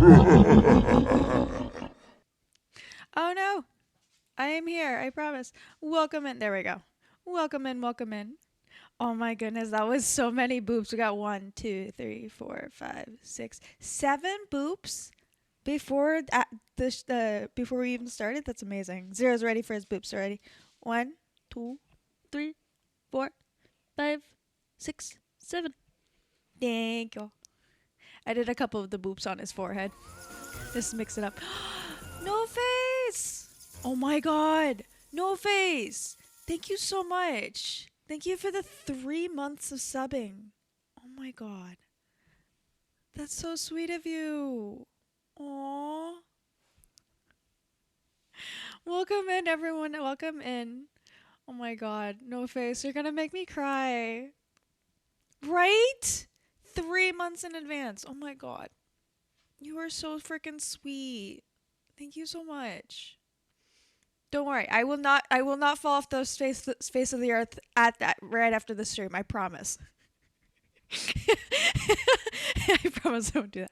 Oh no, I am here. I promise. Welcome in. There we go. Welcome in. Welcome in. Oh my goodness, that was so many boops. We got one, two, three, four, five, six, seven boops before we even started. That's amazing. Zero's ready for his boops already. One, two, three, four, five, six, seven. Thank you. I did a couple of the boops on his forehead. Just mix it up. No face! Oh my god! No face! Thank you so much. Thank you for the 3 months of subbing. Oh my god. That's so sweet of you. Aww. Welcome in, everyone. Welcome in. Oh my god. No face. You're gonna make me cry. Right? 3 months in advance. Oh my god. You are so freaking sweet. Thank you so much. Don't worry. I will not fall off the face of the earth at that right after the stream. I promise. I promise I won't do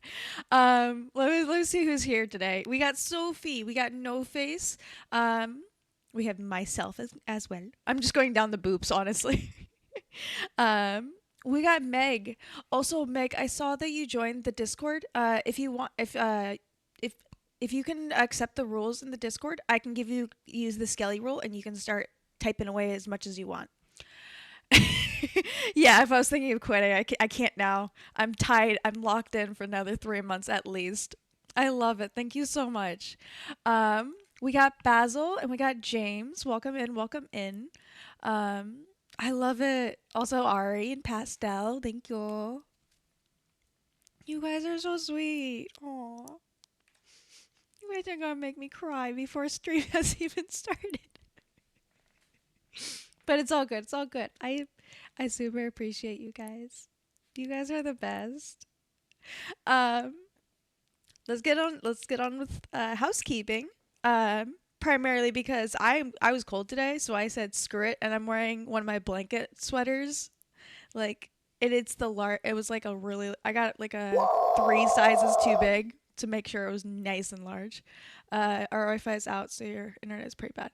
that. Let me see who's here today. We got Sophie. We got No Face. Um, we have myself as well. I'm just going down the boops, honestly. um, we got Meg. Also, Meg, I saw that you joined the Discord. If you want, if if you can accept the rules in the Discord, I can use the Skelly rule, and you can start typing away as much as you want. Yeah, if I was thinking of quitting, I can't now. I'm tied. I'm locked in for another 3 months at least. I love it. Thank you so much. We got Basil and we got James. Welcome in. Welcome in. Um, I love it. Also, Ari and Pastel. Thank you. You guys are so sweet. Aw. You guys are gonna make me cry before stream has even started. But it's all good. It's all good. I super appreciate you guys. You guys are the best. Um, let's get on with housekeeping. Primarily because I was cold today, so I said screw it, and I'm wearing one of my blanket sweaters. Like it's the it was like a really I got like a three sizes too big to make sure it was nice and large. Our Wi-Fi is out, so your internet is pretty bad.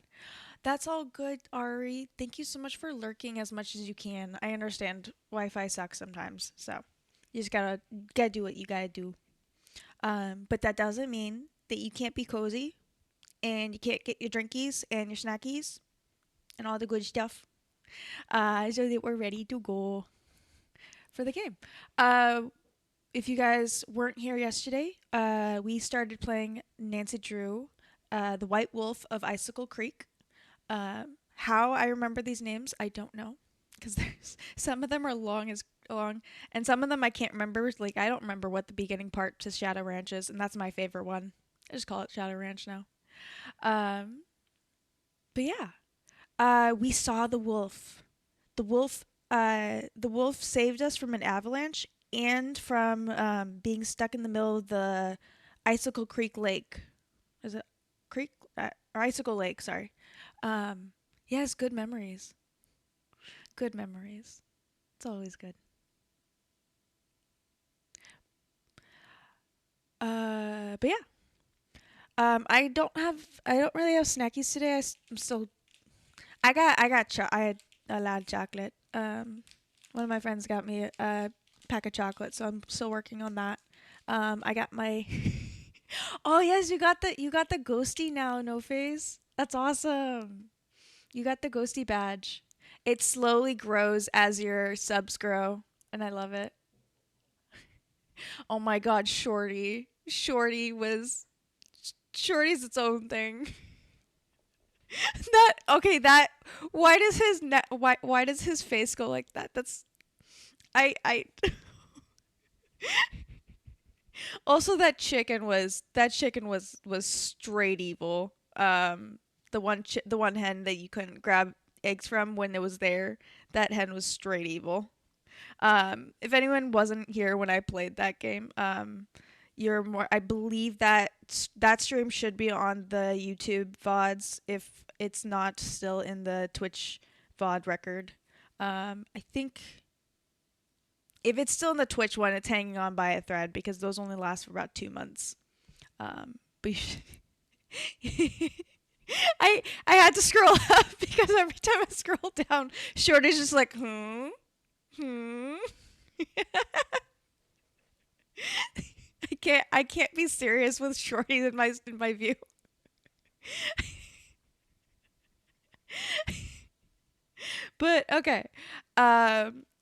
That's all good, Ari. Thank you so much for lurking as much as you can. I understand Wi-Fi sucks sometimes, so you just gotta do what you gotta do. But that doesn't mean that you can't be cozy and you can't get your drinkies and your snackies and all the good stuff. So that we're ready to go for the game. Uh, if you guys weren't here yesterday, we started playing Nancy Drew, the White Wolf of Icicle Creek. How I remember these names, I don't know, because there's some of them are long, and some of them I can't remember. Like I don't remember what the beginning part to Shadow Ranch is, and that's my favorite one. I just call it Shadow Ranch now. Um, but yeah, we saw the wolf. The wolf saved us from an avalanche and from being stuck in the middle of the Icicle Creek Lake. Is it Creek or Icicle Lake? Sorry. Um, yes, good memories. Good memories. It's always good. But yeah. I don't really have snackies today. I'm still. I had a lot of chocolate. One of my friends got me a pack of chocolate, so I'm still working on that. I got my. Oh yes, you got the ghosty now, no face. That's awesome. You got the ghosty badge. It slowly grows as your subs grow, and I love it. Oh my god, Shorty. Shorty's its own thing. That okay, that why does his face go like that? That's I also that chicken was straight evil. The one hen that you couldn't grab eggs from when it was there, that hen was straight evil. If anyone wasn't here when I played that game, you're more. I believe that stream should be on the YouTube VODs if it's not still in the Twitch VOD record. I think if it's still in the Twitch one, it's hanging on by a thread because those only last for about 2 months. But I had to scroll up because every time I scroll down, Shorty's just like, hmm, hmm. I can't be serious with Shorty in my view. But okay.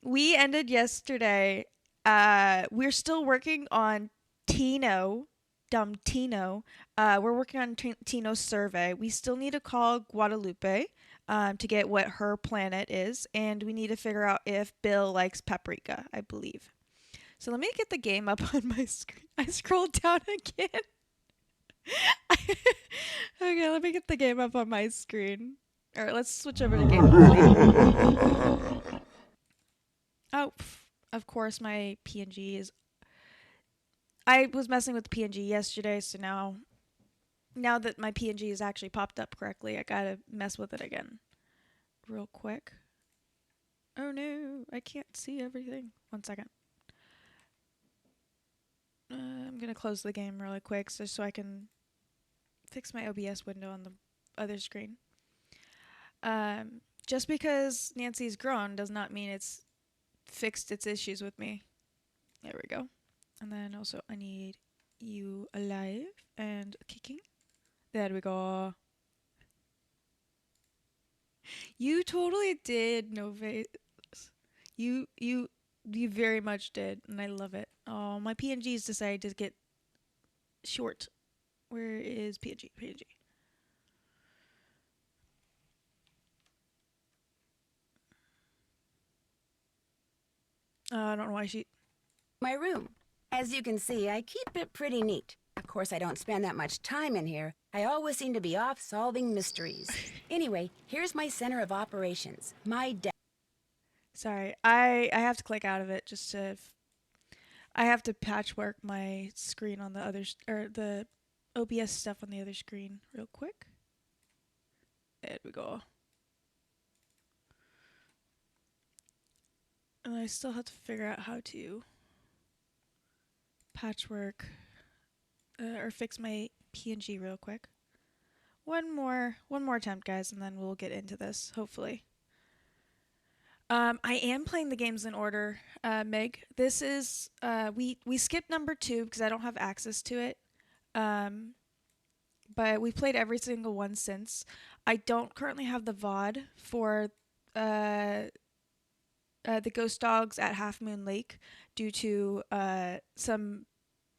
We ended yesterday. We're still working on Tino, dumb Tino. We're working on Tino's survey. We still need to call Guadalupe to get what her planet is, and we need to figure out if Bill likes paprika, I believe. So let me get the game up on my screen. I scrolled down again. Okay, let me get the game up on my screen. All right, let's switch over to game only. Oh, of course, my PNG is. I was messing with the PNG yesterday, so now that my PNG is actually popped up correctly, I gotta mess with it again, real quick. Oh no, I can't see everything. 1 second. I'm gonna close the game really quick so I can fix my OBS window on the other screen. Just because Nancy's grown does not mean it's fixed its issues with me. There we go. And then also I need you alive and kicking. There we go. You totally did, Nove. You very much did, and I love it. Oh, my PNGs decided to get short. Where is PNG? PNG. I don't know why she. My room. As you can see, I keep it pretty neat. Of course, I don't spend that much time in here. I always seem to be off solving mysteries. Anyway, here's my center of operations. My desk. Sorry, I have to click out of it just to. I have to patchwork my screen on the other or the OBS stuff on the other screen real quick. There we go. And I still have to figure out how to patchwork or fix my PNG real quick. One more attempt, guys, and then we'll get into this, hopefully. I am playing the games in order, Meg. This is we skipped number 2 because I don't have access to it. But we've played every single one since. I don't currently have the VOD for the Ghost Dogs at Half Moon Lake due to some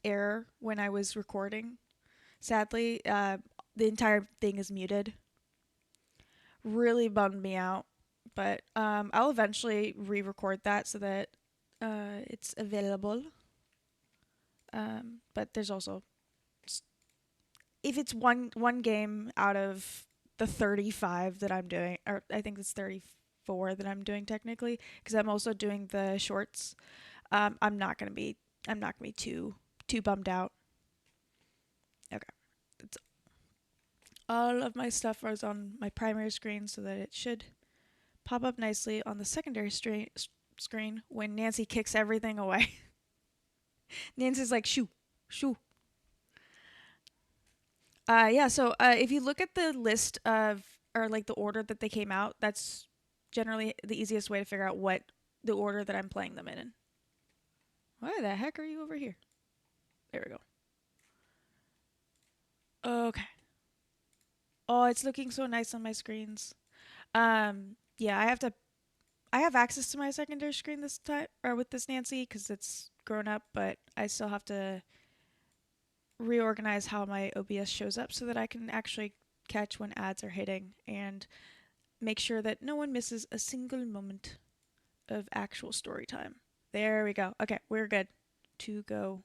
error when I was recording. Sadly, the entire thing is muted. Really bummed me out, but I'll eventually re-record that so that it's available. But there's also, if it's one game out of the 35 that I'm doing, or I think it's 34 that I'm doing technically, because I'm also doing the shorts. I'm not gonna be too bummed out. Okay, it's all of my stuff was on my primary screen so that it should pop up nicely on the secondary screen when Nancy kicks everything away. Nancy's like, shoo, shoo. Yeah, so if you look at the list of, or like the order that they came out, that's generally the easiest way to figure out what the order that I'm playing them in. Why the heck are you over here? There we go. Okay. Oh, it's looking so nice on my screens. Yeah, I have access to my secondary screen this time, or with this Nancy, because it's grown up, but I still have to reorganize how my OBS shows up so that I can actually catch when ads are hitting and make sure that no one misses a single moment of actual story time. There we go. Okay, we're good to go.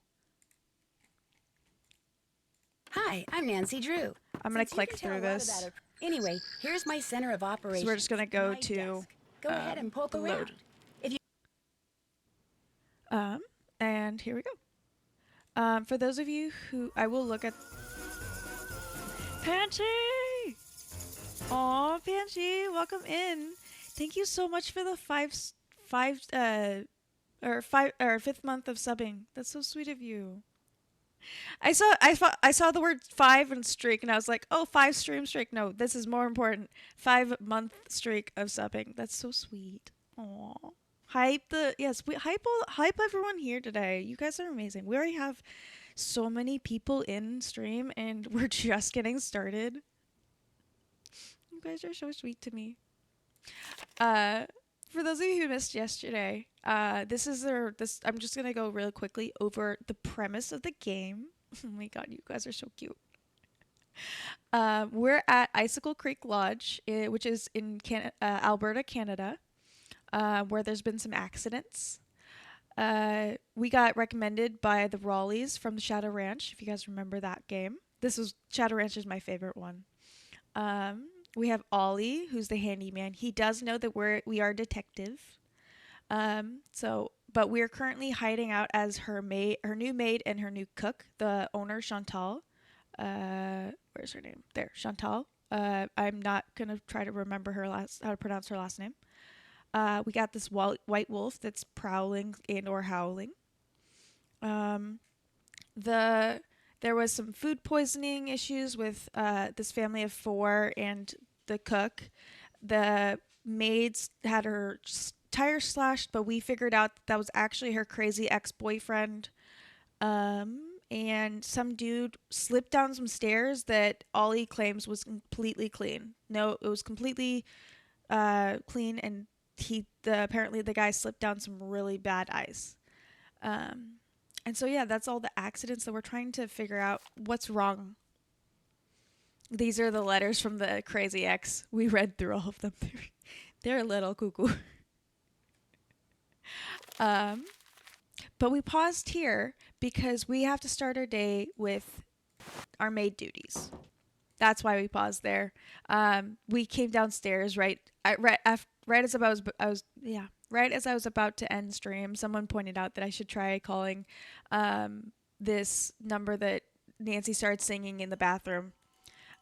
Hi, I'm Nancy Drew. I'm going to click through this. Anyway, here's my center of operations. So we're just going to go to Go ahead and poke around. load. If you And here we go. For those of you who I will look at Pansy. Aw, Pansy, welcome in. Thank you so much for the fifth month of subbing. That's so sweet of you. I saw the word 5 and streak, and I was like, oh, 5 stream streak. No, this is more important. 5 month streak of subbing. That's so sweet. Aw. Hype the yes, we hype everyone here today. You guys are amazing. We already have so many people in stream, and we're just getting started. You guys are so sweet to me. Uh, for those of you who missed yesterday, this. I'm just gonna go really quickly over the premise of the game. Oh my god, you guys are so cute. We're at Icicle Creek Lodge, which is in Alberta, Canada, where there's been some accidents. We got recommended by the Raleighs from the Shadow Ranch, if you guys remember that game. Shadow Ranch is my favorite one. We have Ollie, who's the handyman. He does know that we are detective. But we're currently hiding out as her new maid, and her new cook, the owner Chantal. Where's her name? There, Chantal. I'm not gonna try to remember how to pronounce her last name. We got this white wolf that's prowling and or howling. Um, there was some food poisoning issues with this family of 4 and the cook. The maids had her tire slashed, but we figured out that was actually her crazy ex-boyfriend. And some dude slipped down some stairs that Ollie claims was completely clean. No, it was completely clean, and apparently the guy slipped down some really bad ice. And so yeah, that's all the accidents that we're trying to figure out what's wrong. These are the letters from the crazy ex. We read through all of them. They're a little cuckoo. But we paused here because we have to start our day with our maid duties. That's why we paused there. We came downstairs right as I was about to end stream. Someone pointed out that I should try calling this number that Nancy started singing in the bathroom.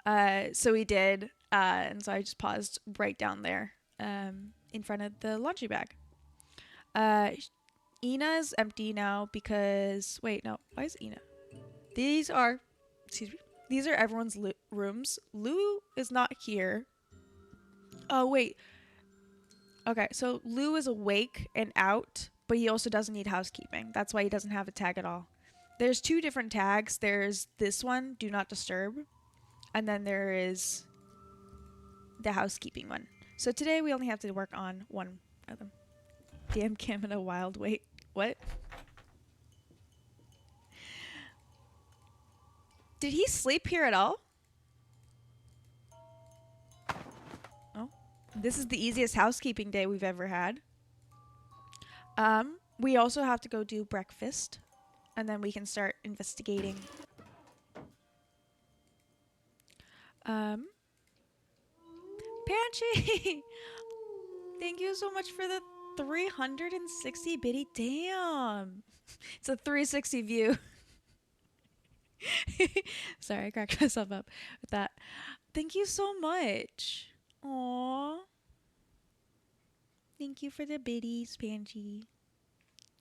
So we did, and so I just paused right down there in front of the laundry bag. Ina is empty now because wait, no, why is Ina? These are everyone's rooms. Lou is not here. Oh wait. Okay, so Lou is awake and out, but he also doesn't need housekeeping. That's why he doesn't have a tag at all. There's 2 different tags. There's this one, do not disturb, and then there is the housekeeping one. So today we only have to work on one of them. Damn Cam in a wild wait. What? Did he sleep here at all? Oh. This is the easiest housekeeping day we've ever had. We also have to go do breakfast, and then we can start investigating. Panchi! Thank you so much for the 360 biddy. Damn. It's a 360 view. Sorry, I cracked myself up with that. Thank you so much. Aww. Thank you for the biddies, Panchi.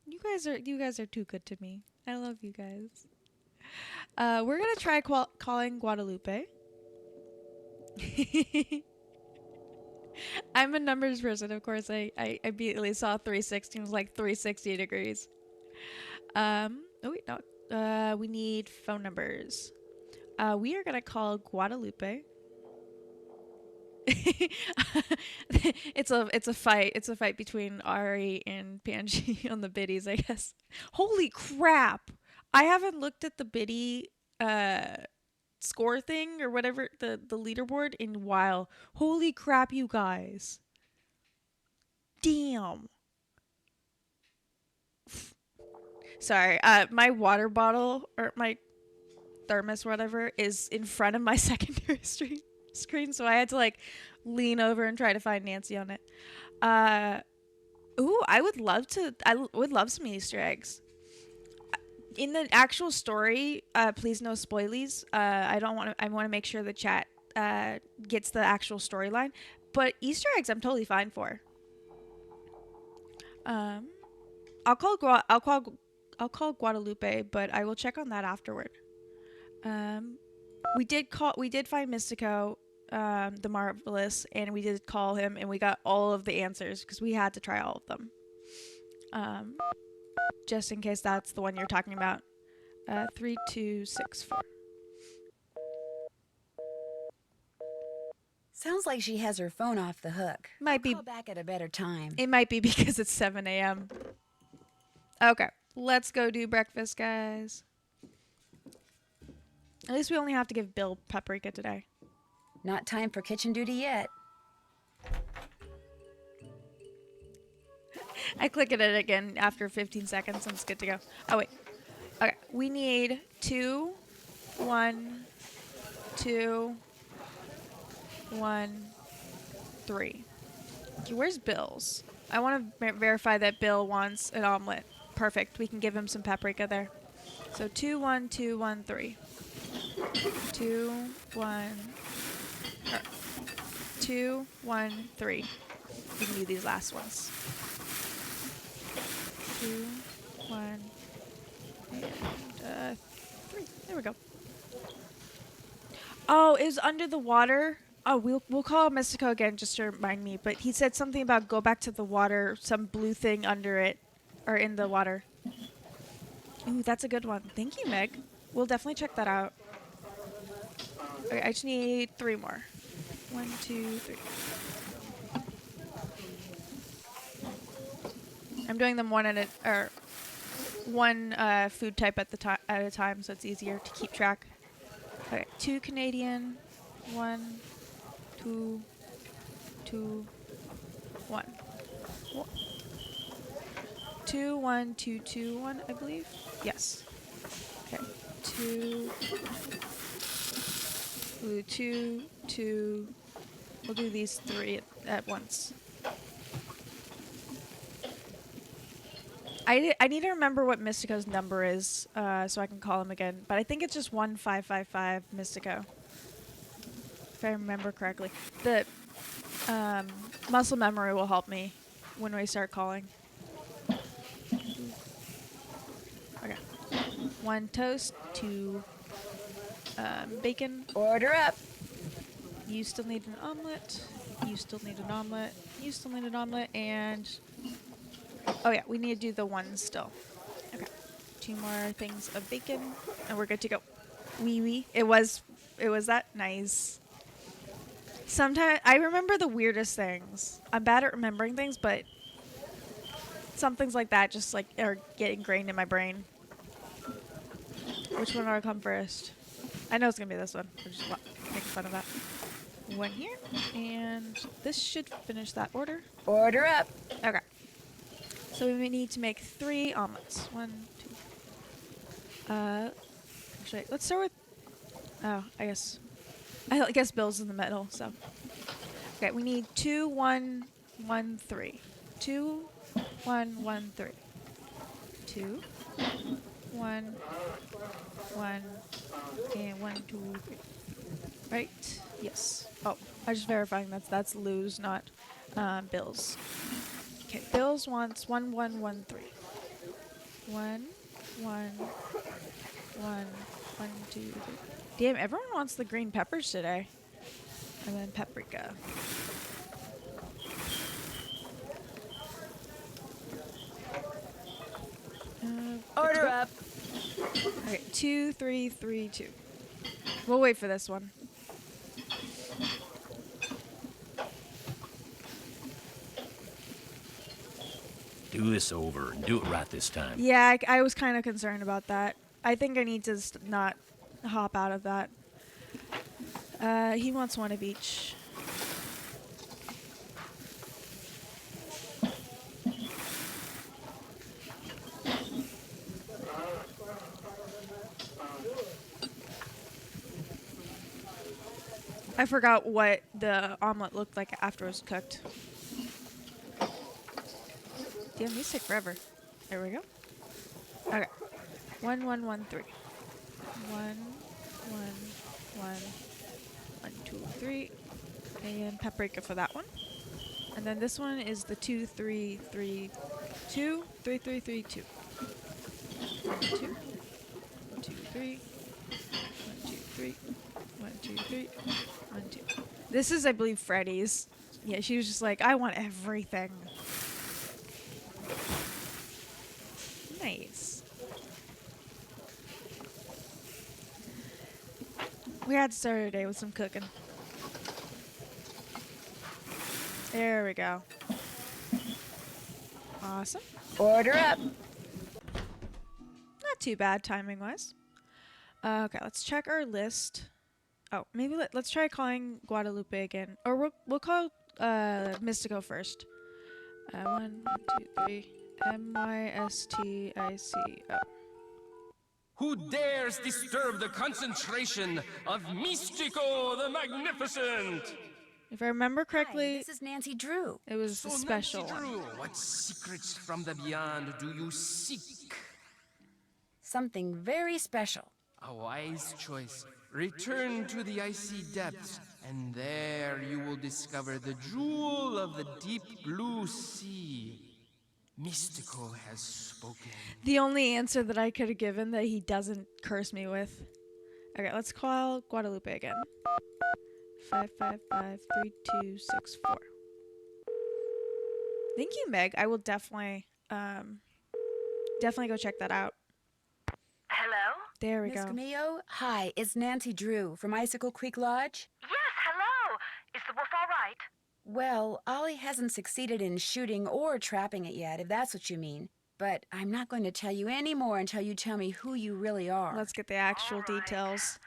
You guys are too good to me. I love you guys. We're gonna try calling Guadalupe. I'm a numbers person, of course. I immediately saw 360 and was like 360 degrees. Oh wait, no. We need phone numbers. We are gonna call Guadalupe. It's a fight. It's a fight between Ari and Panji on the biddies, I guess. Holy crap! I haven't looked at the biddy score thing or whatever, the leaderboard in a while. Holy crap, you guys. Damn. Sorry, my water bottle or my thermos or whatever is in front of my secondary screen, so I had to like lean over and try to find Nancy on it. Ooh, I would love some Easter eggs. In the actual story, please no spoilies. I want to make sure the chat gets the actual storyline, but Easter eggs I'm totally fine for. I'll call I'll call Guadalupe, but I will check on that afterward. We did find Mystico, the Marvelous, and we did call him, and we got all of the answers because we had to try all of them. Just in case that's the one you're talking about. 3264. Sounds like she has her phone off the hook. Might be. Call back at a better time. It might be because it's 7 a.m. Okay, let's go do breakfast, guys. At least we only have to give Bill paprika today. Not time for kitchen duty yet. I click at it again after 15 seconds and it's good to go. Oh, wait. Okay, we need 2, 1, 2, 1, 3. Okay, where's Bill's? I want to verify that Bill wants an omelet. Perfect. We can give him some paprika there. So 2, 1, 2, 1, 3. 2, 1, 2, 1, 3. We can do these last ones. 2, 1, and 3. There we go. Oh, it was under the water. Oh, we'll call Mystico again just to remind me. But he said something about go back to the water, some blue thing under it, or in the water. Ooh, that's a good one. Thank you, Meg. We'll definitely check that out. Okay, I just need 3 more. 1, 2, 3. I'm doing them one food type at a time, so it's easier to keep track. Okay, 2 Canadian, 1, 2, 2, 1. 2, 1, 2, 2, 1, I believe. Yes. Okay, 2, 2, 2. We'll do these 3 at once. I need to remember what Mystico's number is, so I can call him again. But I think it's just 1555 Mystico, if I remember correctly. The muscle memory will help me when we start calling. Okay. 1 toast, 2 bacon. Order up. You still need an omelet. You still need an omelet. You still need an omelet, and oh yeah, we need to do the 1 still. Okay. 2 more things of bacon, and we're good to go. Wee. It was that nice. Sometimes I remember the weirdest things. I'm bad at remembering things, but some things like that just like are get ingrained in my brain. Which one will come first? I know it's gonna be this one. We're just making fun of that. 1 here, and this should finish that order. Order up. Okay. So we need to make 3 omelets. 1, 2. Actually, let's start with. Oh, I guess Bill's in the middle. So. Okay, we need 2, 1, 1, 3. 2, 1, 1, 3. 2, 1, 1, and 1, 2, 3. Right? Yes. Oh, I was just verifying that's Lou's, not Bill's. Okay, Bill's wants 1, 1, 1, 3. 1, 1, 1, 1, 2, 3. Damn, everyone wants the green peppers today. And then paprika. Order up. Okay, 2, 3, 3, 2. We'll wait for this one. Do this over and do it right this time. Yeah, I was kind of concerned about that. I think I need to not hop out of that. He wants 1 of each. I forgot what the omelet looked like after it was cooked. Damn, these take forever. There we go. Okay. 1, 1, 1, 3. 1, 1, 1, 1, 2, 3. And paprika for that one. And then this one is the 2, 3, 3, 2. 3, 3, 3, 2. 2, 2, 3, 1, 2, 3, 1, 2, 3, 1, 2. This is, I believe, Freddy's. Yeah, she was just like, I want everything. Nice. We had to start our day with some cooking. There we go. Awesome. Order up. Not too bad timing wise. Okay, let's check our list. Oh, maybe let's try calling Guadalupe again, or we'll call Mystico first. 1, 2, 3. Mystico. Who dares disturb the concentration of Mystico the Magnificent? If I remember Hi, correctly, this is Nancy Drew. it was the special Nancy one. Drew, what secrets from the beyond do you seek? Something very special. A wise choice. Return to the icy depths, and there you will discover the jewel of the deep blue sea. Mystico has spoken. The only answer that I could have given that he doesn't curse me with. Okay, let's call Guadalupe again. 555-3264. Thank you, Meg. I will definitely go check that out. Hello? There we Miss go. Camillo, hi, it's Nancy Drew from Icicle Creek Lodge. Yes, hello. Is the wolf all right? Well, Ollie hasn't succeeded in shooting or trapping it yet, if that's what you mean. But I'm not going to tell you any more until you tell me who you really are. Let's get the actual All right. details.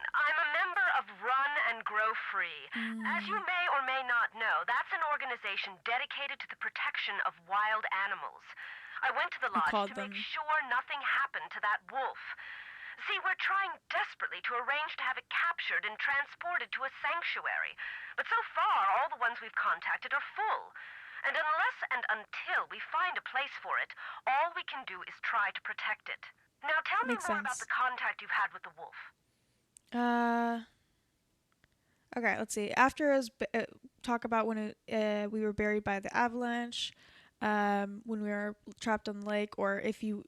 I'm a member of Run and Grow Free. As you may or may not know, that's an organization dedicated to the protection of wild animals. I went to the lodge called to make them- sure nothing happened to that wolf. See, we're trying desperately to arrange to have it captured and transported to a sanctuary. But so far, all the ones we've contacted are full. And unless and until we find a place for it, all we can do is try to protect it. Now tell me Makes more about sense. the contact you've had with the wolf. Okay, let's see. After us, talk about when we were buried by the avalanche, when we were trapped on the lake, or if you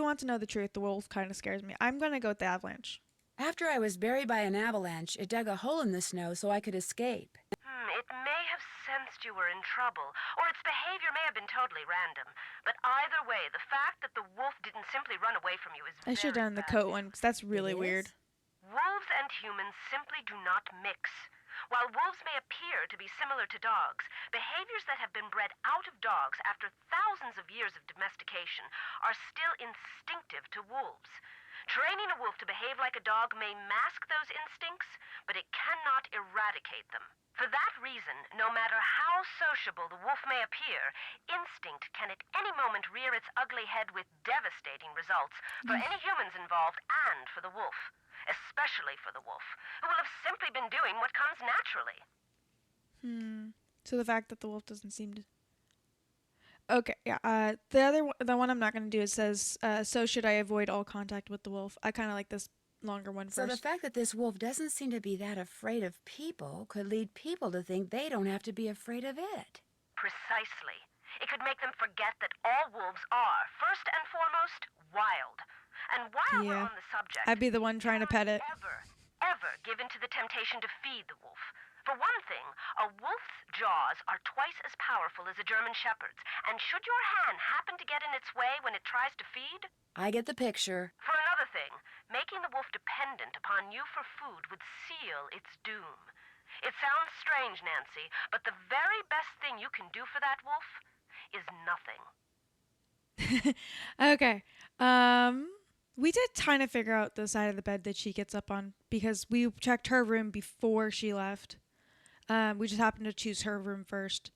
want to know the truth, the wolf kind of scares me. I'm gonna go with the avalanche. After I was buried by an avalanche, it dug a hole in the snow so I could escape. It may have sensed you were in trouble, or its behavior may have been totally random. But either way, the fact that the wolf didn't simply run away from you is I should have done very the bad coat news. one because that's really It is? weird. Wolves and humans simply do not mix. While wolves may appear to be similar to dogs, behaviors that have been bred out of dogs after thousands of years of domestication are still instinctive to wolves. Training a wolf to behave like a dog may mask those instincts, but it cannot eradicate them. For that reason, no matter how sociable the wolf may appear, instinct can at any moment rear its ugly head with devastating results for any humans involved and for the wolf. Especially for the wolf, who will have simply been doing what comes naturally. So the fact that the wolf doesn't seem to. Okay, yeah. The one I'm not gonna do. It says, "So should I avoid all contact with the wolf?" I kind of like this longer one So the first. fact that this wolf doesn't seem to be that afraid of people could lead people to think they don't have to be afraid of it. Precisely. It could make them forget that all wolves are, first and foremost, wild. And while we're Yeah. on the subject, I'd be the one trying to pet it. ever give in to the temptation to feed the wolf. For one thing, a wolf's jaws are twice as powerful as a German shepherd's, and should your hand happen to get in its way when it tries to feed, I get the picture. for another thing, making the wolf dependent upon you for food would seal its doom. It sounds strange, Nancy, but the very best thing you can do for that wolf is nothing. Okay. We did kind of figure out the side of the bed that she gets up on because we checked her room before she left. We just happened to choose her room first.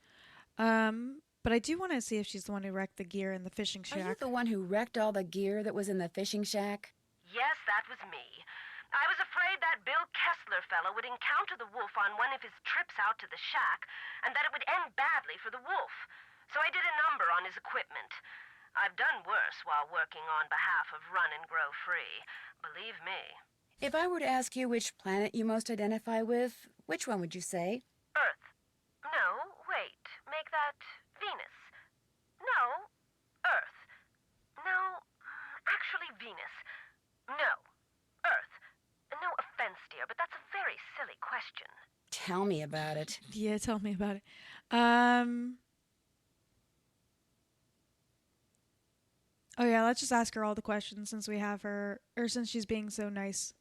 But I do want to see if she's the one who wrecked the gear in the fishing Are you shack. the one who wrecked all the gear that was in the fishing shack? Yes, that was me. I was afraid that Bill Kessler fellow would encounter the wolf on one of his trips out to the shack, and that it would end badly for the wolf. So I did a number on his equipment. I've done worse while working on behalf of Run and Grow Free. Believe me. If I were to ask you which planet you most identify with, which one would you say? Earth. No, wait. Make that Venus. No, Earth. No, actually dear, but that's a very silly question. Tell me about it. Yeah, tell me about it. Oh yeah, let's just ask her all the questions since we have her, or since she's being so nice.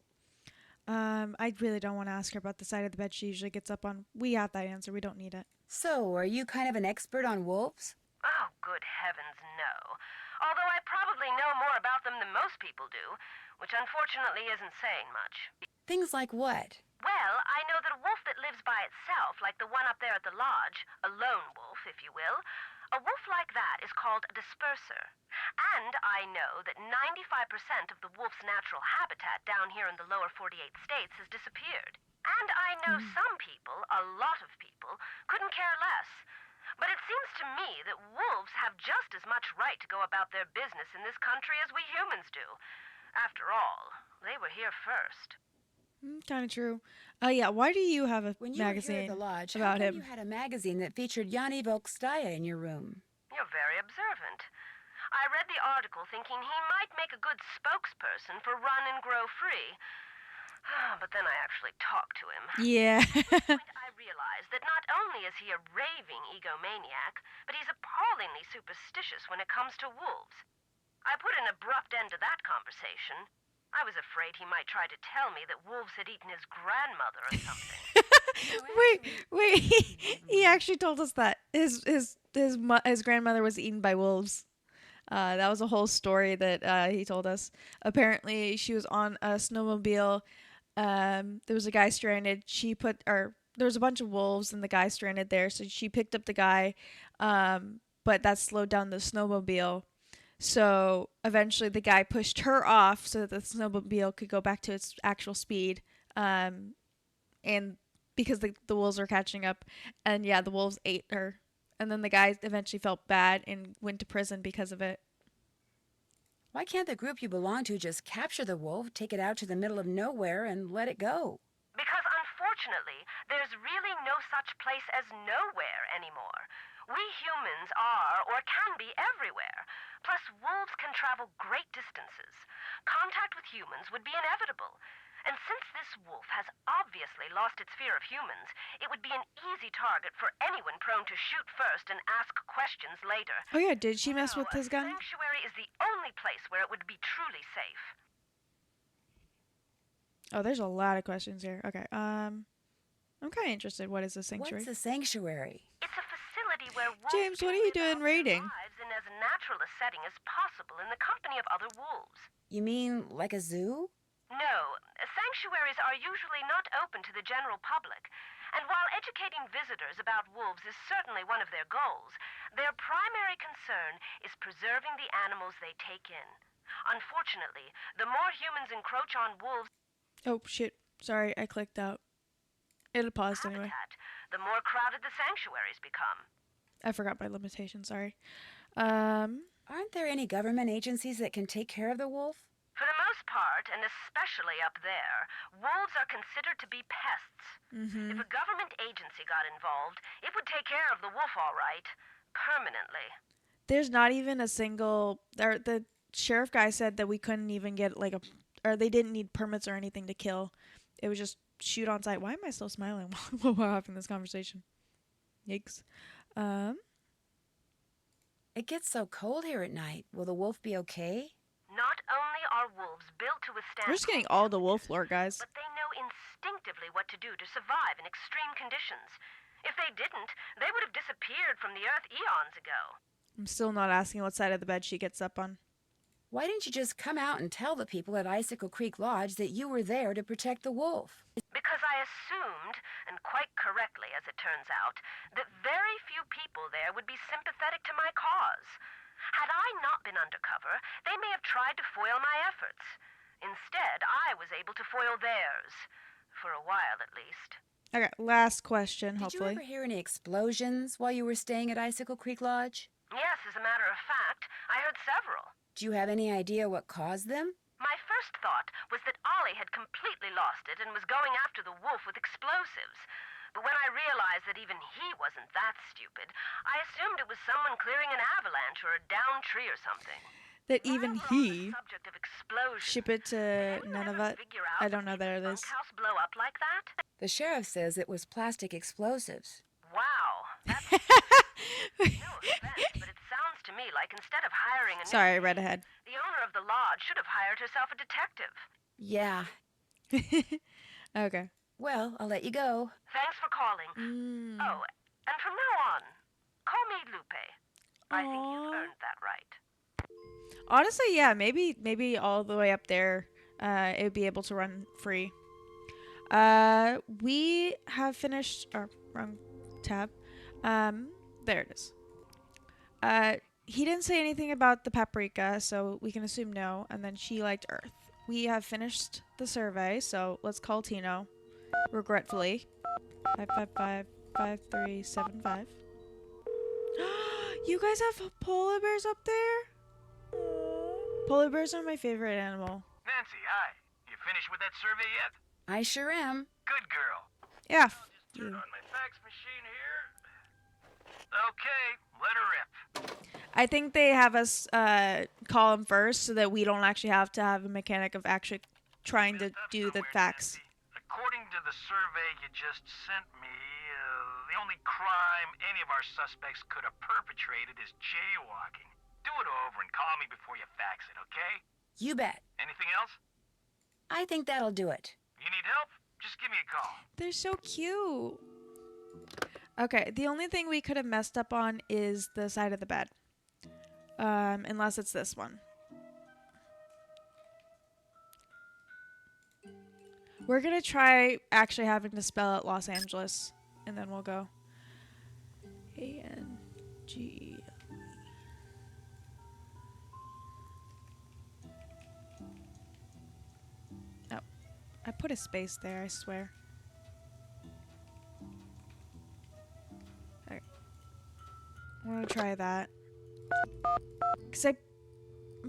I really don't want to ask her about the side of the bed she usually gets up on. We have that answer. We don't need it. So, are you kind of an expert on wolves? Oh, good heavens, no. Although I probably know more about them than most people do, which unfortunately isn't saying much. Things like what? Well, I know that a wolf that lives by itself, like the one up there at the lodge, a lone wolf, if you will, a wolf like that is called a disperser. And I know that 95% of the wolf's natural habitat down here in the lower 48 states has disappeared. And I know some people, a lot of people, couldn't care less. But it seems to me that wolves have just as much right to go about their business in this country as we humans do. After all, they were here first. Kind of true. Yeah. Why do you have a When you were here magazine at the lodge, about how come him? you had a magazine that featured Yanni Volkstaya in your room? You're very observant. I read the article thinking he might make a good spokesperson for Run and Grow Free. But then I actually talked to him. Yeah. I realized that not only is he a raving egomaniac, but he's appallingly superstitious when it comes to wolves. I put an abrupt end to that conversation. I was afraid he might try to tell me that wolves had eaten his grandmother or something. wait. He actually told us that his grandmother was eaten by wolves. That was a whole story that he told us. Apparently, she was on a snowmobile. There was a guy stranded. There was a bunch of wolves and the guy stranded there. So she picked up the guy, but that slowed down the snowmobile. So eventually the guy pushed her off so that the snowmobile could go back to its actual speed. And because the wolves were catching up, and yeah, the wolves ate her. And then the guy eventually felt bad and went to prison because of it. Why can't the group you belong to just capture the wolf, take it out to the middle of nowhere, and let it go? Because unfortunately, there's really no such place as nowhere anymore. We humans are, or can be, everywhere. Plus, wolves can travel great distances. Contact with humans would be inevitable. And since this wolf has obviously lost its fear of humans, it would be an easy target for anyone prone to shoot first and ask questions later. Oh yeah, did she mess with No, his gun? A sanctuary is the only place where it would be truly safe. Oh, there's a lot of questions here. Okay. I'm kind of interested. What is a sanctuary? What's a sanctuary? It's a facility where wolves James, what can are you live doing out their raiding? lives in as natural a setting as possible in the company of other wolves. You mean like a zoo? No, sanctuaries are usually not open to the general public. And while educating visitors about wolves is certainly one of their goals, their primary concern is preserving the animals they take in. Unfortunately, the more humans encroach on wolves' Oh shit. Sorry, I clicked out. It paused anyway. habitat, the more crowded the sanctuaries become. I forgot my limitation. Sorry. Aren't there any government agencies that can take care of the wolf? For the most part, and especially up there, wolves are considered to be pests. If a government agency got involved, it would take care of the wolf all right, permanently. There's not even a single. The sheriff guy said that we couldn't even get or they didn't need permits or anything to kill. It was just shoot on sight. Why am I still smiling while we're having this conversation? Yikes. It gets so cold here at night. Will the wolf be okay? Not only are wolves built to withstand We're just getting cold all the wolf temperatures, lore, guys. but they know instinctively what to do to survive in extreme conditions. If they didn't, they would have disappeared from the earth eons ago. I'm still not asking what side of the bed she gets up on. Why didn't you just come out and tell the people at Icicle Creek Lodge that you were there to protect the wolf? Because I assumed, and quite correctly as it turns out, that very few people there would be sympathetic to my cause. Had I not been undercover, they may have tried to foil my efforts. Instead, I was able to foil theirs. For a while, at least. Okay, last question, Did hopefully. you ever hear any explosions while you were staying at Icicle Creek Lodge? Yes, as a matter of fact, I heard several. Do you have any idea what caused them? My first thought was that Ollie had completely lost it and was going after the wolf with explosives. But when I realized that even he wasn't that stupid, I assumed it was someone clearing an avalanche or a downed tree or something. that even While we're on the he subject of explosions, ship it to did anyone none of ever it. figure out I don't know what that made it the is. bunkhouse blow up like that? The sheriff says it was plastic explosives. Wow, that's no offense, but it sounds to me like instead of hiring a new Sorry, I read ahead. the owner of the lodge should have hired herself a detective. Yeah. Okay. Well, I'll let you go. Thanks for calling. Mm. Oh, and from now on, call me Lupe. I think you've Aw. earned that right. Honestly, yeah, maybe all the way up there, it would be able to run free. We have finished our wrong tab. There it is. He didn't say anything about the paprika, so we can assume no. And then she liked Earth. We have finished the survey, so let's call Tino. Regretfully. 555-5375. You guys have polar bears up there? Polar bears are my favorite animal. Nancy, hi. You finished with that survey yet? I sure am. Good girl. Yeah. Turn on my fax machine here. Okay, let her rip. I think they have us call him first so that we don't actually have to have a mechanic of actually trying to Messed up do the somewhere, facts. Nancy. According to the survey you just sent me, the only crime any of our suspects could have perpetrated is jaywalking. Do it over and call me before you fax it, okay? You bet. Anything else? I think that'll do it. You need help? Just give me a call. They're so cute. Okay, the only thing we could have messed up on is the side of the bed. Unless it's this one. We're gonna try actually having to spell out Los Angeles, and then we'll go. A-N-G. Oh, I put a space there, I swear. Okay. I'm gonna try that. Because I'm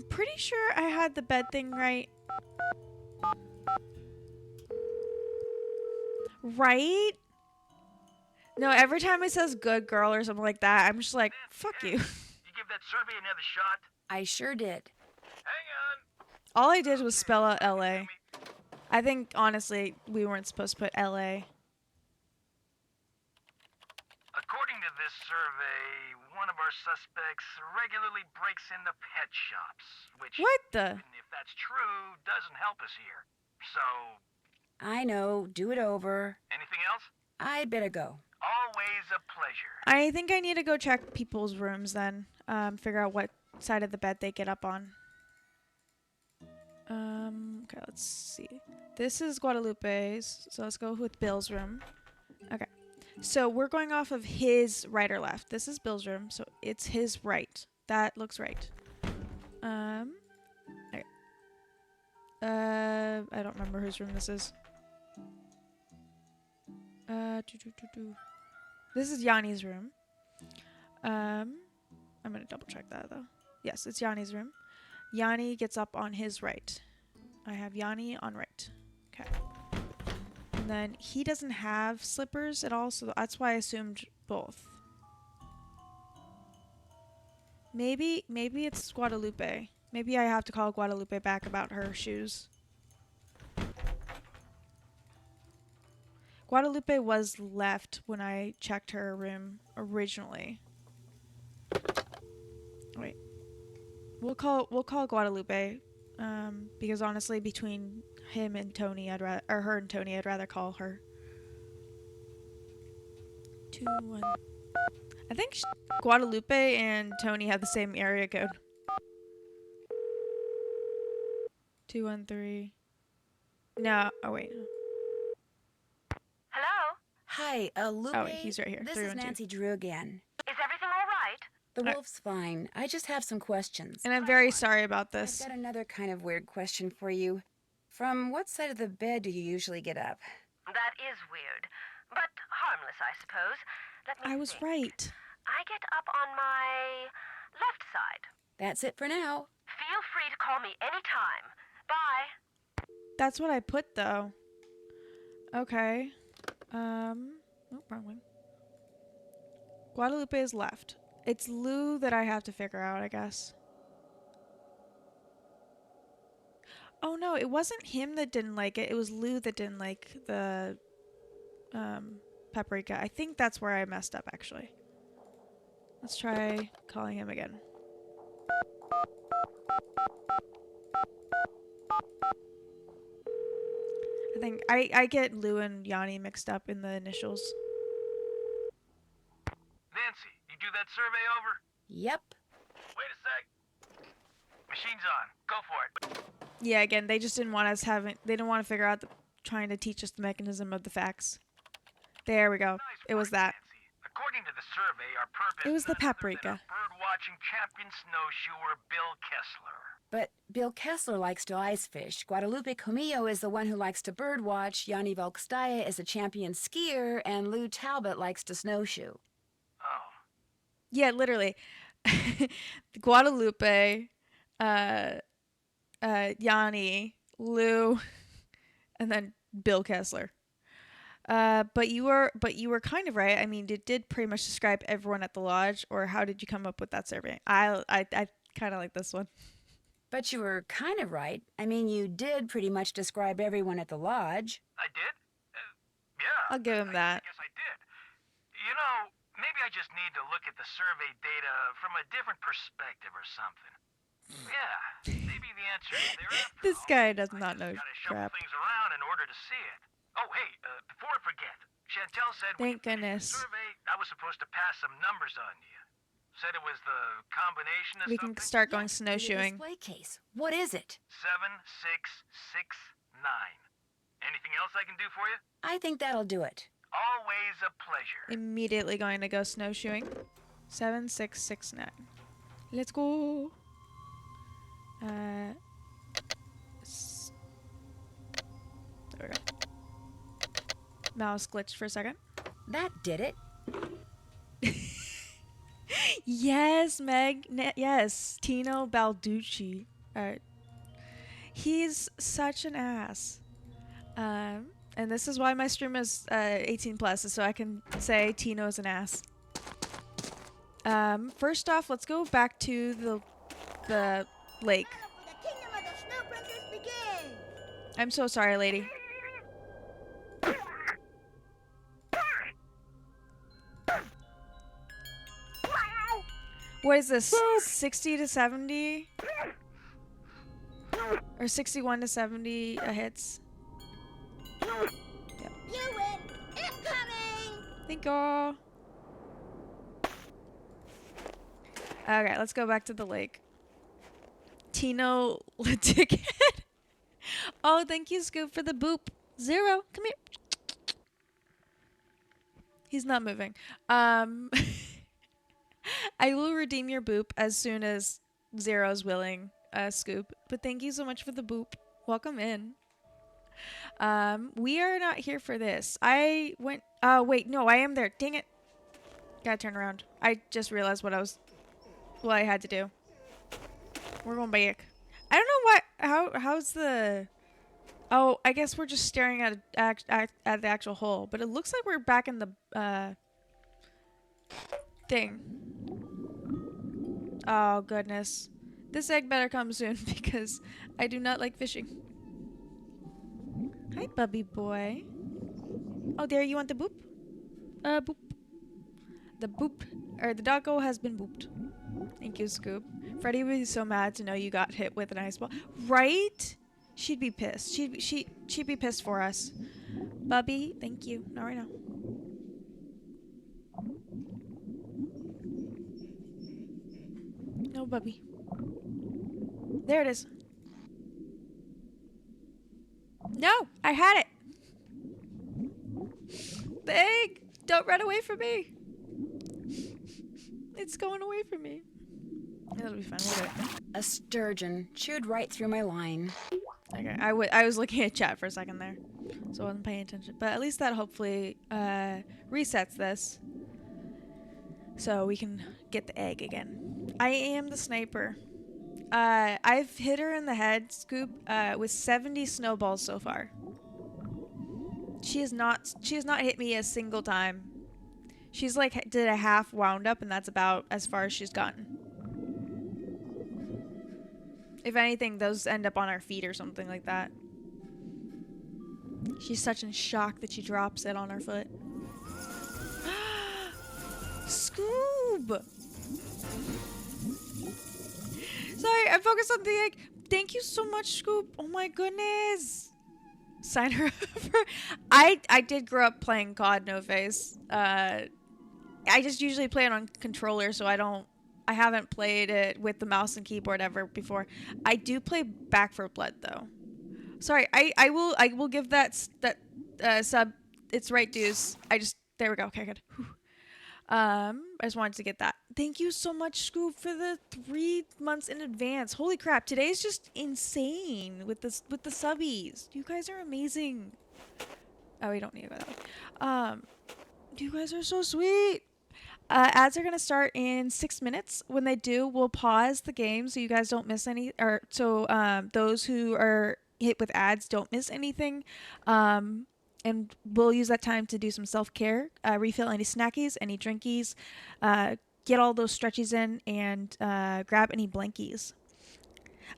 pretty sure I had the bed thing right. Right? No, every time it says good girl or something like that, I'm just like, fuck you. You give that survey another shot? I sure did. Hang on. All I did was spell out LA. I think, honestly, we weren't supposed to put LA. According to this survey, one of our suspects regularly breaks into pet shops, which, What the? even if that's true, doesn't help us here. So, I know. Do it over. anything else? I'd better go. Always a pleasure. I think I need to go check people's rooms then. Figure out what side of the bed they get up on. Okay, let's see. This is Guadalupe's, so let's go with Bill's room. Okay. So we're going off of his right or left. This is Bill's room, so it's his right. That looks right. Okay. I don't remember whose room this is. This is Yanni's room. I'm gonna double check that though. Yes, it's Yanni's room. Yanni gets up on his right. I have Yanni on right. Okay. And then he doesn't have slippers at all, so that's why I assumed both. Maybe it's Guadalupe. Maybe I have to call Guadalupe back about her shoes. Guadalupe was left when I checked her room originally. Wait. We'll call Guadalupe. Because honestly, between him and Tony, or her and Tony, I'd rather call her. 2-1. I think Guadalupe and Tony have the same area code. 213. No. Oh wait. Hello? Hi, Lupe. Oh, he's right here. This is 312. Nancy Drew again. Is everything all right? The wolf's fine. I just have some questions. And I'm very sorry about I've this. got another kind of weird question for you. From what side of the bed do you usually get up? That is weird, but harmless, I suppose. Let me I was think. right. I get up on my left side. That's it for now. Feel free to call me anytime. Bye. That's what I put though. Okay. Oh, wrong one. Guadalupe is left. It's Lou that I have to figure out, I guess. Oh no, it wasn't him that didn't like it. It was Lou that didn't like the paprika. I think that's where I messed up actually. Let's try calling him again. I think I get Lou and Yanni mixed up in the initials. Nancy, you do that survey over? Yep. Wait a sec. Machine's on. Go for it. Yeah, again, they just didn't want us having. They didn't want to figure out trying to teach us the mechanism of the facts. There we go. Nice It was work, that. Nancy. According to the survey, our purpose It was the is none other than paprika. a bird-watching champion snowshoer, Bill Kessler. But Bill Kessler likes to ice fish. Guadalupe Comillo is the one who likes to birdwatch. Yanni Volkstaya is a champion skier. And Lou Talbot likes to snowshoe. Oh. Yeah, literally. Guadalupe, Yanni, Lou, and then Bill Kessler. But you were kind of right. I mean, it did pretty much describe everyone at the lodge. Or how did you come up with that survey? I kind of like this one. But you were kind of right. I mean, you did pretty much describe everyone at the lodge. I did? Yeah. I'll give him that. I guess I did. You know, maybe I just need to look at the survey data from a different perspective or something. Yeah, maybe the answer is there after This all. guy does not know I just gotta shuffle crap. things around in order to see it. Oh, hey, before I forget, Chantel said Thank when you finished goodness. the survey, I was supposed to pass some numbers on to you. Said it was the combination of We can something? start going Yes, in the snowshoeing. display case. What is it? 7669. Anything else I can do for you? I think that'll do it. Always a pleasure. Immediately going to go snowshoeing. 7669. Let's go. S- There we go. Mouse glitched for a second. That did it. Yes, Meg. Yes, Tino Balducci. He's such an ass. And this is why my stream is 18 plus, is so I can say Tino's an ass. First off, let's go back to the lake. The kingdom of the Snow Princess begins! I'm so sorry, lady. What is this? 60 to 70? Or 61 to 70 hits? You win! Incoming! Thank you. Okay, let's go back to the lake. Tino Latickhead. Oh, thank you, Scoop, for the boop. Zero, come here. He's not moving. I will redeem your boop as soon as Zero's willing, Scoop. But thank you so much for the boop. Welcome in. We are not here for this. I went. Oh wait, no, I am there. Dang it! Gotta turn around. I just realized what I had to do. We're going back. I don't know what. How's the? Oh, I guess we're just staring at the actual hole. But it looks like we're back in the thing. Oh goodness, this egg better come soon because I do not like fishing. Hi, Bubby boy. Oh, there, you want the boop? Boop. The boop, or the doggo has been booped. Thank you, Scoop. Freddy would be so mad to know you got hit with an ice ball. Right? She'd be pissed. She'd be pissed for us. Bubby, thank you. Not right now. No, Bubby. There it is. No, I had it. The egg, don't run away from me. It's going away from me. That'll be fun. We'll do it. A sturgeon chewed right through my line. Okay, I was looking at chat for a second there, so I wasn't paying attention. But at least that hopefully resets this, so we can get the egg again. I am the sniper. I've hit her in the head, Scoop, with 70 snowballs so far. She has not hit me a single time. She's like did a half wound up, and that's about as far as she's gotten. If anything, those end up on our feet or something like that. She's such in shock that she drops it on her foot. Scoob! Sorry, I focused on the egg. Thank you so much, Scoob. Oh my goodness. Sign her up for... I did grow up playing COD No Face. I just usually play it on controller, so I haven't played it with the mouse and keyboard ever before. I do play Back 4 Blood though. Sorry, I will give that sub its right dues. There we go. Okay, good. Whew. I just wanted to get that. Thank you so much, Scoop, for the 3 months in advance. Holy crap, today's just insane with the subbies. You guys are amazing. Oh, we don't need to go that way. You guys are so sweet. Ads are gonna start in 6 minutes. When they do, we'll pause the game so you guys don't miss any, or so those who are hit with ads don't miss anything. And we'll use that time to do some self-care, refill any snackies, any drinkies, get all those stretchies in, and grab any blankies.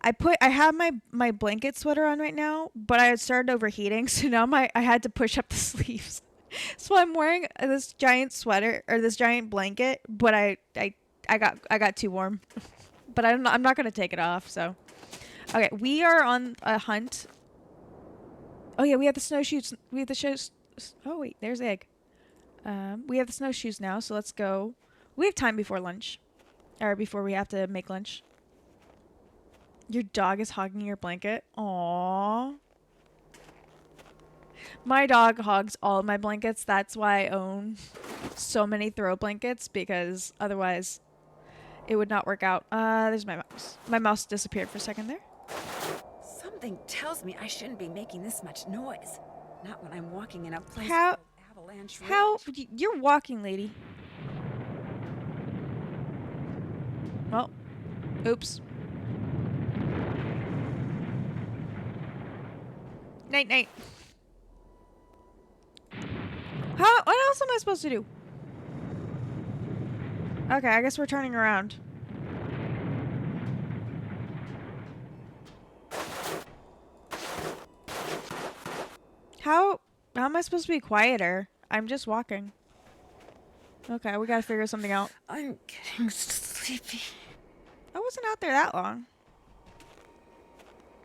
I have my blanket sweater on right now, but I had started overheating, so now I had to push up the sleeves. So I'm wearing this giant sweater or this giant blanket, but I got too warm. But I'm not gonna take it off. So okay, we are on a hunt. Oh yeah, we have the snowshoes. We have the shows. Oh wait, there's Egg. We have the snowshoes now, so let's go. We have time before lunch, or before we have to make lunch. Your dog is hogging your blanket. Aww. My dog hogs all of my blankets. That's why I own so many throw blankets, because otherwise it would not work out. There's my mouse. My mouse disappeared for a second there. Something tells me I shouldn't be making this much noise. Not when I'm walking in a place How- called Avalanche Ridge. How? You're walking, lady. Well, oops. Night, night. What else am I supposed to do? Okay, I guess we're turning around. How am I supposed to be quieter? I'm just walking. Okay, we gotta figure something out. I'm getting sleepy. I wasn't out there that long.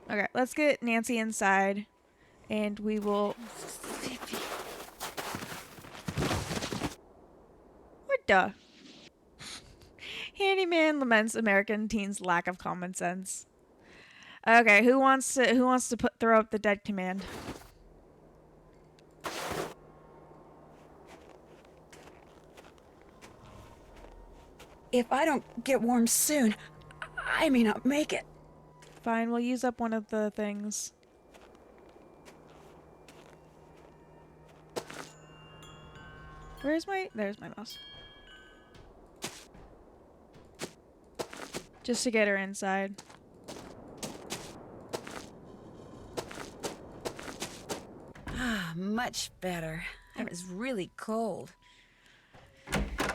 Okay, let's get Nancy inside, and we will... Sleepy. What the? Handyman laments American teens' lack of common sense. Okay, who wants to throw up the dead command? If I don't get warm soon, I may not make it. Fine, we'll use up one of the things. There's my mouse. Just to get her inside. Ah, much better. I was really cold.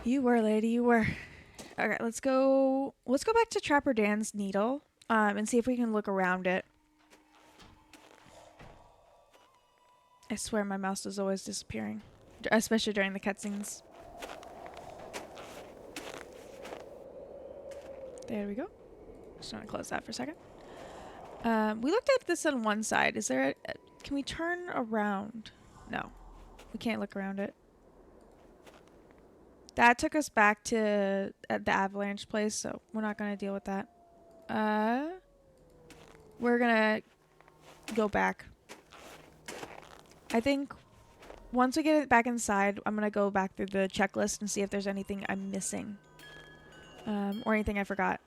You were, lady, you were. Okay, let's go back to Trapper Dan's needle, and see if we can look around it. I swear my mouse is always disappearing, especially during the cutscenes. There we go. Just want to close that for a second. We looked at this on one side. Is there can we turn around? No, we can't look around it. That took us back to the avalanche place, so we're not going to deal with that. We're going to go back. I think once we get it back inside, I'm going to go back through the checklist and see if there's anything I'm missing. Or anything I forgot.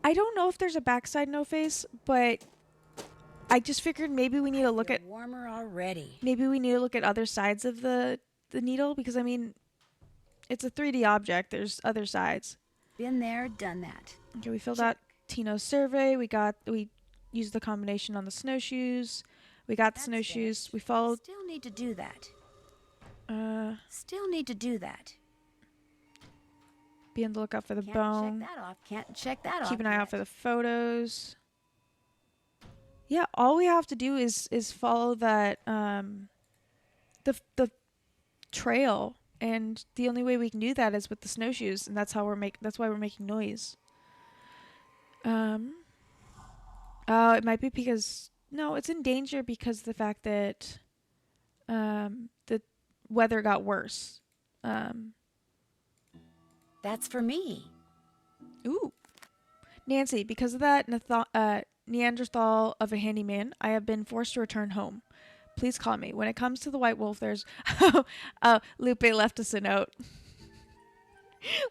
I don't know if there's a backside no face, but I just figured maybe we need to look at... warmer already. Maybe we need to look at other sides of the needle, because, I mean... It's a 3D object. There's other sides. Been there, done that. Okay, we filled out Tino's survey. We used the combination on the snowshoes. We got the snowshoes. Finished. We followed. Still need to do that. Uh, Still need to do that. Be on the lookout for the Can't bone. check that off. Can't check that off. Keep an eye out yet. for the photos. Yeah, all we have to do is follow that the trail, and the only way we can do that is with the snowshoes, and that's why we're making noise. Oh, it might be because no, it's in danger because of the fact that the weather got worse. That's for me. Ooh. Nancy, because of that Neanderthal of a handyman, I have been forced to return home. Please call me. When it comes to the White Wolf, there's... Lupe left us a note.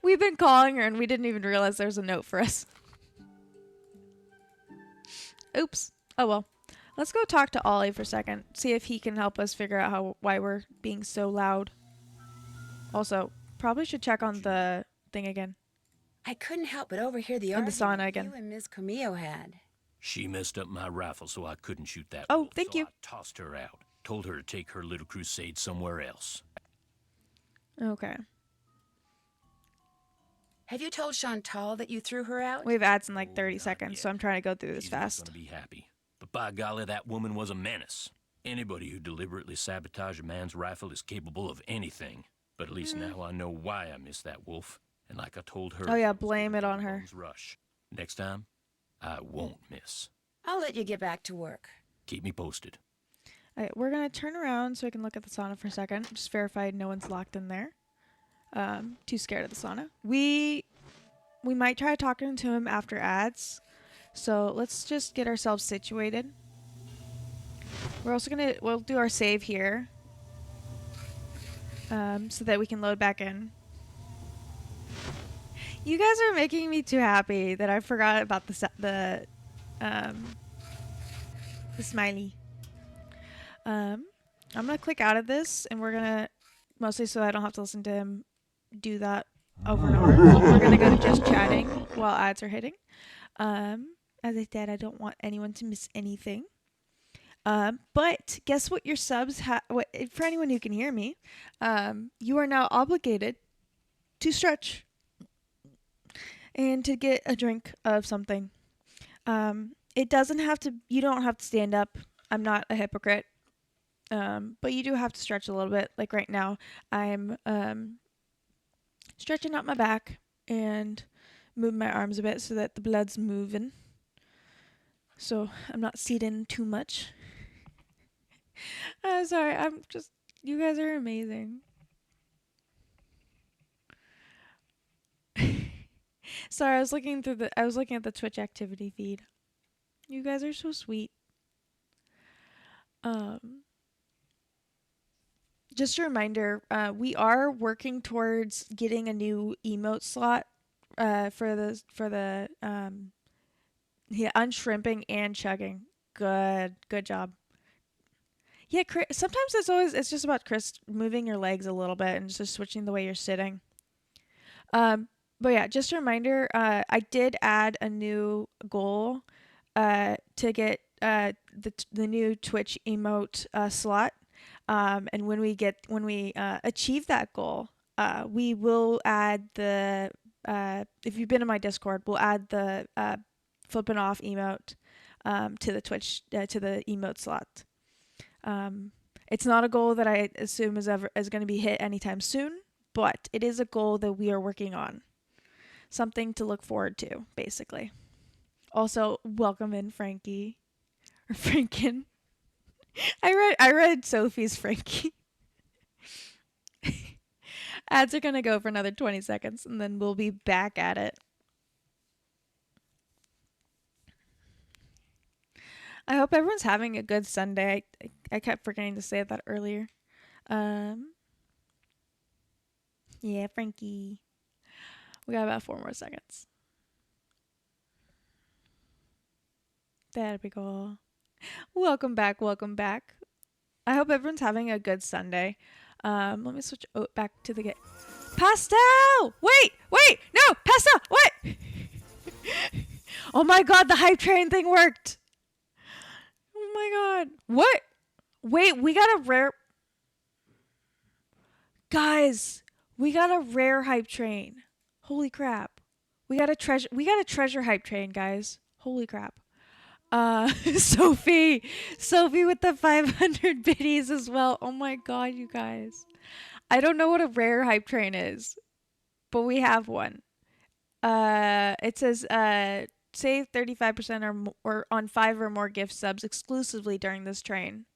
We've been calling her and we didn't even realize there's a note for us. Oops. Oh well. Let's go talk to Ollie for a second. See if he can help us figure out why we're being so loud. Also, probably should check on the thing again. I couldn't help but overhear the And the argument sauna again. you and Miss Camillo had. She messed up my rifle so I couldn't shoot that Oh, wolf, thank so you. I tossed her out. Told her to take her little crusade somewhere else. Okay. Have you told Chantal that you threw her out? We have ads in like Oh, 30 not seconds, so yet. I'm trying to go through this She's not fast. gonna be happy. But by golly, that woman was a menace. Anybody who deliberately sabotaged a man's rifle is capable of anything. But at least now I know why I missed that wolf. And like I told her... Oh, yeah, I was blame gonna it do a on her. bum's Rush. Next time, I won't miss. I'll let you get back to work. Keep me posted. Alright, we're gonna turn around so I can look at the sauna for a second. Just verify no one's locked in there. Too scared of the sauna. We might try talking to him after ads. So let's just get ourselves situated. We're also we'll do our save here. So that we can load back in. You guys are making me too happy that I forgot about the smiley. I'm gonna click out of this, and we're gonna, mostly so I don't have to listen to him do that over and over. We're gonna go to just chatting while ads are hitting. As I said, I don't want anyone to miss anything. But guess what? Your subs for anyone who can hear me, you are now obligated to stretch and to get a drink of something. It doesn't have to. You don't have to stand up. I'm not a hypocrite. But you do have to stretch a little bit. Like right now, I'm stretching out my back and moving my arms a bit so that the blood's moving. So I'm not seating too much. I'm sorry. You guys are amazing. Sorry, I was looking at the Twitch activity feed. You guys are so sweet. Just a reminder, we are working towards getting a new emote slot for the unshrimping and chugging. Good job. Yeah, sometimes it's just about Chris moving your legs a little bit and just switching the way you're sitting. But yeah, just a reminder, I did add a new goal to get the new Twitch emote slot. And when we achieve that goal, we will add the if you've been in my Discord, we'll add the flipping off emote to the Twitch to the emote slot. It's not a goal that I assume is going to be hit anytime soon, but it is a goal that we are working on. Something to look forward to, basically. Also, welcome in Frankie. Or Franken. I read Sophie's Frankie. Ads are gonna go for another 20 seconds and then we'll be back at it. I hope everyone's having a good Sunday. I kept forgetting to say that earlier. Yeah, Frankie. We got about 4 more seconds. There we go. Welcome back. I hope everyone's having a good Sunday. Let me switch back to the Pastel! Wait! No! Pastel! What? Oh my god, the hype train thing worked! Oh my god. What? Wait, we got a rare... Guys, we got a rare hype train. Holy crap. We got a treasure hype train, guys. Holy crap. Sophie with the 500 biddies as well. Oh my god, you guys. I don't know what a rare hype train is, but we have one. It says save 35% or on 5 or more gift subs exclusively during this train.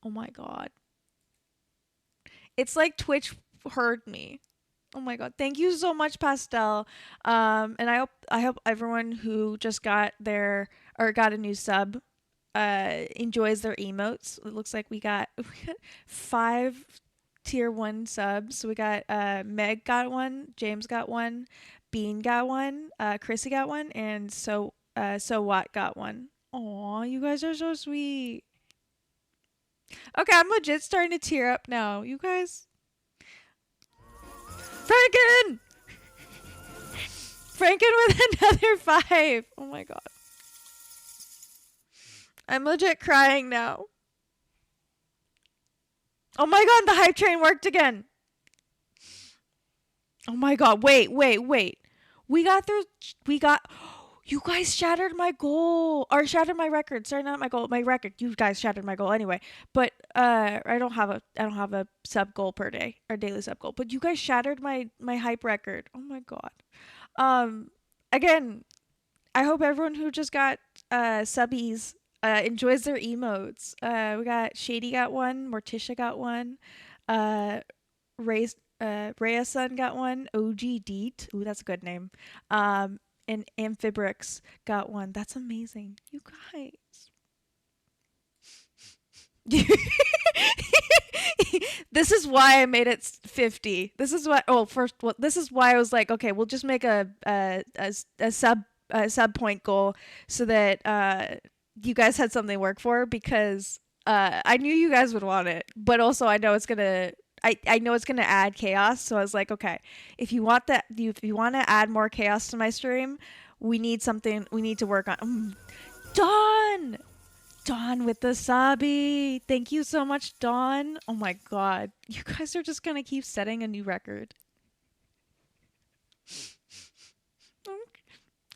Oh my god. It's like Twitch heard me. Oh my god. Thank you so much, Pastel. And I hope everyone who just got got a new sub enjoys their emotes. It looks like we got 5 tier 1 subs. So we got Meg got one, James got one, Bean got one, Chrissy got one, and so what got one. Aw, you guys are so sweet. Okay, I'm legit starting to tear up now. You guys. Franken! Franken with another 5. Oh my god. I'm legit crying now. Oh my god, the hype train worked again. Oh my god, wait. You guys shattered my goal. Or shattered my record. Sorry, not my goal. My record. You guys shattered my goal anyway. But I don't have a sub goal per day or daily sub goal. But you guys shattered my hype record. Oh my god. Again, I hope everyone who just got subbies enjoys their emotes. We got Shady got one, Morticia got one, Rhea Sun got one, OG Deet. Ooh, that's a good name. And Amphibrix got one. That's amazing. You guys. This is why I made it 50. This is why this is why I was like, okay, we'll just make a sub point goal so that you guys had something to work for, because I knew you guys would want it, but also I know it's gonna add chaos. So I was like, okay, if you want to add more chaos to my stream, we need to work on. Dawn with the subby. Thank you so much, Dawn. Oh my god, you guys are just gonna keep setting a new record.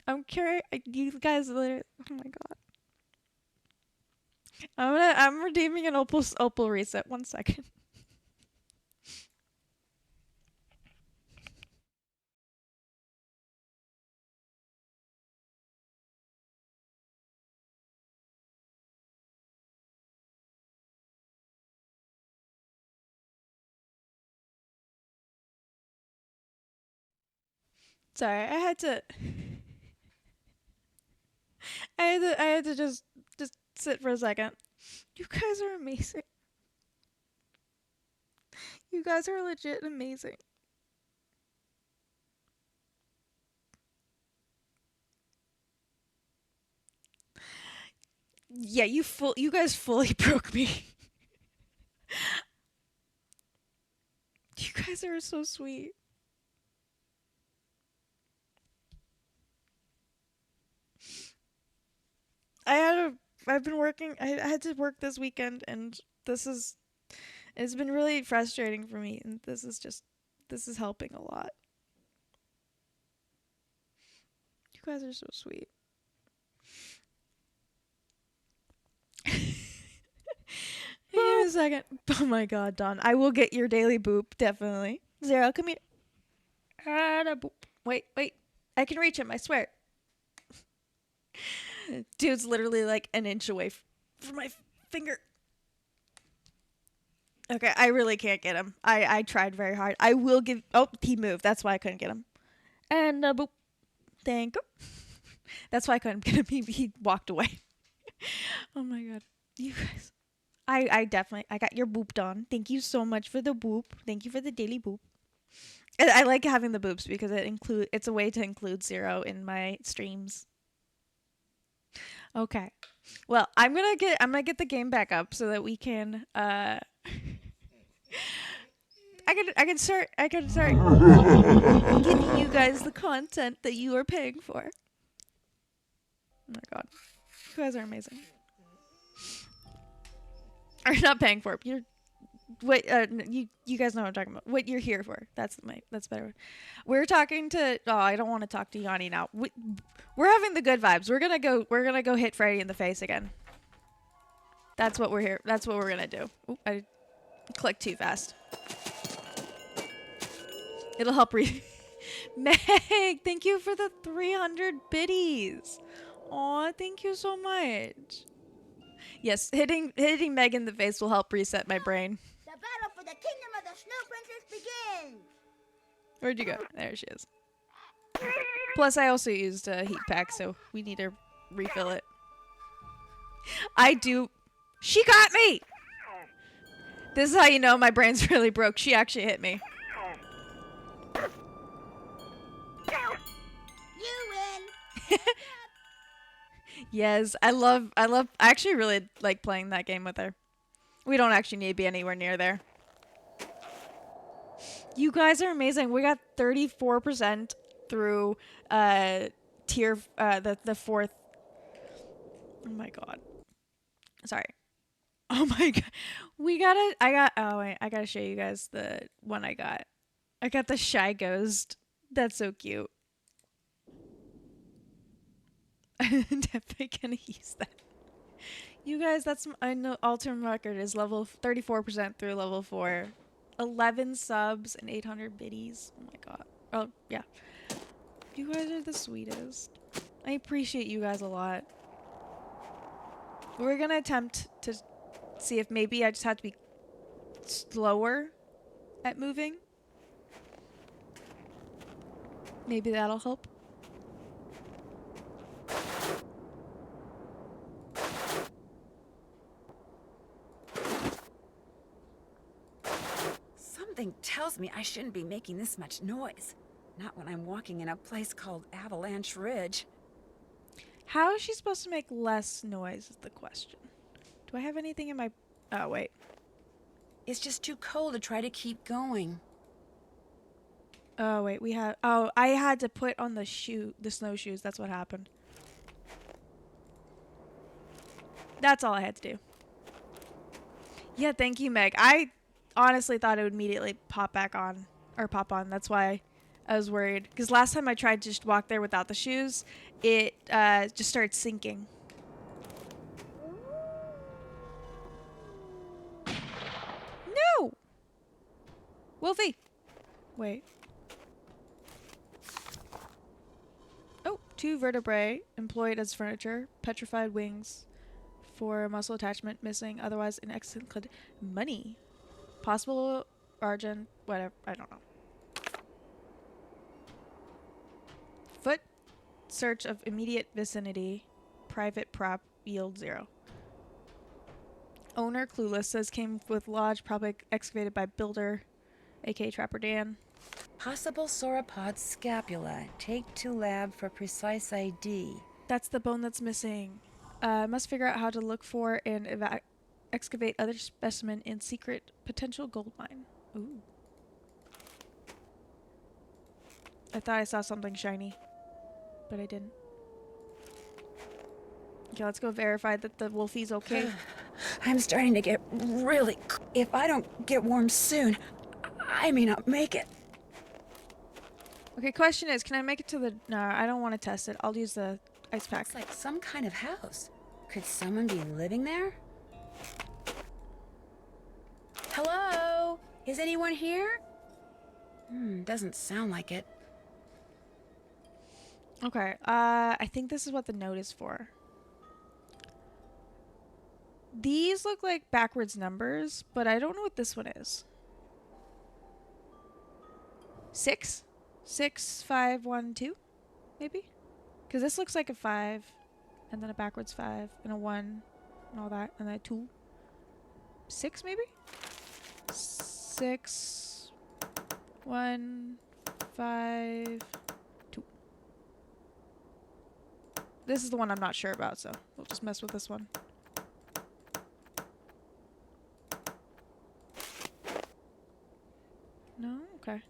I'm curious. You guys literally. Oh my god. I'm redeeming an opal reset. 1 second. Sorry, I had to just sit for a second. You guys are amazing. You guys are legit amazing. Yeah, you guys fully broke me. You guys are so sweet. I've been working. I had to work this weekend, and it's been really frustrating for me, and this is helping a lot. You guys are so sweet. Give me a second. Oh my god, Dawn. I will get your daily boop, definitely. Zero, come here. Boop. Wait. I can reach him, I swear. Dude's literally like an inch away from my finger. Okay, I really can't get him. I tried very hard. I will give... Oh, he moved. That's why I couldn't get him. And boop. Thank you. That's why I couldn't get him. He walked away. Oh my god. You guys. I got your boop done. Thank you so much for the boop. Thank you for the daily boop. I like having the boops because it's a way to include Zero in my streams. Okay. Well, I'm gonna get the game back up so that we can I can start giving you guys the content that you are paying for. Oh my god. You guys are amazing. Or not paying for it. what you guys know what I'm talking about. What you're here for. That's better. We're talking to. Oh, I don't want to talk to Yanni now. We're having the good vibes. We're gonna go hit Freddy in the face again. That's what we're here. That's what we're gonna do. Oop, I clicked too fast. It'll help Meg, thank you for the 300 biddies. Aw, thank you so much. Yes, hitting Meg in the face will help reset my brain. The battle for the kingdom of the Snow Princess begins! Where'd you go? There she is. Plus, I also used a heat pack, so we need to refill it. I do. She got me! This is how you know my brain's really broke. She actually hit me. You win! Yes, I actually really like playing that game with her. We don't actually need to be anywhere near there. You guys are amazing. We got 34% through tier the fourth. Oh my god. Sorry. Oh my god. I gotta show you guys the one I got. I got the Shy Ghost. That's so cute. I'm definitely gonna use that. You guys, I know all-time record is level 34% through level 4. 11 subs and 800 biddies. Oh my god. Oh, yeah. You guys are the sweetest. I appreciate you guys a lot. We're gonna attempt to see if maybe I just have to be slower at moving. Maybe that'll help. Something tells me I shouldn't be making this much noise. Not when I'm walking in a place called Avalanche Ridge. How is she supposed to make less noise is the question. Do I have anything in my... Oh, wait. It's just too cold to try to keep going. Oh, wait, we have... Oh, I had to put on the snowshoes. That's what happened. That's all I had to do. Yeah, thank you, Meg. I honestly thought it would immediately pop on. That's why I was worried. Because last time I tried to just walk there without the shoes, it just started sinking. No! Wolfie! Wait. Oh, 2 vertebrae employed as furniture, petrified wings for muscle attachment missing, otherwise in excellent money. Possible origin, whatever, I don't know. Foot search of immediate vicinity, private prop, yield 0. Owner clueless, says came with lodge, probably excavated by builder, aka Trapper Dan. Possible sauropod scapula. Take to lab for precise ID. That's the bone that's missing. Must figure out how to look for and excavate other specimen in secret potential gold mine. Ooh. I thought I saw something shiny, but I didn't. Okay, let's go verify that the Wolfie's okay. I'm starting to get really... If I don't get warm soon, I may not make it. Okay, question is, can I make it to the... No, I don't want to test it. I'll use the ice pack. It's like some kind of house. Could someone be living there? Hello? Is anyone here? Doesn't sound like it. Okay, I think this is what the note is for. These look like backwards numbers, but I don't know what this one is. 6? 6, 5, 1, 2? Maybe? Because this looks like a 5, and then a backwards 5, and a 1, and all that, and then a 2. 6, maybe? 6, 1, 5, 2. This is the one I'm not sure about, so we'll just mess with this one. No? Okay.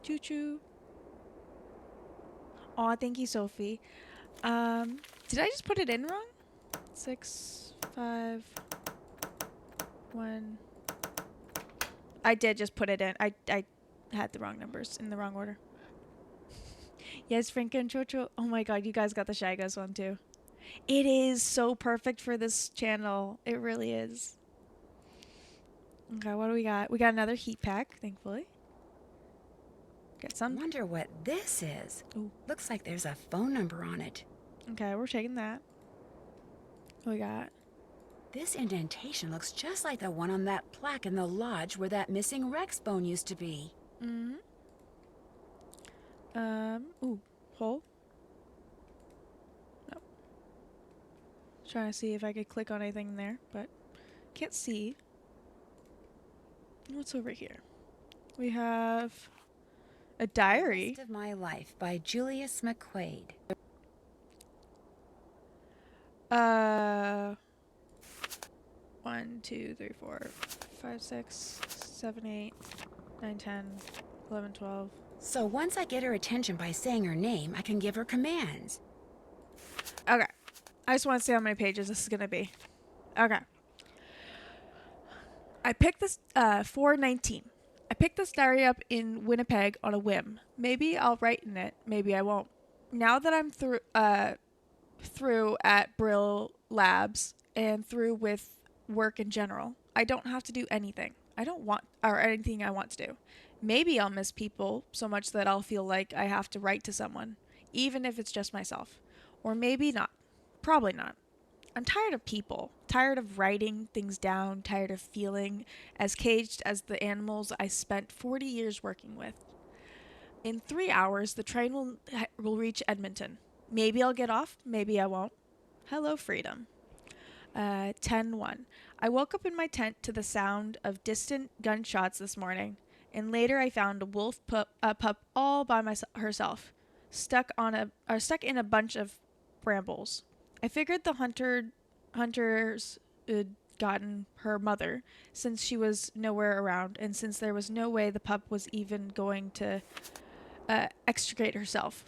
Choo-choo. Aw, thank you, Sophie. Did I just put it in wrong? 6, 5, 1. I did just put it in. I had the wrong numbers in the wrong order. Yes, Franco and Chocho. Oh my god, you guys got the Shy Guys one too. It is so perfect for this channel. It really is. Okay, what do we got? We got another heat pack, thankfully. Get some. Wonder what this is. Ooh. Looks like there's a phone number on it. Okay, we're taking that. What we got? This indentation looks just like the one on that plaque in the lodge where that missing Rex bone used to be. Mm-hmm. Ooh, hole? No. Trying to see if I could click on anything in there, but can't see. What's over here? We have a diary. Rest of My Life by Julius McQuaid. 1, 2, 3, 4, 5, 6, 7, 8, 9, 10, 11, 12. So once I get her attention by saying her name, I can give her commands. Okay. I just want to see how many pages this is going to be. Okay. I picked this, 419. I picked this diary up in Winnipeg on a whim. Maybe I'll write in it. Maybe I won't. Now that I'm through at Brill Labs and through with work in general, I don't have to do anything. Anything I want to do. Maybe I'll miss people so much that I'll feel like I have to write to someone, even if it's just myself. Or maybe not. Probably not. I'm tired of people, tired of writing things down, tired of feeling as caged as the animals I spent 40 years working with. In 3 hours, the train will reach Edmonton. Maybe I'll get off, maybe I won't. Hello, freedom. 10:1. I woke up in my tent to the sound of distant gunshots this morning, and later I found a wolf pup all by herself, stuck in a bunch of brambles. I figured the hunters had gotten her mother, since she was nowhere around, and since there was no way the pup was even going to extricate herself.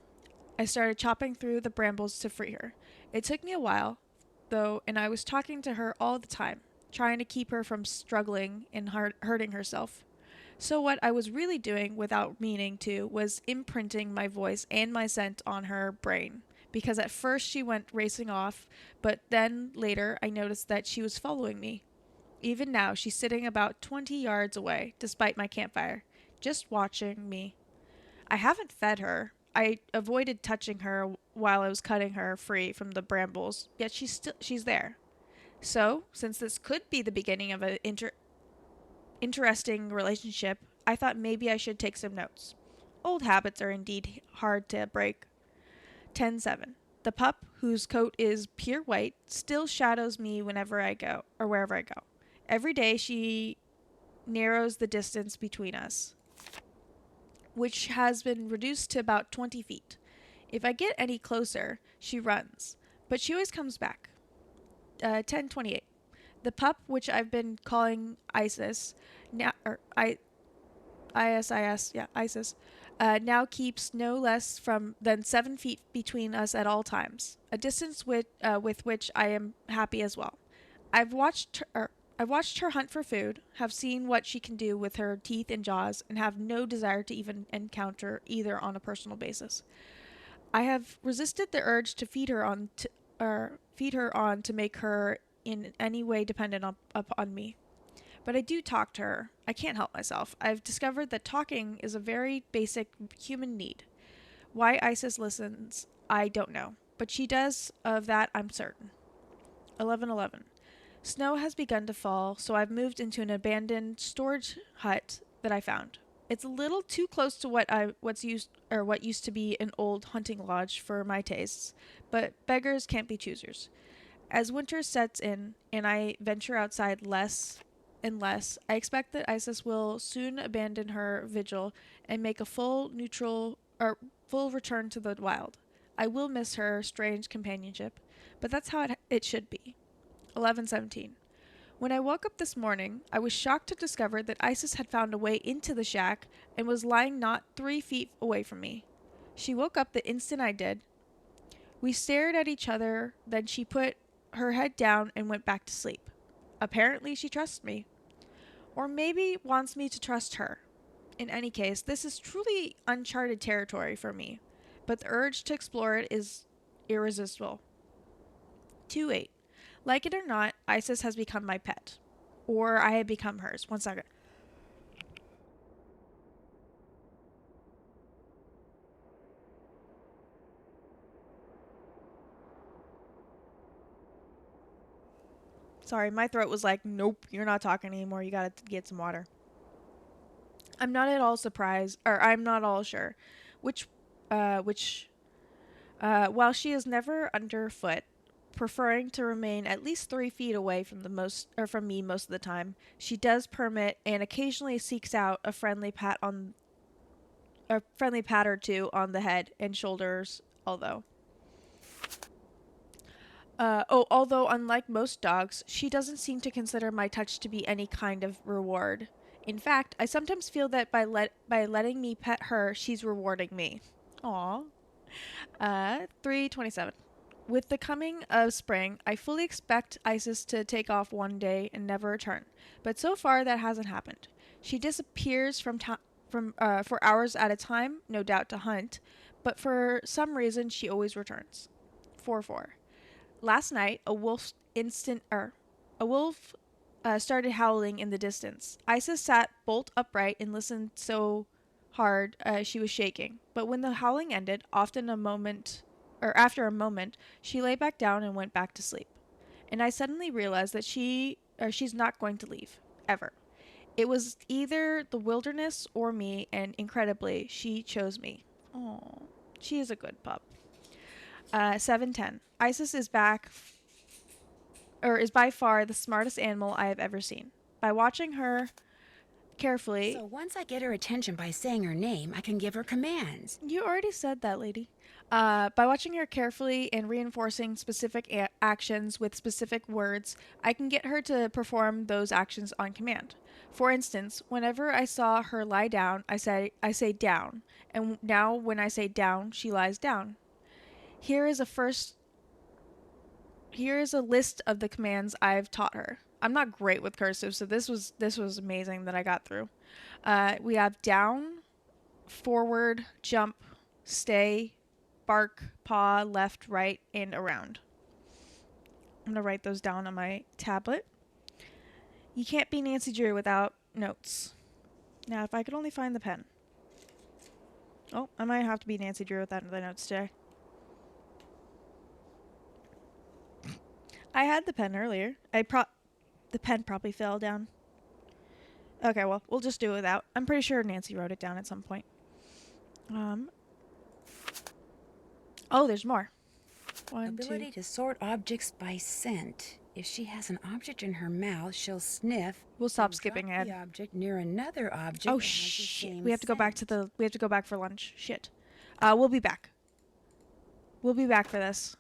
I started chopping through the brambles to free her. It took me a while, though, and I was talking to her all the time, trying to keep her from struggling and hurting herself. So what I was really doing, without meaning to, was imprinting my voice and my scent on her brain. Because at first she went racing off, but then later I noticed that she was following me. Even now, she's sitting about 20 yards away, despite my campfire, just watching me. I haven't fed her. I avoided touching her while I was cutting her free from the brambles, yet she's there. So, since this could be the beginning of an interesting relationship, I thought maybe I should take some notes. Old habits are indeed hard to break. 10:7. The pup, whose coat is pure white, still shadows me wherever I go. Every day she narrows the distance between us, which has been reduced to about 20 feet. If I get any closer, she runs, but she always comes back. 10:28. The pup, which I've been calling Isis, Isis, now keeps no less than 7 feet between us at all times, a distance with which I am happy as well. I've watched her hunt for food, have seen what she can do with her teeth and jaws, and have no desire to even encounter either on a personal basis. I have resisted the urge to feed her on to make her in any way dependent upon me. But I do talk to her. I can't help myself. I've discovered that talking is a very basic human need. Why Isis listens, I don't know. But she does, of that I'm certain. 11:11. Snow has begun to fall, so I've moved into an abandoned storage hut that I found. It's a little too close to what used to be an old hunting lodge for my tastes, but beggars can't be choosers. As winter sets in and I venture outside less and less, I expect that Isis will soon abandon her vigil and make a full return to the wild. I will miss her strange companionship, but that's how it should be. 11:17. When I woke up this morning, I was shocked to discover that Isis had found a way into the shack and was lying not 3 feet away from me. She woke up the instant I did. We stared at each other, then she put her head down and went back to sleep. Apparently, she trusts me. Or maybe wants me to trust her. In any case, this is truly uncharted territory for me, but the urge to explore it is irresistible. 2-8. Like it or not, Isis has become my pet. Or I have become hers. 1 second. Sorry, my throat was like, nope, you're not talking anymore. You gotta get some water. I'm not at all surprised, or I'm not all sure, while she is never underfoot, preferring to remain at least 3 feet away from from me most of the time, she does permit and occasionally seeks out a friendly pat or two on the head and shoulders, although unlike most dogs, she doesn't seem to consider my touch to be any kind of reward. In fact, I sometimes feel that by letting me pet her, she's rewarding me. Aww. 3:27. With the coming of spring, I fully expect Isis to take off one day and never return, but so far that hasn't happened. She disappears for hours at a time, no doubt to hunt, but for some reason she always returns. 4:4. Last night, a wolf started howling in the distance. Isis sat bolt upright and listened so hard she was shaking. But when the howling ended, after a moment, she lay back down and went back to sleep. And I suddenly realized that she's not going to leave, ever. It was either the wilderness or me, and incredibly, she chose me. Oh, she is a good pup. 7:10. Isis is by far the smartest animal I have ever seen. By watching her carefully... So once I get her attention by saying her name, I can give her commands. You already said that, lady. By watching her carefully and reinforcing specific actions with specific words, I can get her to perform those actions on command. For instance, whenever I saw her lie down, I say down. And now when I say down, she lies down. Here is a list of the commands I've taught her. I'm not great with cursive, so this was amazing that I got through. We have down, forward, jump, stay, bark, paw, left, right, and around. I'm gonna write those down on my tablet. You can't be Nancy Drew without notes. Now, if I could only find the pen. Oh, I might have to be Nancy Drew without the notes today. I had the pen earlier. The pen probably fell down. Okay, well, we'll just do it without. I'm pretty sure Nancy wrote it down at some point. Oh, there's more. Ability to sort objects by scent. If she has an object in her mouth, she'll sniff. We'll stop skipping drop ahead. the object near another object. Oh that has the shit! same We have to go back scent. we have to go back for lunch. Shit. We'll be back. We'll be back for this.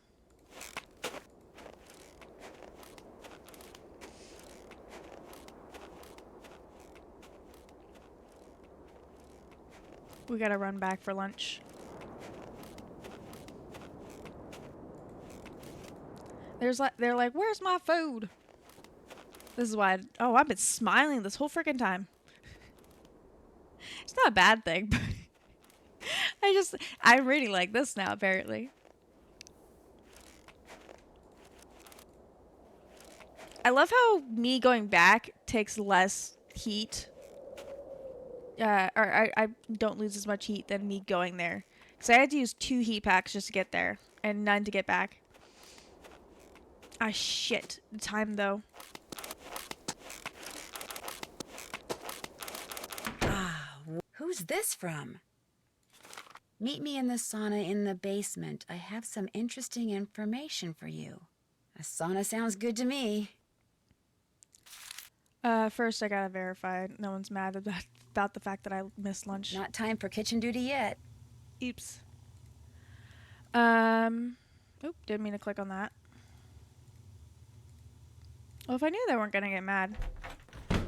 We gotta run back for lunch. They're like, where's my food? This is why. I've been smiling this whole freaking time. It's not a bad thing, but I really like this now. Apparently, I love how me going back takes less heat. I don't lose as much heat than me going there. Because I had to use 2 heat packs just to get there. And none to get back. Ah, shit. The time, though. Who's this from? Meet me in the sauna in the basement. I have some interesting information for you. A sauna sounds good to me. First I gotta verify no one's mad about the fact that I missed lunch. Not time for kitchen duty yet. Oops. Didn't mean to click on that. Well, if I knew they weren't gonna get mad. Did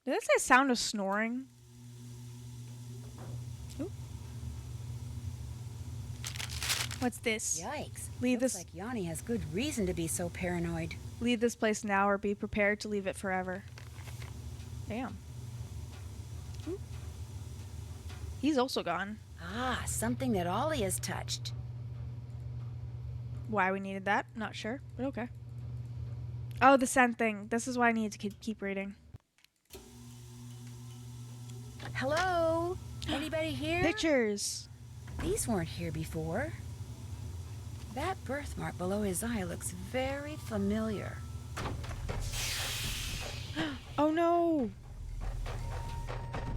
that say sound of snoring? Oop. What's this? Yikes. Leave Looks this like Yanni has good reason to be so paranoid. leave this place now or be prepared to leave it forever. Damn. Ooh. He's also gone. Ah, something that Ollie has touched. Why we needed that? Not sure, but okay. Oh, the scent thing. This is why I need to keep reading. Hello? Anybody here? Pictures. These weren't here before. That birthmark below his eye looks very familiar. Oh no.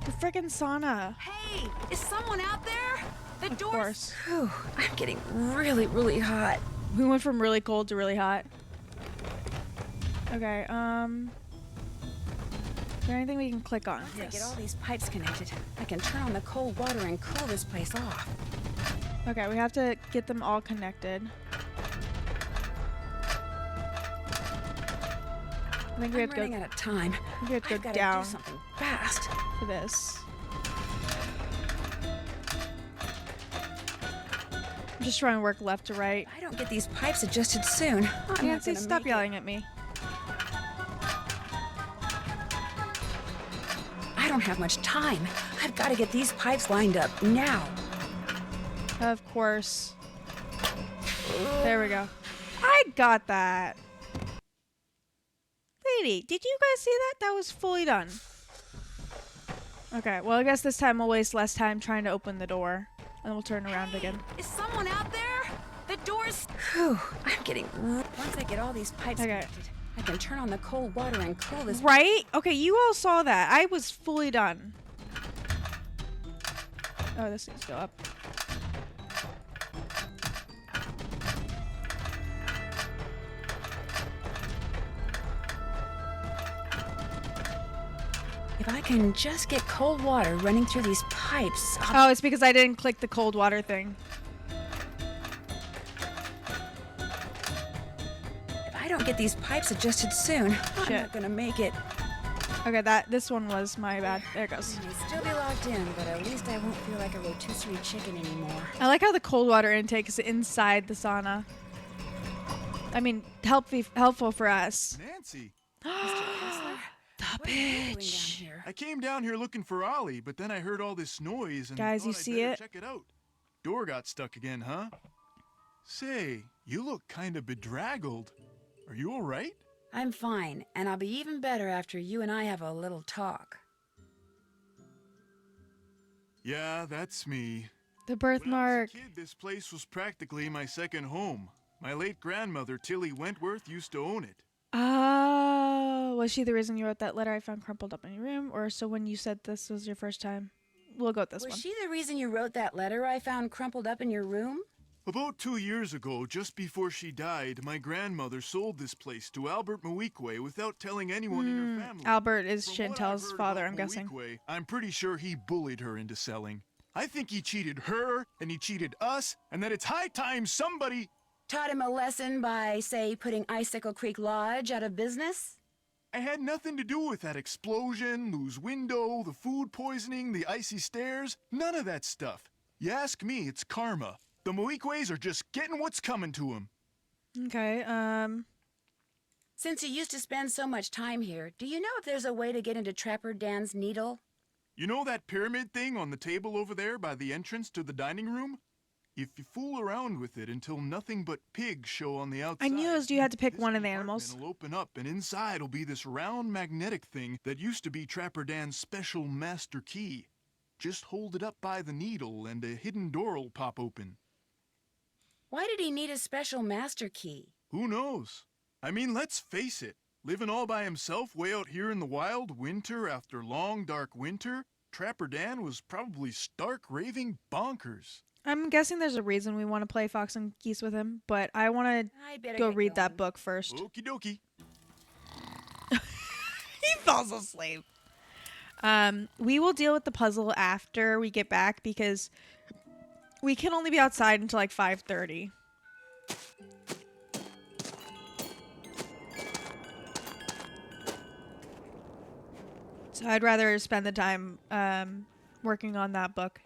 The frickin' sauna. Hey, is someone out there? The Of door's... course. Whew, I'm getting really, really hot. We went from really cold to really hot. Okay, is there anything we can click on? Once I get all these pipes connected, I can turn on the cold water and cool this place off. Okay, we have to get them all connected. I think we have I'm to running go, out of time. we have to go I've gotta down do something fast. for this. I'm just trying to work left to right. If I don't get these pipes adjusted soon, I'm not Nancy, gonna stop make it. yelling at me. I don't have much time. I've got to get these pipes lined up now. Of course. There we go. I got that. Lady, did you guys see that? That was fully done. Okay, well, I guess this time we'll waste less time trying to open the door. And we'll turn around again. Is someone out there? The door's... Whew, I'm getting... Once I get all these pipes Okay. connected, I can turn on the cold water and cool this... Right? Okay, you all saw that. I was fully done. Oh, this needs to go up. If I can just get cold water running through these pipes... I'll... Oh, it's because I didn't click the cold water thing. If I don't get these pipes adjusted soon, I'm Shit. not gonna make it. Okay, this one was my bad. There it goes. I may still be locked in, but at least I won't feel like a rotisserie chicken anymore. I like how the cold water intake is inside the sauna. I mean, helpful for us. Nancy, Mr. Kessler? The What are you doing down bitch. here? I came down here looking for Ollie, but then I heard all this noise and Guys, thought you I'd see better it? check it out. Door got stuck again, huh? Say, you look kind of bedraggled. Are you all right? I'm fine, and I'll be even better after you and I have a little talk. Yeah, that's me. The When I was birthmark. a kid, this place was practically my second home. My late grandmother, Tilly Wentworth, used to own it. Oh, was she the reason you wrote that letter I found crumpled up in your room? Or so when you said this was your first time? We'll go with this Was one. she the reason you wrote that letter I found crumpled up in your room? About 2 years ago, just before she died, my grandmother sold this place to Albert Muikwe without telling anyone in her family. Albert is From what I've Chantel's heard father, about I'm guessing. Muikwe, I'm pretty sure he bullied her into selling. I think he cheated her, and he cheated us, and that it's high time somebody... Taught him a lesson by, say, putting Icicle Creek Lodge out of business? I had nothing to do with that explosion, Lou's window, the food poisoning, the icy stairs, none of that stuff. You ask me, it's karma. The Muikwe's are just getting what's coming to them. Okay, Since you used to spend so much time here, do you know if there's a way to get into Trapper Dan's needle? You know that pyramid thing on the table over there by the entrance to the dining room? If you fool around with it until nothing but pigs show on the outside... I knew you had to pick this one of the compartment animals. will open up, and inside will be this round magnetic thing that used to be Trapper Dan's special master key. Just hold it up by the needle, and a hidden door will pop open. Why did he need a special master key? Who knows? I mean, let's face it. Living all by himself way out here in the wild, winter after long, dark winter, Trapper Dan was probably stark raving bonkers. I'm guessing there's a reason we want to play Fox and Geese with him, but I want I better to go get read that going. book first. Okie dokie. He falls asleep. We will deal with the puzzle after we get back because we can only be outside until like 5:30. So I'd rather spend the time working on that book.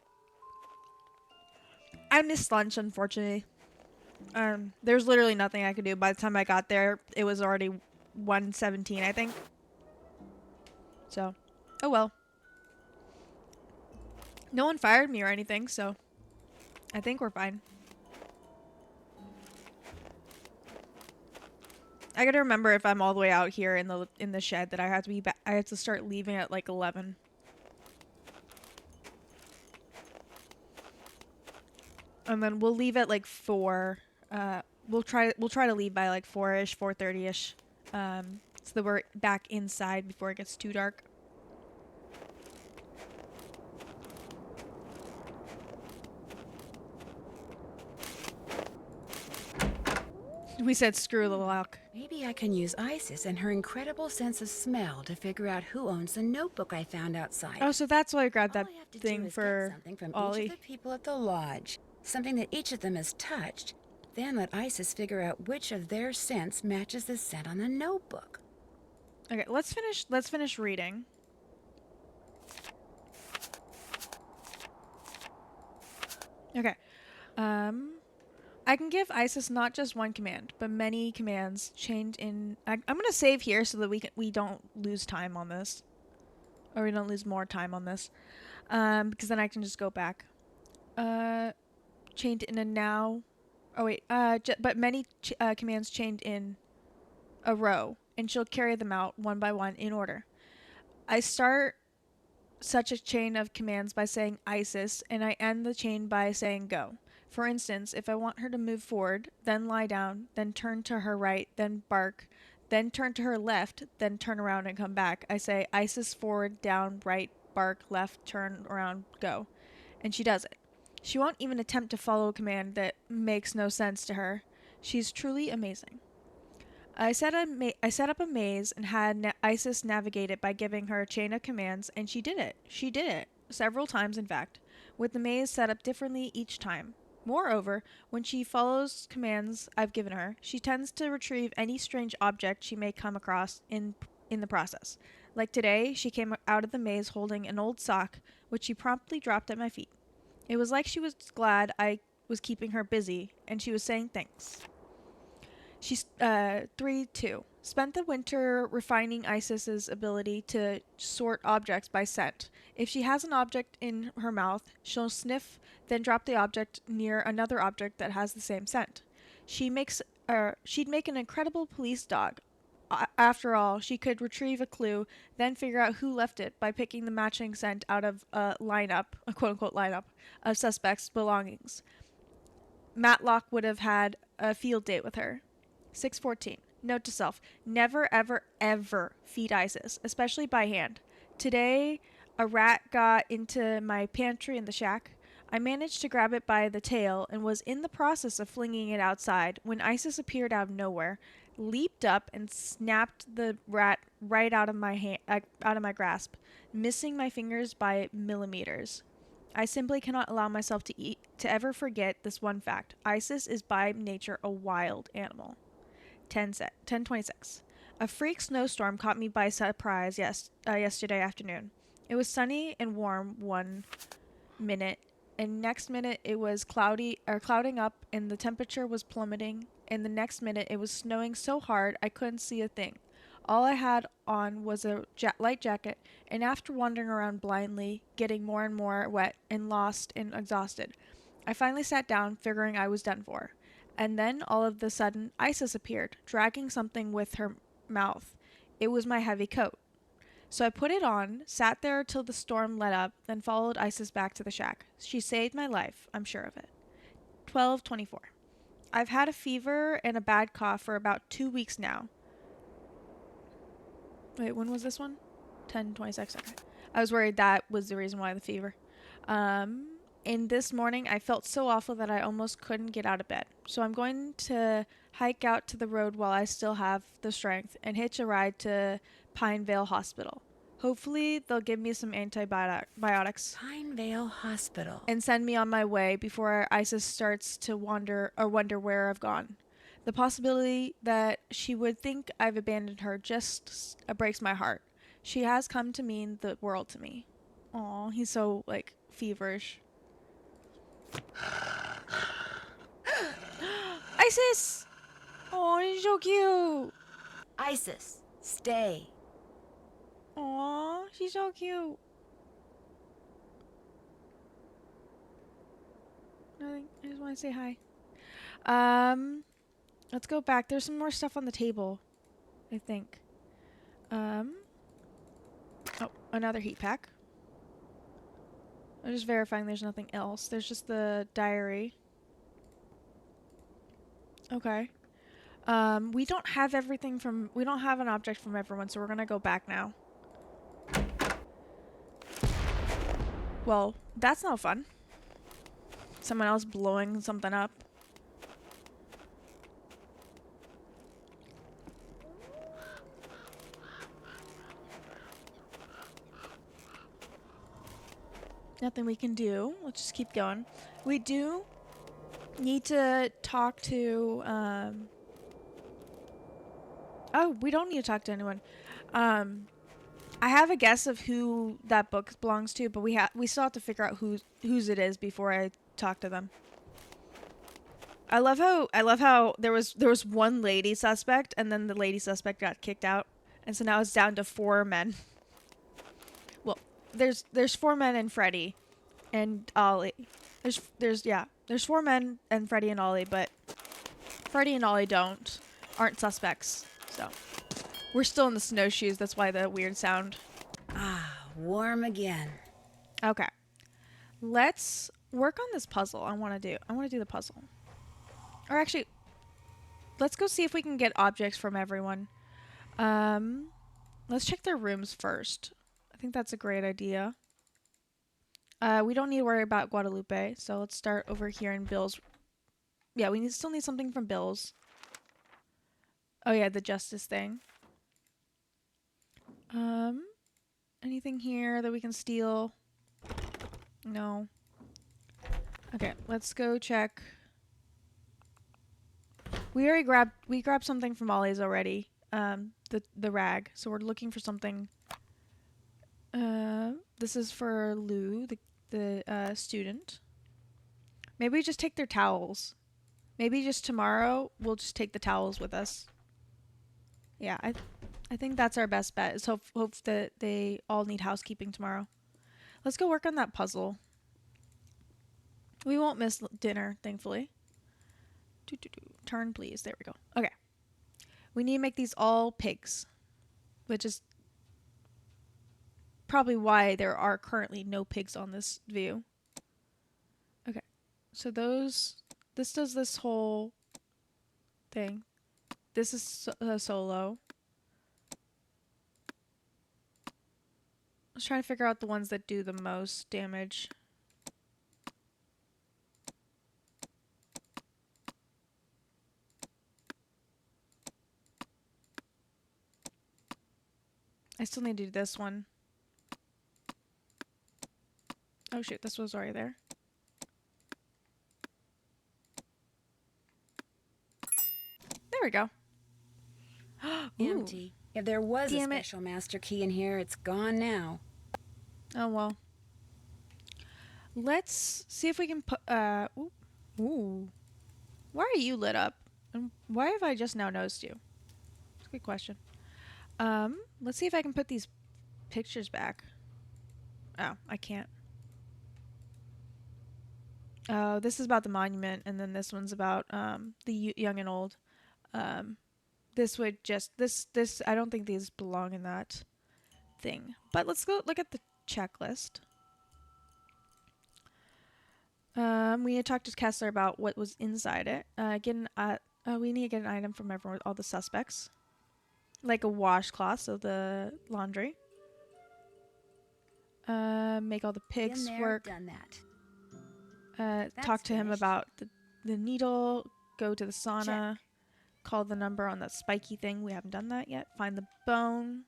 I missed lunch, unfortunately. There's literally nothing I could do. By the time I got there, it was already 1:17, I think. So, oh well. No one fired me or anything, so I think we're fine. I gotta remember if I'm all the way out here in the shed that I have to be I have to start leaving at like 11. And then we'll leave at like 4. We'll try to leave by like 4ish, 4:30ish. So that we're back inside before it gets too dark. We said screw the lock. Maybe I can use Isis and her incredible sense of smell to figure out who owns the notebook I found outside. Oh, so that's why I grabbed that All I have to thing do is for get something from Ollie. each of the people at the lodge. Something that each of them has touched. Then let Isis figure out which of their scents matches the scent on the notebook. Okay, let's finish reading. Okay. I can give Isis not just one command, but many commands chained in. I'm gonna save here so that we don't lose time on this, or we don't lose more time on this, because then I can just go back. Chained in a now. Oh wait. But many commands chained in a row, and she'll carry them out one by one in order. I start such a chain of commands by saying Isis, and I end the chain by saying go. For instance, if I want her to move forward, then lie down, then turn to her right, then bark, then turn to her left, then turn around and come back, I say Isis forward, down, right, bark, left, turn around, go. And she does it. She won't even attempt to follow a command that makes no sense to her. She's truly amazing. I set up a maze and had Isis navigate it by giving her a chain of commands, and she did it. She did it. Several times, in fact, with the maze set up differently each time. Moreover, when she follows commands I've given her, she tends to retrieve any strange object she may come across in the process. Like today, she came out of the maze holding an old sock, which she promptly dropped at my feet. It was like she was glad I was keeping her busy, and she was saying thanks. She's 3-2. Spent the winter refining Isis's ability to sort objects by scent. If she has an object in her mouth, she'll sniff, then drop the object near another object that has the same scent. She'd make an incredible police dog. After all, she could retrieve a clue, then figure out who left it by picking the matching scent out of a quote-unquote lineup, of suspects' belongings. Matlock would have had a field date with her. 6:14. Note to self, never, ever, ever feed Isis, especially by hand. Today, a rat got into my pantry in the shack. I managed to grab it by the tail and was in the process of flinging it outside when Isis appeared out of nowhere, leaped up and snapped the rat right out of my grasp, missing my fingers by millimeters. I simply cannot allow myself to ever forget this one fact. Isis is by nature a wild animal. 10:26. A freak snowstorm caught me by surprise yesterday afternoon. It was sunny and warm one minute, and next minute it was clouding up and the temperature was plummeting, and the next minute it was snowing so hard I couldn't see a thing. All I had on was a light jacket, and after wandering around blindly, getting more and more wet and lost and exhausted, I finally sat down, figuring I was done for. And then, all of a sudden, Isis appeared, dragging something with her mouth. It was my heavy coat. So I put it on, sat there till the storm let up, then followed Isis back to the shack. She saved my life, I'm sure of it. 12:24. I've had a fever and a bad cough for about 2 weeks now. Wait, when was this one? 10:26. Okay. I was worried that was the reason why the fever. And this morning I felt so awful that I almost couldn't get out of bed. So I'm going to hike out to the road while I still have the strength and hitch a ride to Pinevale Hospital. Hopefully they'll give me some antibiotics Pinevale Hospital. and send me on my way before Isis starts to wonder where I've gone. The possibility that she would think I've abandoned her just breaks my heart. She has come to mean the world to me. Aw, he's so, feverish. Isis! Oh, he's so cute. Isis, stay. Aw, she's so cute. Nothing. I just want to say hi. Let's go back. There's some more stuff on the table, I think. Oh, another heat pack. I'm just verifying there's nothing else. There's just the diary. Okay. We don't have everything from... We don't have an object from everyone, so we're gonna go back now. Well, that's not fun. Someone else blowing something up. Nothing we can do. Let's just keep going. We do need to talk to, Oh, we don't need to talk to anyone. I have a guess of who that book belongs to, but we still have to figure out whose it is before I talk to them. I love how there was one lady suspect, and then the lady suspect got kicked out, and so now it's down to 4 men. Well, there's 4 men and Freddy and Ollie. There's 4 men and Freddy and Ollie, but Freddy and Ollie aren't suspects. So we're still in the snowshoes. That's why the weird sound. Ah, warm again. Okay, let's work on this puzzle. I want to do the puzzle. Or actually, let's go see if we can get objects from everyone. Let's check their rooms first. I think that's a great idea. We don't need to worry about Guadalupe, so let's start over here in Bill's. Yeah, we still need something from Bill's. Oh yeah, the justice thing. Anything here that we can steal? No. Okay, let's go check. We grabbed something from Ollie's already. The rag. So we're looking for something. This is for Lou, the student. Maybe we just take their towels. Maybe just tomorrow we'll just take the towels with us. Yeah, I think that's our best bet. Is hope that they all need housekeeping tomorrow. Let's go work on that puzzle. We won't miss dinner, thankfully. Turn, please. There we go. Okay. We need to make these all pigs, which is probably why there are currently no pigs on this view. Okay. So this does this whole thing. This is solo. I was trying to figure out the ones that do the most damage. I still need to do this one. Oh shoot, this was already there. There we go. Empty. If there was a Damn it. special master key in here, it's gone now. Oh well. Let's see if we can put ooh. Why are you lit up? And why have I just now noticed you? That's a good question. Let's see if I can put these pictures back. Oh, I can't. Oh, this is about the monument, and then this one's about the young and old. This would just this I don't think these belong in that thing. But let's go look at the checklist. We need to talk to Kessler about what was inside it. We need to get an item from everyone, all the suspects, like a washcloth, so the laundry. Make all the pigs Been there, work. done that. Talk That's to him finished. about the needle. Go to the sauna. Check. Call the number on that spiky thing. We haven't done that yet. Find the bone.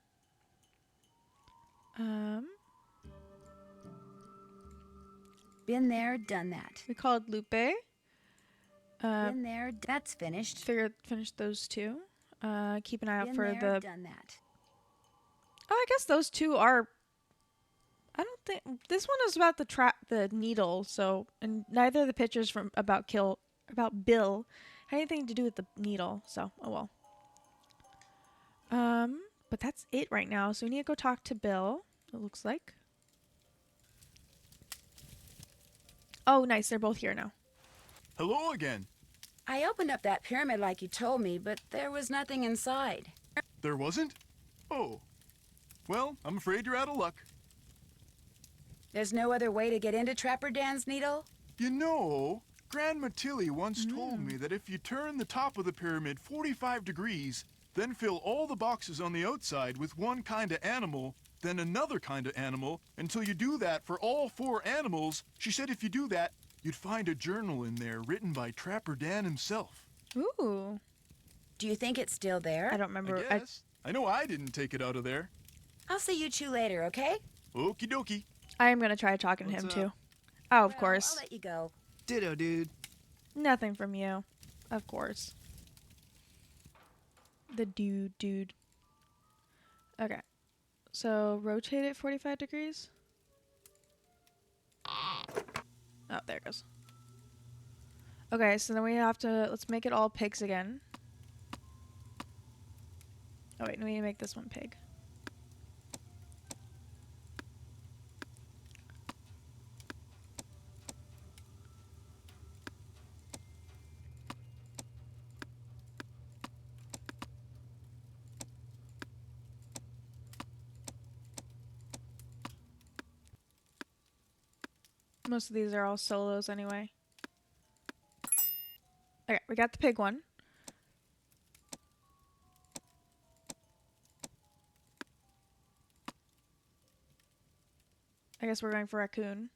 Been there, done that. We called Lupe. Been there, that's finished. Finish those two. Keep an eye out Been for there, the. done that. Oh, I guess those two are. I don't think this one is about the needle. So, and neither of the pictures about Bill had anything to do with the needle, so oh well. But that's it right now. So we need to go talk to Bill, it looks like. Oh, nice. They're both here now. Hello again. I opened up that pyramid like you told me, but there was nothing inside. There wasn't? Oh. Well, I'm afraid you're out of luck. There's no other way to get into Trapper Dan's needle? You know, Grandma Tilly once told me that if you turn the top of the pyramid 45 degrees, then fill all the boxes on the outside with one kind of animal, then another kind of animal, until you do that for all 4 animals, she said if you do that, you'd find a journal in there written by Trapper Dan himself. Ooh. Do you think it's still there? I don't remember. I guess. I know I didn't take it out of there. I'll see you two later, okay? Okie dokie. I am going to try talking to him, What's too. up? Oh, of Well, course. I'll let you go. Ditto, dude. Nothing from you. Of course. The dude. Okay. So, rotate it 45 degrees. Oh, there it goes. Okay, so then we have to... Let's make it all pigs again. Oh, wait. We need to make this one pig. Most of these are all solos anyway. Okay, we got the pig one. I guess we're going for raccoon.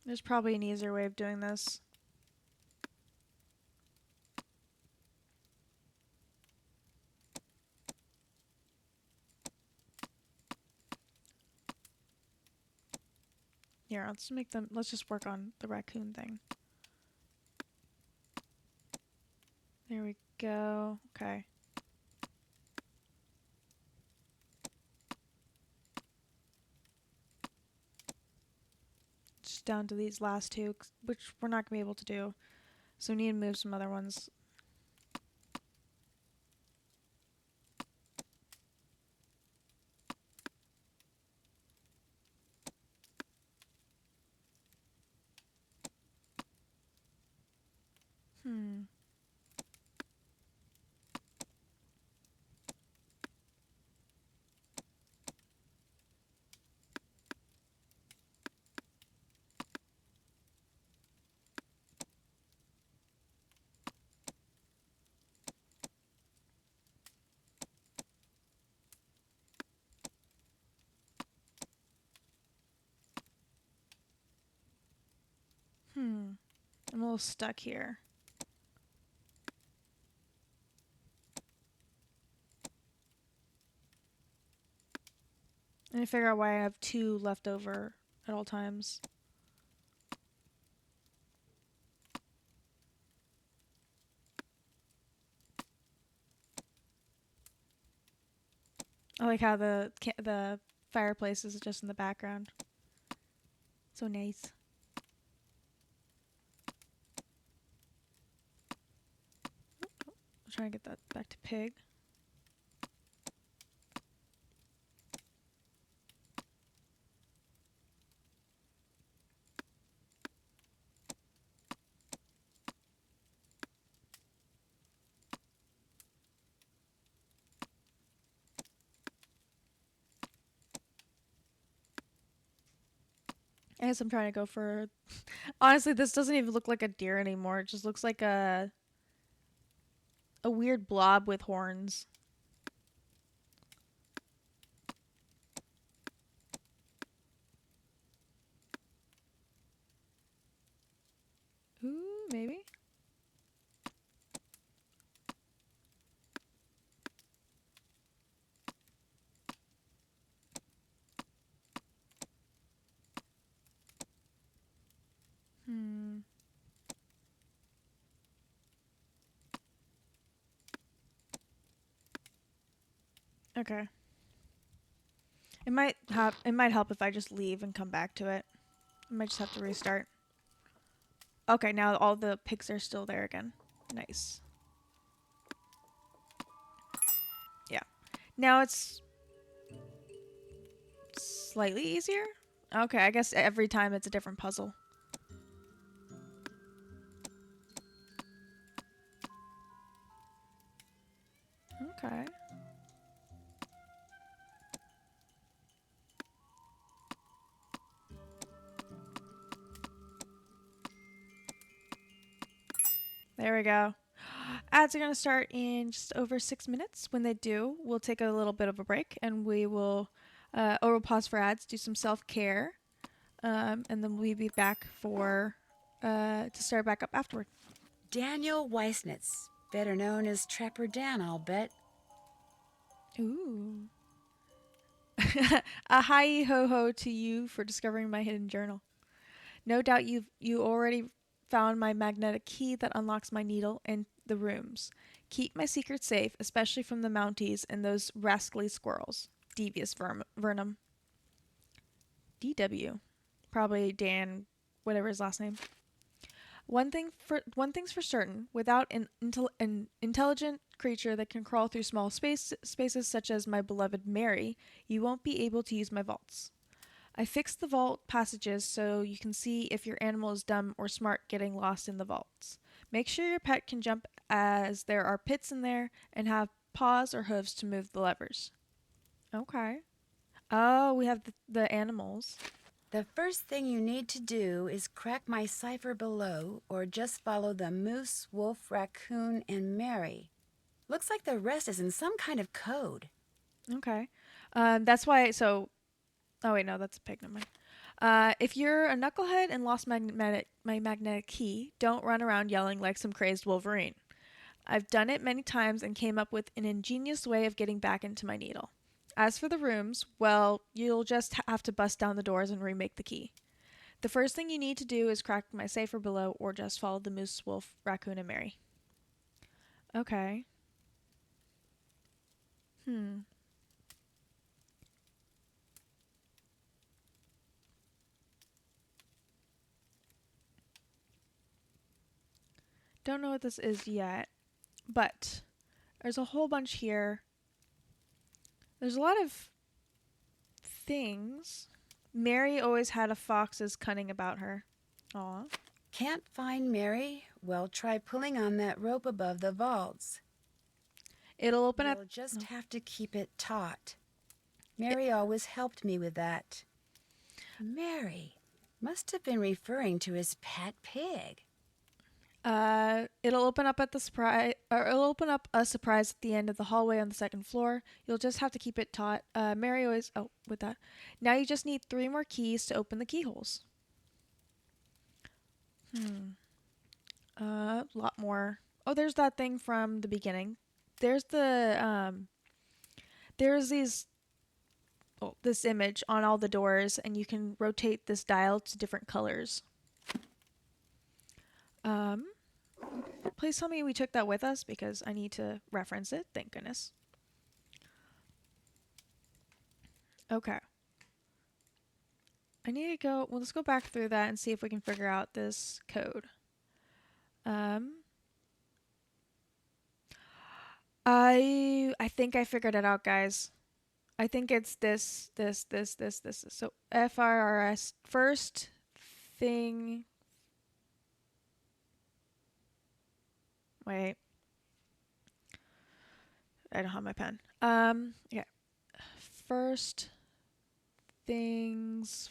There's probably an easier way of doing this. Here, let's just work on the raccoon thing. There we go. Okay. Just down to these last two, which we're not going to be able to do. So we need to move some other ones. I'm a little stuck here. And I figure out why I have 2 left over at all times. I like how the fireplace is just in the background. So nice. Try and get that back to pig. I guess I'm trying to go for... Honestly, this doesn't even look like a deer anymore. It just looks like a weird blob with horns. Ooh, maybe? Okay. It might help if I just leave and come back to it. I might just have to restart. Okay, now all the pigs are still there again. Nice. Yeah. Now it's slightly easier? Okay, I guess every time it's a different puzzle. Okay. There we go. Ads are going to start in just over 6 minutes. When they do, we'll take a little bit of a break and we will, or we'll pause for ads, do some self-care, and then we'll be back for, to start back up afterward. Daniel Weissnitz, better known as Trapper Dan, I'll bet. Ooh. A hi ho ho to you for discovering my hidden journal. No doubt you already found my magnetic key that unlocks my needle and the rooms. Keep my secret safe, especially from the Mounties and those rascally squirrels. Devious Vernum. DW. Probably Dan, whatever his last name. One thing's for certain, without an intelligent creature that can crawl through small spaces such as my beloved Mary, you won't be able to use my vaults. I fixed the vault passages so you can see if your animal is dumb or smart getting lost in the vaults. Make sure your pet can jump as there are pits in there and have paws or hooves to move the levers. Okay. Oh, we have the animals. The first thing you need to do is crack my cipher below, or just follow the moose, wolf, raccoon, and Mary. Looks like the rest is in some kind of code. Okay. That's why, so... Oh, wait, no, that's a pig. Never mind. If you're a knucklehead and lost my magnetic key, don't run around yelling like some crazed Wolverine. I've done it many times and came up with an ingenious way of getting back into my needle. As for the rooms, well, you'll just have to bust down the doors and remake the key. The first thing you need to do is crack my cipher below or just follow the moose, wolf, raccoon, and Mary. Okay. Don't know what this is yet, but there's a whole bunch here. There's a lot of things. Mary always had a fox's cunning about her. Aw. Can't find Mary? Well, try pulling on that rope above the vaults. It'll open up. You'll just have to keep it taut. Mary always helped me with that. Mary must have been referring to his pet pig. It'll open up at the surprise, or it'll open up a surprise at the end of the hallway on the second floor. You'll just have to keep it taut. Mary always. Oh, with that. Now you just need 3 more keys to open the keyholes. A lot more. Oh, there's that thing from the beginning. There's there's this image on all the doors, and you can rotate this dial to different colors. Please tell me we took that with us because I need to reference it. Thank goodness. Okay. I need to go. Well, let's go back through that and see if we can figure out this code. I think I figured it out, guys. I think it's this. So FIRS, first thing. Wait. I don't have my pen. Yeah. First things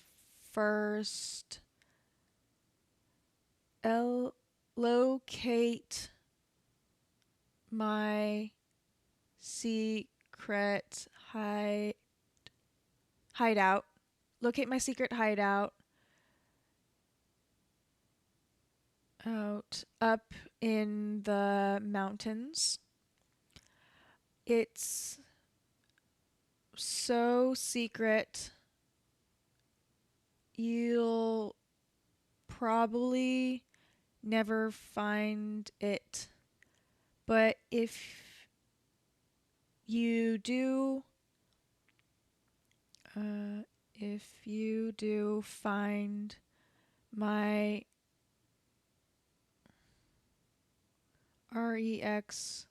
first. Locate my secret hideout. Locate my secret hideout. Up in the mountains. It's so secret. You'll probably never find it. But if you do If you do find my REX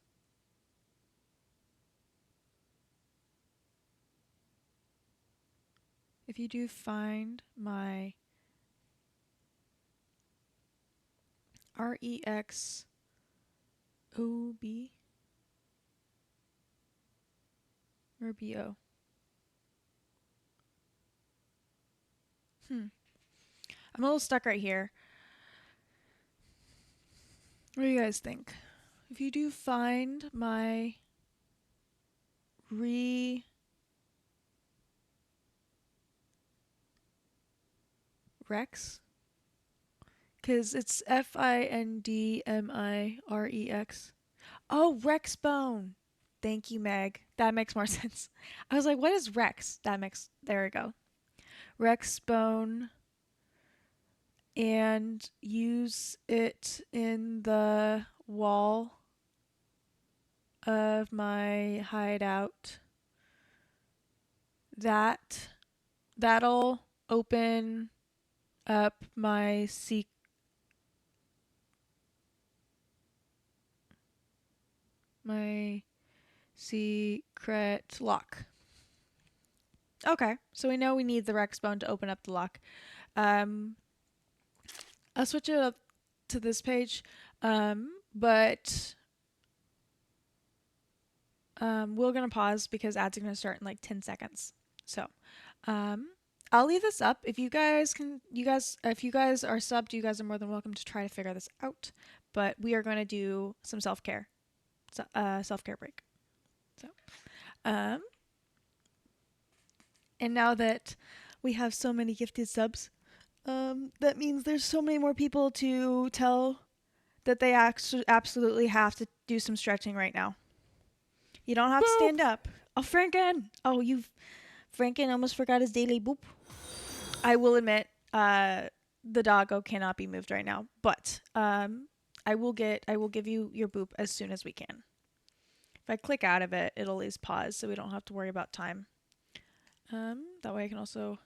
if you do find my REX OB or BO. I'm a little stuck right here. What do you guys think? If you do find my Rex, because it's FINDMIREX. Oh, Rex Bone. Thank you, Meg. That makes more sense. I was like, what is Rex? There we go. Rex Bone. And use it in the wall of my hideout. That'll open up my secret lock. Okay, so we know we need the Rex Bone to open up the lock. I'll switch it up to this page, but we're gonna pause because ads are gonna start in like 10 seconds. So, I'll leave this up. If you guys are subbed, you guys are more than welcome to try to figure this out. But we are gonna do some self-care break. So, and now that we have so many gifted subs, that means there's so many more people to tell that they absolutely have to do some stretching right now. You don't have to stand up. Oh, Franken! Franken almost forgot his daily boop. I will admit, the doggo cannot be moved right now, but I will give you your boop as soon as we can. If I click out of it, it'll at least pause, so we don't have to worry about time. That way I can also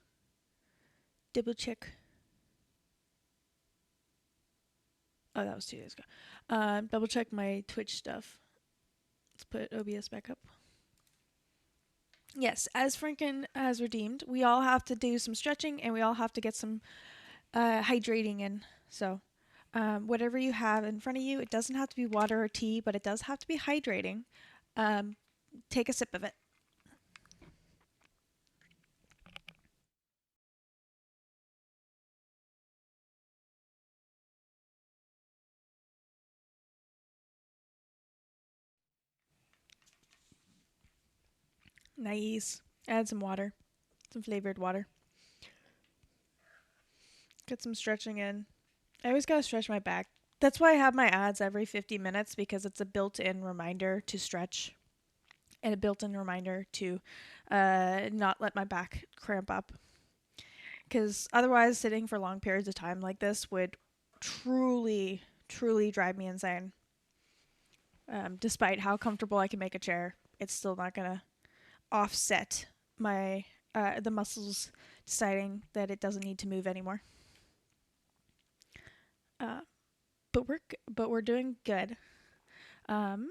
double check. Oh, that was 2 days ago. Double check my Twitch stuff. Let's put OBS back up. Yes, as Franken has redeemed, we all have to do some stretching and we all have to get some hydrating in. So, whatever you have in front of you, it doesn't have to be water or tea, but it does have to be hydrating. Take a sip of it. Nice. Add some water. Some flavored water. Get some stretching in. I always gotta stretch my back. That's why I have my ads every 50 minutes, because it's a built-in reminder to stretch. And a built-in reminder to not let my back cramp up. Because otherwise, sitting for long periods of time like this would truly, truly drive me insane. Despite how comfortable I can make a chair, it's still not gonna offset my the muscles deciding that it doesn't need to move anymore. But we're doing good. I'm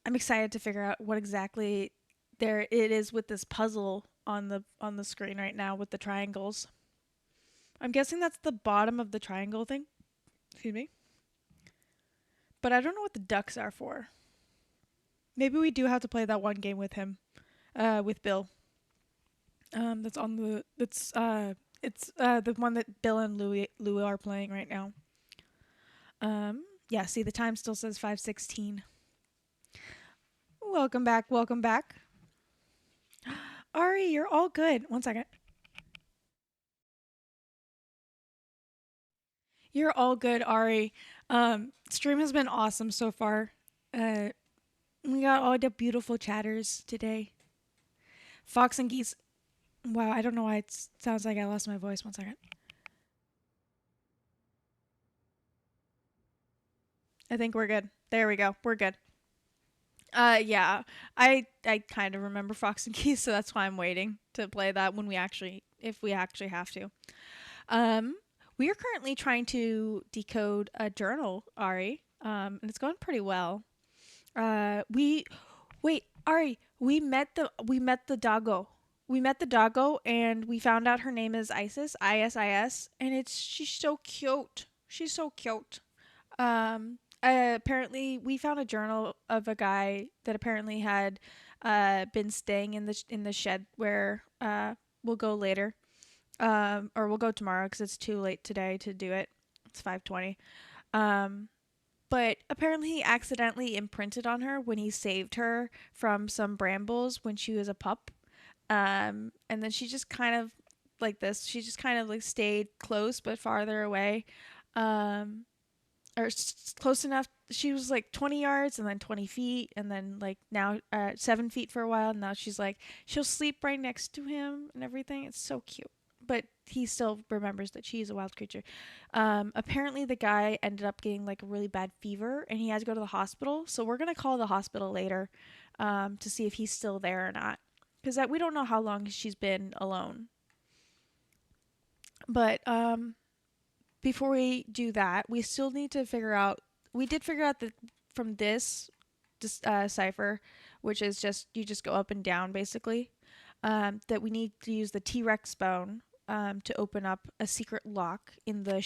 excited to figure out what exactly there it is with this puzzle on the screen right now with the triangles. I'm guessing that's the bottom of the triangle thing. Excuse me. But I don't know what the ducks are for. Maybe we do have to play that one game with him, with Bill. It's the one that Bill and Louie are playing right now. Yeah, see, the time still says 5:16. Welcome back. Ari, you're all good. One second. You're all good, Ari. Stream has been awesome so far. We got all the beautiful chatters today. Fox and Geese. Wow, I don't know why it sounds like I lost my voice. One second. I think we're good. There we go. We're good. Yeah. I kind of remember Fox and Geese, so that's why I'm waiting to play that when if we actually have to. Um, we are currently trying to decode a journal, Ari. And it's going pretty well. We wait, Ari. We met the doggo. We met the doggo, and we found out her name is Isis, Isis, and she's so cute. She's so cute. Apparently, we found a journal of a guy that apparently had been staying in the shed where we'll go later, or we'll go tomorrow because it's too late today to do it. It's 5:20. Um, but apparently he accidentally imprinted on her when he saved her from some brambles when she was a pup. And then she just kind of like this. She just kind of like stayed close but farther away. Um, close enough. She was like 20 yards and then 20 feet and then like now 7 feet for a while. And now she's like, she'll sleep right next to him and everything. It's so cute. But he still remembers that she's a wild creature. Apparently, the guy ended up getting like a really bad fever and he had to go to the hospital. So we're going to call the hospital later to see if he's still there or not. Because we don't know how long she's been alone. But before we do that, we still need to figure out. We did figure out that from this cipher, which is you just go up and down basically, that we need to use the T-Rex bone to open up a secret lock in the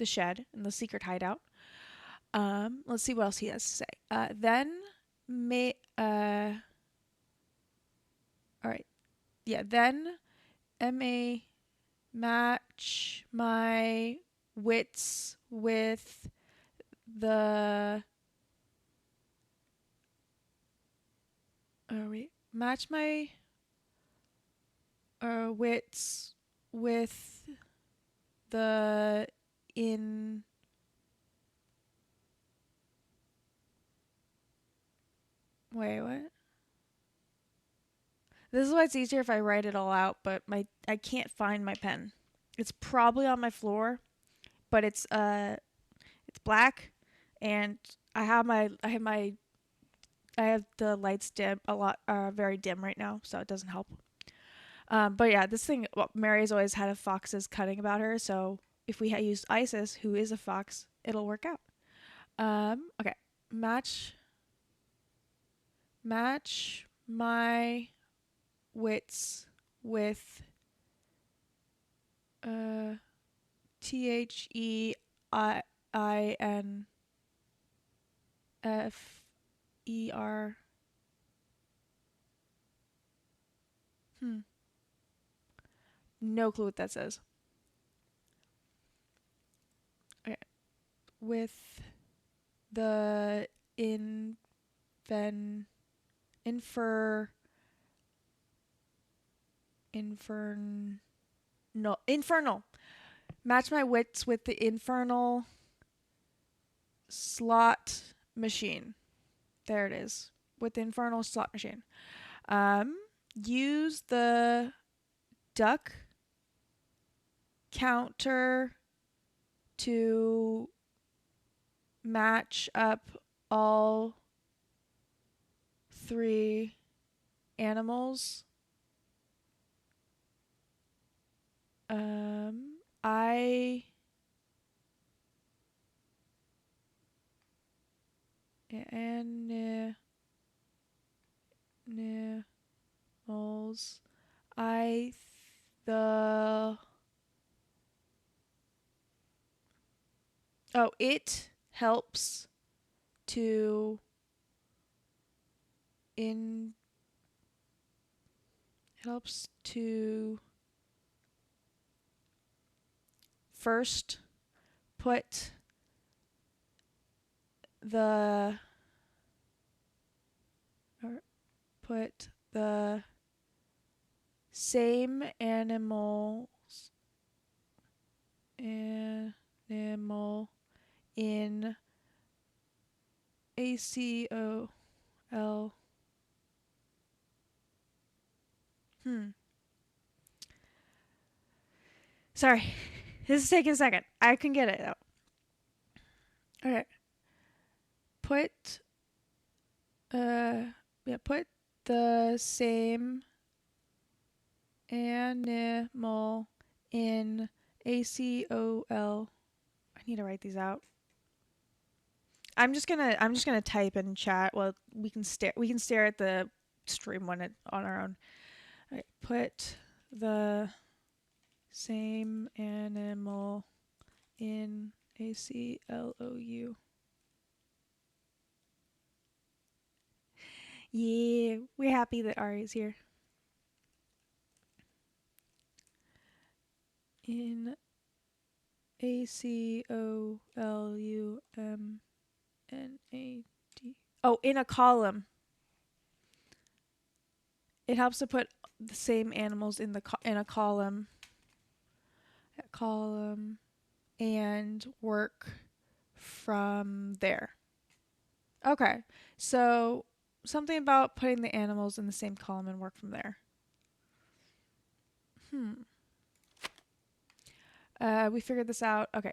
shed, in the secret hideout. Let's see what else he has to say. Then all right, yeah. Then match my wits with the match my wits with the in wait, what? This is why it's easier if I write it all out, but I can't find my pen. It's probably on my floor, but it's black, and I have the lights dim a lot, very dim right now, so it doesn't help. But yeah, this thing. Well, Mary's always had a fox's cutting about her, so if we had used Isis, who is a fox, it'll work out. Okay, match my wits with THEINFER. No clue what that says. Okay. With the infernal. Match my wits with the infernal slot machine. There it is. With the infernal slot machine. Use the duck counter to match up all 3 animals. Animals. It helps to first put the same animal in ACOL. Sorry. This is taking a second. I can get it out. Okay. Put Yeah, put the same animal in ACOL. I need to write these out. I'm just gonna type in chat while we can stare at the stream on our own. All right, put the same animal in ACLOU. Yeah, we're happy that Ari's here. In ACOLUMNAD. Oh, in a column. It helps to put the same animals in a column. And work from there. Okay, so something about putting the animals in the same column and work from there. We figured this out. Okay,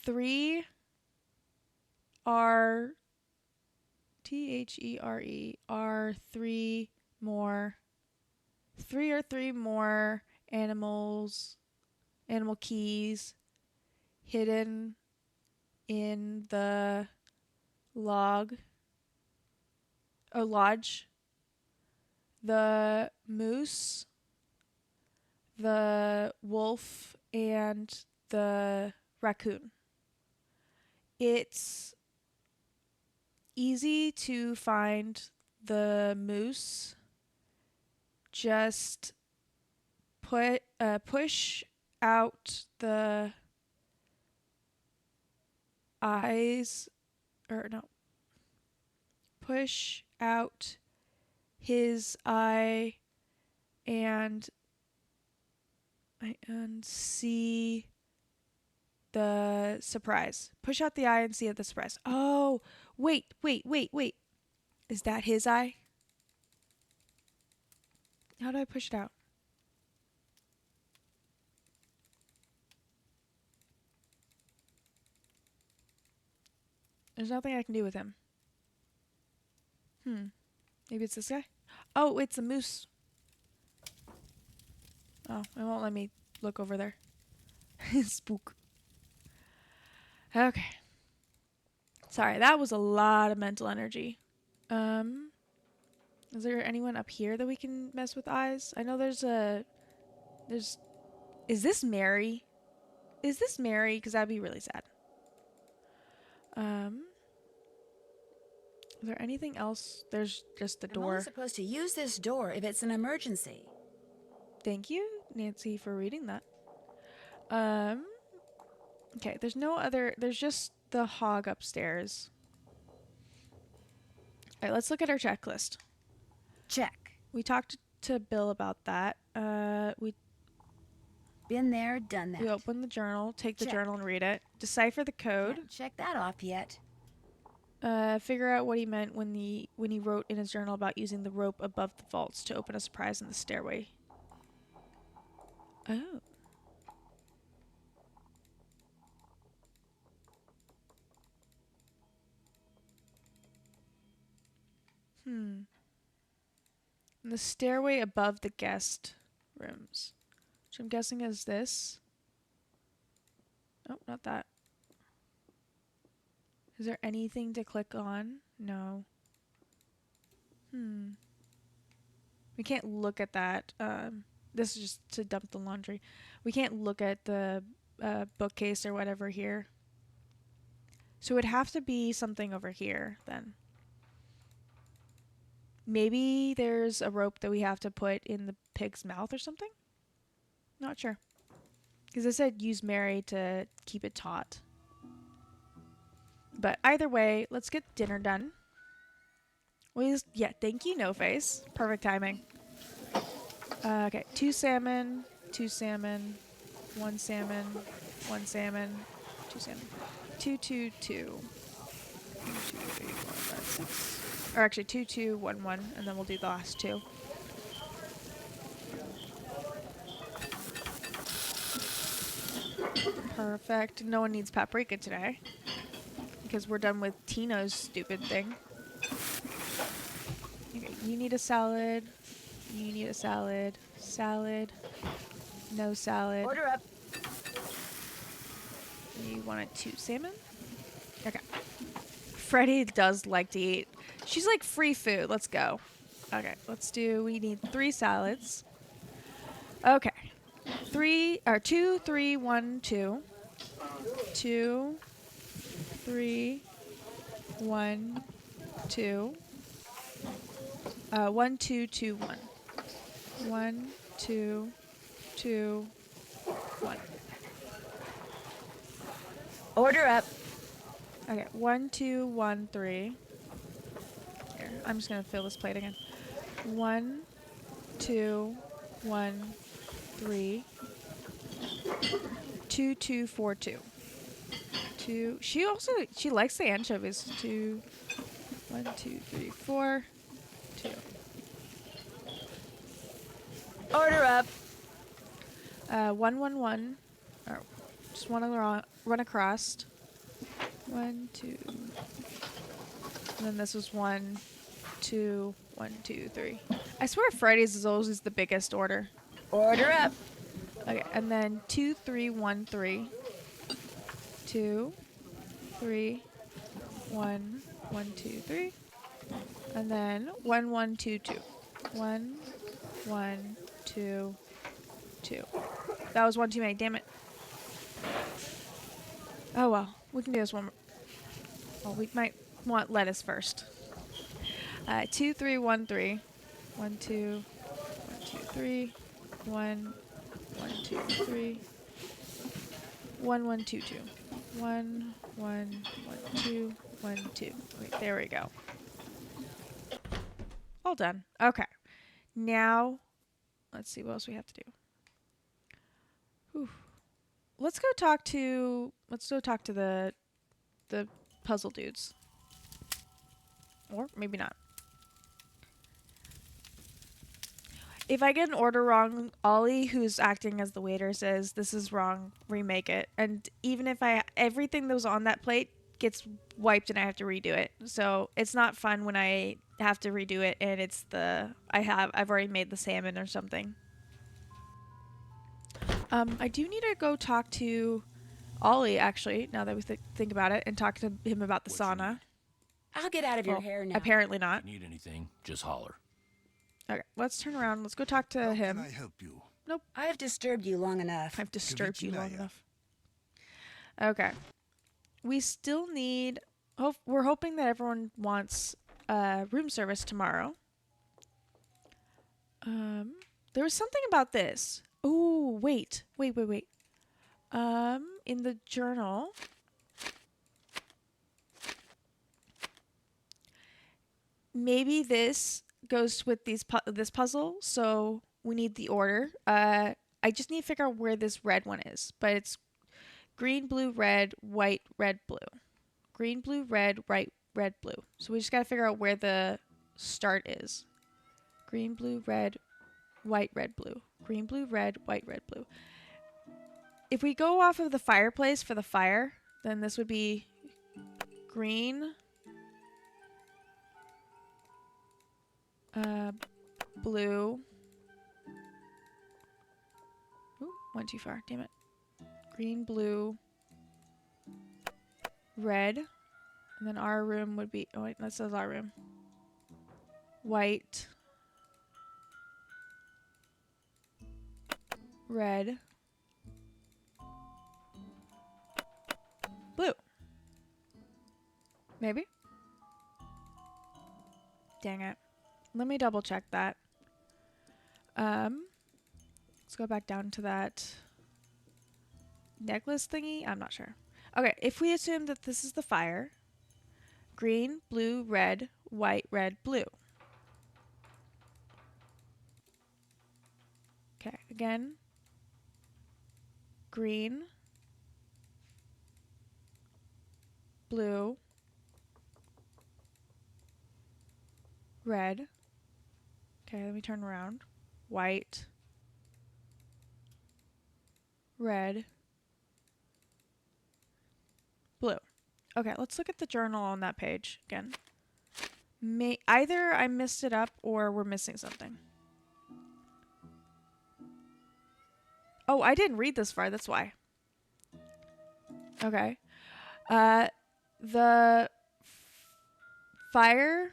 3 are THERE are 3 more. 3 or 3 more animal keys hidden in the lodge. The moose, the wolf, and the raccoon. It's easy to find the moose. Just push out the eyes, or no. Push out his eye and see the surprise. Push out the eye and see the surprise. Oh, wait. Is that his eye? How do I push it out? There's nothing I can do with him. Maybe it's this guy? Oh, it's a moose. Oh, it won't let me look over there. Spook. Okay. Sorry, that was a lot of mental energy. Is there anyone up here that we can mess with eyes? I know is this Mary? Is this Mary? Because that'd be really sad. Is there anything else? There's just the door. I'm only supposed to use this door if it's an emergency. Thank you, Nancy, for reading that. Okay, there's just the hog upstairs. All right, let's look at our checklist. Check. We talked to Bill about that. We Been there, done that. We open the journal, take the Check. journal and read it. Decipher the code. Can't check that off yet. Figure out what he meant when he wrote in his journal about using the rope above the vaults to open a surprise in the stairway. Oh. In the stairway above the guest rooms. Which I'm guessing is this. Oh, not that. Is there anything to click on? No. We can't look at that. This is just to dump the laundry. We can't look at the bookcase or whatever here. So it would have to be something over here then. Maybe there's a rope that we have to put in the pig's mouth or something? Not sure. Because it said use Mary to keep it taut. But either way, let's get dinner done. Yeah, thank you, No Face. Perfect timing. Okay, 2 salmon, 1 salmon, 1 salmon, 2 salmon. 2, 2, 2. 2, 2, 8, 1, 5, 6. Or actually 2, 2, 1, 1, and then we'll do the last 2. Perfect. No one needs paprika today. Because we're done with Tino's stupid thing. You need a salad. You need a salad. Salad. No salad. Order up. You wanted 2 salmon? Okay. Freddie does like to eat. She's like free food. Let's go. Okay, we need 3 salads. Okay. 2, 3, 1, 2. 2, 3, 1, 2. 1, 2, 2, 1. 1, 2, 2, 1. Order up. Okay, 1, 2, 1, 3. Here, I'm just gonna fill this plate again. 1, 2, 1, 3. 2, 2, 4, 2. 2. She likes the anchovies. 2, 1, 2, 3, 4, 2. Order up. 1, 1, 1. Or just want to run across. 1, 2. And then this was 1, 2, 1, 2, 3. I swear Friday's is always the biggest order. Order up. Okay, and then 2, 3, 1, 3. 2, 3, 1, 1, 2, 3. And then 1, 1, 2, 2. 1, 1, 2, 2. That was one too many, damn it. Oh well, we can do this one more. Well, we might want lettuce first. 2, 3, 1, 3. 1, 2, 1, 2, 3. 1, 1, 2, 3. 1, 1, 2, 2. 1, 1, 1, 2, 1, 2. Wait, there we go. All done. Okay. Now, let's see what else we have to do. Whew. Let's go talk to the puzzle dudes. Or maybe not. If I get an order wrong, Ollie, who's acting as the waiter, says this is wrong, remake it. And even if everything that was on that plate gets wiped and I have to redo it. So it's not fun when I have to redo it and it's I've already made the salmon or something. I do need to go talk to Ollie, actually, now that we think about it, and talk to him about the sauna. I'll get out of your hair now. Apparently not. If you need anything, just holler. Okay, let's turn around. Let's go talk to him. How can I help you? Nope. I've disturbed you long enough. I've disturbed you long Kavichinaya. enough. Okay. We still need... we're hoping that everyone wants room service tomorrow. There was something about this. Oh, wait. In the journal... Maybe this goes with this puzzle, so we need the order. I just need to figure out where this red one is, but it's green, blue, red, white, red, blue. Green, blue, red, white, red, blue. So we just gotta figure out where the start is. Green, blue, red, white, red, blue. Green, blue, red, white, red, blue. If we go off of the fireplace for the fire, then this would be green, blue. Ooh, went too far. Damn it. Green, blue, red. And then our room would be... Oh, wait, that says our room. White. Red. Blue. Maybe? Dang it. Let me double check that. Let's go back down to that necklace thingy. I'm not sure. Okay, if we assume that this is the fire, green, blue, red, white, red, blue. Okay, again, green, blue, red. Okay, let me turn around. White, red, blue. Okay, let's look at the journal on that page again. Either I missed it up or we're missing something. Oh, I didn't read this far, that's why. Okay. The fire...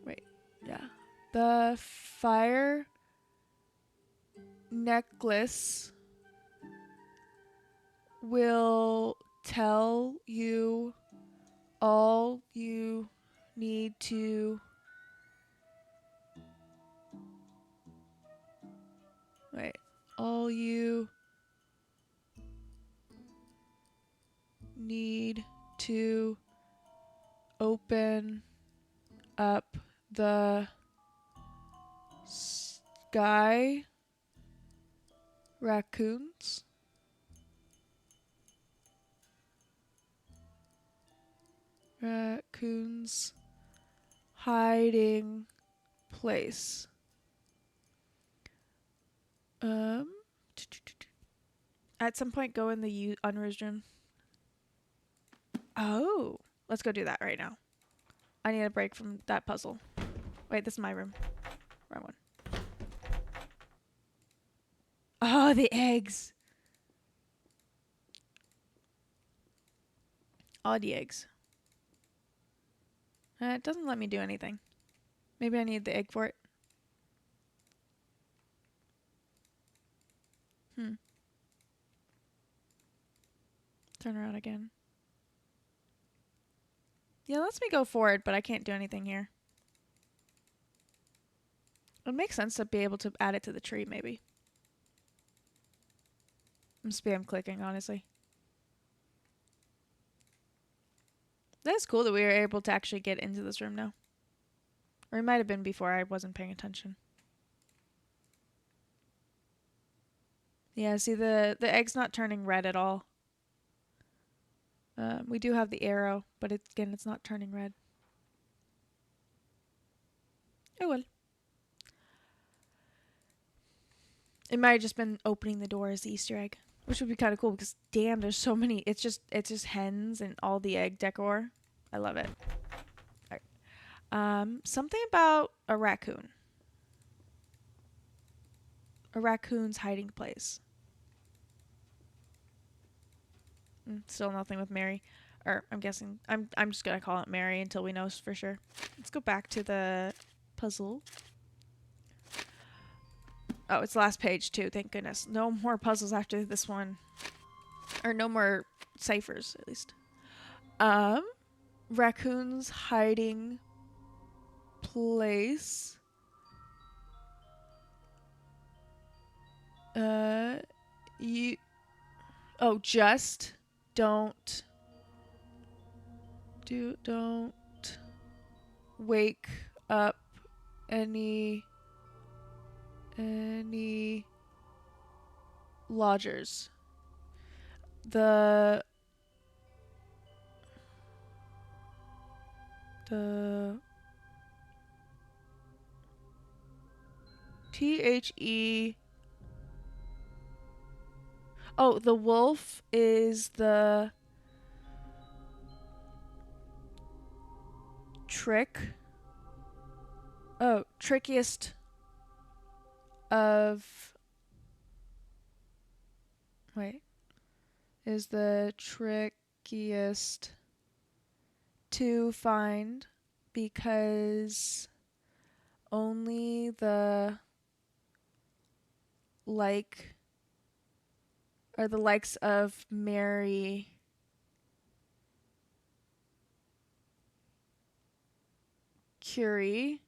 Wait, yeah. The fire necklace will tell you all you need to... Wait. All you need to open up the sky raccoons. Raccoons hiding place. At some point go in the unused room. Oh, let's go do that right now. I need a break from that puzzle. Wait, this is my room. Wrong one. Oh, the eggs. All the eggs. It doesn't let me do anything. Maybe I need the egg for it. Turn around again. Yeah, lets me go forward, but I can't do anything here. It makes sense to be able to add it to the tree, maybe. I'm spam clicking, honestly. That's cool that we were able to actually get into this room now. Or it might have been before I wasn't paying attention. Yeah, see the egg's not turning red at all. We do have the arrow, but again, it's not turning red. Oh well. It might have just been opening the door as the Easter egg, which would be kind of cool because damn, there's so many. It's just hens and all the egg decor. I love it. All right. Something about a raccoon. A raccoon's hiding place. Still nothing with Mary. Or I'm guessing I'm just gonna call it Mary until we know for sure. Let's go back to the puzzle. Oh, it's the last page too, thank goodness. No more puzzles after this one. Or no more ciphers, at least. Raccoon's hiding place. Just don't wake up any lodgers. The THE. Oh, the wolf is the trickiest of... Wait. Is the trickiest to find because only the the likes of Mary Curie.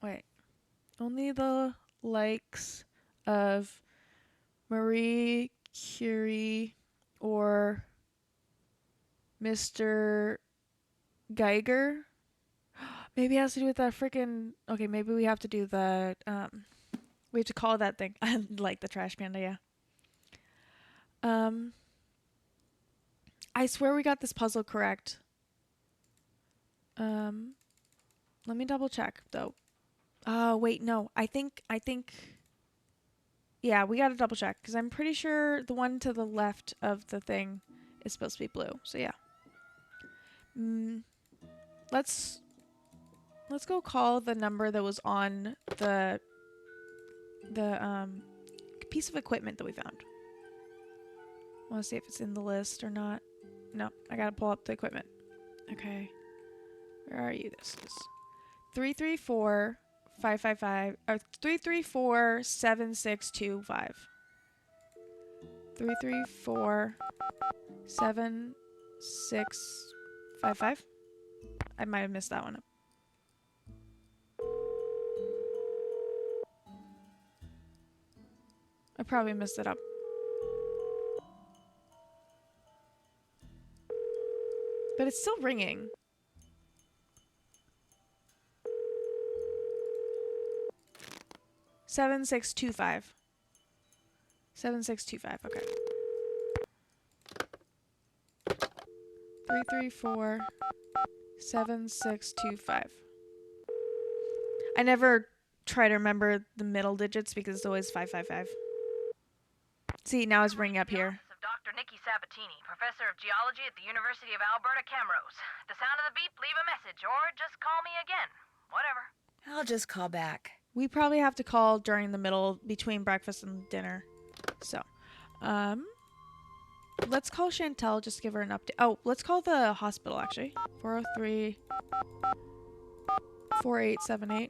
Wait. Only the likes of Marie Curie or Mr. Geiger. Maybe it has to do with that freaking... Okay, maybe we have to do the... we have to call that thing. I like the trash panda, yeah. I swear we got this puzzle correct. Let me double check, though. Oh, wait, no. I think... Yeah, we gotta double check, because I'm pretty sure the one to the left of the thing is supposed to be blue. So, yeah. Let's go call the number that was on the piece of equipment that we found. Want to see if it's in the list or not. No, I gotta pull up the equipment. Okay. Where are you? This is 334-555 or 334-7625. 334-7655. I might have missed that one. I probably messed it up. But it's still ringing. Seven six two five. 7625. Okay. 334-7625. I never try to remember the middle digits because it's always 555. See, now it's ringing up here. Of Dr. Nikki Sabatini, professor of geology at the University of Alberta, Camrose. At the sound of the beep, leave a message or just call me again. Whatever. I'll just call back. We probably have to call during the middle between breakfast and dinner. So, let's call Chantel, just give her an update. Oh, let's call the hospital actually. 403-4878.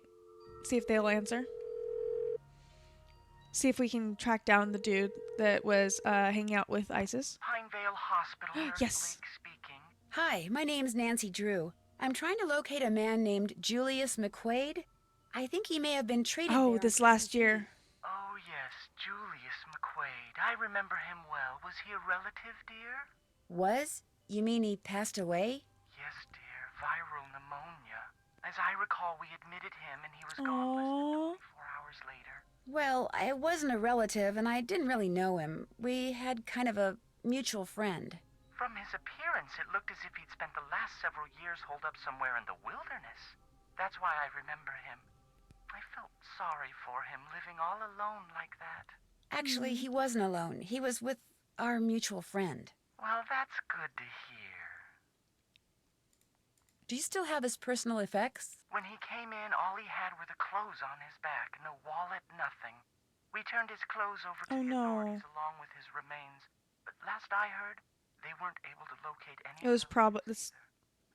See if they'll answer. See if we can track down the dude that was hanging out with ISIS. Pinevale Hospital. Nurse Yes. Blake speaking. Hi, my name's Nancy Drew. I'm trying to locate a man named Julius McQuaid. I think he may have been treated Oh, there this on last Christmas year. Eve. Oh, yes, Julius McQuaid. I remember him well. Was he a relative, dear? Was? You mean he passed away? Yes, dear. Viral pneumonia. As I recall, we admitted him and he was gone less Aww. than 24 hours later. Well, I wasn't a relative and I didn't really know him. We had kind of a mutual friend. From his appearance, it looked as if he'd spent the last several years holed up somewhere in the wilderness. That's why I remember him. I felt sorry for him, living all alone like that. Actually, he wasn't alone. He was with our mutual friend. Well, that's good to hear. Do you still have his personal effects? When he came in, all he had were the clothes on his back. No wallet, nothing. We turned his clothes over to Oh, the no. authorities along with his remains. But last I heard, they weren't able to locate any It was of them probably either.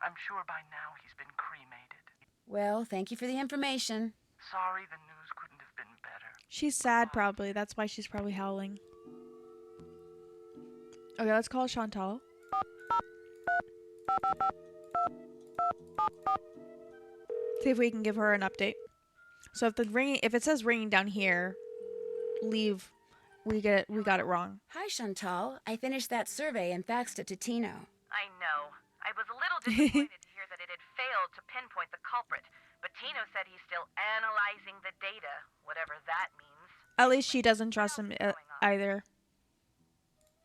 I'm sure by now he's been cremated. Well, thank you for the information. Sorry the news couldn't have been better. She's sad probably. That's why she's probably howling. Okay, let's call Chantal. See if we can give her an update. So if it says ringing down here, leave. We got it wrong. Hi, Chantal. I finished that survey and faxed it to Tino. I know. I was a little disappointed to hear that it had failed to pinpoint the culprit, but Tino said he's still analyzing the data, whatever that means. At least she doesn't trust him either.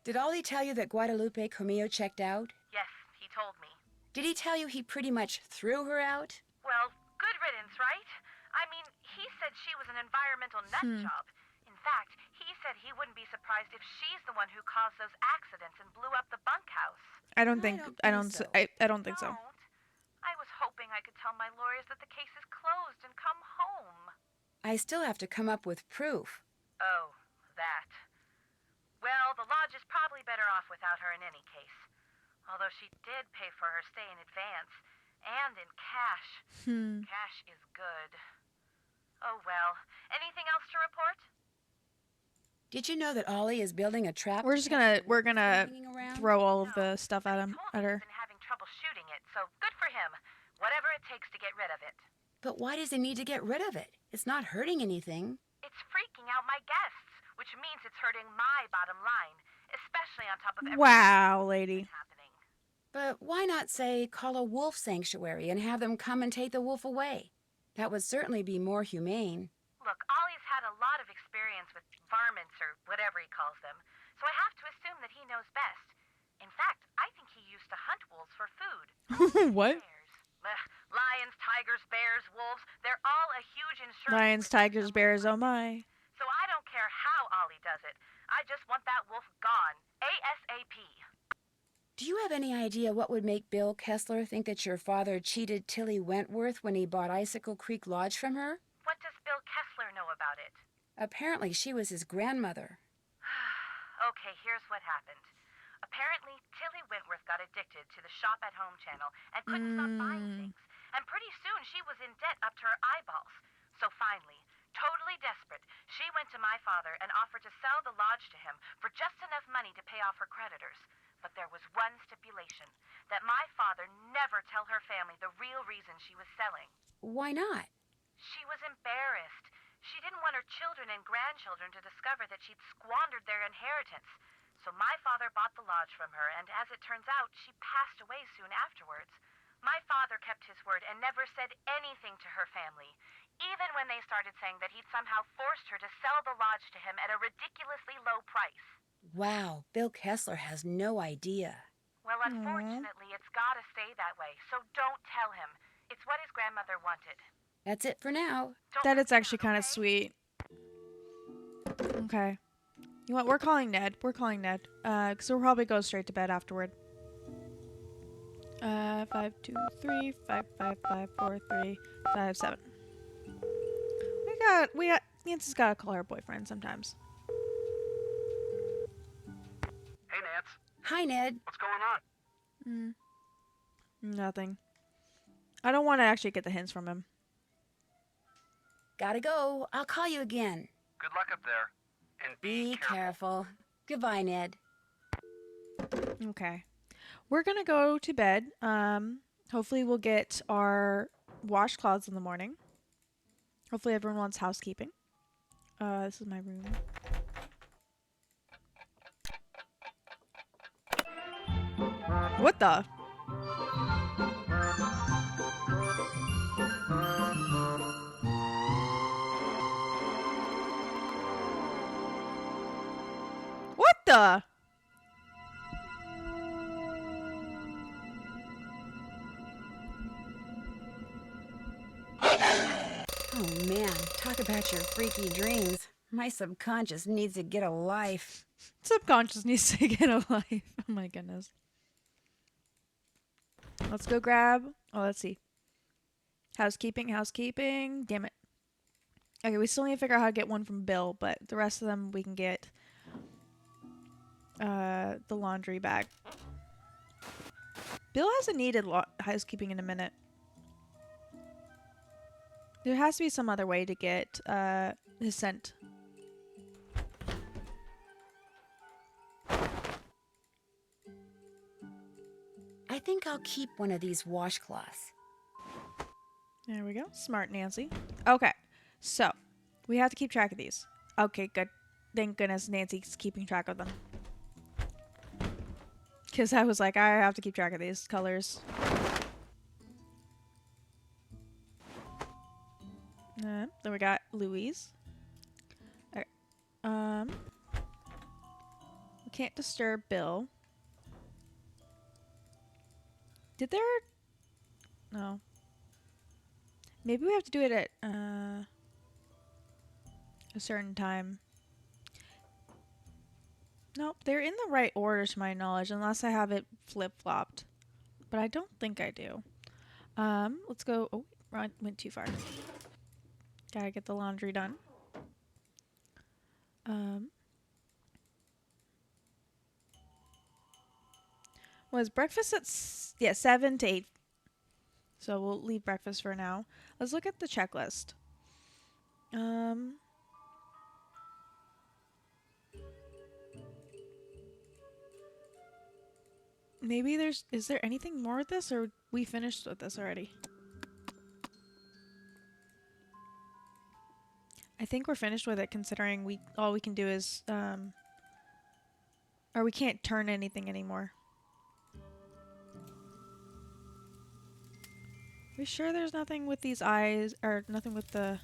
Did Ollie tell you that Guadalupe Comillo checked out? Yes, he told me. Did he tell you he pretty much threw her out? Well, good riddance, right? I mean, he said she was an environmental nut job. In fact, he said he wouldn't be surprised if she's the one who caused those accidents and blew up the bunkhouse. I don't think I don't so. think I don't think so. I was hoping I could tell my lawyers that the case is closed and come home. I still have to come up with proof. Oh, that. Well, the lodge is probably better off without her in any case. Although she did pay for her stay in advance. And in cash. Cash is good. Oh well. Anything else to report? Did you know that Ollie is building a trap? We're gonna hanging around? throw all of the stuff at He told me her. he's been having trouble shooting it, so good for him. Whatever it takes to get rid of it. But why does he need to get rid of it? It's not hurting anything. It's freaking out my guests, which means it's hurting my bottom line, especially on top of everything Wow, lady. happening. But why not, say, call a wolf sanctuary and have them come and take the wolf away? That would certainly be more humane. Look, Ollie's had a lot of experience with varmints or whatever he calls them, so I have to assume that he knows best. In fact, I think he used to hunt wolves for food. What? Bears. Lions, tigers, bears, wolves, they're all a huge insurance. Lions, tigers, bears, oh my. So I don't care how Ollie does it. I just want that wolf gone. ASAP. Do you have any idea what would make Bill Kessler think that your father cheated Tilly Wentworth when he bought Icicle Creek Lodge from her? What does Bill Kessler know about it? Apparently she was his grandmother. Okay, here's what happened. Apparently, Tilly Wentworth got addicted to the Shop at Home channel and couldn't stop buying things. And pretty soon she was in debt up to her eyeballs. So finally, totally desperate, she went to my father and offered to sell the lodge to him for just enough money to pay off her creditors. But there was one stipulation, that my father never tell her family the real reason she was selling. Why not? She was embarrassed. She didn't want her children and grandchildren to discover that she'd squandered their inheritance. So my father bought the lodge from her, and as it turns out, she passed away soon afterwards. My father kept his word and never said anything to her family, even when they started saying that he'd somehow forced her to sell the lodge to him at a ridiculously low price. Wow, Bill Kessler has no idea. Well, unfortunately, it's gotta stay that way, so don't tell him. It's what his grandmother wanted. That's it for now. That it's actually kind of sweet. Okay. You know what? We're calling Ned. We're calling Ned. Because we'll probably go straight to bed afterward. 5, 2, 3, 5, 5, 5, 4, 3, 5, 7. Nancy's gotta call her boyfriend sometimes. Hey, Nance. Hi, Ned. What's going on? Nothing. I don't want to actually get the hints from him. Gotta go. I'll call you again. Good luck up there. And Be careful. Goodbye, Ned. Okay. We're gonna go to bed. Hopefully we'll get our washcloths in the morning. Hopefully everyone wants housekeeping. This is my room. What the? What the? Oh, man. Talk about your freaky dreams. My subconscious needs to get a life. Subconscious needs to get a life. Oh my goodness. Let's go grab. Oh, let's see. Housekeeping, housekeeping. Damn it. Okay, we still need to figure out how to get one from Bill, but the rest of them we can get the laundry bag. Bill hasn't needed housekeeping in a minute. There has to be some other way to get his scent. I think I'll keep one of these washcloths. There we go. Smart Nancy. Okay. So, we have to keep track of these. Okay, good. Thank goodness Nancy's keeping track of them. Because I was like, I have to keep track of these colors. Then we got Louise. Okay. We can't disturb Bill. Did there... No. Maybe we have to do it at a certain time. Nope, they're in the right order to my knowledge, unless I have it flip-flopped. But I don't think I do. Let's go... Oh, went too far. Gotta get the laundry done. Was breakfast at 7 to 8. So we'll leave breakfast for now. Let's look at the checklist. Maybe is there anything more with this, or we finished with this already? I think we're finished with it, considering all we can do is or we can't turn anything anymore. We sure there's nothing with these eyes, or nothing with the...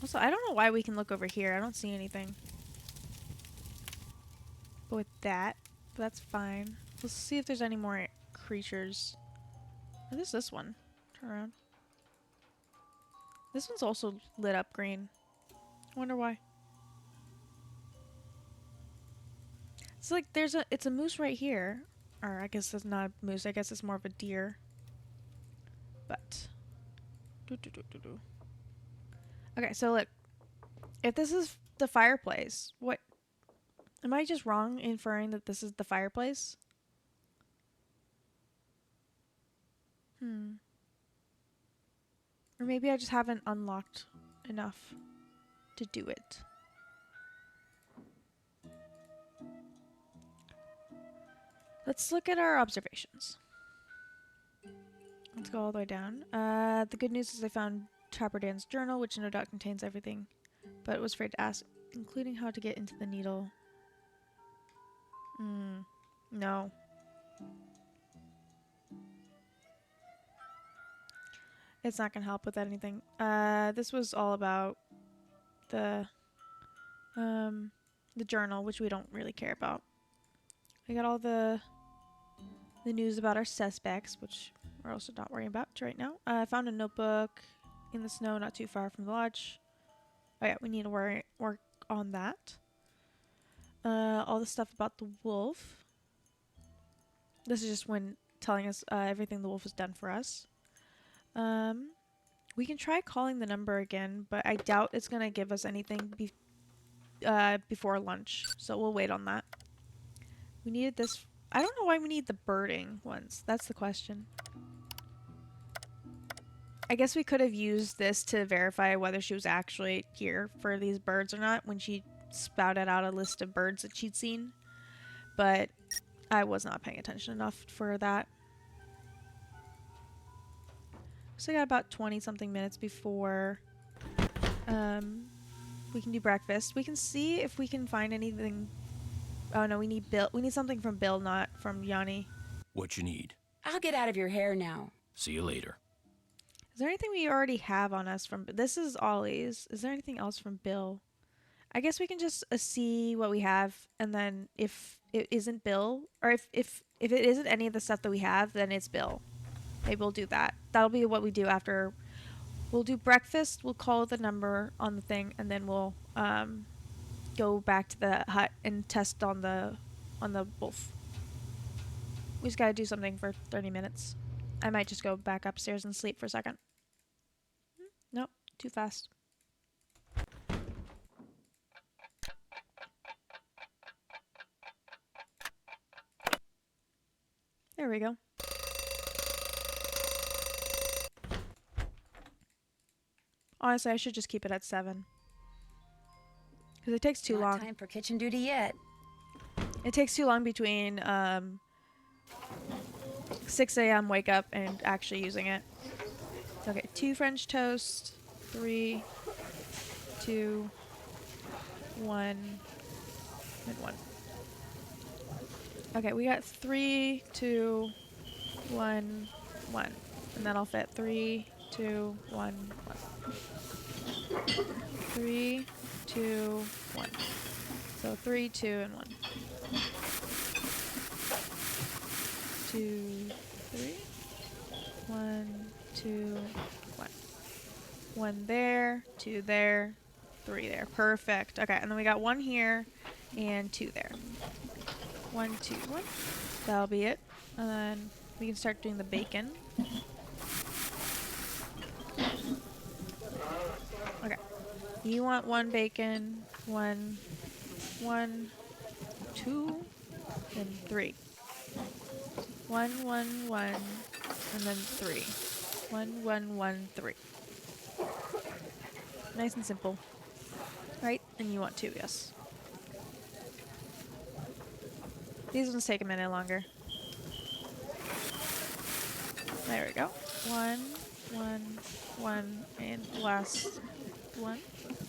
Also, I don't know why we can look over here. I don't see anything. But with that, that's fine. Let's see if there's any more creatures. What is this one? Turn around. This one's also lit up green. I wonder why. It's like it's a moose right here. Or I guess it's not a moose. I guess it's more of a deer. But. Okay, so look. If this is the fireplace, what? Am I just wrong inferring that this is the fireplace? Or maybe I just haven't unlocked enough to do it. Let's look at our observations. Let's go all the way down. The good news is I found Trapper Dan's journal, which no doubt contains everything, but was afraid to ask, including how to get into the needle. No. It's not gonna help with anything. This was all about the journal, which we don't really care about. I got all the news about our suspects, which we're also not worrying about right now. I found a notebook in the snow not too far from the lodge. Oh yeah, we need to work on that. All the stuff about the wolf. This is just when telling us everything the wolf has done for us. We can try calling the number again, but I doubt it's gonna give us anything before lunch, so we'll wait on that. We needed this. I don't know why we need the birding ones. That's the question. I guess we could have used this to verify whether she was actually here for these birds or not when she spouted out a list of birds that she'd seen, but I was not paying attention enough for that. So we got about 20 something minutes before we can do breakfast. We can see if we can find anything. Oh no, we need Bill. We need something from Bill, not from Yanni. What you need? I'll get out of your hair now. See you later. Is there anything we already have on us from... This is Ollie's. Is there anything else from Bill? I guess we can just see what we have, and then if it isn't Bill, or if it isn't any of the stuff that we have, then it's Bill. Maybe we'll do that. That'll be what we do after. We'll do breakfast, we'll call the number on the thing, and then we'll go back to the hut and test on the wolf. We just gotta do something for 30 minutes. I might just go back upstairs and sleep for a second. Nope, too fast. There we go. Honestly, I should just keep it at 7. Because it takes too Not long. time for kitchen duty yet. It takes too long between 6 a.m. wake up and actually using it. Okay, 2 French toast, 3, 2, 1, and 1. Okay, we got 3, 2, 1, 1. And that'll fit 3, 2, 1, 1. 3, 2, 1. So 3, 2, and 1. 2, 3. 1, 2, 1. 1 there, 2 there, 3 there. Perfect. Okay, and then we got 1 here and 2 there. 1, 2, 1. That'll be it. And then we can start doing the bacon. Okay. You want 1 bacon, 1, 2, and 3. 1, 1, 1, and then 3. 1, 1, 1, 3. Nice and simple. Right? And you want 2, yes. These ones take a minute longer. There we go. 1, 1, 1, and last one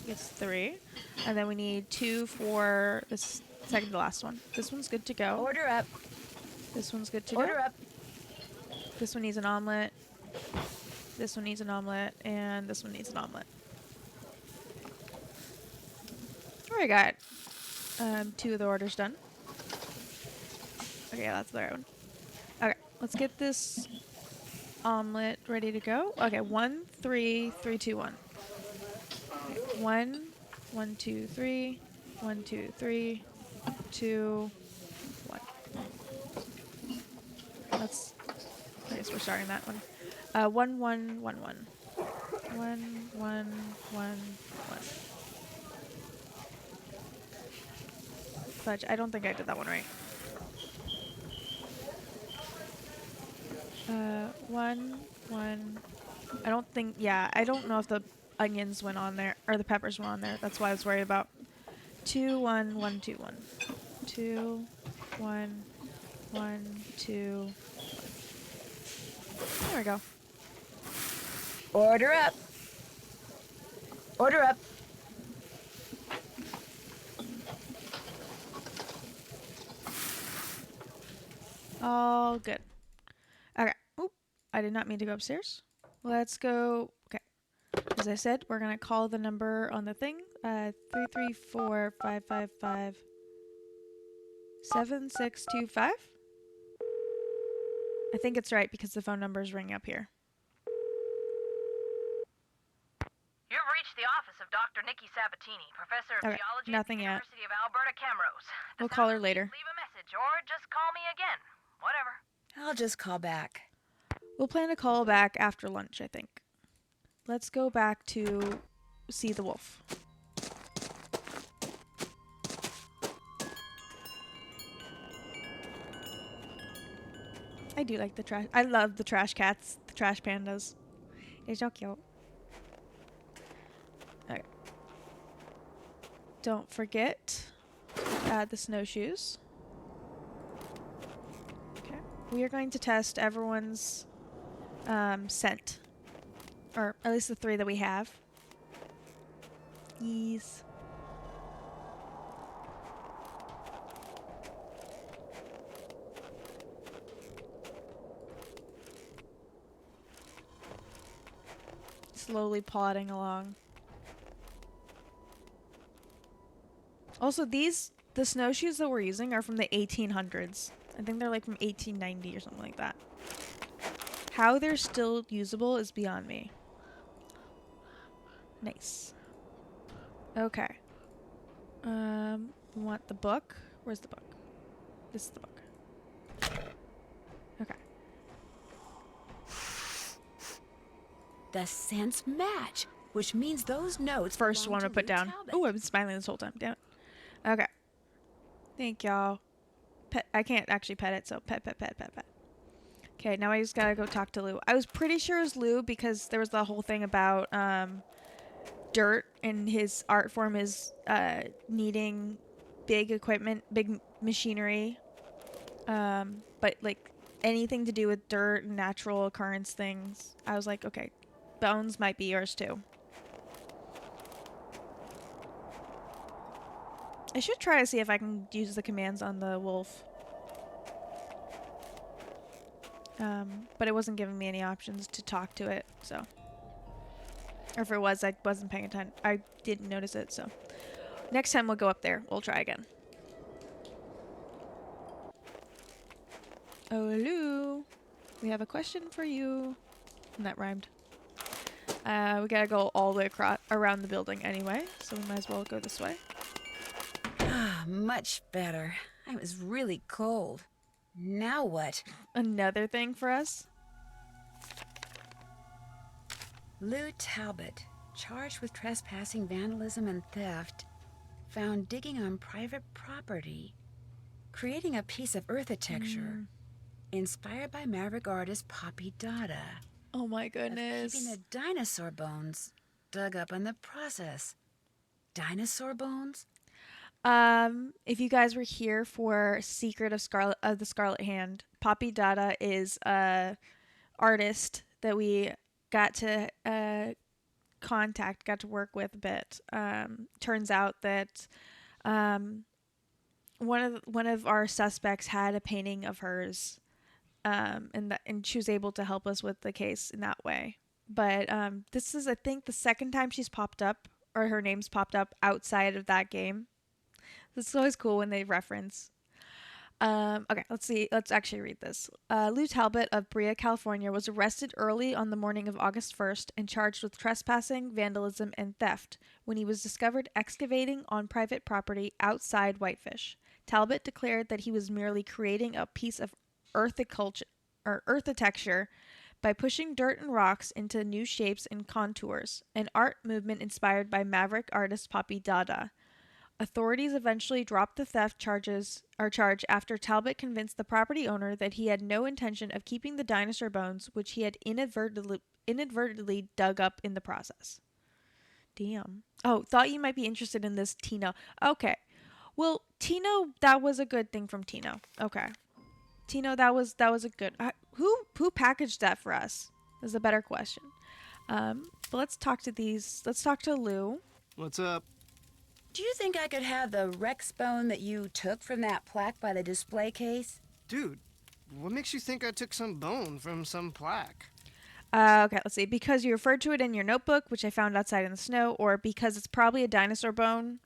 gets 3. And then we need 2 for this second to last one. This one's good to go. Order up. This one's good to Order go. up. This one needs an omelet. This one needs an omelet. And this one needs an omelet. Alright, got 2 of the orders done. Okay, that's the right one. Okay, let's get this omelet ready to go. Okay, 1, 3, 3, 2, 1. Okay, 1, 1, 2, 3, 1, 2, 3, 2, Okay, so we're starting that one. 1 1 1 1. 1 1 1 1. Fudge, I don't think I did that one right. 1 1. I don't think. Yeah, I don't know if the onions went on there or the peppers went on there. That's why I was worried about. 2 1 1 2 1. 2 1 1 2. There we go. Order up. Order up. All good. Okay. Oop. I did not mean to go upstairs. Let's go. Okay. As I said, we're going to call the number on the thing. 334-555-7625. I think it's right because the phone number is ringing up here. You've reached the office of Dr. Nikki Sabatini, professor of Okay, geology nothing at the yet. University of Alberta, Camrose. To We'll call sound her later. asleep, leave a message or just call me again. Whatever. I'll just call back. We'll plan to call back after lunch, I think. Let's go back to see the wolf. I do like the trash. I love the trash cats, the trash pandas. They're so cute. Okay. Don't forget to add the snowshoes. Okay. We are going to test everyone's scent. Or at least the 3 that we have. Yes. Slowly plodding along. Also, the snowshoes that we're using are from the 1800s. I think they're like from 1890 or something like that. How they're still usable is beyond me. Nice. Okay. We want the book. Where's the book? This is the book. Okay. The scents match, which means those notes First belong one to to put Lou down. Talbot. Oh, I've been smiling this whole time. Damn it. Okay. Thank y'all. Pet. I can't actually pet it, so pet. Okay, now I just gotta go talk to Lou. I was pretty sure it was Lou because there was the whole thing about dirt and his art form is needing big equipment, big machinery. But like anything to do with dirt and natural occurrence things, I was like, okay, bones might be yours too. I should try to see if I can use the commands on the wolf. But it wasn't giving me any options to talk to it, so. Or if it was, I wasn't paying attention. I didn't notice it, so. Next time we'll go up there. We'll try again. Oh, Lou. We have a question for you. And that rhymed. We gotta go all the way around the building anyway, so we might as well go this way. Ah, much better. I was really cold. Now what? Another thing for us. Lou Talbot, charged with trespassing, vandalism, and theft, found digging on private property, creating a piece of earthitecture, inspired by Maverick artist Poppy Dada. Oh my Of goodness. keeping the dinosaur bones dug up in the process. Dinosaur bones? If you guys were here for Secret of the Scarlet Hand, Poppy Dada is a artist that we got to got to work with a bit. Turns out that one of our suspects had a painting of hers, and she was able to help us with the case in that way. But this is, I think, the second time she's popped up, or her name's popped up outside of that game. It's always cool when they reference. Okay, let's see. Let's actually read this. Lou Talbot of Brea, California, was arrested early on the morning of August 1st and charged with trespassing, vandalism, and theft when he was discovered excavating on private property outside Whitefish. Talbot declared that he was merely creating a piece of earthitecture. or earthitecture by pushing dirt and rocks into new shapes and contours, an art movement inspired by maverick artist Poppy Dada. Authorities eventually dropped the theft charge after Talbot convinced the property owner that he had no intention of keeping the dinosaur bones, which he had inadvertently dug up in the process. Damn. Oh, thought you might be interested in this, Tino. Okay. Well, Tino, that was a good thing from Tino. Okay. Tino, that was a good. Who packaged that for us? Is a better question. But let's talk to these. Let's talk to Lou. What's up? Do you think I could have the Rex bone that you took from that plaque by the display case? Dude, what makes you think I took some bone from some plaque? Okay, let's see. Because you referred to it in your notebook, which I found outside in the snow, or because it's probably a dinosaur bone,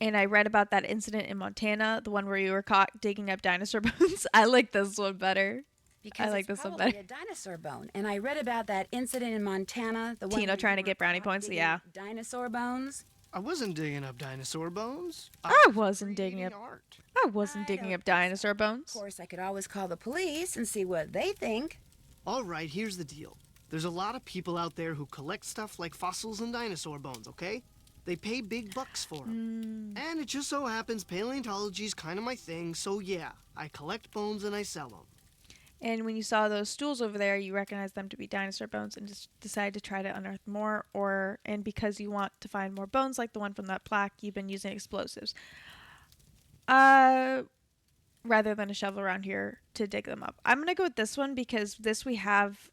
and I read about that incident in Montana, the one where you were caught digging up dinosaur bones. I like this one better. Because I like it's this one probably better. a dinosaur bone. And I read about that incident in Montana, the one Tino where trying you to get were brownie caught points, digging yeah. up dinosaur bones. I wasn't digging up dinosaur bones. I wasn't digging creating up. art. I wasn't I digging don't up think so. dinosaur Of bones. course, I could always call the police and see what they think. All right, here's the deal. There's a lot of people out there who collect stuff like fossils and dinosaur bones, okay? They pay big bucks for them. And it just so happens paleontology's kind of my thing, so yeah, I collect bones and I sell them. And when you saw those stools over there, you recognized them to be dinosaur bones and just decided to try to unearth more. And because you want to find more bones like the one from that plaque, you've been using explosives. Rather than a shovel around here to dig them up. I'm going to go with this one because this we have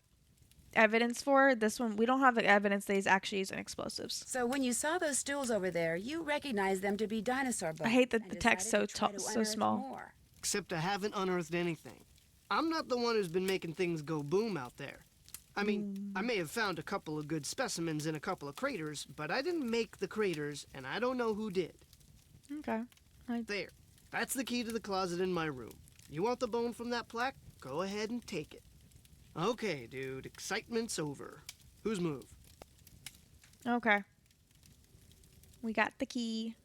evidence for. This one, we don't have the evidence that he's actually using explosives. So when you saw those stools over there, you recognized them to be dinosaur bones. I hate that and the text decided so to try tall- to so unearth small. more. Except I haven't unearthed anything. I'm not the one who's been making things go boom out there. I mean, I may have found a couple of good specimens in a couple of craters, but I didn't make the craters, and I don't know who did. Okay. There. That's the key to the closet in my room. You want the bone from that plaque? Go ahead and take it. Okay, dude, excitement's over. Whose move? Okay. We got the key.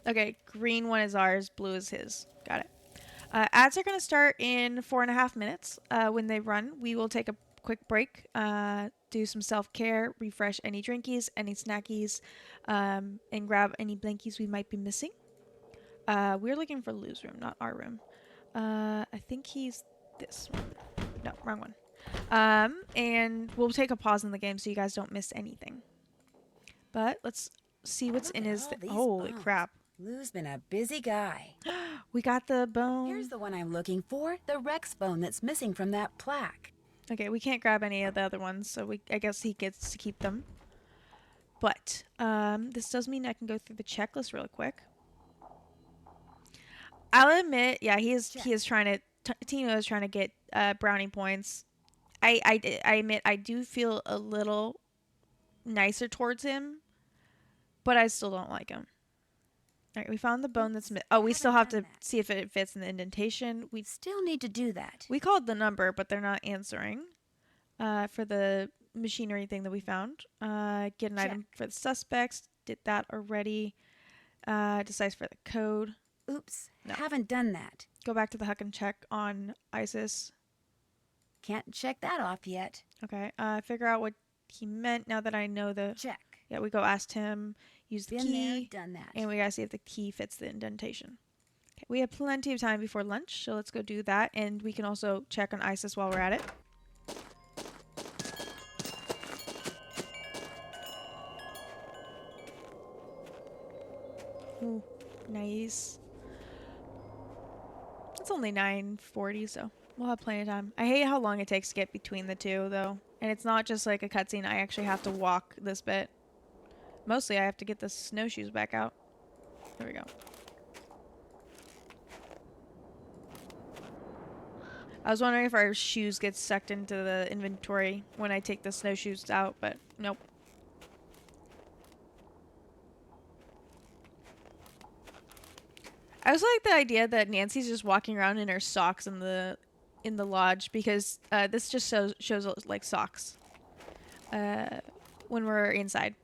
Okay, green one is ours, blue is his. Got it. Ads are going to start in 4.5 minutes. When they run, we will take a quick break, do some self-care, refresh any drinkies, any snackies, and grab any blankies we might be missing. We're looking for Lou's room, not our room. I think he's this one. No, wrong one. And we'll take a pause in the game so you guys don't miss anything. But let's see what's Look in at his... all these Holy bones. crap. Lou's been a busy guy. We got the bone. Here's the one I'm looking for, the Rex bone that's missing from that plaque. Okay, we can't grab any of the other ones, so I guess he gets to keep them. But this does mean I can go through the checklist really quick. I'll admit, yeah, he is trying to. Tino is trying to get brownie points. I admit I do feel a little nicer towards him, but I still don't like him. All right, we found the bone that's we still have to see if it fits in the indentation. We Still need to do that. We called the number, but they're not answering for the machinery thing that we found. Get an item for the suspects. Did that already. Decipher the code. Oops, No. haven't done that. Go back to the Huck and check on ISIS. Can't check that off yet. Okay. Figure out what he meant now that I know the... Check. Yeah, we go ask him, use the Been key, there, done that. and we gotta see if the key fits the indentation. Okay, we have plenty of time before lunch, so let's go do that, and we can also check on ISIS while we're at it. Ooh, nice. It's only 9:40, so we'll have plenty of time. I hate how long it takes to get between the two, though. And it's not just like a cutscene. I actually have to walk this bit. Mostly, I have to get the snowshoes back out. There we go. I was wondering if our shoes get sucked into the inventory when I take the snowshoes out, but nope. I also like the idea that Nancy's just walking around in her socks in the lodge because this just shows like socks when we're inside.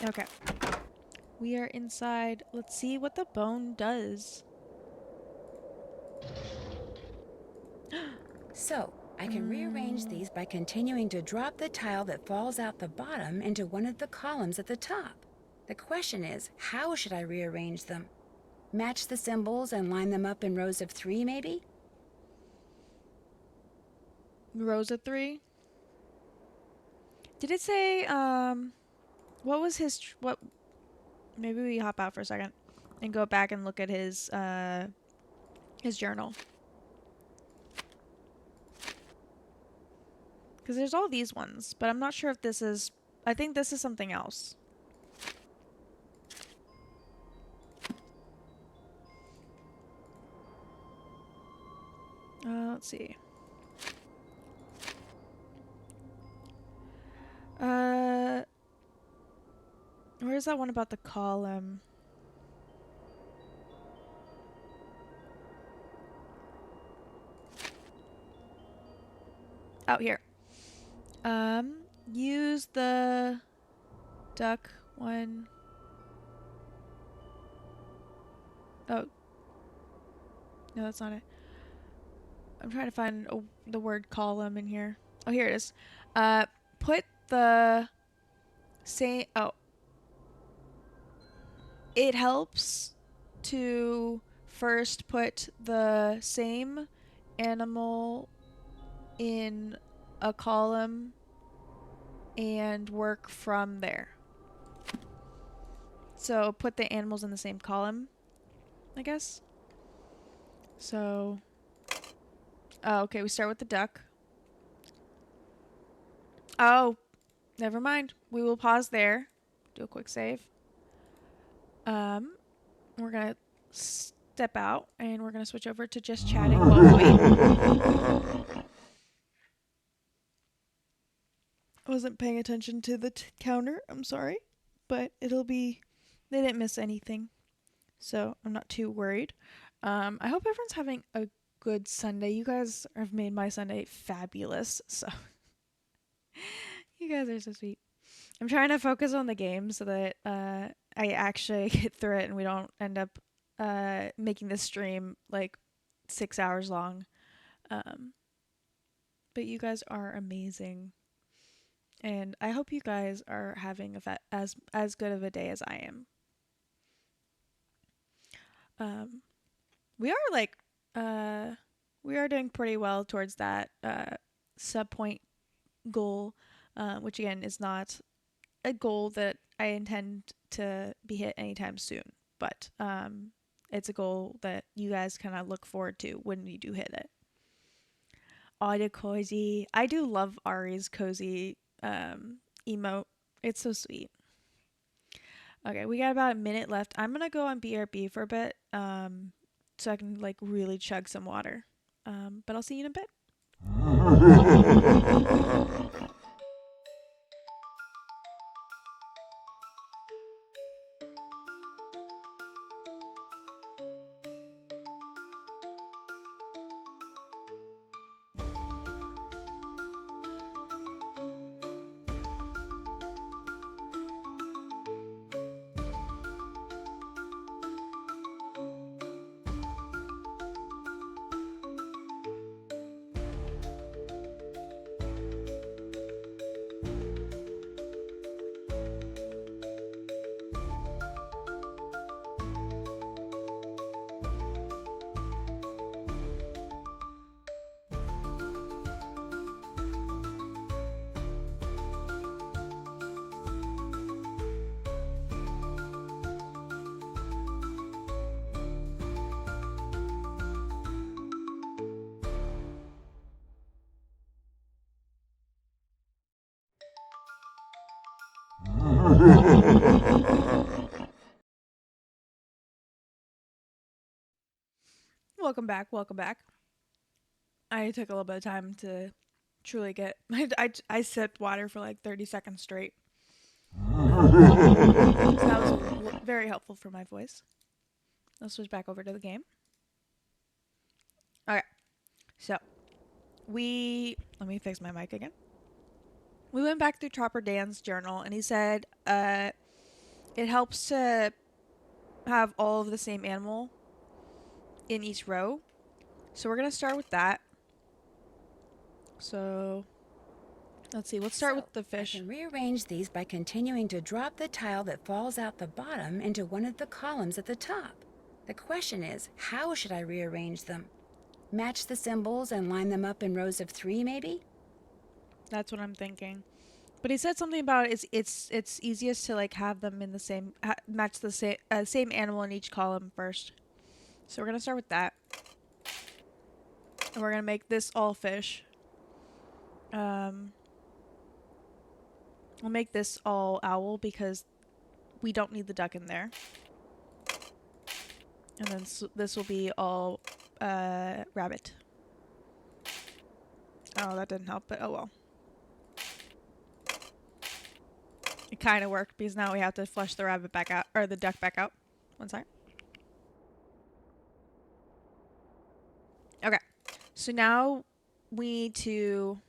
Okay. We are inside. Let's see what the bone does. So, I can rearrange these by continuing to drop the tile that falls out the bottom into one of the columns at the top. The question is, how should I rearrange them? Match the symbols and line them up in rows of 3, maybe? Rows of 3. Did it say, what was what, maybe we hop out for a second and go back and look at his journal. Because there's all these ones, but I'm not sure if this is, I think this is something else. Let's see. Where's that one about the column? Out here. Use the duck one. Oh. No, that's not it. I'm trying to find the word column in here. Oh, here it is. Put the same... Oh. It helps to first put the same animal in a column and work from there. So put the animals in the same column, I guess. So, oh, okay, we start with the duck. Oh, never mind. We will pause there. Do a quick save. We're gonna step out and we're gonna switch over to just chatting while we wait. I wasn't paying attention to the counter. I'm sorry, but it'll be. They didn't miss anything, so I'm not too worried. I hope everyone's having a good Sunday. You guys have made my Sunday fabulous. So you guys are so sweet. I'm trying to focus on the game so that I actually get through it and we don't end up making this stream like 6 hours long. But you guys are amazing. And I hope you guys are having as good of a day as I am. We are doing pretty well towards that sub point goal, which again is not a goal that I intend to be hit anytime soon, but it's a goal that you guys kind of look forward to when you do hit it. Aw, cozy. I do love Ari's cozy emote. It's so sweet. Okay, we got about a minute left. I'm gonna go on BRB for a bit, so I can like really chug some water. But I'll see you in a bit. Welcome back. Welcome back. I took a little bit of time to truly get. I sipped water for like 30 seconds straight. So that was very helpful for my voice. I'll switch back over to the game. Okay. So, let me fix my mic again. We went back through Chopper Dan's journal, and he said, it helps to have all of the same animal in each row. So we're going to start with that. So let's see. Let's start with the fish. I can rearrange these by continuing to drop the tile that falls out the bottom into one of the columns at the top. The question is, how should I rearrange them? Match the symbols and line them up in rows of 3, maybe? That's what I'm thinking. But he said something about it's easiest to like have them in the same match the same animal in each column first. So we're gonna start with that, and we're gonna make this all fish. We'll make this all owl because we don't need the duck in there. And then this will be all rabbit. Oh, that didn't help, but oh well. It kind of worked because now we have to flush the rabbit back out, or the duck back out. One sec. Okay, so now we need to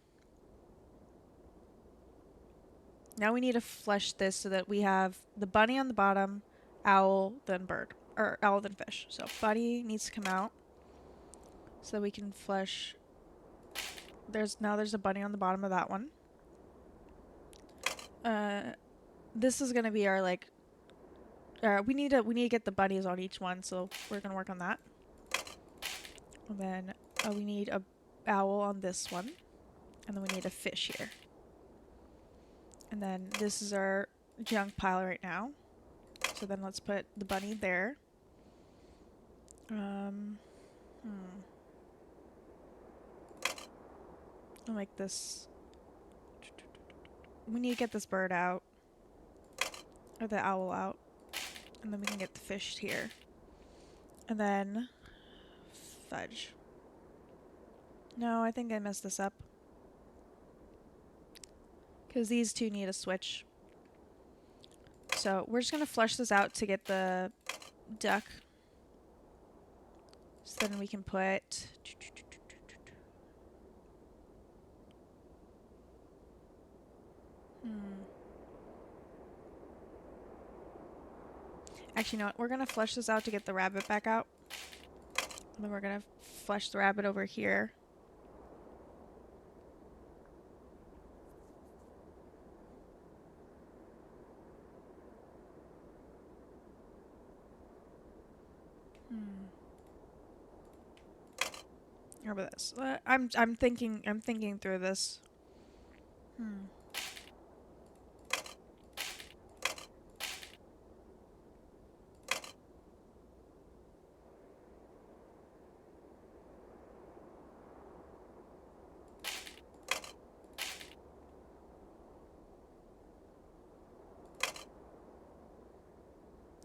flush this so that we have the bunny on the bottom, owl, then bird, or owl, then fish. So bunny needs to come out so that we can flush. There's a bunny on the bottom of that one. This is gonna be our like. We need to get the bunnies on each one, so we're gonna work on that. And then we need a owl on this one, and then we need a fish here. And then this is our junk pile right now. So then let's put the bunny there. I'll make this. We need to get this bird out. Or the owl out. And then we can get the fish here. And then fudge. No, I think I messed this up. Because these two need a switch. So we're just going to flush this out to get the duck. So then we can put... Actually, you know what? We're going to flush this out to get the rabbit back out. And then we're going to flush the rabbit over here. How about this? I'm thinking through this.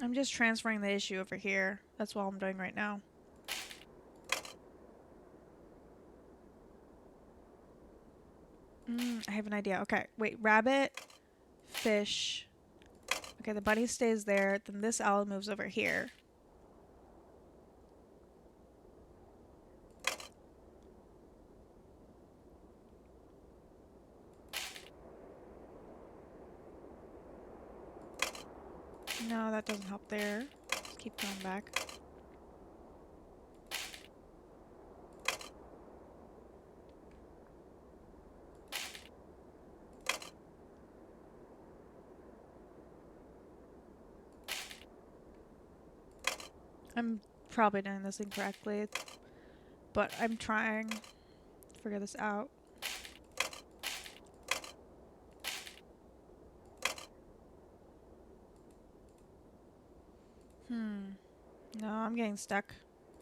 I'm just transferring the issue over here. That's what I'm doing right now. I have an idea. Okay, wait. Rabbit, fish. Okay, the bunny stays there. Then this owl moves over here. No, that doesn't help there. Let's keep going back. I'm probably doing this incorrectly, but I'm trying to figure this out. No, I'm getting stuck.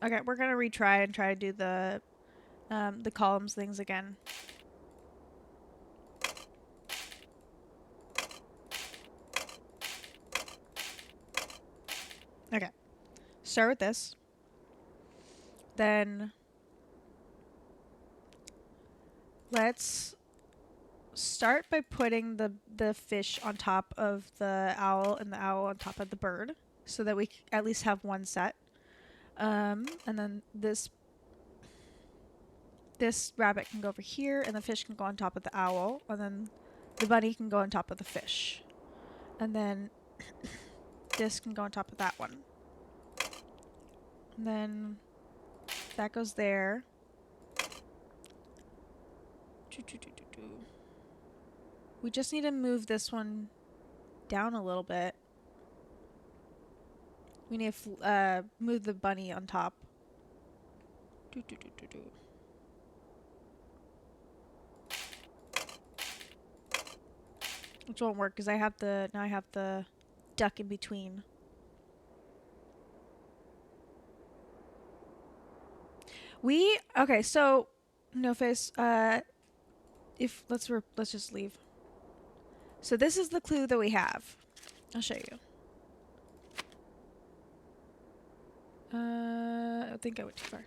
Okay, we're gonna retry and try to do the columns things again. Okay. Start with this. Then let's start by putting the fish on top of the owl and the owl on top of the bird so that we at least have one set. And then this rabbit can go over here and the fish can go on top of the owl and then the bunny can go on top of the fish. And then this can go on top of that one. And then that goes there. We just need to move this one down a little bit. We need to move the bunny on top. Which won't work because I have the duck in between. Okay, so No Face, if let's just leave. So this is the clue that we have. I'll show you. I think I went too far.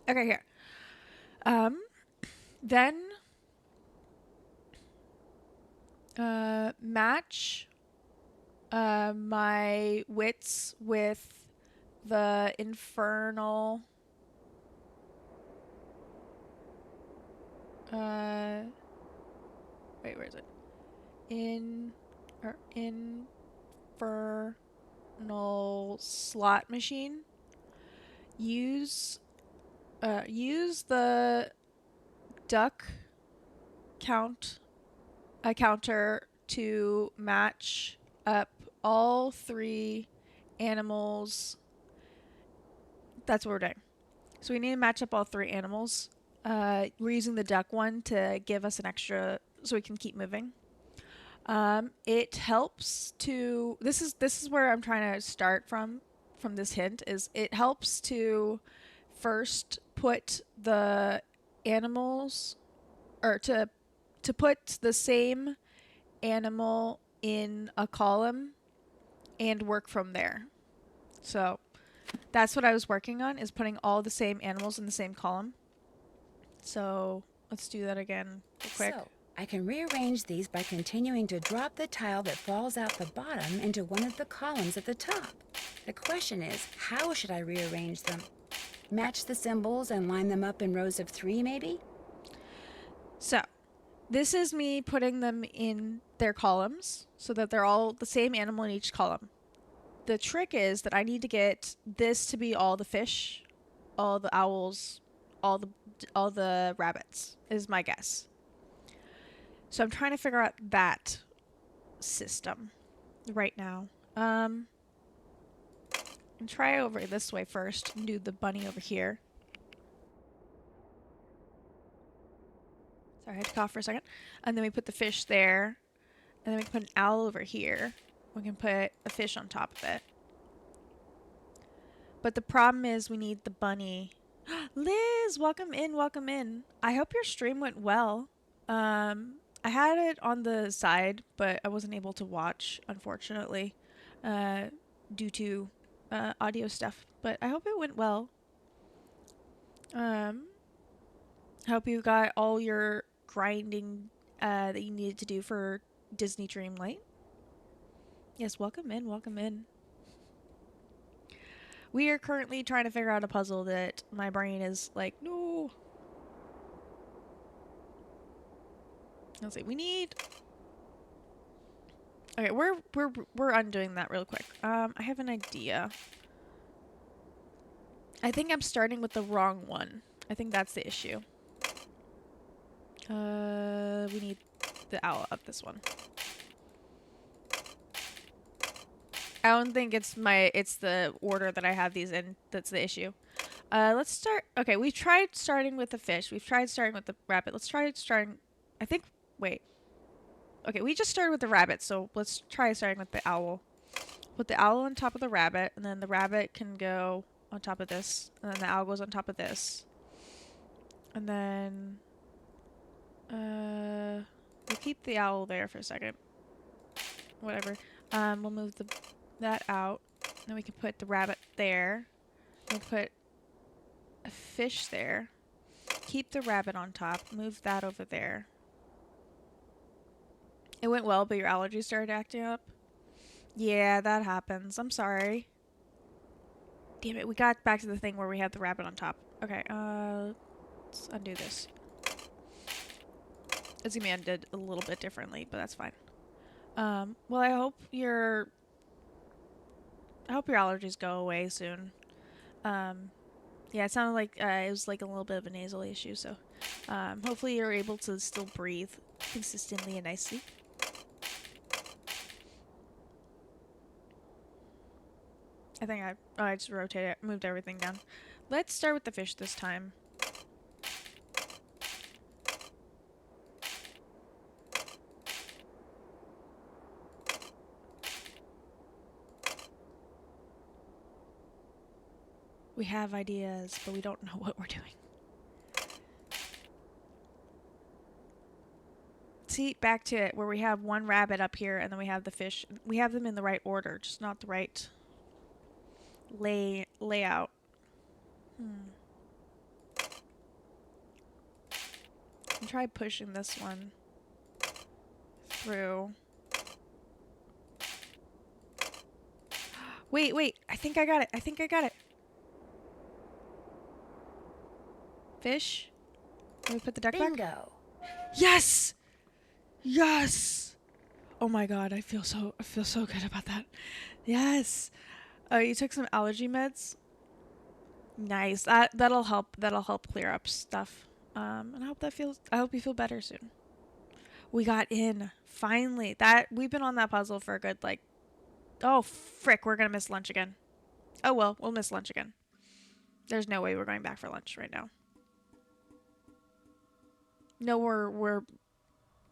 Okay, here. Then match my wits with the infernal wait, where is it? Infernal slot machine. Use the duck counter to match up all 3 animals. That's what we're doing. So we need to match up all 3 animals. We're using the duck one to give us an extra so we can keep moving. It helps to this is where I'm trying to start from this hint is it helps to first put the animals or to put the same animal in a column and work from there. So that's what I was working on, is putting all the same animals in the same column. So let's do that again real quick. So, I can rearrange these by continuing to drop the tile that falls out the bottom into one of the columns at the top. The question is, how should I rearrange them? Match the symbols and line them up in rows of 3, maybe? So this is me putting them in their columns so that they're all the same animal in each column. The trick is that I need to get this to be all the fish, all the owls, all the rabbits, is my guess. So I'm trying to figure out that system right now. And try over this way first and do the bunny over here. Sorry, I had to cough for a second. And then we put the fish there. And then we can put an owl over here. We can put a fish on top of it. But the problem is we need the bunny. Liz, welcome in, welcome in. I hope your stream went well. I had it on the side, but I wasn't able to watch, unfortunately, due to audio stuff. But I hope it went well. I hope you got all your grinding that you needed to do for Disney Dreamlight. Yes, welcome in, welcome in. We are currently trying to figure out a puzzle that my brain is like, no. Let's see, we need... Okay, we're undoing that real quick. I have an idea. I think I'm starting with the wrong one. I think that's the issue. We need the owl up this one. I don't think it's the order that I have these in that's the issue. Let's start. Okay, we've tried starting with the fish. We've tried starting with the rabbit. Let's try starting. I think. Wait. Okay, we just started with the rabbit, so let's try starting with the owl. Put the owl on top of the rabbit, and then the rabbit can go on top of this, and then the owl goes on top of this, and then we'll keep the owl there for a second. Whatever. We'll move that out. Then we can put the rabbit there. We'll put a fish there. Keep the rabbit on top. Move that over there. It went well, but your allergies started acting up. Yeah, that happens. I'm sorry. Damn it, we got back to the thing where we had the rabbit on top. Okay, let's undo this. It's gonna be undid a little bit differently, but that's fine. Well, I hope your allergies go away soon. Yeah, it sounded like it was like a little bit of a nasal issue, so hopefully you're able to still breathe consistently and nicely. I think I just rotated, moved everything down. Let's start with the fish this time. We have ideas, but we don't know what we're doing. See, back to it, where we have one rabbit up here, and then we have the fish. We have them in the right order, just not the right layout. And try pushing this one through. Wait, I think I got it. Fish? Can we put the duck back? Bingo. Yes! Yes! Oh my god, I feel so good about that. Yes! Oh, you took some allergy meds? Nice. That'll help clear up stuff. And I hope you feel better soon. We got in. Finally. We've been on that puzzle for a good, like, oh frick, we're gonna miss lunch again. Oh well, we'll miss lunch again. There's no way we're going back for lunch right now. No, we're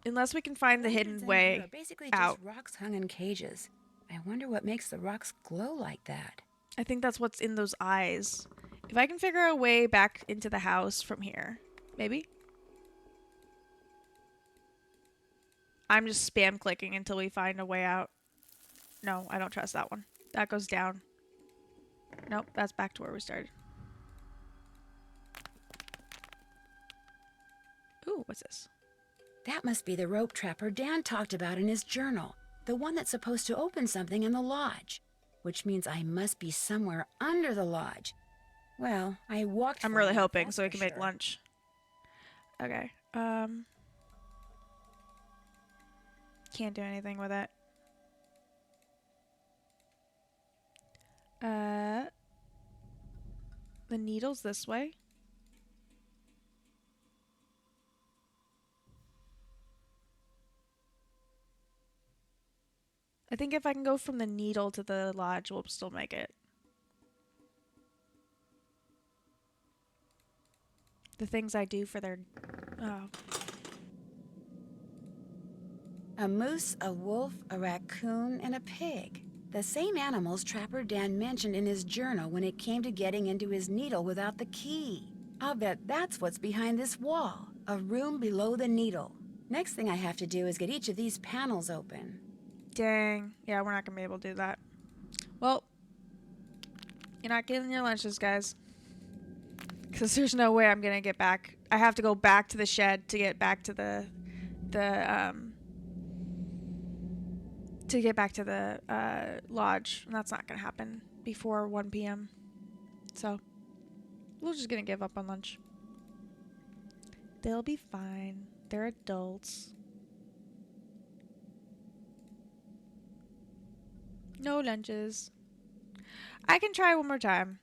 unless we can find the hidden way Are basically out. just rocks hung in cages. I wonder what makes the rocks glow like that. I think that's what's in those eyes. If I can figure a way back into the house from here, maybe. I'm just spam clicking until we find a way out. No, I don't trust that one. That goes down. Nope, that's back to where we started. Ooh, what's this? That must be the rope trapper Dan talked about in his journal. The one that's supposed to open something in the lodge. Which means I must be somewhere under the lodge. Well, I walked. I'm for really it, hoping that's so we for can make sure. lunch. Okay. Can't do anything with it. The needle's this way. I think if I can go from the needle to the lodge, we'll still make it. The things I do for their... Oh. A moose, a wolf, a raccoon, and a pig. The same animals Trapper Dan mentioned in his journal when it came to getting into his needle without the key. I'll bet that's what's behind this wall. A room below the needle. Next thing I have to do is get each of these panels open. Dang. Yeah, we're not going to be able to do that. Well, you're not getting your lunches, guys. Because there's no way I'm going to get back. I have to go back to the shed to get back to the lodge. And that's not going to happen before 1 p.m. So, we're just going to give up on lunch. They'll be fine. They're adults. No lunches. I can try one more time.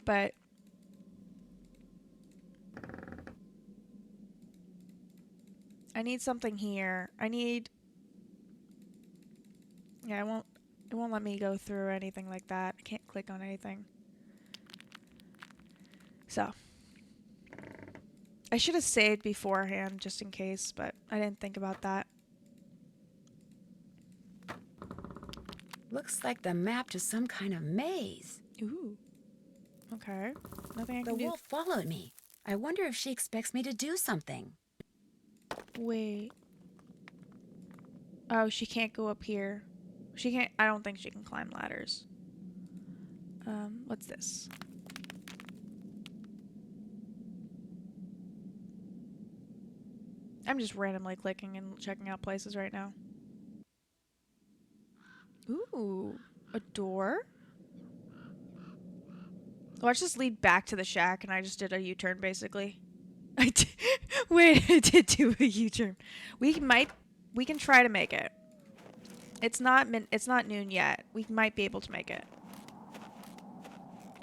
But I need something here. Yeah, it won't let me go through or anything like that. I can't click on anything. So I should have saved beforehand just in case, but I didn't think about that. Looks like the map to some kind of maze. Ooh. Okay. Nothing I The can do. wolf followed me. I wonder if she expects me to do something. Wait. Oh, she can't go up here. She can't. I don't think she can climb ladders. What's this? I'm just randomly clicking and checking out places right now. Ooh, a door? Watch this lead back to the shack, and I just did a U-turn, basically. Wait, I did do a U-turn. We can try to make it. It's not noon yet. We might be able to make it.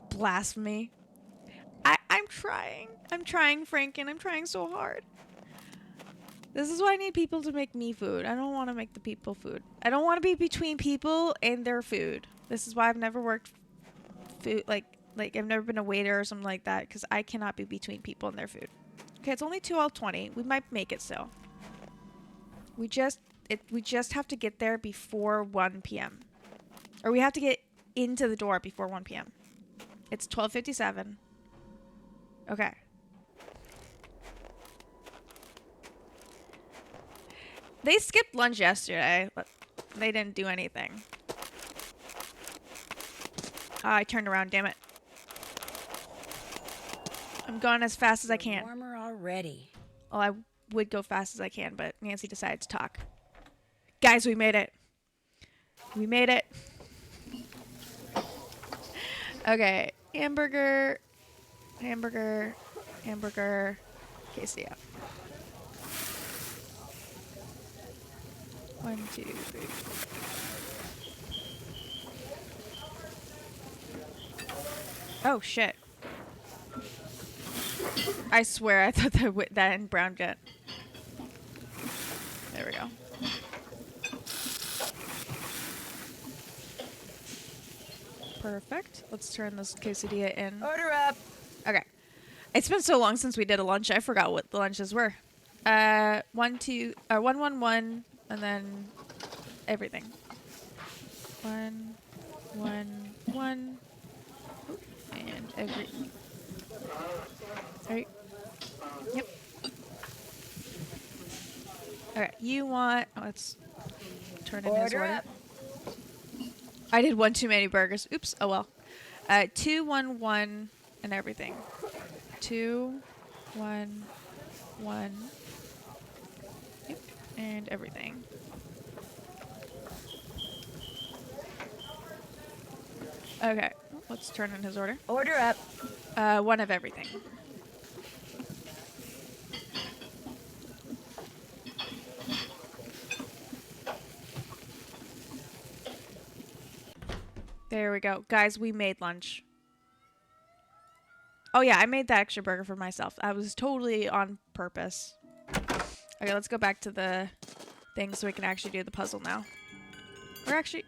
Blasphemy. I'm trying. I'm trying, Franken. I'm trying so hard. This is why I need people to make me food. I don't want to make the people food. I don't want to be between people and their food. This is why I've never worked food, like I've never been a waiter or something like that, because I cannot be between people and their food. Okay, it's only 12:20. We might make it still. We just have to get there before 1 p.m. Or we have to get into the door before 1 p.m. It's 12:57. Okay. They skipped lunch yesterday, but they didn't do anything. I turned around, damn it. I'm going as fast as I can. Warmer already. Well, I would go fast as I can, but Nancy decided to talk. Guys, we made it. We made it. Okay. Hamburger. Hamburger. Hamburger. Quesadilla. 1, 2, 3. Oh, shit. I swear I thought that in Brown Jet. There we go. Perfect. Let's turn this quesadilla in. Order up. Okay. It's been so long since we did a lunch. I forgot what the lunches were. 1, 1, 1, and then everything. 1, 1, 1, and every. Alright. Yep. Alright, you want... Oh, let's turn in his order. Up. I did one too many burgers. Oops. Oh, well. 2, 1, 1, and everything. 2, 1, 1. Yep. And everything. Okay. Let's turn in his order. Order up. 1 of everything. There we go. Guys, we made lunch. Oh yeah, I made that extra burger for myself. I was totally on purpose. Okay, let's go back to the thing so we can actually do the puzzle now. Or actually...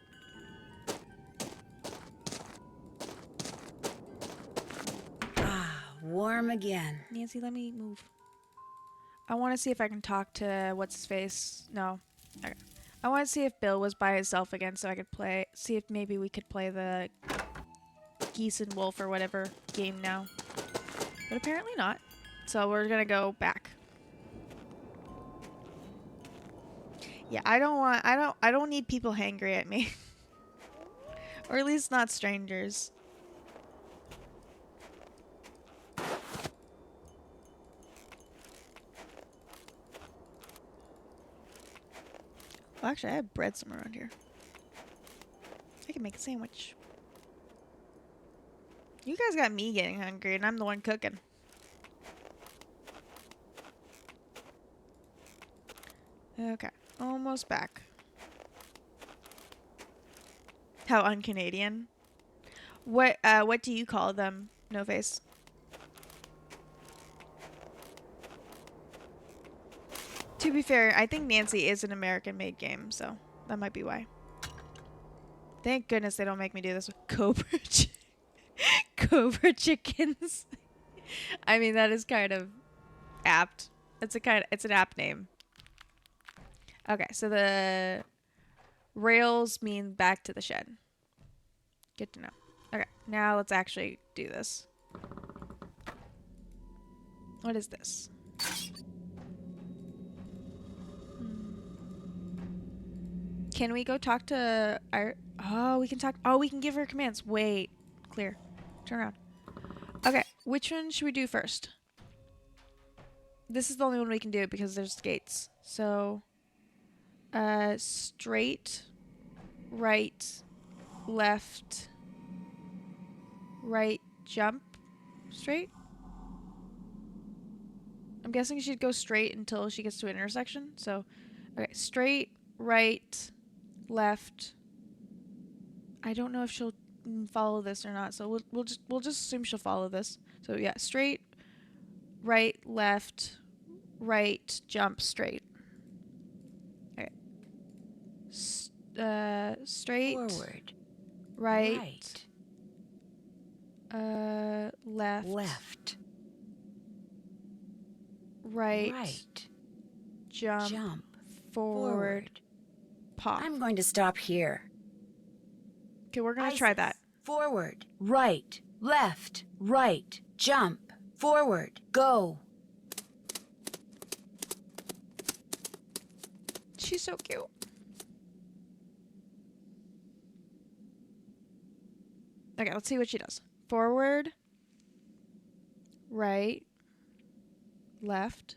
Warm again. Nancy, let me move. I want to see if I can talk to what's-his-face. No. Okay. I want to see if Bill was by himself again so I could play... See if maybe we could play the Geese and Wolf or whatever game now. But apparently not. So we're gonna go back. Yeah, I don't need people hangry at me. Or at least not strangers. Well, actually, I have bread somewhere around here. I can make a sandwich. You guys got me getting hungry, and I'm the one cooking. Okay, almost back. How un-Canadian. What do you call them, No Face? To be fair, I think Nancy is an American-made game, so that might be why. Thank goodness they don't make me do this with Cobra chickens. I mean, that is kind of apt. It's an apt name. Okay, so the rails mean back to the shed. Good to know. Okay, now let's actually do this. What is this? Can we go talk to our... Oh, we can talk... Oh, we can give her commands. Wait. Clear. Turn around. Okay, which one should we do first? This is the only one we can do because there's gates. So, straight, right, left, right, jump, straight? I'm guessing she'd go straight until she gets to an intersection. So, okay, straight, right, left. I don't know if she'll follow this or not, so we'll just assume she'll follow this. So yeah, straight, right, left, right, jump, straight. Okay. Straight, Forward. right, left, Left. right, Right. jump, Jump. forward, pop. I'm going to stop here. Okay, we're gonna try that. Forward. Right. Left. Right. Jump. Forward. Go. She's so cute. Okay, let's see what she does. Forward, right, left,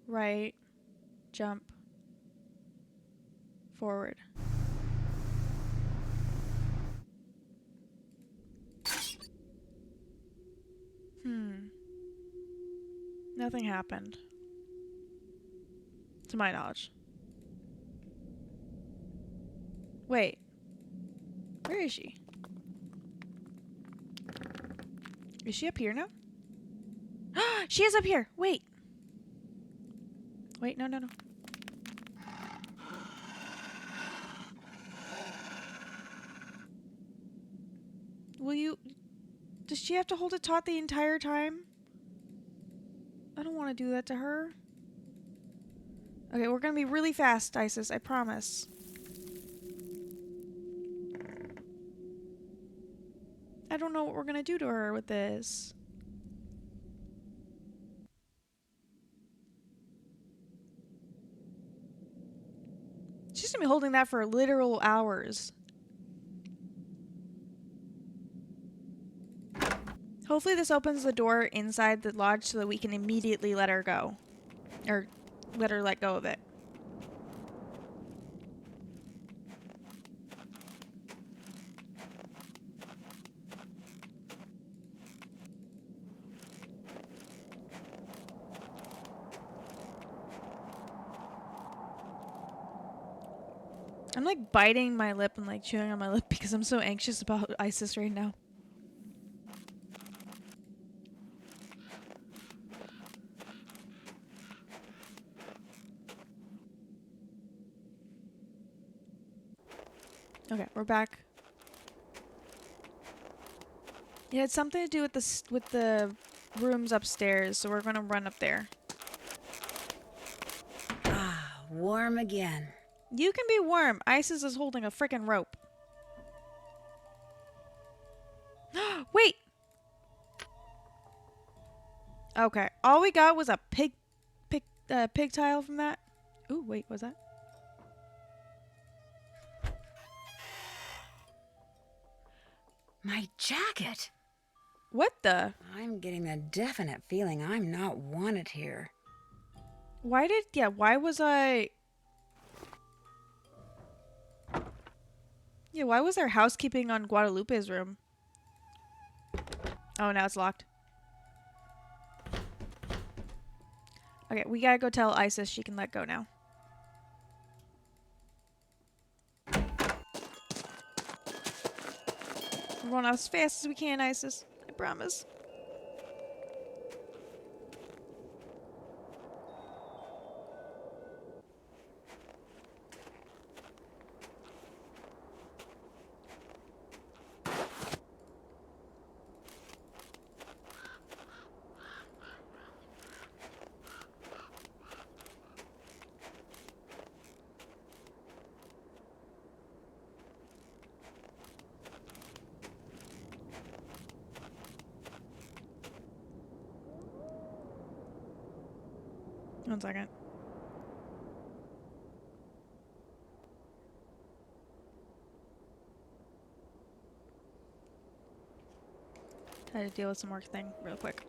right, jump, forward. Nothing happened. To my knowledge. Wait. Where is she? Is she up here now? She is up here! Wait! Wait, no. Will you... Does she have to hold it taut the entire time? I don't want to do that to her. Okay, we're gonna be really fast, Isis, I promise. I don't know what we're gonna do to her with this. She's gonna be holding that for literal hours. Hopefully this opens the door inside the lodge so that we can immediately let her go. Or let her let go of it. I'm like biting my lip and like chewing on my lip because I'm so anxious about Isis right now. Okay, we're back. Yeah, it's something to do with the rooms upstairs, so we're gonna run up there. Ah, warm again. You can be warm. Isis is holding a freaking rope. Wait! Okay, all we got was a pig tile from that. Ooh, wait, what's that? My jacket. What the? I'm getting the definite feeling I'm not wanted here. Why was I... Yeah, why was there housekeeping on Guadalupe's room? Oh, now it's locked. Okay, we gotta go tell Isis she can let go now. We're going as fast as we can, Isis. I promise. One second. Had to deal with some work thing real quick.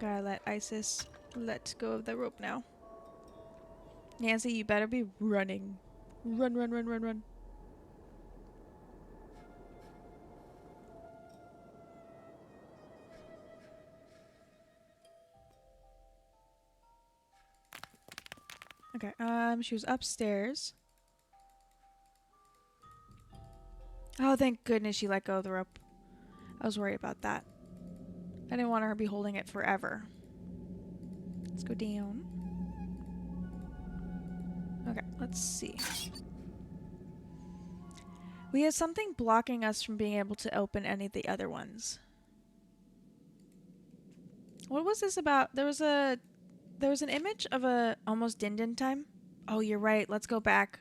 Gotta let Isis let go of the rope now. Nancy, you better be running. Run, run, run, run, run. Okay, she was upstairs. Oh, thank goodness she let go of the rope. I was worried about that. I didn't want her to be holding it forever. Let's go down. Okay, let's see. We had something blocking us from being able to open any of the other ones. What was this about? There was an image of a almost din time. Oh, you're right. Let's go back.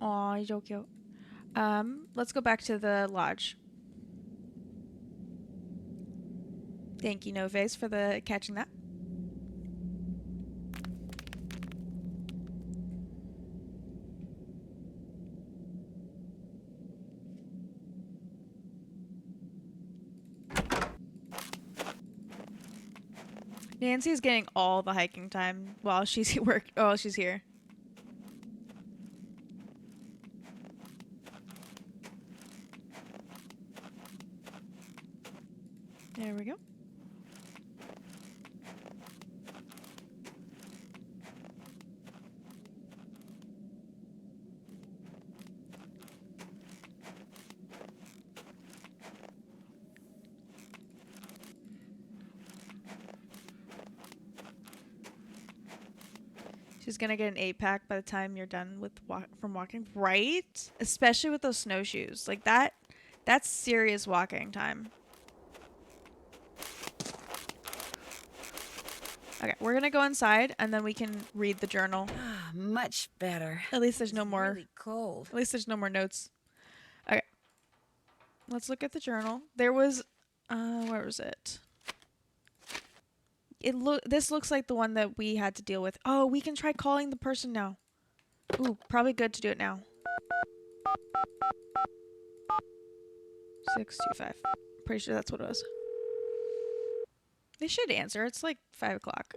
Aw, so cute. Let's go back to the lodge. Thank you, No Face, for the catching that. Nancy's getting all the hiking time while she's she's here. There we go. She's gonna get an 8-pack by the time you're done with from walking, right? Especially with those snowshoes, like that. That's serious walking time. Okay, we're gonna go inside and then we can read the journal. Much better. At least there's no It's more. Really cold. At least there's no more notes. Okay, let's look at the journal. There was, where was it? This looks like the one that we had to deal with. Oh, we can try calling the person now. Ooh, probably good to do it now. 625. Pretty sure that's what it was. They should answer. It's like 5 o'clock.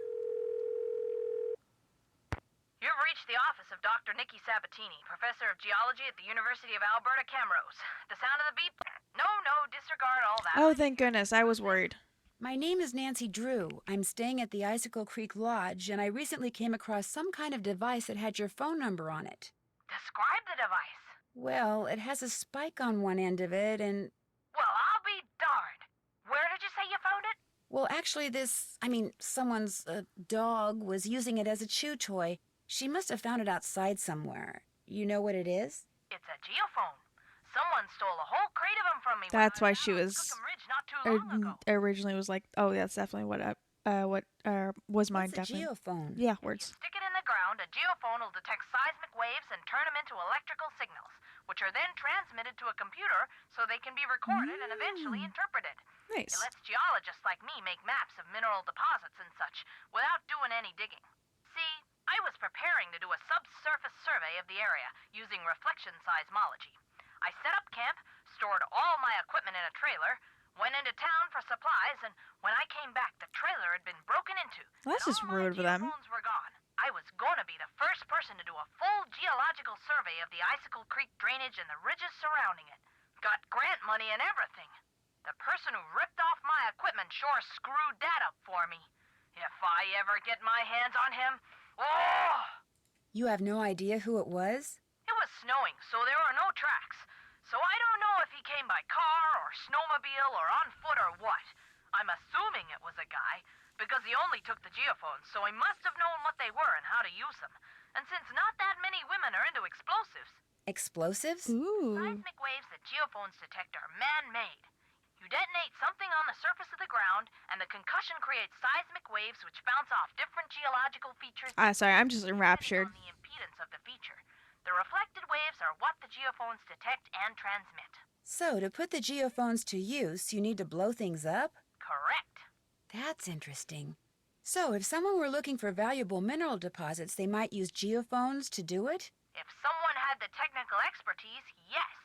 You've reached the office of Dr. Nikki Sabatini, professor of geology at the University of Alberta, Camrose. The sound of the beep? No, disregard all that. Oh, thank goodness. I was worried. My name is Nancy Drew. I'm staying at the Icicle Creek Lodge, and I recently came across some kind of device that had your phone number on it. Describe the device. Well, it has a spike on one end of it, and... Well, I'll be darned. Where did you say you found it? Well, actually, someone's dog was using it as a chew toy. She must have found it outside somewhere. You know what it is? It's a geophone. Someone stole a whole crate of them from me. That's why she was Cookham Ridge not too long ago. originally was like, oh, that's definitely what was mine. What's a Definitely. geophone? Yeah, words. You stick it in the ground, a geophone will detect seismic waves and turn them into electrical signals, which are then transmitted to a computer so they can be recorded and eventually interpreted. Nice. It lets geologists like me make maps of mineral deposits and such without doing any digging. See, I was preparing to do a subsurface survey of the area using reflection seismology. I set up camp, stored all my equipment in a trailer, went into town for supplies, and when I came back, the trailer had been broken into. Well, that's just rude of them. Geophones were gone. I was gonna be the first person to do a full geological survey of the Icicle Creek drainage and the ridges surrounding it. Got grant money and everything. The person who ripped off my equipment sure screwed that up for me. If I ever get my hands on him, oh! You have no idea who it was? It was snowing, so there were no tracks. So I don't know if he came by car or snowmobile or on foot or what. I'm assuming it was a guy, because he only took the geophones, so he must have known what they were and how to use them. And since not that many women are into explosives... Explosives? Ooh. Seismic waves that geophones detect are man-made. You detonate something on the surface of the ground, and the concussion creates seismic waves which bounce off different geological features... Sorry, I'm just enraptured. ...on the impedance of the feature. The reflected waves are what the geophones detect and transmit. So, to put the geophones to use, you need to blow things up? Correct. That's interesting. So, if someone were looking for valuable mineral deposits, they might use geophones to do it? If someone had the technical expertise, yes.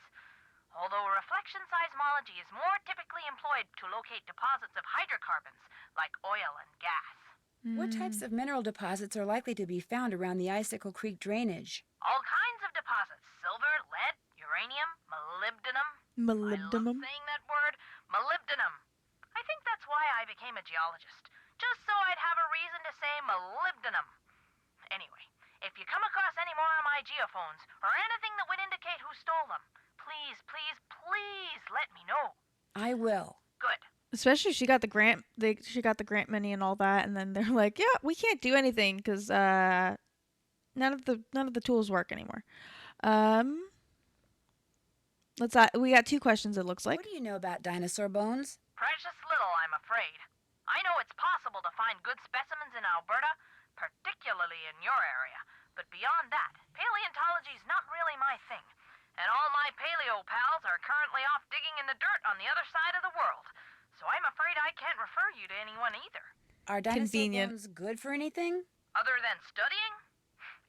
Although reflection seismology is more typically employed to locate deposits of hydrocarbons, like oil and gas. What types of mineral deposits are likely to be found around the Icicle Creek drainage? All kinds of deposits. Silver, lead, uranium, molybdenum. I Molybdenum. love saying that word. Molybdenum. I think that's why I became a geologist. Just so I'd have a reason to say molybdenum. Anyway, if you come across any more of my geophones, or anything that would indicate who stole them, please, please, please let me know. I will. Good. Especially she got the grant. She got the grant money and all that, and then they're like, "Yeah, we can't do anything because none of the tools work anymore." We got 2 questions. It looks like. What do you know about dinosaur bones? Precious little, I'm afraid. I know it's possible to find good specimens in Alberta, particularly in your area. But beyond that, paleontology's not really my thing. And all my paleo pals are currently off digging in the dirt on the other side of the world. So I'm afraid I can't refer you to anyone either. Are dinosaur Convenient. bones good for anything? Other than studying?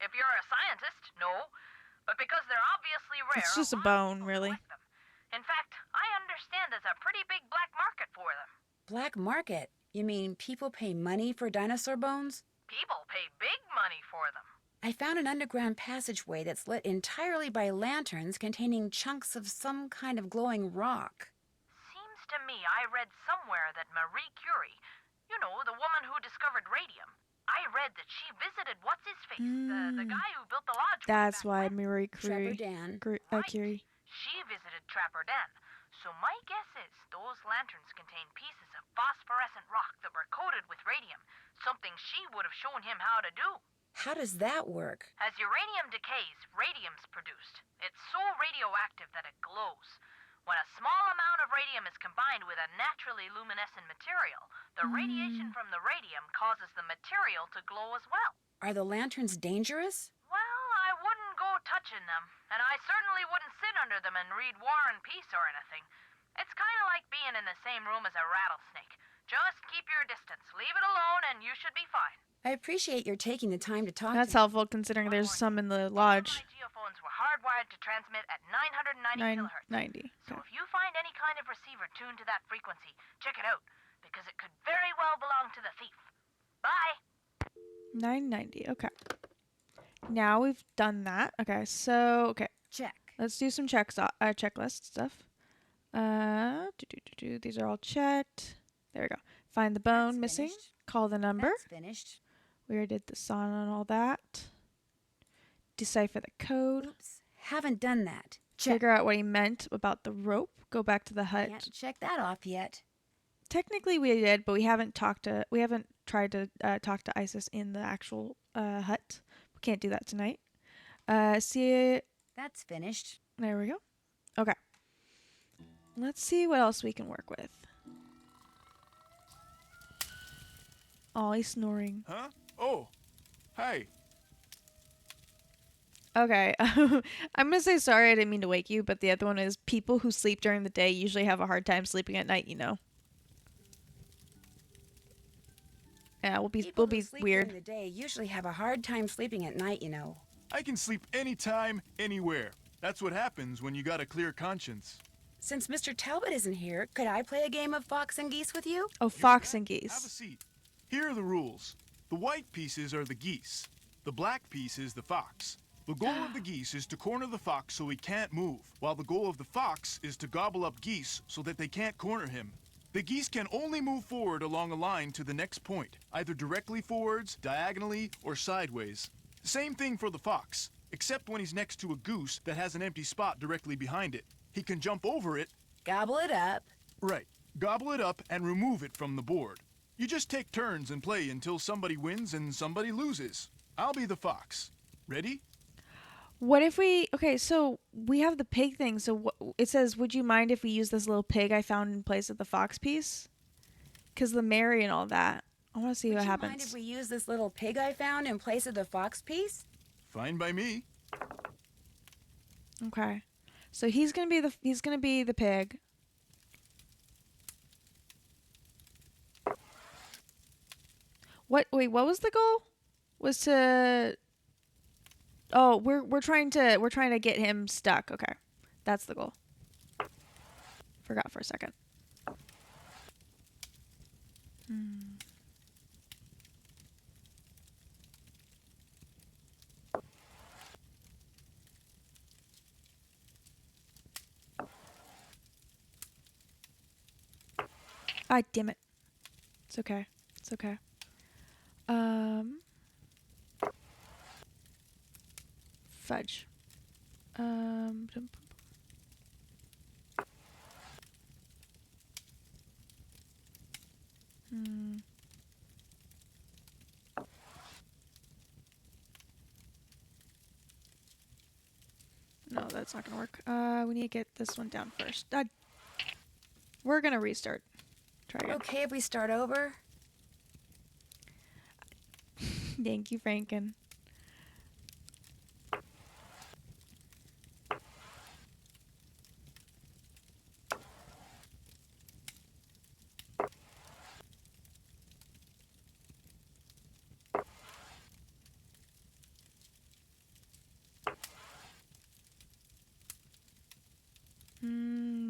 If you're a scientist, no. But because they're obviously rare, It's just a lot of bone, people really. collect them. In fact, I understand there's a pretty big black market for them. Black market? You mean people pay money for dinosaur bones? People pay big money for them. I found an underground passageway that's lit entirely by lanterns containing chunks of some kind of glowing rock. Seems to me I read somewhere that Marie Curie, you know, the woman who discovered radium, I read that she visited what's-his-face, the guy who built the lodge. way That's back why when. Marie Trevor Curie. Dan. Curie. She visited Trapper Den. So my guess is those lanterns contain pieces of phosphorescent rock that were coated with radium, something she would have shown him how to do. How does that work? As uranium decays, radium's produced. It's so radioactive that it glows. When a small amount of radium is combined with a naturally luminescent material, the radiation from the radium causes the material to glow as well. Are the lanterns dangerous? Well, I wouldn't go touching them, and I certainly wouldn't sit under them and read War and Peace or anything. It's kind of like being in the same room as a rattlesnake. Just keep your distance, leave it alone, and you should be fine. I appreciate your taking the time to talk That's to me. helpful considering there's some in the lodge. My geophones were hardwired to transmit at 990 kilohertz. 990. So Okay. if you find any kind of receiver tuned to that frequency, check it out, because it could very well belong to the thief. Bye! 990. Okay. Now we've done that. Okay, so Check. let's do some checklist stuff. These are all checked. There we go. Find the bone That's missing. finished. Call the number. That's finished. We already did the sauna and all that. Decipher the code. Oops. Haven't done that. Check. Figure out what he meant about the rope. Go back to the hut. Can't check that off yet. Technically, we did, but we haven't tried to talk to Isis in the actual hut. We can't do that tonight. See, That's finished. there we go. Okay. Let's see what else we can work with. Oh, he's snoring. Huh? Oh. Hey. Okay. I'm gonna say sorry. I didn't mean to wake you, but the other one is people who sleep during the day usually have a hard time sleeping at night. You know. Yeah, we'll People be who sleep weird. during the day usually have a hard time sleeping at night, you know. I can sleep anytime, anywhere. That's what happens when you got a clear conscience. Since Mr. Talbot isn't here, could I play a game of fox and geese with you? Oh, fox and Have a geese. seat. Here are the rules. The white pieces are the geese. The black piece is the fox. The goal of the geese is to corner the fox so he can't move, while the goal of the fox is to gobble up geese so that they can't corner him. The geese can only move forward along a line to the next point, either directly forwards, diagonally, or sideways. Same thing for the fox, except when he's next to a goose that has an empty spot directly behind it. He can jump over it. Gobble it up. Right. Gobble it up and remove it from the board. You just take turns and play until somebody wins and somebody loses. I'll be the fox. Ready? What if we? Okay, so we have the pig thing. So it says, "Would you mind if we use this little pig I found in place of the fox piece?" Because the Mary and all that. I want to see Would what you happens. mind if we use this little pig I found in place of the fox piece? Fine by me. Okay, so he's gonna be the pig. What? Wait, what was the goal? Was to. Oh, we're trying to get him stuck. Okay, that's the goal. Forgot for a second. Ah, damn it. It's okay. It's okay. Fudge. No, that's not gonna work. We need to get this one down first. We're gonna restart. Try again. Okay if we start over? Thank you, Franken.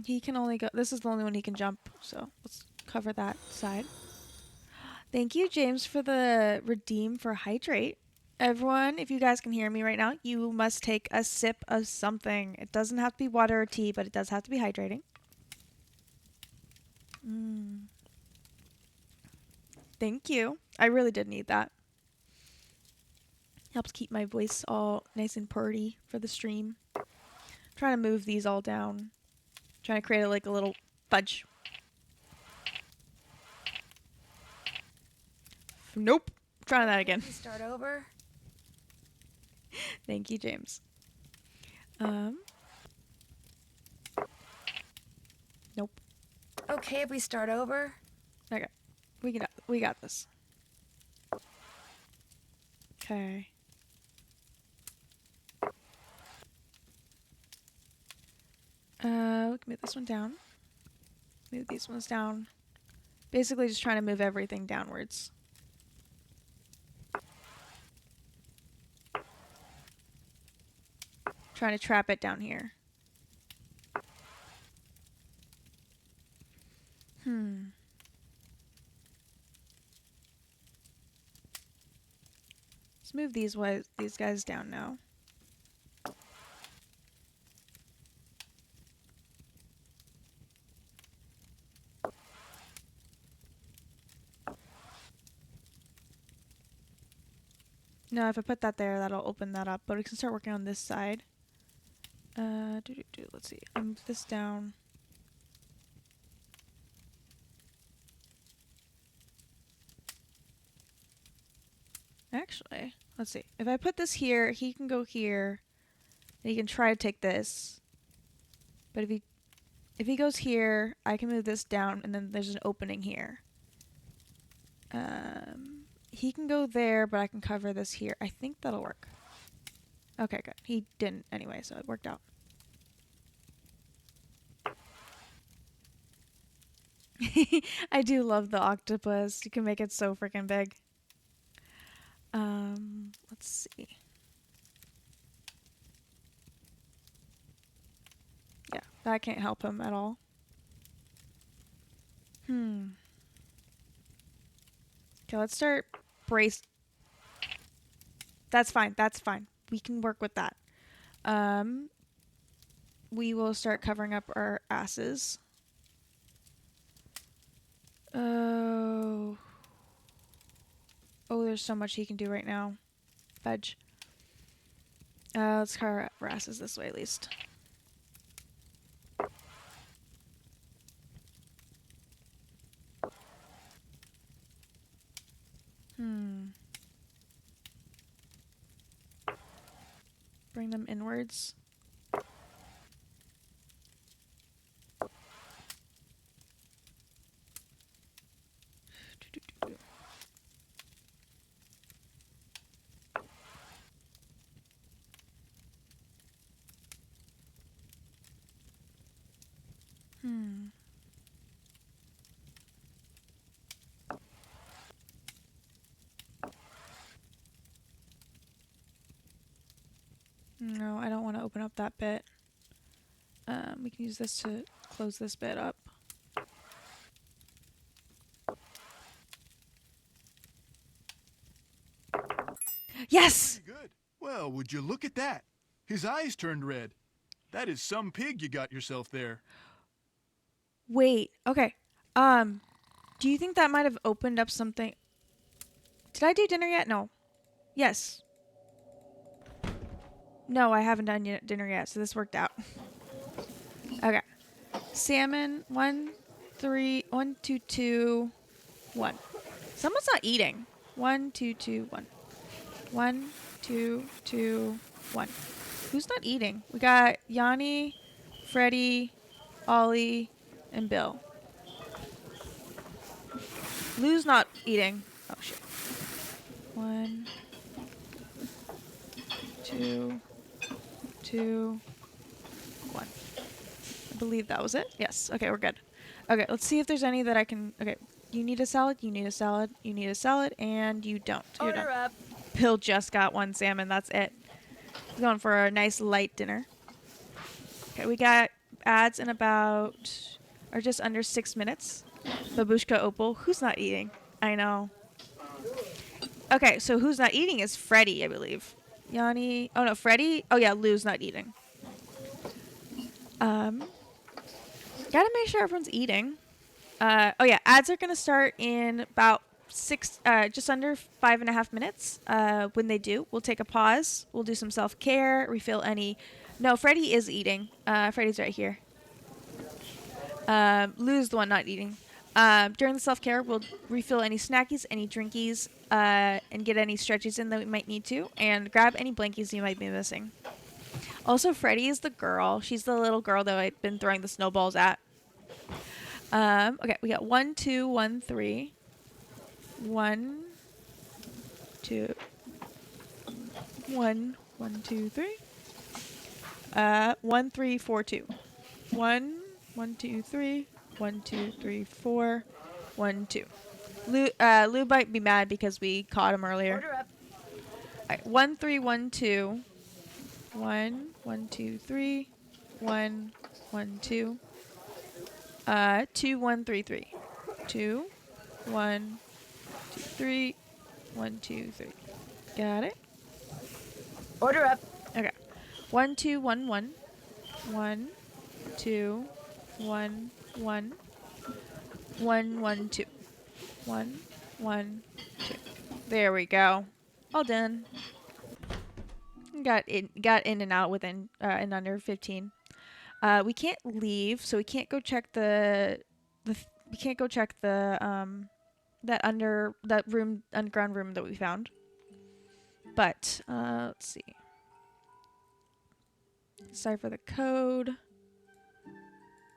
He can only go. This is the only one he can jump, so let's cover that side. Thank you, James, for the redeem for hydrate. Everyone, if you guys can hear me right now, you must take a sip of something. It doesn't have to be water or tea, but it does have to be hydrating. Thank you. I really did need that. Helps keep my voice all nice and purty for the stream. Trying to move these all down. Trying to create like a little fudge. Nope. Trying that again. We start over? Thank you, James. Nope. Okay if we start over? Okay. We got this. Okay. We can move this one down. Move these ones down. Basically just trying to move everything downwards. Trying to trap it down here. Let's move these guys down now. No, if I put that there, that'll open that up. But we can start working on this side. Let's see. I move this down. Actually, let's see. If I put this here, he can go here. And he can try to take this. But if he goes here, I can move this down, and then there's an opening here. He can go there, but I can cover this here. I think that'll work. Okay, good. He didn't anyway, so it worked out. I do love the octopus. You can make it so freaking big. Let's see. Yeah, that can't help him at all. Okay, let's start brace. That's fine. That's fine. We can work with that. We will start covering up our asses. Oh, there's so much he can do right now. Fudge. Let's cover up our asses this way at least. Bring them inwards. No, I don't want to open up that bit. We can use this to close this bit up. Yes! Pretty good. Well, would you look at that? His eyes turned red. That is some pig you got yourself there. Wait, okay. Do you think that might have opened up something? Did I do dinner yet? No. Yes. No, I haven't done dinner yet, so this worked out. Okay. Salmon, 1, 3, 1, 2, 2, 1. Someone's not eating. 1, 2, 2, 1. 1, 2, 2, 1. Who's not eating? We got Yanni, Freddie, Ollie, and Bill. Lou's not eating. Oh shit. 1, 2, 2, 1. I believe that was it. Yes. Okay, we're good. Okay, let's see if there's any that I can. Okay, you need a salad. You need a salad. You need a salad, and you don't. You're Order done. up. Bill just got 1 salmon. That's it. He's going for a nice light dinner. Okay, we got ads in about, or just under 6 minutes. Babushka Opal. Who's not eating? I know. Okay, so who's not eating is Freddie, I believe. Yanni. Oh no, Freddie. Oh yeah, Lou's not eating. Gotta make sure everyone's eating. Oh yeah, ads are gonna start in about just under 5.5 minutes. When they do, we'll take a pause. We'll do some self-care, refill any. No, Freddie is eating. Freddie's right here. Lou's the one not eating. During the self-care, we'll refill any snackies, any drinkies, and get any stretches in that we might need to, and grab any blankies you might be missing. Also, Freddie is the girl. She's the little girl that I've been throwing the snowballs at. Okay, we got 1, 2, 1, 3. 1, 2, 1, 1, 2, 3. 1, 3, 4, 2. 1, 1, 2, 3. 1, 2, 3, 4. 1, 2. Lou might be mad because we caught him earlier. Order up. Alright, 1, 3, 1, 2. 1, 1, 2, 3. 1, 1, 2. 2, 1, 3, 3. 2, 1, 2, 3. 1, 2, 3. Got it? Order up. Okay. 1, 2, 1, 1. 1, 2, 1, 1. 1, 1, 2. 1, 1, 2. There we go. All done. Got in and out within in under 15. We can't leave, so we can't go check the that underground room that we found. But let's see. Sorry for the code.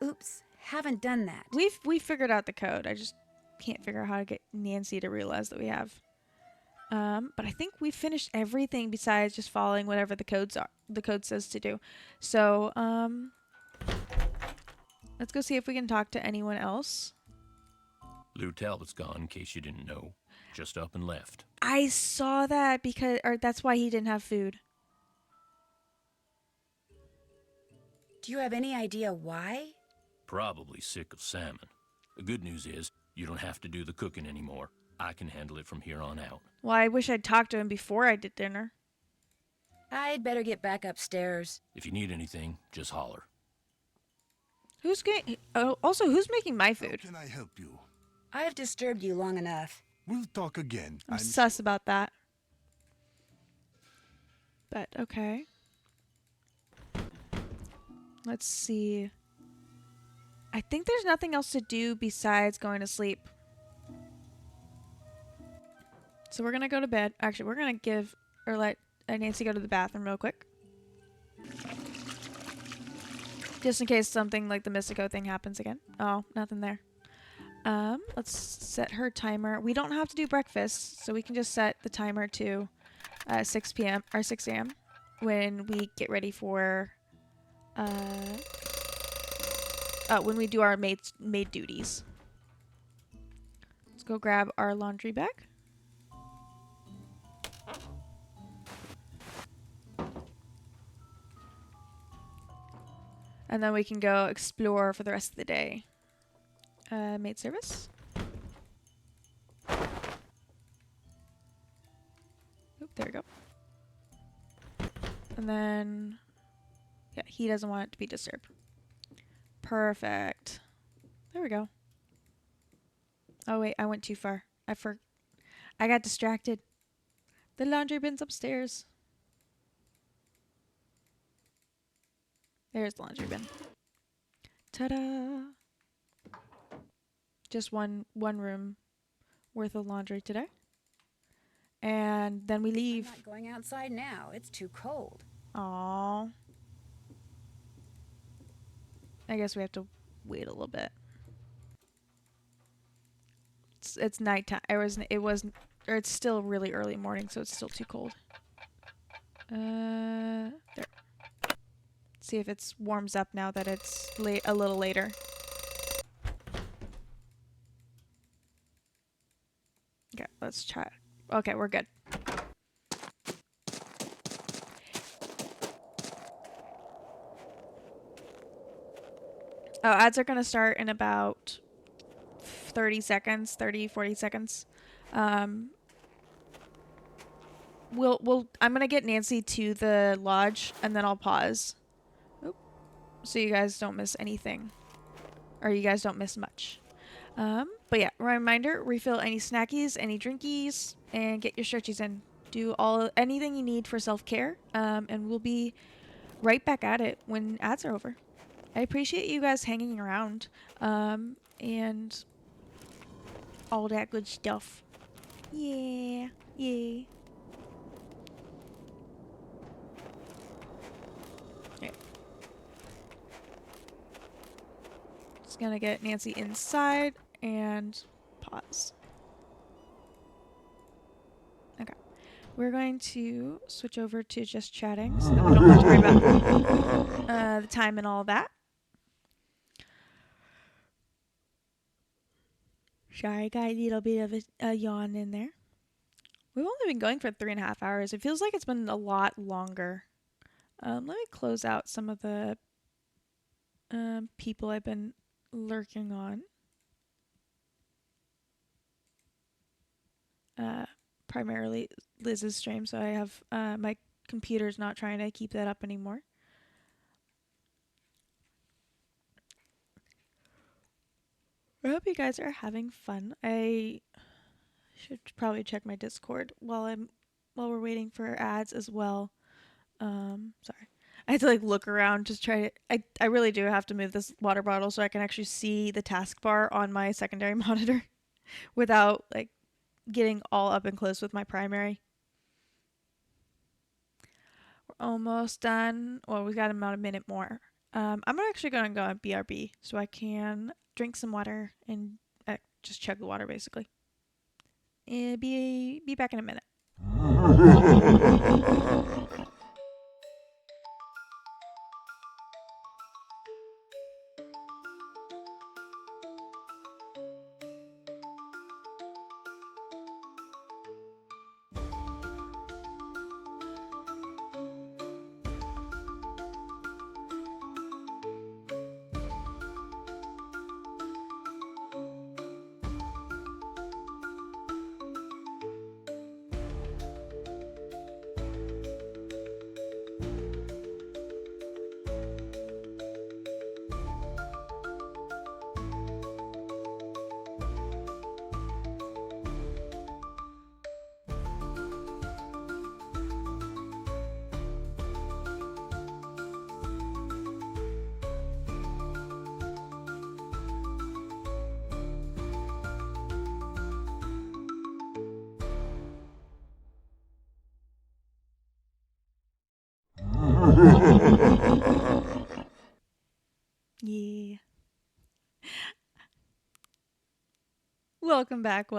Oops, haven't done that. We figured out the code. I just can't figure out how to get Nancy to realize that we have. But I think we finished everything besides just following whatever the code says to do. So, let's go see if we can talk to anyone else. Lou Talbot's gone, in case you didn't know. Just up and left. I saw that that's why he didn't have food. Do you have any idea why? Probably sick of salmon. The good news is, you don't have to do the cooking anymore. I can handle it from here on out. Well, I wish I'd talked to him before I did dinner. I'd better get back upstairs. If you need anything, just holler. Who's making my food? How can I help you? I've disturbed you long enough. We'll talk again. I'm sus about that. But, okay. Let's see. I think there's nothing else to do besides going to sleep. So we're going to go to bed. Actually, we're going to let Nancy go to the bathroom real quick. Just in case something like the Mystico thing happens again. Oh, nothing there. Let's set her timer. We don't have to do breakfast, so we can just set the timer to 6 p.m. or 6 a.m. when we get ready for when we do our maid duties. Let's go grab our laundry bag. And then we can go explore for the rest of the day. Maid service. Oop, there we go. And then, yeah, he doesn't want it to be disturbed. Perfect. There we go. Oh wait, I went too far. I got distracted. The laundry bin's upstairs. There's the laundry bin. Ta-da! Just one room worth of laundry today. And then we I'm leave. not going outside now. It's too cold. Aww. I guess we have to wait a little bit. It's nighttime. It's still really early morning, so it's still too cold. There. See if it's warms up now that it's a little later. Okay, let's try it. Okay, we're good. Oh, ads are gonna start in about 40 seconds. I'm gonna get Nancy to the lodge and then I'll pause. Oop. So you guys don't miss anything. Or you guys don't miss much. But yeah, reminder, refill any snackies, any drinkies, and get your stretchies in. Do anything you need for self-care. And we'll be right back at it when ads are over. I appreciate you guys hanging around. And all that good stuff. Yeah. Yay. Okay. Just gonna get Nancy inside and pause. Okay. We're going to switch over to just chatting so that we don't have to worry about the time and all that. Sorry, got a little bit of a yawn in there. We've only been going for 3.5 hours. It feels like it's been a lot longer. Let me close out some of the people I've been lurking on. Primarily Liz's stream, so I have my computer's not trying to keep that up anymore. I hope you guys are having fun. I should probably check my Discord while we're waiting for ads as well. Sorry. I had to look around, just try to I really do have to move this water bottle so I can actually see the taskbar on my secondary monitor without getting all up and close with my primary. We're almost done. Well, we've got about a minute more. I'm actually going to go on BRB so I can drink some water and just chug the water basically. And be back in a minute. Yeah. Welcome back.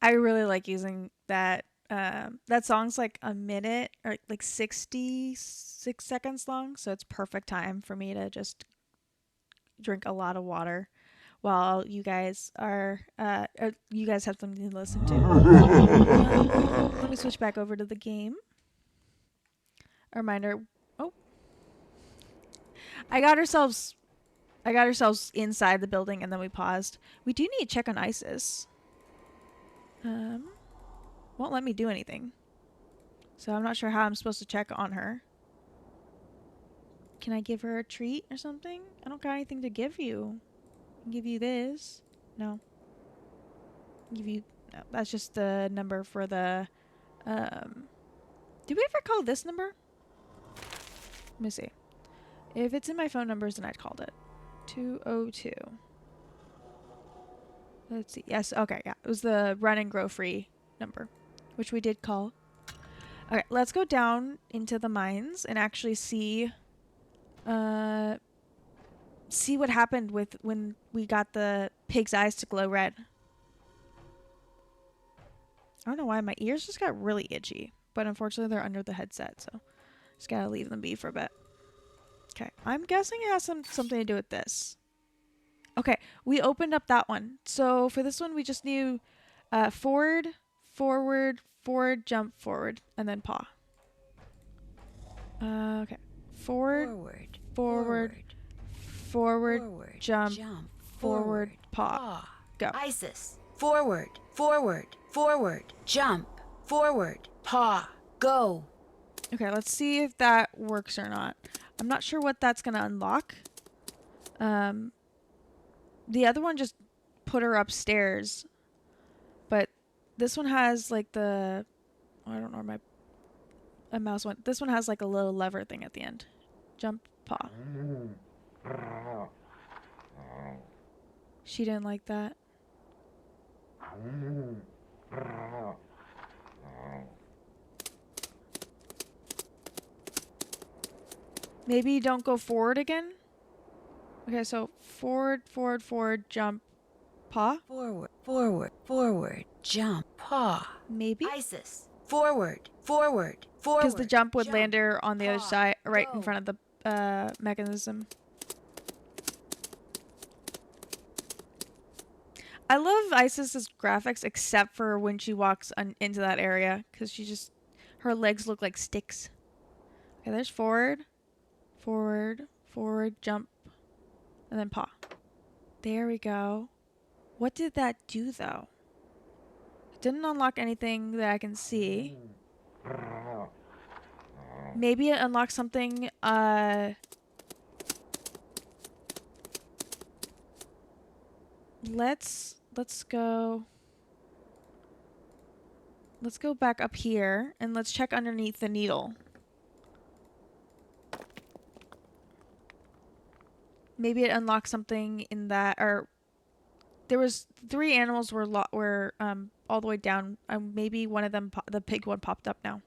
I really like using that. That song's a minute or 66 seconds long, so it's perfect time for me to just drink a lot of water while you guys have something to listen to. Let me switch back over to the game. A reminder. Oh, I got ourselves inside the building and then we paused. We do need to check on Isis. Won't let me do anything. So I'm not sure how I'm supposed to check on her. Can I give her a treat or something? I don't got anything to give you. I can give you this. No. give you. No, that's just the number for the. Did we ever call this number? Let me see. If it's in my phone numbers, then I'd called it. 202. Let's see. Yes. Okay. Yeah. It was the run and grow free number, which we did call. Okay. Let's go down into the mines and actually see. See what happened with when we got the pig's eyes to glow red. I don't know why my ears just got really itchy, but unfortunately they're under the headset, so just gotta leave them be for a bit. Okay, I'm guessing it has something to do with this. Okay, we opened up that one. So for this one, we just need forward, forward, forward, jump, forward, and then paw. Okay, forward, forward, forward, jump, forward, paw. Go. Isis. Forward, forward, forward, jump, forward, paw, go. Okay, let's see if that works or not. I'm not sure what that's gonna unlock. The other one just put her upstairs, but this one has like the, I don't know where my mouse went. This one has like a little lever thing at the end. Jump, paw. She didn't like that. Maybe don't go forward again. Okay, so forward, forward, forward, jump, paw. Forward, forward, forward, jump, paw. Maybe. Isis. Forward, forward, forward. Because the jump would land jump, her on the other paw, side, right in go. front of the mechanism. I love Isis's graphics, except for when she walks into that area, because her legs look like sticks. Okay, there's forward, forward, forward, jump, and then paw. There we go. What did that do, though? It didn't unlock anything that I can see. Maybe it unlocks something, Let's go back up here and let's check underneath the needle. Maybe it unlocks something in that, or there was 3 animals were all the way down. Maybe one of them, the pig one, popped up now.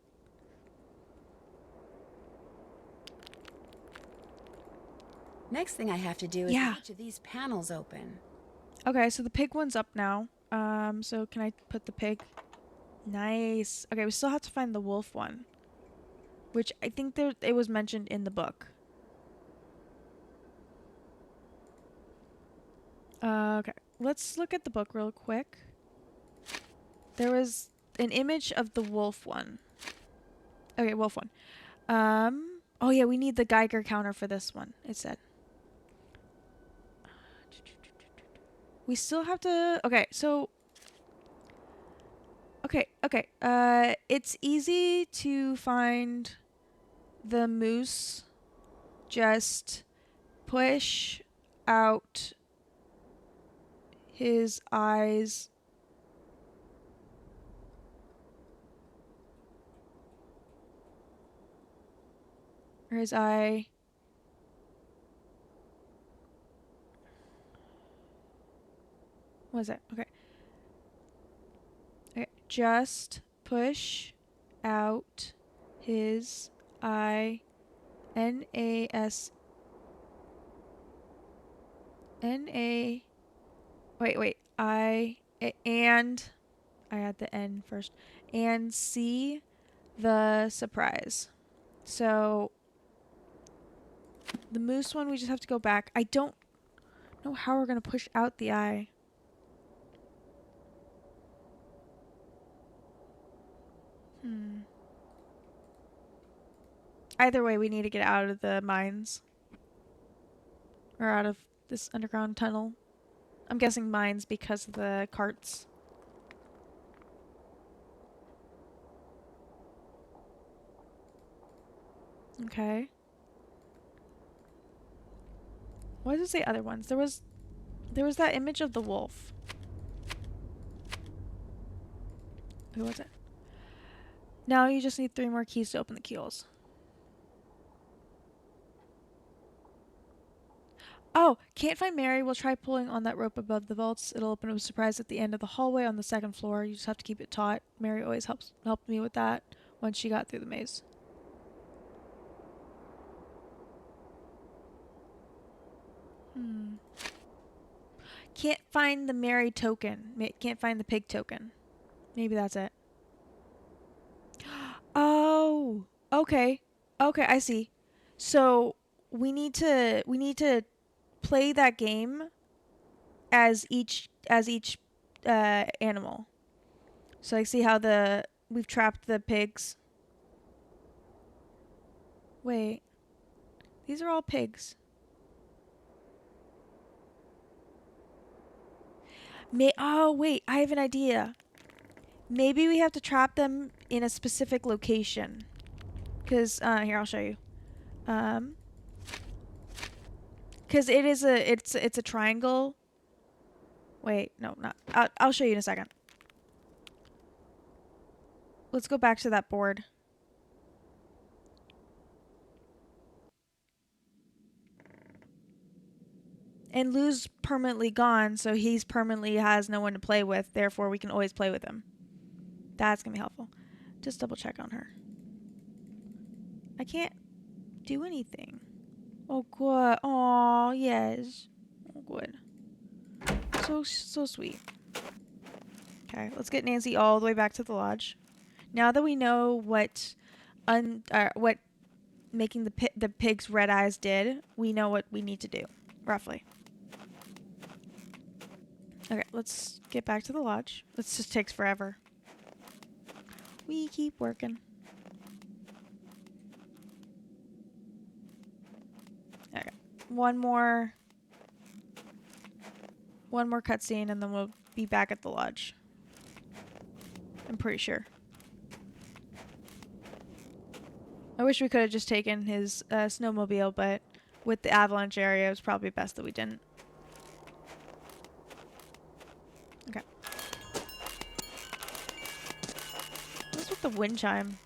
Next thing I have to do is get each of these panels open. Okay, so the pig one's up now. So can I put the pig? Nice. Okay, we still have to find the wolf one, which I think it was mentioned in the book. Okay, let's look at the book real quick. There was an image of the wolf one. Okay, wolf one. Oh yeah, we need the Geiger counter for this one, it said. We still have to... Okay, so... Okay. It's easy to find the moose. Just push out his eyes. Or his eye. What is it? Okay. Okay. Just push out his eye. N-A-S... N-A... Wait. And... I had the N first. And see the surprise. So... The moose one, we just have to go back. I don't know how we're going to push out the eye. Either way, we need to get out of the mines. Or out of this underground tunnel. I'm guessing mines because of the carts. Okay. What does it say other ones? There was that image of the wolf. Who was it? Now you just need 3 more keys to open the keyholes. Oh, can't find Mary. We'll try pulling on that rope above the vaults. It'll open up a surprise at the end of the hallway on the 2nd floor. You just have to keep it taut. Mary always helped me with that once she got through the maze. Can't find the Mary token. Can't find the pig token. Maybe that's it. Oh, okay. Okay, I see. So we need to play that game as each animal. So I see how we've trapped the pigs. Wait. These are all pigs. Oh, wait, I have an idea. Maybe we have to trap them in a specific location. Because, here, I'll show you. Because it's a triangle. Wait, no, not. I'll show you in a second. Let's go back to that board. And Lou's permanently gone, so he's permanently has no one to play with. Therefore, we can always play with him. That's going to be helpful. Just double check on her. I can't do anything. Oh, good. Oh, yes. Oh, good. So sweet. Okay, let's get Nancy all the way back to the lodge. Now that we know what making the pig's red eyes did, we know what we need to do, roughly. Okay, let's get back to the lodge. This just takes forever. We keep working. Okay, one more cutscene, and then we'll be back at the lodge. I'm pretty sure. I wish we could have just taken his snowmobile, but with the avalanche area, it was probably best that we didn't. Okay. What's with the wind chime?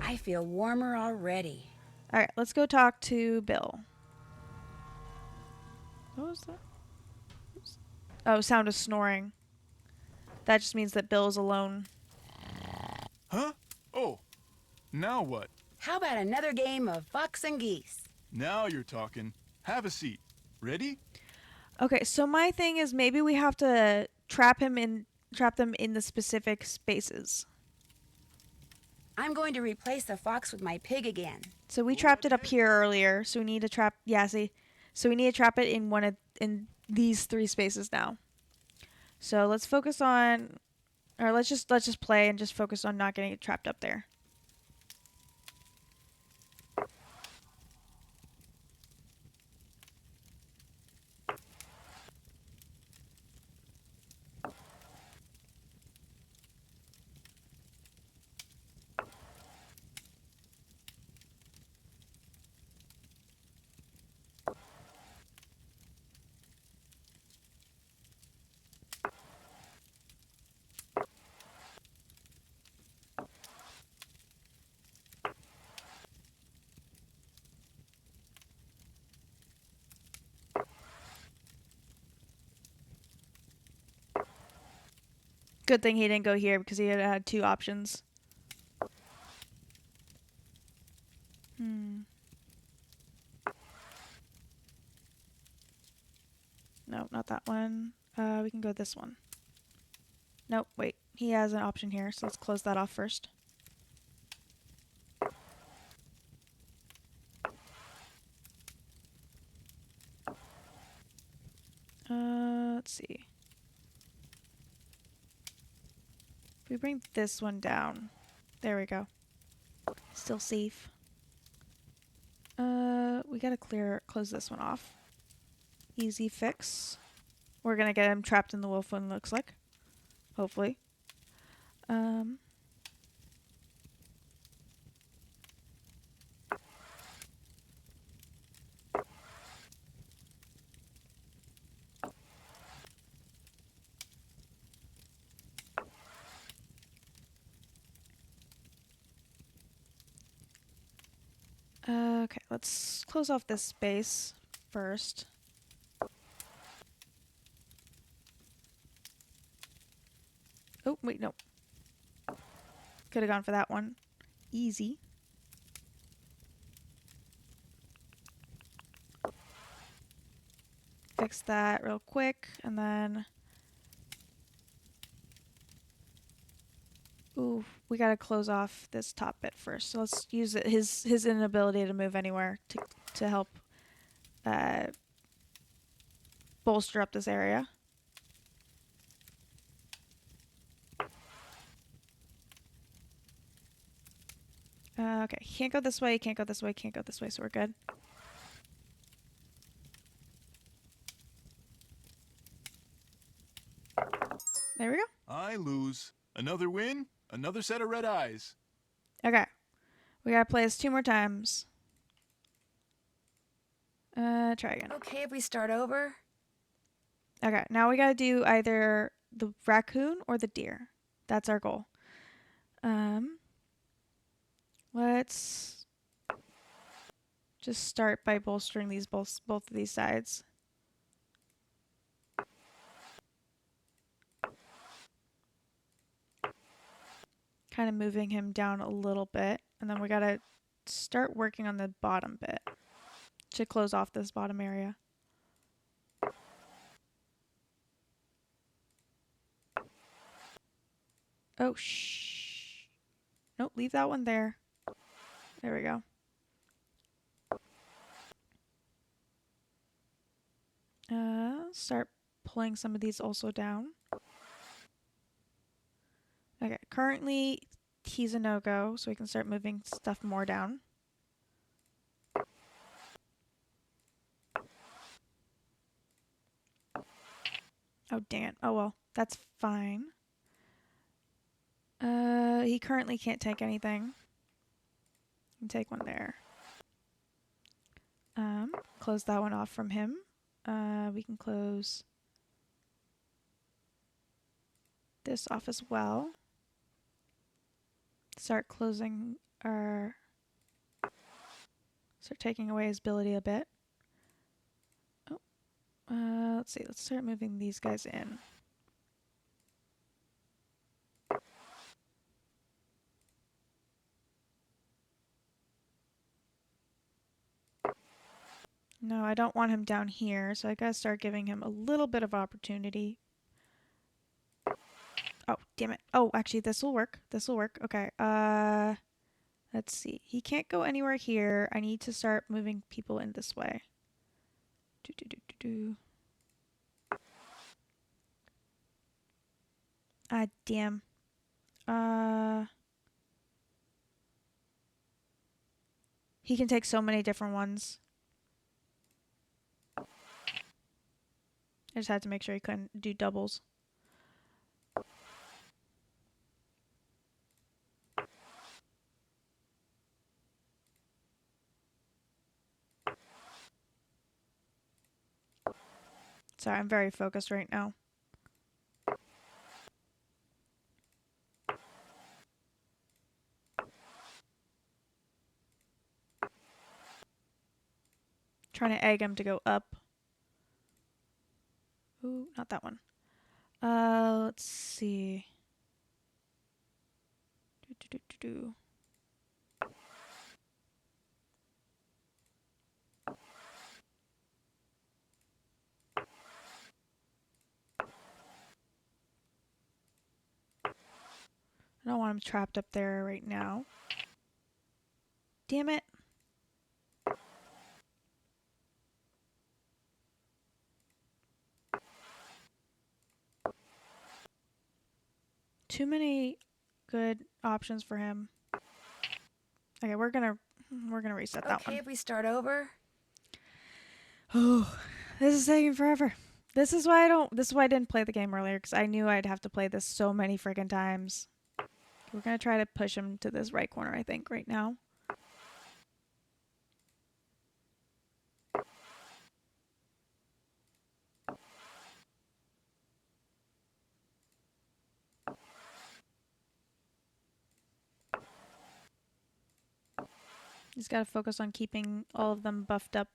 I feel warmer already. Alright, let's go talk to Bill. What was that? Oh, sound of snoring. That just means that Bill's alone. Huh? Oh, now what? How about another game of fox and geese? Now you're talking. Have a seat. Ready? Okay, so my thing is maybe we have to trap them in the specific spaces. I'm going to replace the fox with my pig again. So we trapped it up here earlier, so we need to trap so we need to trap it in these 3 spaces now. So let's focus on, or let's just play and just focus on not getting it trapped up there. Good thing he didn't go here because he had 2 options. No, not that one. We can go this one. Nope, wait. He has an option here, so let's close that off first. Let's see. If we bring this one down. There we go. Still safe. We gotta close this one off. Easy fix. We're gonna get him trapped in the wolf one, looks like. Hopefully. Okay, let's close off this space first. Oh, wait, no. Could have gone for that one. Easy. Fix that real quick, and then... Ooh, we gotta close off this top bit first. So let's use it, his inability to move anywhere to help bolster up this area. Okay, can't go this way, can't go this way, can't go this way, so we're good. There we go. I lose. Another win, another set of red eyes. Okay. We gotta play this 2 more times. Try again. Okay, if we start over. Okay, now we gotta do either the raccoon or the deer. That's our goal. Let's just start by bolstering these both of these sides. Kind of moving him down a little bit, and then we gotta start working on the bottom bit to close off this bottom area. Oh, shh. Nope, leave that one there. There we go. Start pulling some of these also down. Okay, currently he's a no-go, so we can start moving stuff more down. Oh, dang it. Oh, well, that's fine. He currently can't take anything. Can take one there. Close that one off from him. We can close this off as well. Start closing our... Start taking away his ability a bit. Oh. Let's see. Let's start moving these guys in. No, I don't want him down here, so I gotta start giving him a little bit of opportunity. Oh, damn it. Oh, actually, this will work. This will work. Okay, let's see. He can't go anywhere here. I need to start moving people in this way. Ah, damn. He can take so many different ones. I just had to make sure he couldn't do doubles. Sorry, I'm very focused right now. Trying to egg him to go up. Ooh, not that one. Let's see. I don't want him trapped up there right now. Damn it. Too many good options for him. Okay, we're gonna reset that one. Okay, if we start over. Oh, this is taking forever. This is why I didn't play the game earlier, because I knew I'd have to play this so many friggin' times. We're gonna try to push him to this right corner, I think, right now. He's got to focus on keeping all of them buffed up.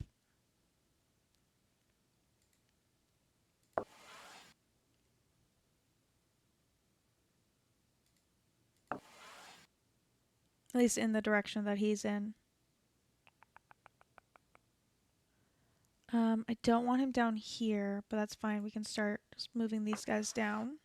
At least in the direction that he's in. I don't want him down here, but that's fine. We can start just moving these guys down.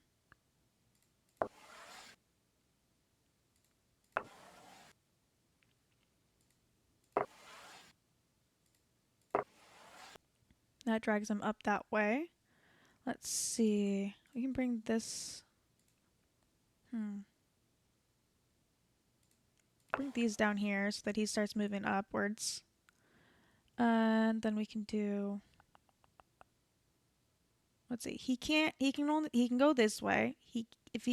That drags him up that way. Let's see. We can bring this... Bring these down here so that he starts moving upwards. And then we can do... Let's see. He can go this way. If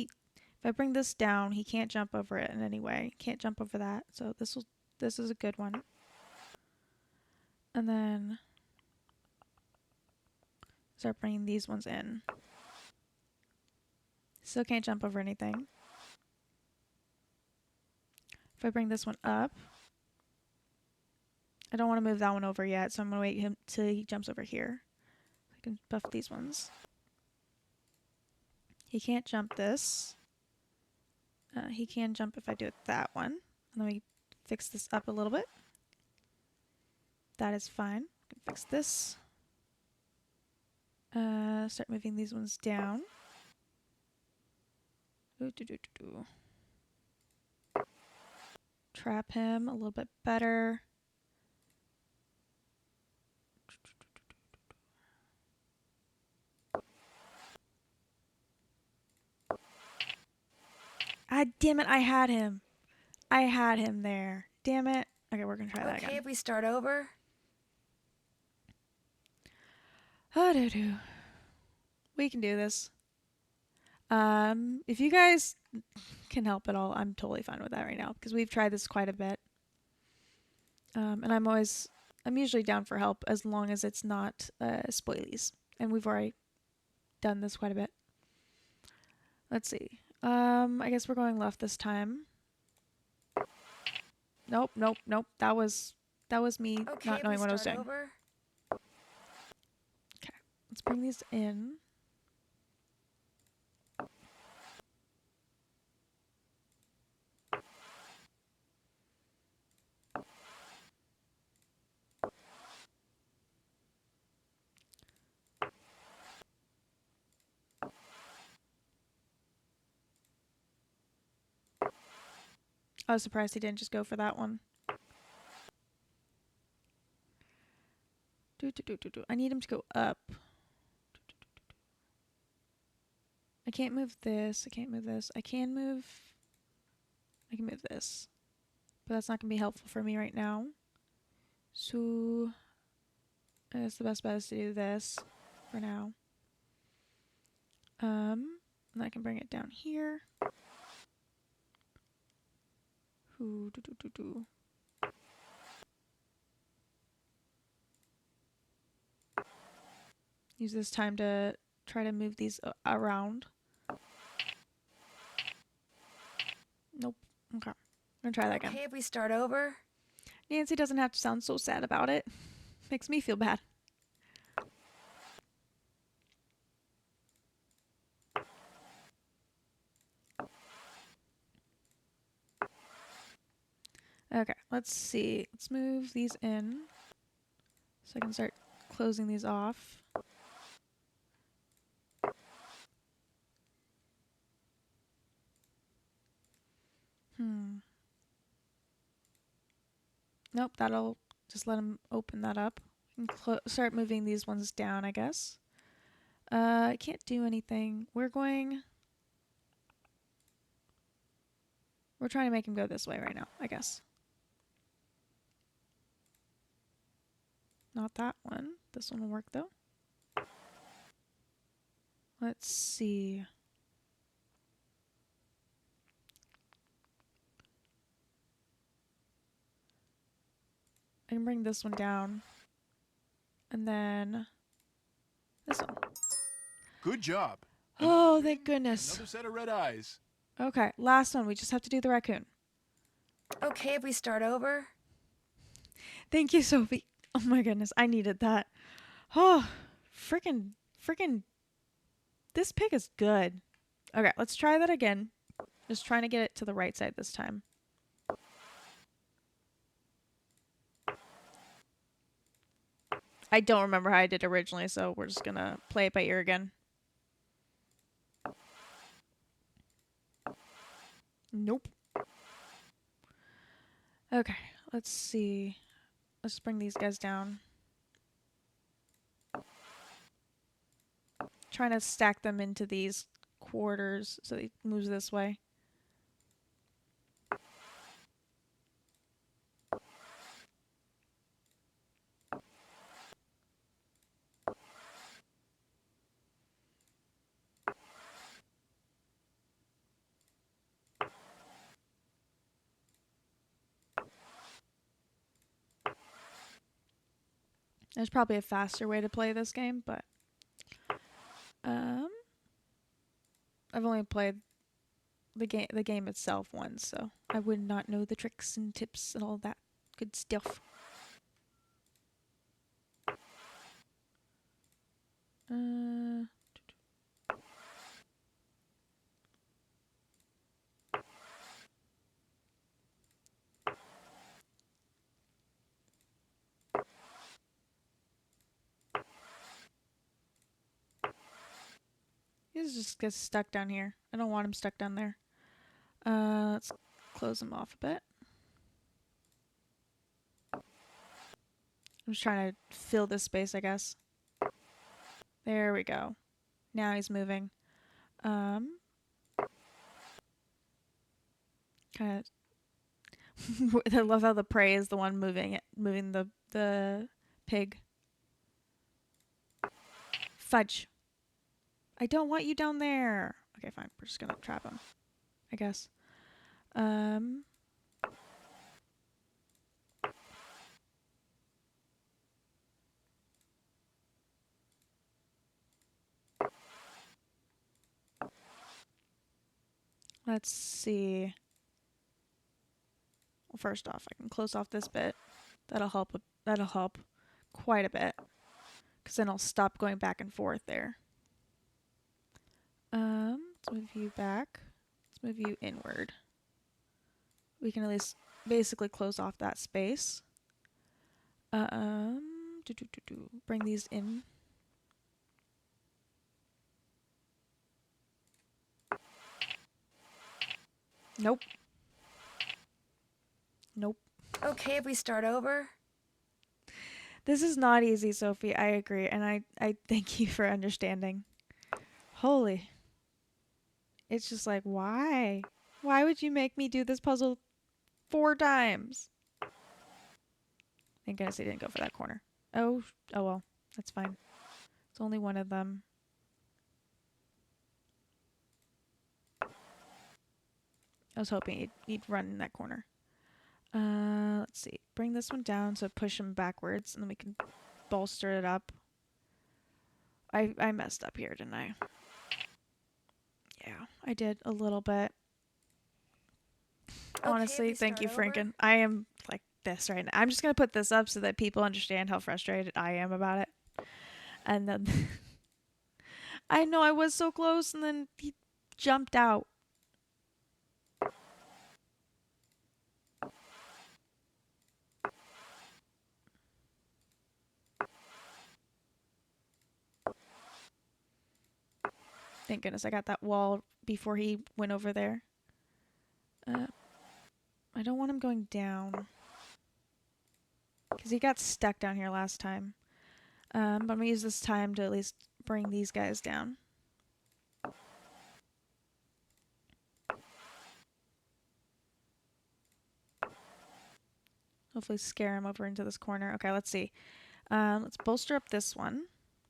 I bring this down, he can't jump over it in any way. Can't jump over that. So this is a good one. And then start bringing these ones in. Still can't jump over anything. If I bring this one up, I don't want to move that one over yet, so I'm going to wait him till he jumps over here. I can buff these ones. He can't jump this. He can jump if I do it that one. And then we fix this up a little bit. That is fine. I can fix this. Start moving these ones down. Trap him a little bit better. Ah, damn it, I had him. I had him there. Damn it. Okay, we're going to try that again. Okay, if we start over? We can do this. If you guys can help at all, I'm totally fine with that right now because we've tried this quite a bit. And I'm usually down for help as long as it's not spoilies. And we've already done this quite a bit. Let's see. I guess we're going left this time. Nope. That was me not knowing what I was doing. Over? Okay, let's bring these in. I was surprised he didn't just go for that one. I need him to go up. I can't move this. I can't move this. I can move this. But that's not going to be helpful for me right now. So I guess the best bet is to do this for now. And I can bring it down here. Use this time to try to move these around. Nope. Okay. I'm gonna try that again. Okay, if we start over? Nancy doesn't have to sound so sad about it. Makes me feel bad. Okay, let's see. Let's move these in so I can start closing these off. Nope, that'll just let him open that up. And start moving these ones down, I guess. I can't do anything. We're trying to make him go this way right now, I guess. Not that one. This one will work, though. Let's see. I can bring this one down. And then this one. Good job. Oh, thank goodness. Another set of red eyes. Okay, last one. We just have to do the raccoon. Okay, if we start over? Thank you, Sophie. Oh my goodness, I needed that. Oh, freaking. This pig is good. Okay, let's try that again. Just trying to get it to the right side this time. I don't remember how I did originally, so we're just gonna play it by ear again. Nope. Okay, let's see. Let's bring these guys down. Trying to stack them into these quarters so he moves this way. There's probably a faster way to play this game, but I've only played the game itself once, so I would not know the tricks and tips and all that good stuff. He just gets stuck down here. I don't want him stuck down there. Let's close him off a bit. I'm just trying to fill this space, I guess. There we go. Now he's moving. Kind of. I love how the prey is the one moving the pig. Fudge. I don't want you down there. Okay, fine. We're just gonna trap him, I guess. Let's see. Well, first off, I can close off this bit. That'll help. That'll help quite a bit, because then I'll stop going back and forth there. Let's move you back. Let's move you inward. We can at least basically close off that space. Bring these in. Nope. Nope. Okay, if we start over? This is not easy, Sophie. I agree. And I thank you for understanding. Holy. It's just like, why? Why would you make me do this puzzle 4 times? Thank goodness I didn't go for that corner. Oh well. That's fine. It's only one of them. I was hoping he'd run in that corner. Let's see. Bring this one down, so push him backwards, and then we can bolster it up. I messed up here, didn't I? Yeah, I did a little bit. Okay, Honestly, thank you, Franken. I am like this right now. I'm just gonna put this up so that people understand how frustrated I am about it. And then I know I was so close, and then he jumped out. Thank goodness I got that wall before he went over there. I don't want him going down, because he got stuck down here last time. But I'm going to use this time to at least bring these guys down. Hopefully scare him over into this corner. Okay, let's see. Let's bolster up this one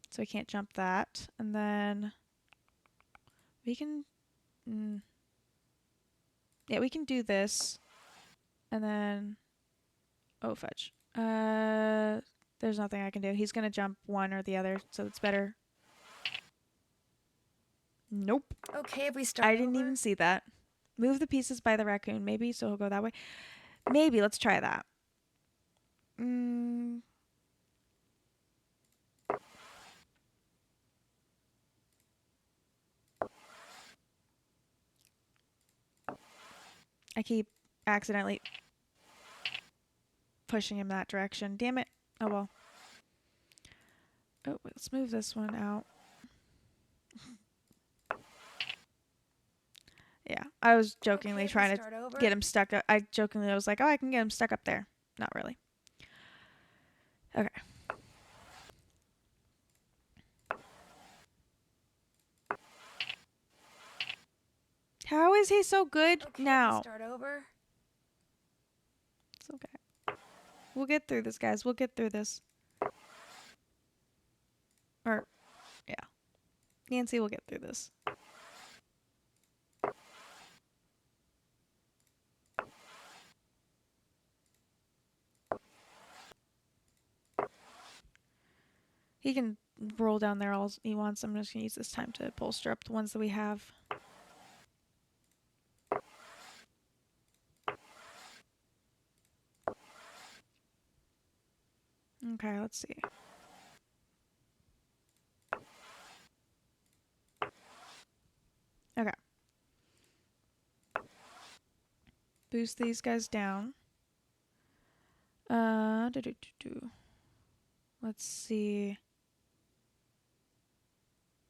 so he can't jump that. And then we can... yeah, we can do this. And then... oh, fudge. There's nothing I can do. He's going to jump one or the other, so it's better. Nope. Okay, if we start I didn't even see that. Move the pieces by the raccoon, maybe, so he'll go that way. Maybe, let's try that. Mm. I keep accidentally pushing him that direction. Damn it. Oh well. Oh, let's move this one out. Yeah, I was jokingly Okay, trying to start over? get him stuck. I jokingly was like, oh, I can get him stuck up there. Not really. Okay. How is he so good Okay, now? start over? It's okay. We'll get through this, guys. We'll get through this. Or, yeah. Nancy will get through this. He can roll down there all he wants. I'm just going to use this time to bolster up the ones that we have. Okay, let's see. Okay. Boost these guys down. Let's see.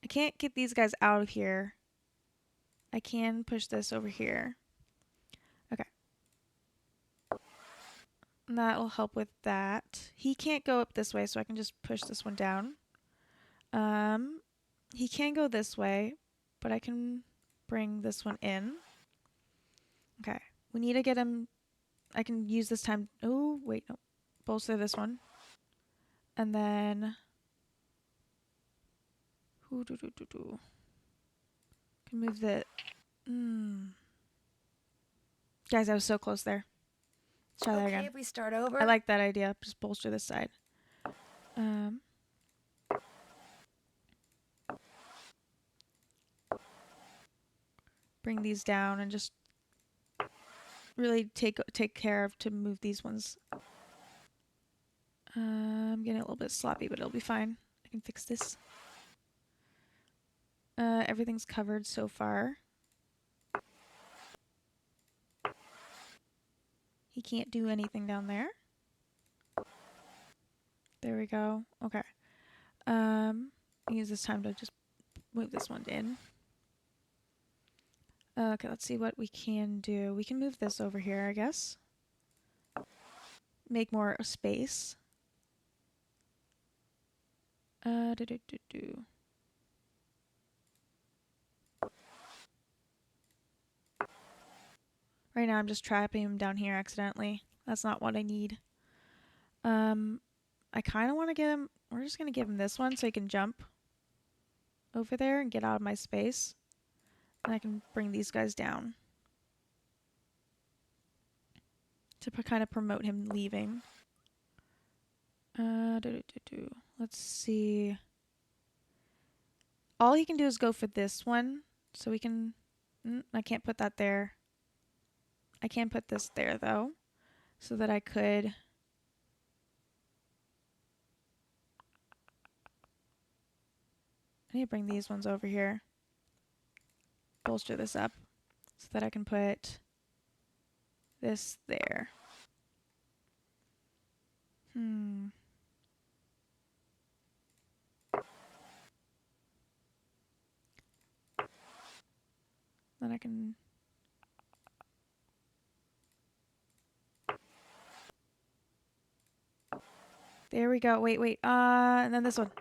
I can't get these guys out of here. I can push this over here. Okay. And that'll help with that. He can't go up this way, so I can just push this one down. He can go this way, but I can bring this one in. Okay. We need to get him... I can use this time... Oh, wait, no. Bolster this one. And then... Can move the... Guys, I was so close there. Let's try that again. Okay, if we start over? I like that idea. Just bolster this side. Bring these down and just really take care of to move these ones. I'm getting a little bit sloppy, but it'll be fine. I can fix this. Everything's covered so far. He can't do anything down there. There we go. Okay. Use this time to just move this one in. Okay, let's see what we can do. We can move this over here, I guess. Make more space. Right now I'm just trapping him down here accidentally. That's not what I need. I kind of want to get him... We're just going to give him this one so he can jump over there and get out of my space. And I can bring these guys down. To kind of promote him leaving. Let's see. All he can do is go for this one. So we can... I can't put that there. I can put this there, though, so that I could... I need to bring these ones over here. Bolster this up so that I can put this there. Then I can... There we go. Wait. And then this one.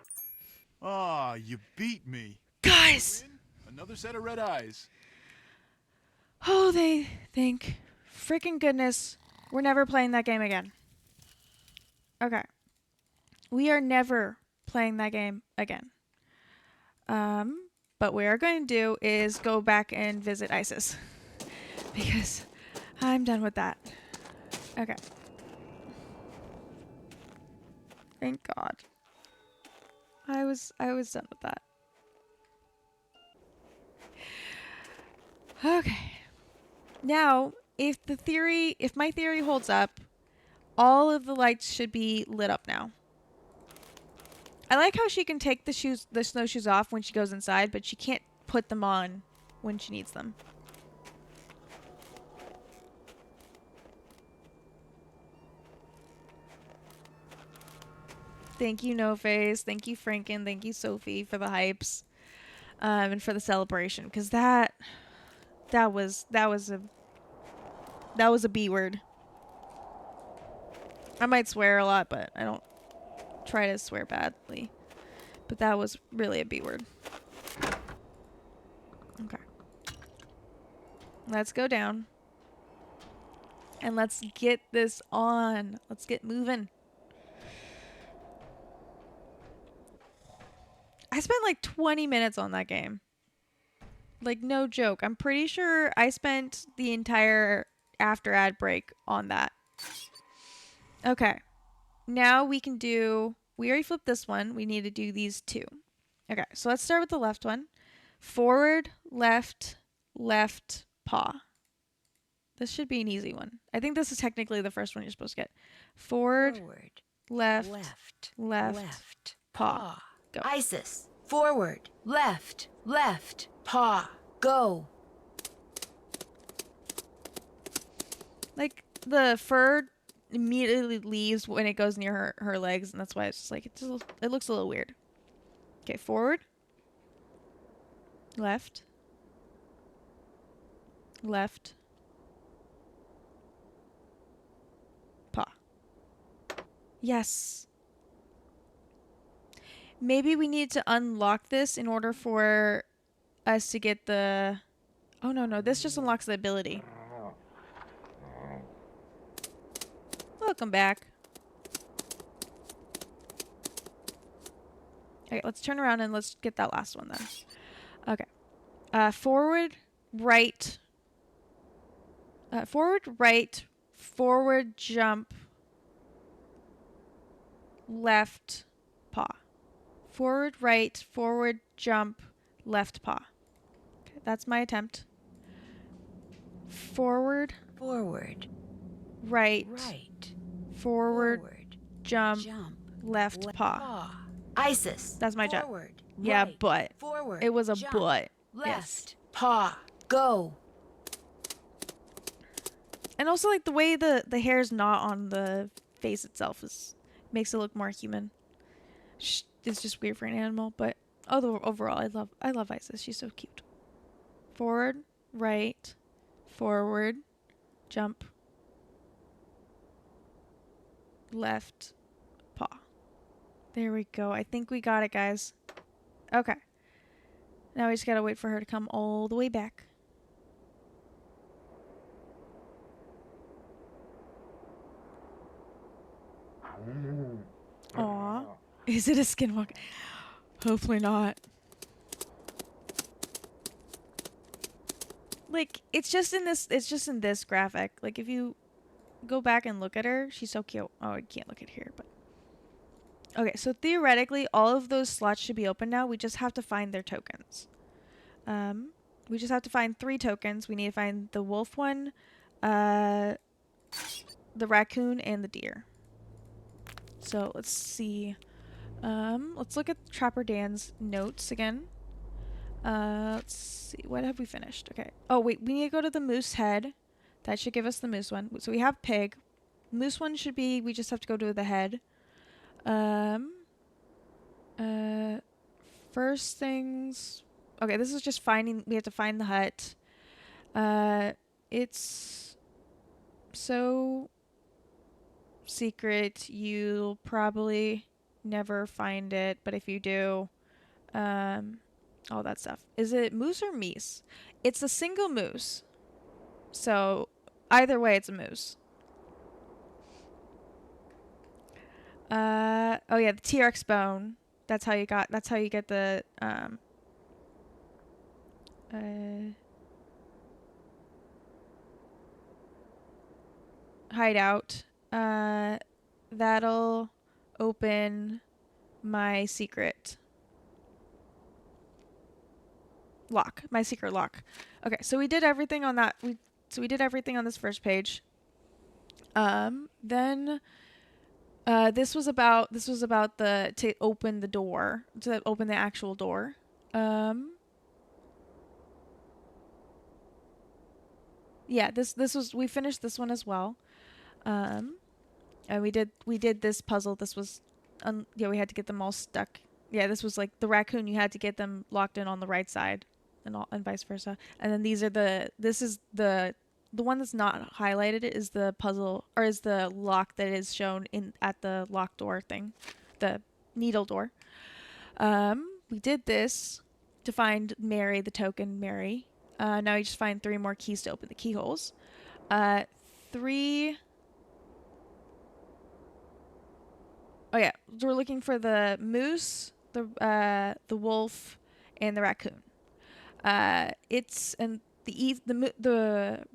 Ah, you beat me. Guys! Another set of red eyes. Oh, they think. Freaking goodness. We're never playing that game again. Okay. We are never playing that game again. But what we are going to do is go back and visit ISIS. Because I'm done with that. Okay. Thank God. I was done with that. Okay. Now, if my theory holds up, all of the lights should be lit up now. I like how she can take the snowshoes off when she goes inside, but she can't put them on when she needs them. Thank you, No Face. Thank you, Franken. Thank you, Sophie, for the hypes, and for the celebration. Cause that was a B word. I might swear a lot, but I don't try to swear badly. But that was really a B word. Okay. Let's go down. And let's get this on. Let's get moving. I spent like 20 minutes on that game. Like, no joke. I'm pretty sure I spent the entire after ad break on that. Okay. Now we can do... We already flipped this one. We need to do these two. Okay, so let's start with the left one. Forward, left, left, paw. This should be an easy one. I think this is technically the first one you're supposed to get. Forward, left, left, paw. Go. Isis. Forward, left, paw. Go. Like, the fur immediately leaves when it goes near her legs, and that's why it's just like, it looks a little weird. Okay, forward. Left. Left. Paw. Yes. Maybe we need to unlock this in order for us to get the... Oh, no. This just unlocks the ability. Welcome back. Okay, let's turn around and let's get that last one then. Okay. Forward, right. Forward, right. Forward, jump. Left, paw. Forward, right. Forward, jump. Left, paw. Okay, that's my attempt. Forward. Forward. Right. Right. Forward. Jump. Left, paw. Isis. That's my jump. Forward. Yeah, right, but. Forward. It was a jump, but. Left. Yes. Paw. Go. And also, like, the way the hair's not on the face itself makes it look more human. It's just weird for an animal, but overall, I love Isis. She's so cute. Forward, right, forward, jump, left, paw. There we go. I think we got it, guys. Okay. Now we just gotta wait for her to come all the way back. Aw. Is it a skinwalker? Hopefully not. Like, it's just in this graphic. Like, if you go back and look at her, she's so cute. Oh, I can't look at here, but... Okay, so theoretically, all of those slots should be open now. We just have to find their tokens. We just have to find 3 tokens. We need to find the wolf one, the raccoon, and the deer. So, let's see. Let's look at Trapper Dan's notes again. Let's see. What have we finished? Okay. Oh, wait. We need to go to the moose head. That should give us the moose one. So we have pig. Moose one should be, we just have to go to the head. First things... Okay, this is just finding... We have to find the hut. It's so secret. You'll probably never find it, but if you do, all that stuff. Is it moose or meese? It's a single moose. So either way, it's a moose. Oh yeah, the T-Rex bone. That's how you get the hideout. That'll open my secret lock. My secret lock. Okay, so we did everything on that. We did everything on this first page. Then this was about the to open the door, to open the actual door. Yeah, this was, we finished this one as well. And we did this puzzle. This was yeah, we had to get them all stuck. Yeah, this was like the raccoon, you had to get them locked in on the right side and vice versa. And then these are this is the one that's not highlighted is the puzzle, or is the lock that is shown at the lock door thing, the needle door. We did this to find Mary, the token Mary. Now we just find 3 more keys to open the keyholes. 3. Oh yeah, so we're looking for the moose, the wolf, and the raccoon. The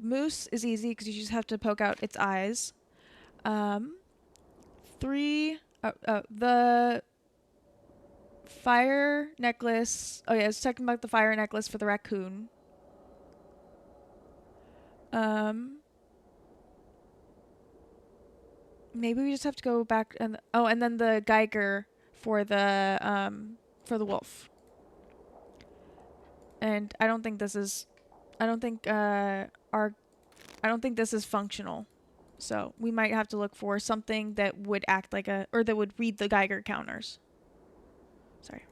moose is easy because you just have to poke out its eyes. 3. The fire necklace. Oh yeah, I was talking about the fire necklace for the raccoon. Maybe we just have to go back and then the Geiger for the wolf. And I don't think this is functional. So we might have to look for something that would act like or that would read the Geiger counters. Sorry.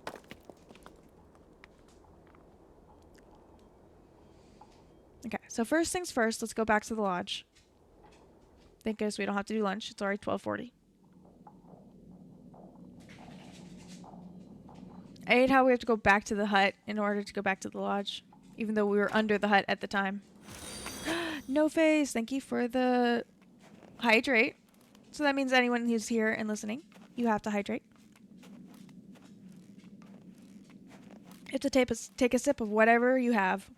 Okay, so first things first, let's go back to the lodge. Thank goodness we don't have to do lunch. It's already 12:40. I hate how we have to go back to the hut in order to go back to the lodge, even though we were under the hut at the time. No face. Thank you for the hydrate. So that means anyone who's here and listening, you have to hydrate. You have to take a sip of whatever you have.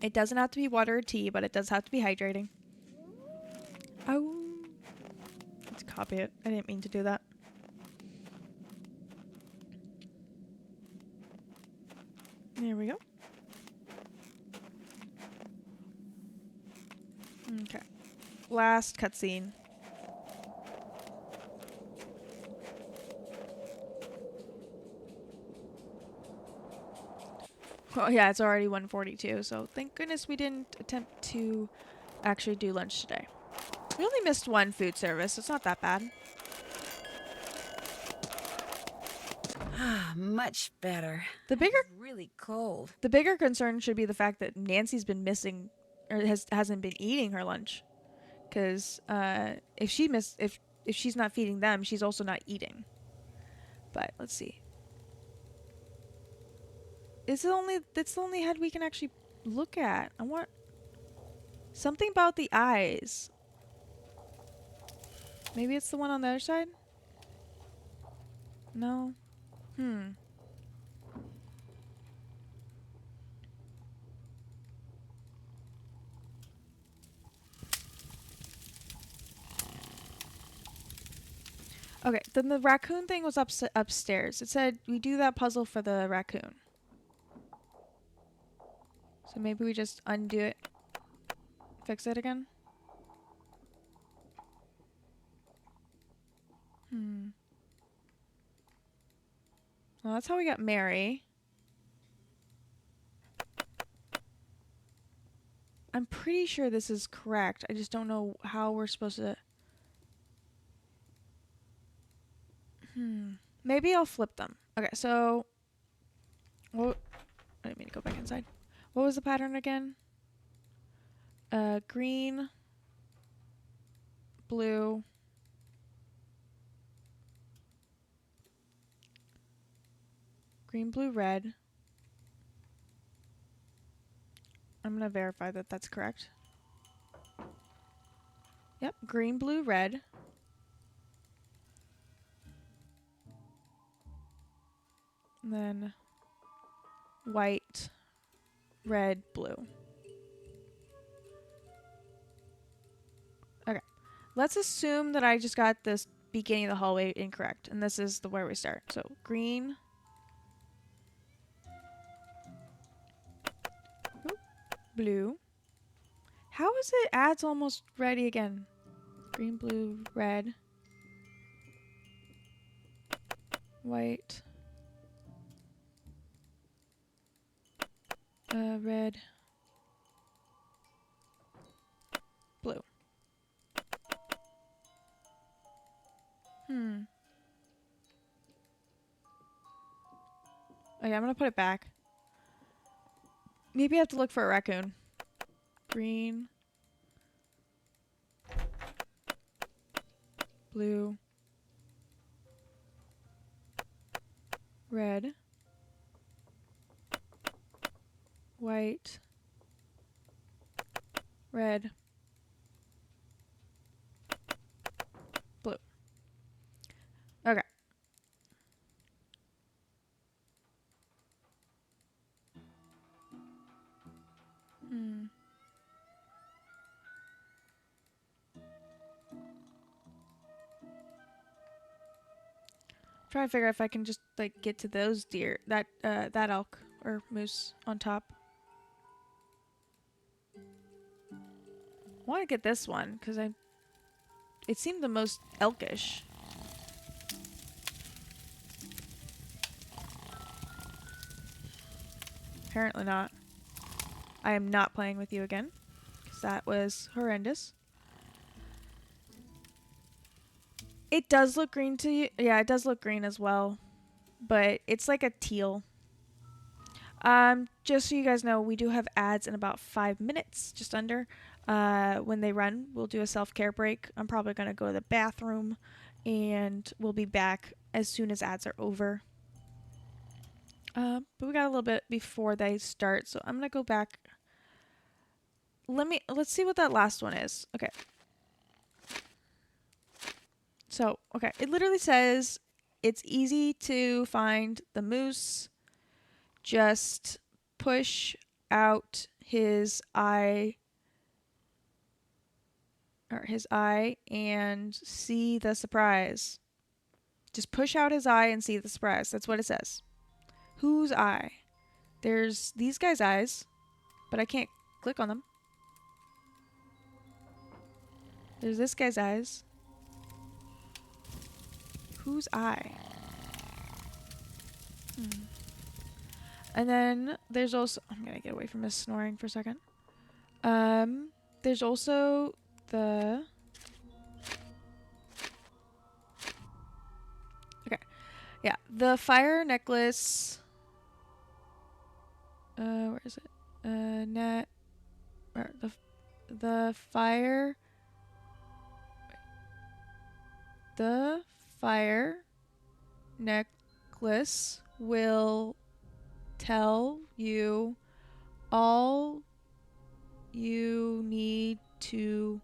It doesn't have to be water or tea, but it does have to be hydrating. Oh. Let's copy it. I didn't mean to do that. There we go. Okay. Last cutscene. Oh yeah, it's already 1:42, so thank goodness we didn't attempt to actually do lunch today. We only missed 1 food service. It's not that bad. Much better. The bigger It's really cold. The bigger concern should be the fact that Nancy's been missing, or hasn't been eating her lunch, because if she's not feeding them, she's also not eating. But let's see. That's the only head we can actually look at. I want something about the eyes. Maybe it's the one on the other side? No. Okay, then the raccoon thing was upstairs. It said we do that puzzle for the raccoon. So maybe we just undo it. Fix it again. Well, that's how we got Mary. I'm pretty sure this is correct. I just don't know how we're supposed to... Maybe I'll flip them. Okay, so... Well, I didn't mean to go back inside. What was the pattern again? Green, blue, green, blue, red. I'm gonna verify that that's correct. Yep, green, blue, red. And then white, red, blue. Okay. Let's assume that I just got this beginning of the hallway incorrect. And this is where we start. So, green. Blue. How is it adds almost ready again? Green, blue, red. White. Red. Blue. Okay, I'm gonna put it back. Maybe I have to look for a raccoon. Green. Blue. Red. White. Red. Blue. Okay. Trying to figure out if I can just like get to those deer, that elk or moose on top. I want to get this one because it seemed the most elkish. Apparently not. I am not playing with you again because that was horrendous. It does look green to you. Yeah, it does look green as well. But it's like a teal. Just so you guys know, we do have ads in about 5 minutes, just under. When they run, we'll do a self-care break. I'm probably going to go to the bathroom, and we'll be back as soon as ads are over. But we got a little bit before they start, so I'm going to go back. Let's see what that last one is. Okay. So, okay, it literally says it's easy to find the moose. Just push out his eye and see the surprise. Just push out his eye and see the surprise. That's what it says. Whose eye? There's these guys' eyes, but I can't click on them. There's this guy's eyes. Whose eye? And then there's also... I'm gonna get away from this snoring for a second. There's also the... Okay. Yeah, the fire necklace... where is it? Or the fire... The fire necklace will tell you all you need to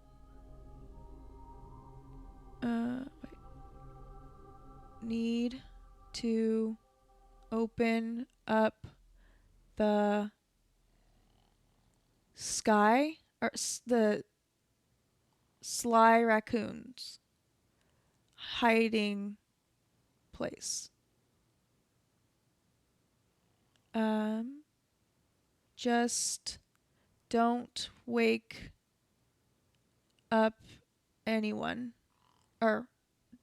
open up the sky or the sly raccoons hiding place. Just don't wake up anyone or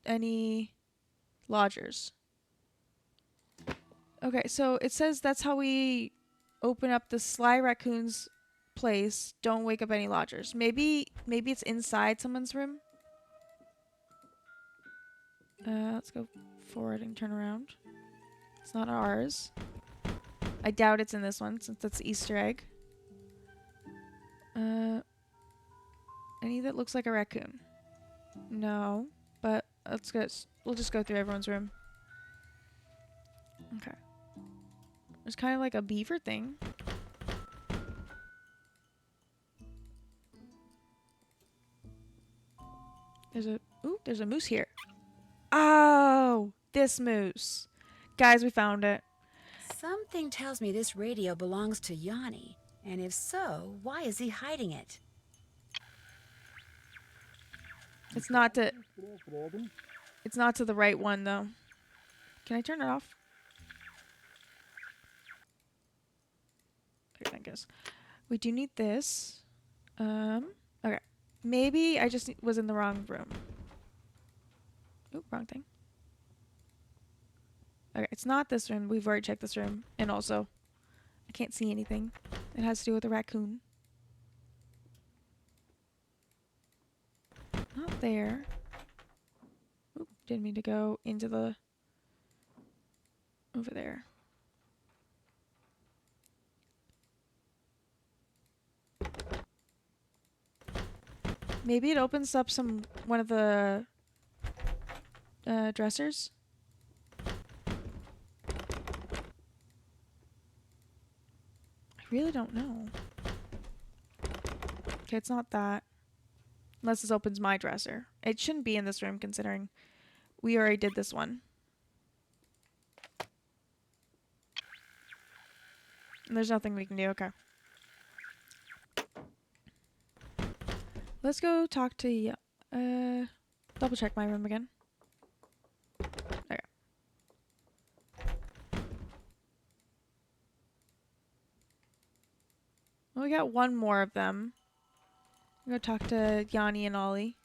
any lodgers. Okay, so it says that's how we open up the sly raccoon's place. Don't wake up any lodgers. Maybe it's inside someone's room. Let's go forward and turn around. It's not ours. I doubt it's in this one since that's the Easter egg. Any that looks like a raccoon? No, but we'll just go through everyone's room. Okay. There's kind of like a beaver thing. There's a moose here. Oh, this moose. Guys, we found it. Something tells me this radio belongs to Yanni. And if so, why is he hiding it? It's not to the right one though. Can I turn it off? Okay, I guess. We do need this. Okay. Maybe I just was in the wrong room. Oop, wrong thing. Okay, it's not this room. We've already checked this room. And also, I can't see anything. It has to do with the raccoon. Not there. Oop, didn't mean to go into the... over there. Maybe it opens up one of the dressers. I really don't know. Okay, it's not that. Unless this opens my dresser. It shouldn't be in this room considering we already did this one. And there's nothing we can do. Okay. Let's go talk to double check my room again. Okay. Well, we got one more of them. Go talk to Yanni and Ollie.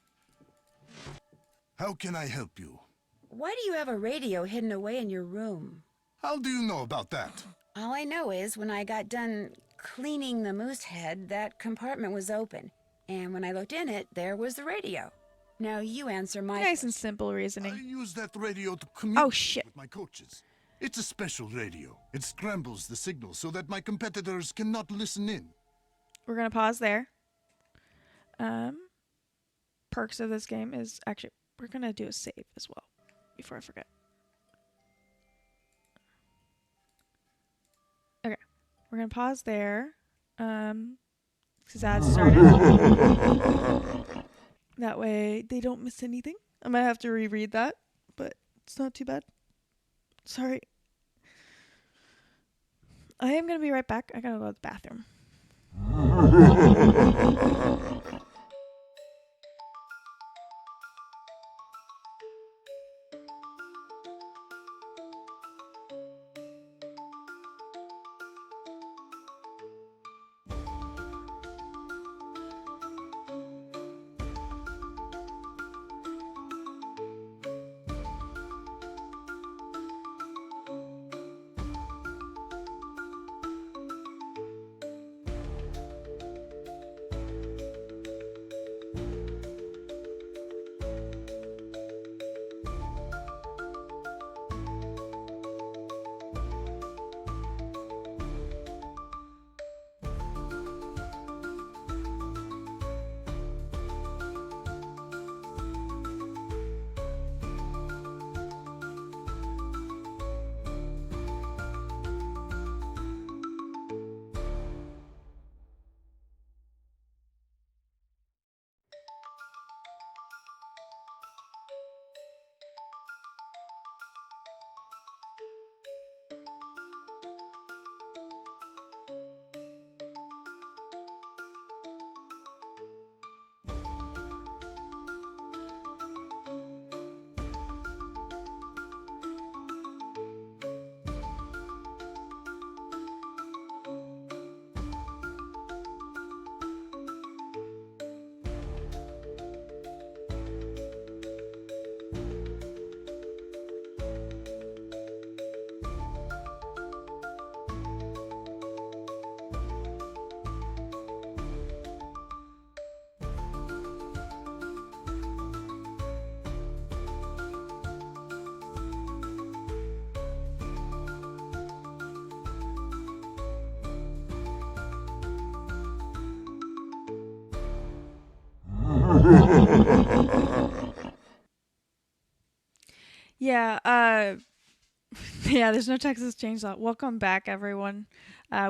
How can I help you? Why do you have a radio hidden away in your room? How do you know about that? All I know is when I got done cleaning the moose head, that compartment was open. And when I looked in it, there was the radio. Now you answer my Nice and question. simple reasoning. I use that radio to communicate shit. with my coaches. It's a special radio. It scrambles the signal so that my competitors cannot listen in. We're gonna pause there. Perks of this game is actually we're gonna do a save as well before I forget. Okay, we're gonna pause there. Because ads started. That way they don't miss anything. I might have to reread that, but it's not too bad. Sorry. I am gonna be right back. I gotta go to the bathroom. Yeah, yeah, there's no Texas Chainsaw. Welcome back, everyone.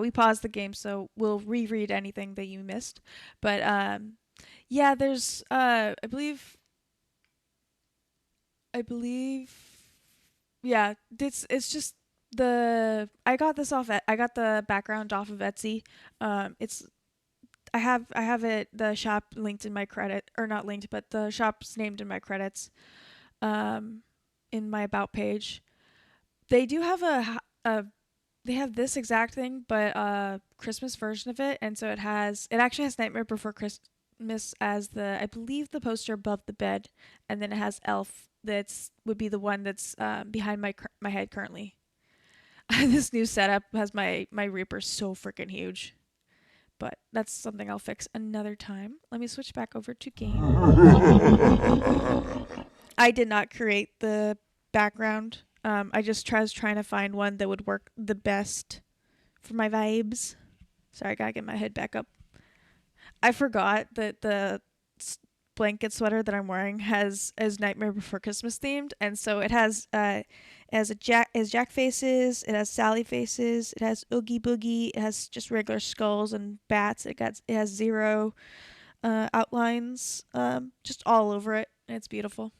We paused the game, so we'll reread anything that you missed. But, yeah, there's, I believe, yeah, it's just I got the background off of Etsy. I have it, the shop linked in my credit, or not linked, but the shop's named in my credits, in my about page. They do have they have this exact thing, but Christmas version of it, and so it actually has Nightmare Christmas as I believe the poster above the bed, and then it has Elf would be the one that's behind my head currently. This new setup has my Reaper so freaking huge. But that's something I'll fix another time. Let me switch back over to game. I did not create the background. I just was trying to find one that would work the best for my vibes. Sorry, I gotta get my head back up. I forgot that the blanket sweater that I'm wearing is Nightmare Before Christmas themed, and so it has Jack faces, it has Sally faces, it has Oogie Boogie, it has just regular skulls and bats. It has Zero outlines just all over it, and it's beautiful.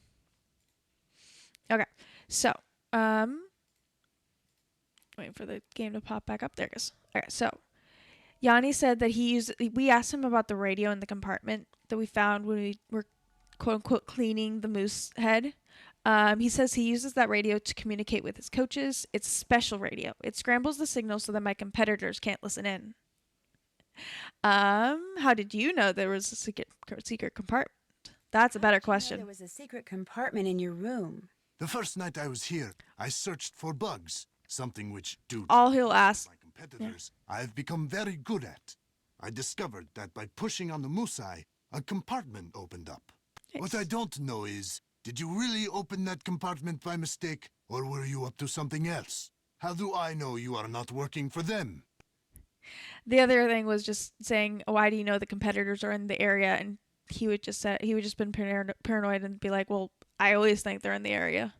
Okay, so waiting for the game to pop back up. There it goes. Okay, so Yanni said that we asked him about the radio in the compartment that we found when we were quote unquote cleaning the moose head. He says he uses that radio to communicate with his coaches. It's a special radio. It scrambles the signal so that my competitors can't listen in. How did you know there was a secret compartment? That's a better question. There was a secret compartment in your room. The first night I was here, I searched for bugs, something which, due to all he'll ask my competitors, I've become very good at. I discovered that by pushing on the moose eye, a compartment opened up. Nice. What I don't know is, did you really open that compartment by mistake, or were you up to something else? How do I know you are not working for them? The other thing was just saying, why do you know the competitors are in the area? And he would just been paranoid and be like, well, I always think they're in the area.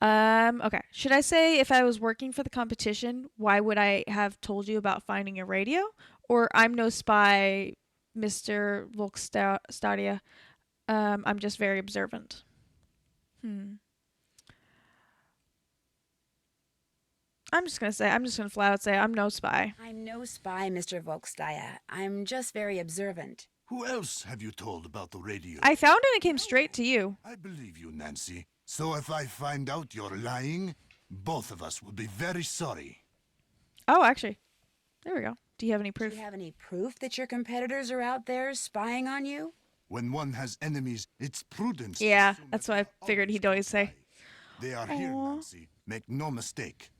Okay. Should I say if I was working for the competition, why would I have told you about finding a radio? Or I'm no spy, Mr. Volkstadia. I'm just very observant. I'm just gonna flat out say I'm no spy. I'm no spy, Mr. Volkstaya. I'm just very observant. Who else have you told about the radio? I found it and it came straight to you. I believe you, Nancy. So if I find out you're lying, both of us will be very sorry. Oh, actually. There we go. Do you have any proof? Do you have any proof that your competitors are out there spying on you? When one has enemies, it's prudence. Yeah, that's what I figured he'd always say. They are here, Nancy. Make no mistake.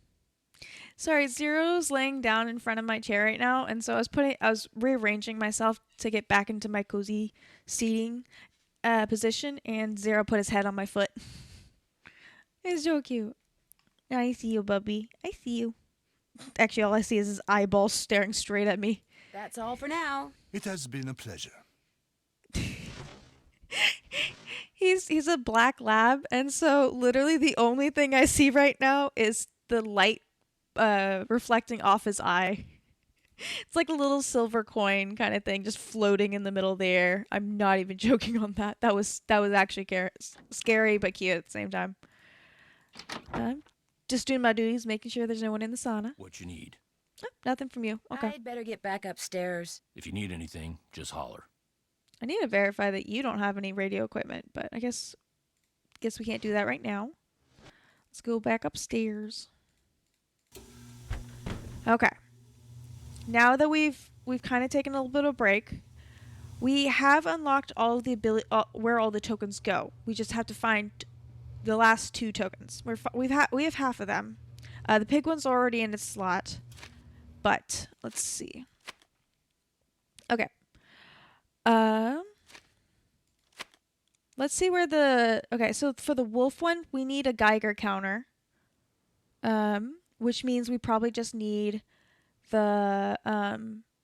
Sorry, Zero's laying down in front of my chair right now, and so I was rearranging myself to get back into my cozy seating position, and Zero put his head on my foot. It's so cute. I see you, Bubby. I see you. Actually, all I see is his eyeballs staring straight at me. That's all for now. It has been a pleasure. He's a black lab, and so literally the only thing I see right now is the light reflecting off his eye. It's like a little silver coin kind of thing just floating in the middle of the air. I'm not even joking on that. That was actually scary but cute at the same time. I'm just doing my duties, making sure there's no one in the sauna. What you need. Oh, nothing from you. Okay. I'd better get back upstairs. If you need anything, just holler. I need to verify that you don't have any radio equipment, but I guess we can't do that right now. Let's go back upstairs. Okay. Now that we've kind of taken a little bit of a break, we have unlocked all of the ability where all the tokens go. We just have to find the last 2 tokens. We have half of them. The pig one's already in its slot, but let's see. Okay. Let's see where okay, so for the wolf one, we need a Geiger counter. Which means we probably just need the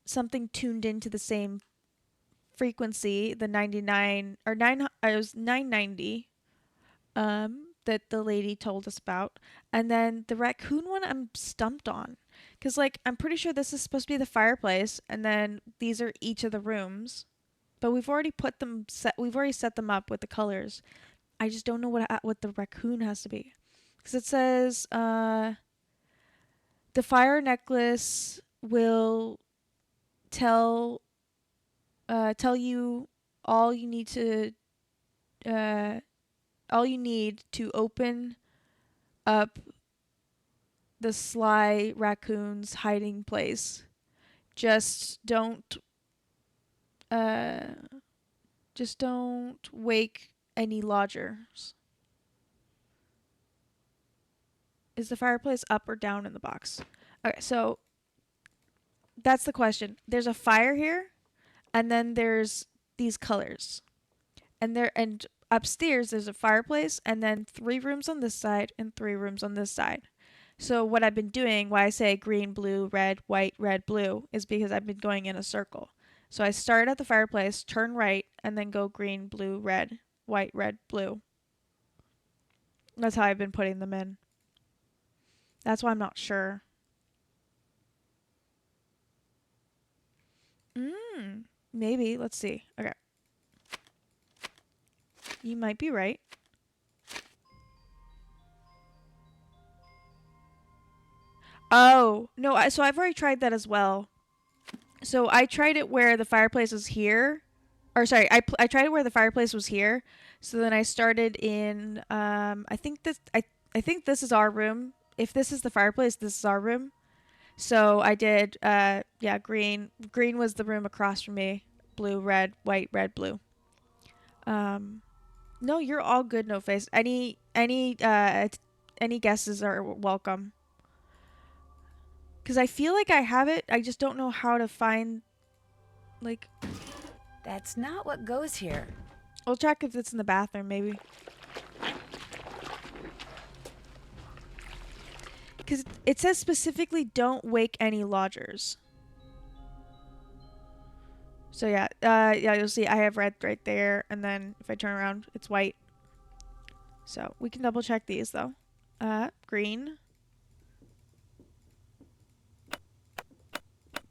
something tuned into the same frequency, the 99 or 9 it was 990 that the lady told us about. And then the raccoon one I'm stumped on, cuz like I'm pretty sure this is supposed to be the fireplace and then these are each of the rooms. But we've already set them up with the colors. I just don't know what the raccoon has to be. Cuz it says the fire necklace will tell you all you need to open up the sly raccoon's hiding place. Just don't Just don't wake any lodgers. Is the fireplace up or down in the box? Okay, so that's the question. There's a fire here, and then there's these colors. And upstairs there's a fireplace, and then 3 rooms on this side and 3 rooms on this side. So what I've been doing, why I say green, blue, red, white, red, blue, is because I've been going in a circle. So I start at the fireplace, turn right, and then go green, blue, red, white, red, blue. That's how I've been putting them in. That's why I'm not sure. Maybe. Let's see. Okay. You might be right. Oh, no, so I've already tried that as well. So I tried it where the fireplace was here. Or sorry, I tried it where the fireplace was here. So then I started in I think this is our room. If this is the fireplace, this is our room. So I did yeah, green. Green was the room across from me. Blue, red, white, red, blue. No, you're all good, No Face. Any guesses are welcome. Cuz I feel like I have it. I just don't know how to find like That's not what goes here. I'll check if it's in the bathroom maybe. Cuz it says specifically don't wake any lodgers. So yeah, yeah, you'll see I have red right there, and then if I turn around, it's white. So we can double check these though. Green,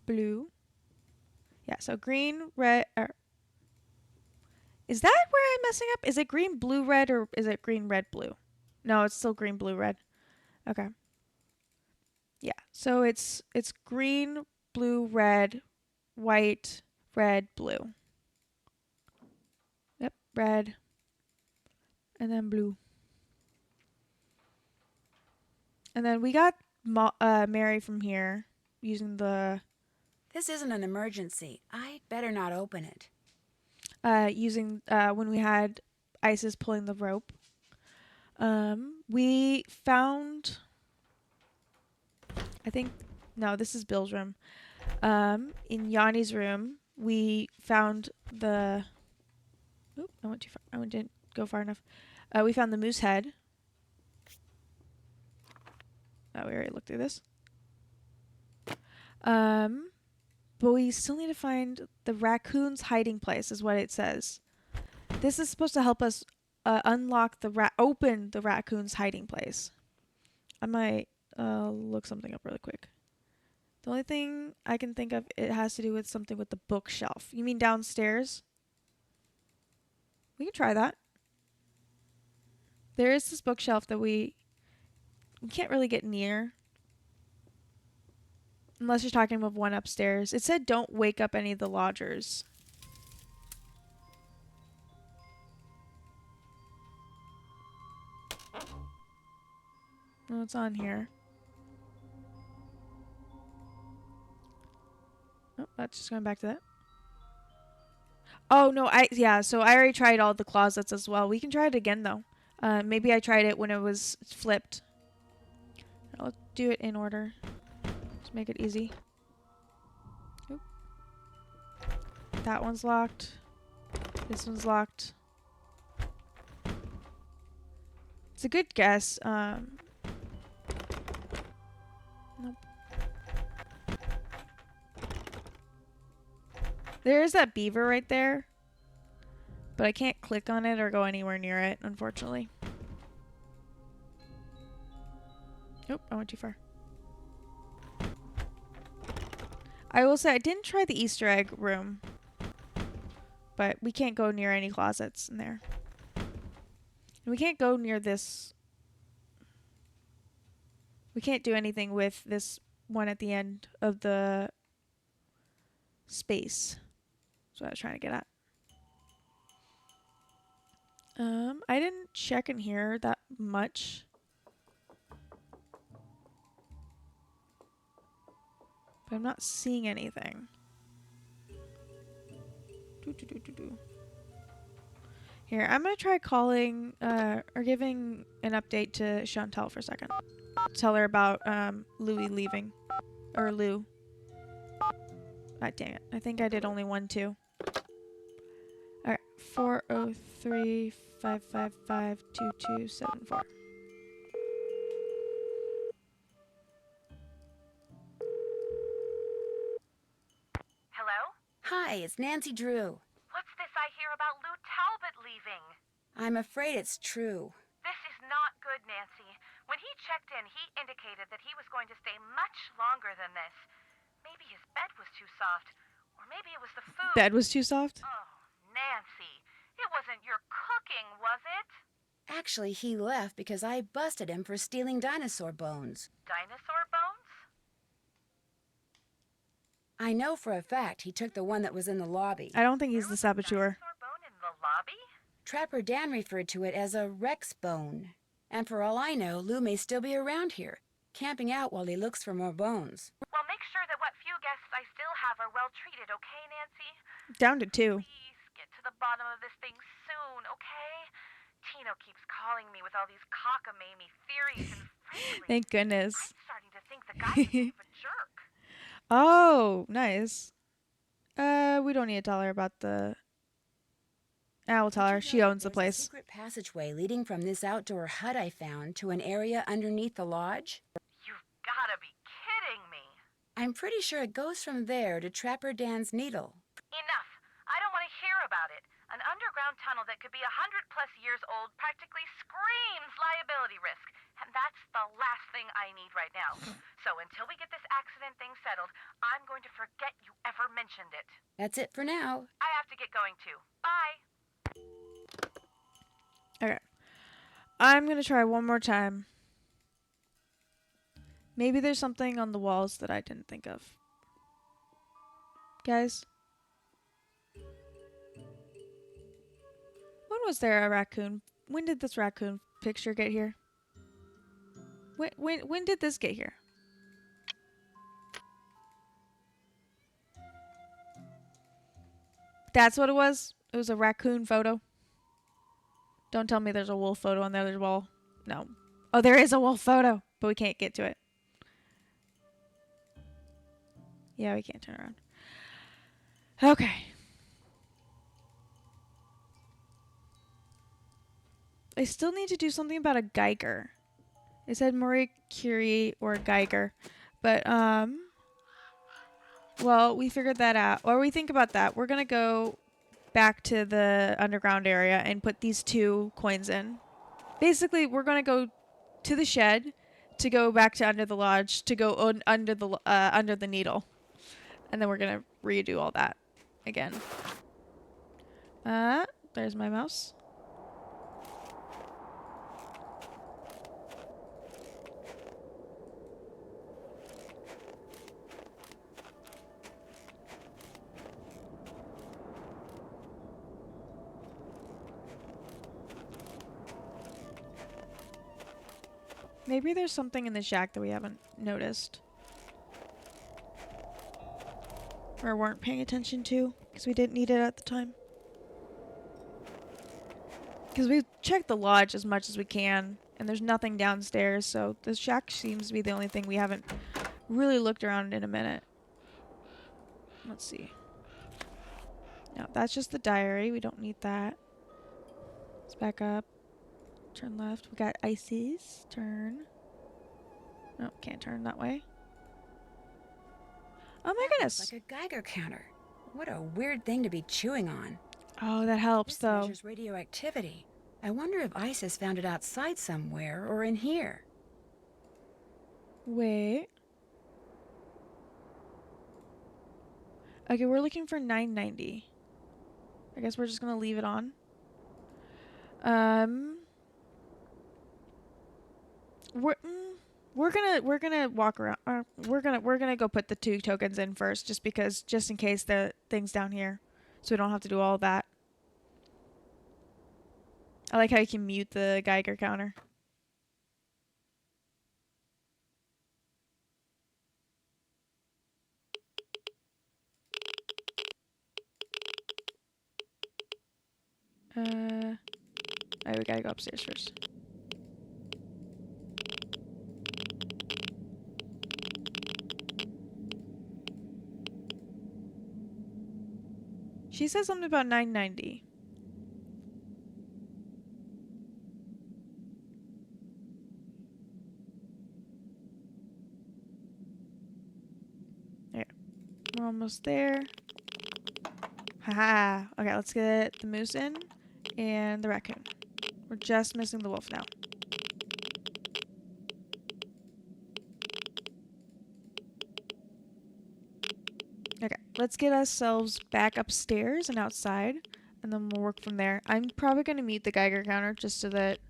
blue. Yeah, so green, red. Is that where I'm messing up? Is it green, blue, red, or is it green, red, blue? No, it's still green, blue, red. Okay. Yeah, so it's green, blue, red, white, red, blue. Yep, red. And then blue. And then we got Mary from here using the... This isn't an emergency. I'd better not open it. Using when we had Isis pulling the rope. We found... I think... No, this is Bill's room. In Yanni's room, we found the... Oop, I went too far. I didn't go far enough. We found the moose head. Oh, we already looked through this. But we still need to find the raccoon's hiding place, is what it says. This is supposed to help us unlock open the raccoon's hiding place. I might look something up really quick. The only thing I can think of, it has to do with something with the bookshelf. You mean downstairs? We can try that. There is this bookshelf that we can't really get near. Unless you're talking about one upstairs. It said don't wake up any of the lodgers. Oh, it's on here. Oh, that's just going back to that. Oh, no, so I already tried all the closets as well. We can try it again, though. Maybe I tried it when it was flipped. I'll do it in order. Just make it easy. Oop. That one's locked. This one's locked. It's a good guess. Nope. There is that beaver right there. But I can't click on it or go anywhere near it, unfortunately. Nope, I went too far. I will say I didn't try the Easter egg room. But we can't go near any closets in there. And we can't go near this. We can't do anything with this one at the end of the space. That's what I was trying to get at. I didn't check in here that much. But I'm not seeing anything. Here, I'm gonna try calling or giving an update to Chantal for a second. Tell her about Louis leaving. Or Lou. Ah, dang it. I think I did only one too. Alright. 403-555-2274. Hello? Hi, it's Nancy Drew. What's this I hear about Lou Talbot leaving? I'm afraid it's true. This is not good, Nancy. When he checked in, he indicated that he was going to stay much longer than this. Maybe his bed was too soft, or maybe it was the food. Bed was too soft? Oh, Nancy, it wasn't your cooking, was it? Actually, he left because I busted him for stealing dinosaur bones. Dinosaur bones? I know for a fact he took the one that was in the lobby. I don't think he's the saboteur. Dinosaur bone in the lobby? Trapper Dan referred to it as a Rex bone. And for all I know, Lou may still be around here, camping out while he looks for more bones. Well, make sure that what few guests I still have are well treated, okay, Nancy? Down to 2. Please get to the bottom of this thing soon, okay? Tino keeps calling me with all these cockamamie theories, and frankly, Thank goodness. I'm starting to think the guy is kind of a jerk. Oh, nice. We don't need to tell her about the... I will tell her. She owns the There's a place. secret passageway leading from this outdoor hut I found to an area underneath the lodge. You've gotta be kidding me. I'm pretty sure it goes from there to Trapper Dan's needle. Enough. I don't want to hear about it. An underground tunnel that could be 100+ years old practically screams liability risk. And that's the last thing I need right now. So until we get this accident thing settled, I'm going to forget you ever mentioned it. That's it for now. I have to get going too. Bye. Okay. I'm gonna try one more time. Maybe there's something on the walls that I didn't think of. Guys? When was there a raccoon? When did this raccoon picture get here? When did this get here? That's what it was? It was a raccoon photo? Don't tell me there's a wolf photo on the other wall. No. Oh, there is a wolf photo, but we can't get to it. Yeah, we can't turn around. Okay. I still need to do something about a Geiger. It said Marie Curie or Geiger. But, well, we figured that out. Or we think about that. We're going to go back to the underground area and put these 2 coins in. Basically, we're going to go to the shed to go back to under the lodge to go under the needle. And then we're going to redo all that again. There's my mouse. Maybe there's something in the shack that we haven't noticed. Or weren't paying attention to, because we didn't need it at the time. Because we've checked the lodge as much as we can, and there's nothing downstairs, so the shack seems to be the only thing we haven't really looked around in a minute. Let's see. No, that's just the diary. We don't need that. Let's back up. Turn left. We got ices. Turn. No, can't turn that way. Oh my goodness. Like a Geiger counter. What a weird thing to be chewing on. Oh, that helps This though. measures radioactivity. I wonder if ISIS found it outside somewhere or in here. Wait. Okay, we're looking for 990. I guess we're just gonna leave it on. We're gonna walk around. We're gonna go put the 2 tokens in first, just in case the thing's down here, so we don't have to do all that. I like how you can mute the Geiger counter. Alright, we gotta go upstairs first. She said something about 990. Yeah, we're almost there. Haha. Okay, let's get the moose in and the raccoon. We're just missing the wolf now. Okay, let's get ourselves back upstairs and outside, and then we'll work from there. I'm probably going to meet the Geiger counter just so that,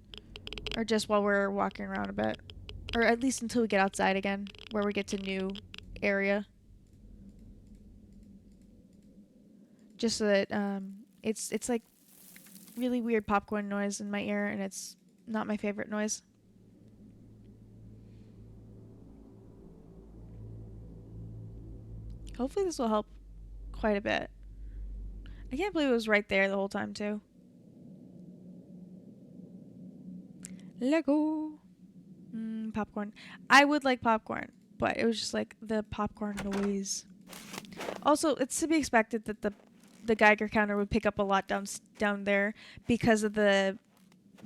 or just while we're walking around a bit. Or at least until we get outside again, where we get to new area. Just so that, it's like really weird popcorn noise in my ear, and it's not my favorite noise. Hopefully this will help quite a bit. I can't believe it was right there the whole time, too. Lego. Popcorn. I would like popcorn, but it was just like the popcorn noise. Also, it's to be expected that the Geiger counter would pick up a lot down there because of the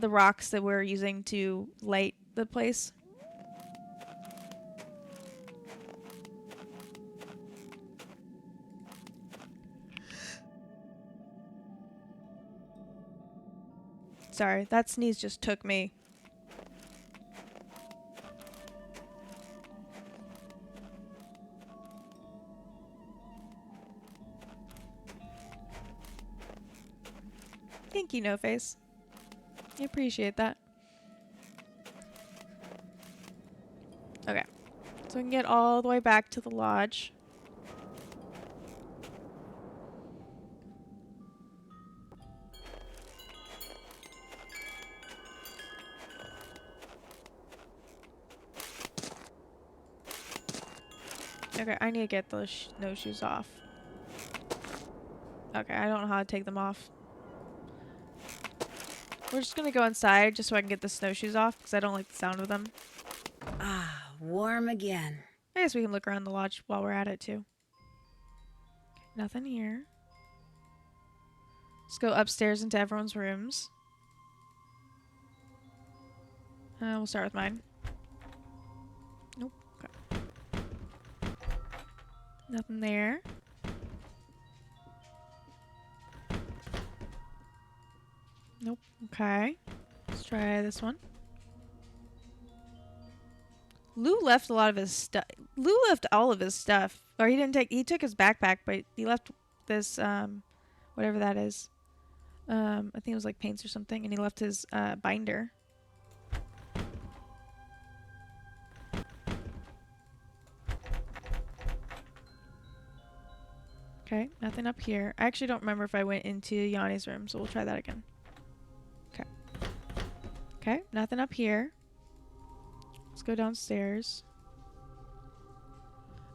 rocks that we're using to light the place. Sorry, that sneeze just took me. Thank you, No Face. I appreciate that. Okay, so we can get all the way back to the lodge. Okay, I need to get those snowshoes off. Okay, I don't know how to take them off. We're just gonna go inside just so I can get the snowshoes off because I don't like the sound of them. Ah, warm again. I guess we can look around the lodge while we're at it too. Nothing here. Let's go upstairs into everyone's rooms. We'll start with mine. Nope. Okay. Nothing there. Nope. Okay. Let's try this one. Lou left a lot of his stuff. Lou left all of his stuff. Or he didn't take, he took his backpack, but he left this, whatever that is. I think it was like paints or something, and he left his, binder. Okay, nothing up here. I actually don't remember if I went into Yanni's room, so we'll try that again. Okay. Okay, nothing up here. Let's go downstairs.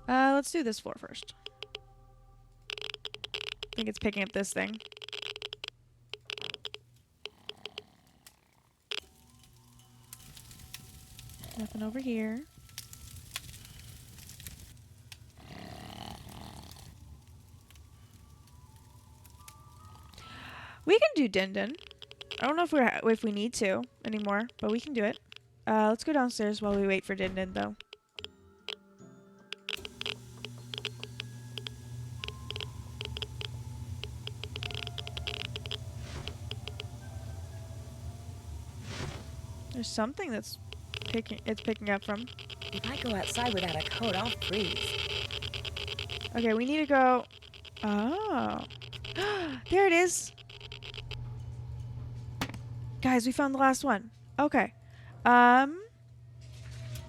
Let's do this floor first. I think it's picking up this thing. Nothing over here. We can do Din Din. I don't know if we need to anymore, but we can do it. Let's go downstairs while we wait for Din Din, though. There's something that's picking up from. If I go outside without a coat, I'll freeze. Okay, we need to go. Oh, there it is. Guys, we found the last one. Okay.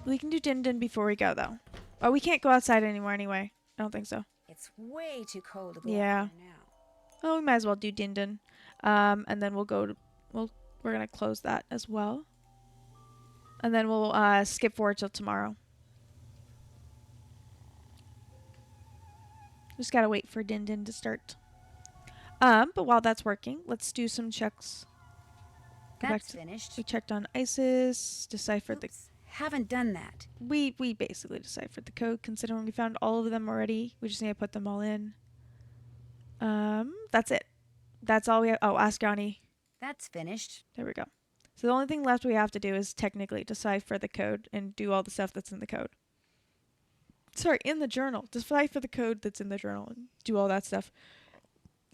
We can do Din Din before we go, though. Oh, we can't go outside anymore anyway. I don't think so. It's way too cold to go Yeah. out there now. Oh, we might as well do Din Din. And then we'll go to... we're going to close that as well. And then we'll skip forward till tomorrow. Just gotta wait for Din Din to start. But while that's working, let's do some checks. Go back That's to, finished. we checked on ISIS, deciphered Oops, haven't done that. we basically deciphered the code considering we found all of them already. We just need to put them all in. That's it. That's all we have. Oh, ask Johnny. That's finished. There we go. So the only thing left we have to do is technically decipher the code and do all the stuff that's in the code. Sorry, in the journal. Decipher the code that's in the journal and do all that stuff.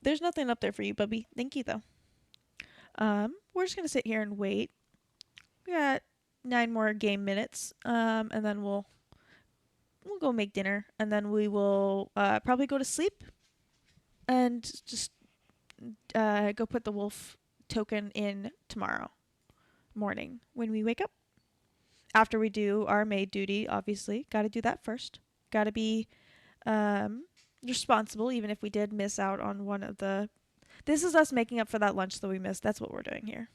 There's nothing up there for you, Bubby. Thank you, though. We're just gonna sit here and wait. We got 9 more game minutes. And then we'll go make dinner, and then we will probably go to sleep and just go put the wolf token in tomorrow morning when we wake up. After we do our maid duty, obviously. Got to do that first. Got to be responsible, even if we did miss out on one of the... This is us making up for that lunch that we missed. That's what we're doing here.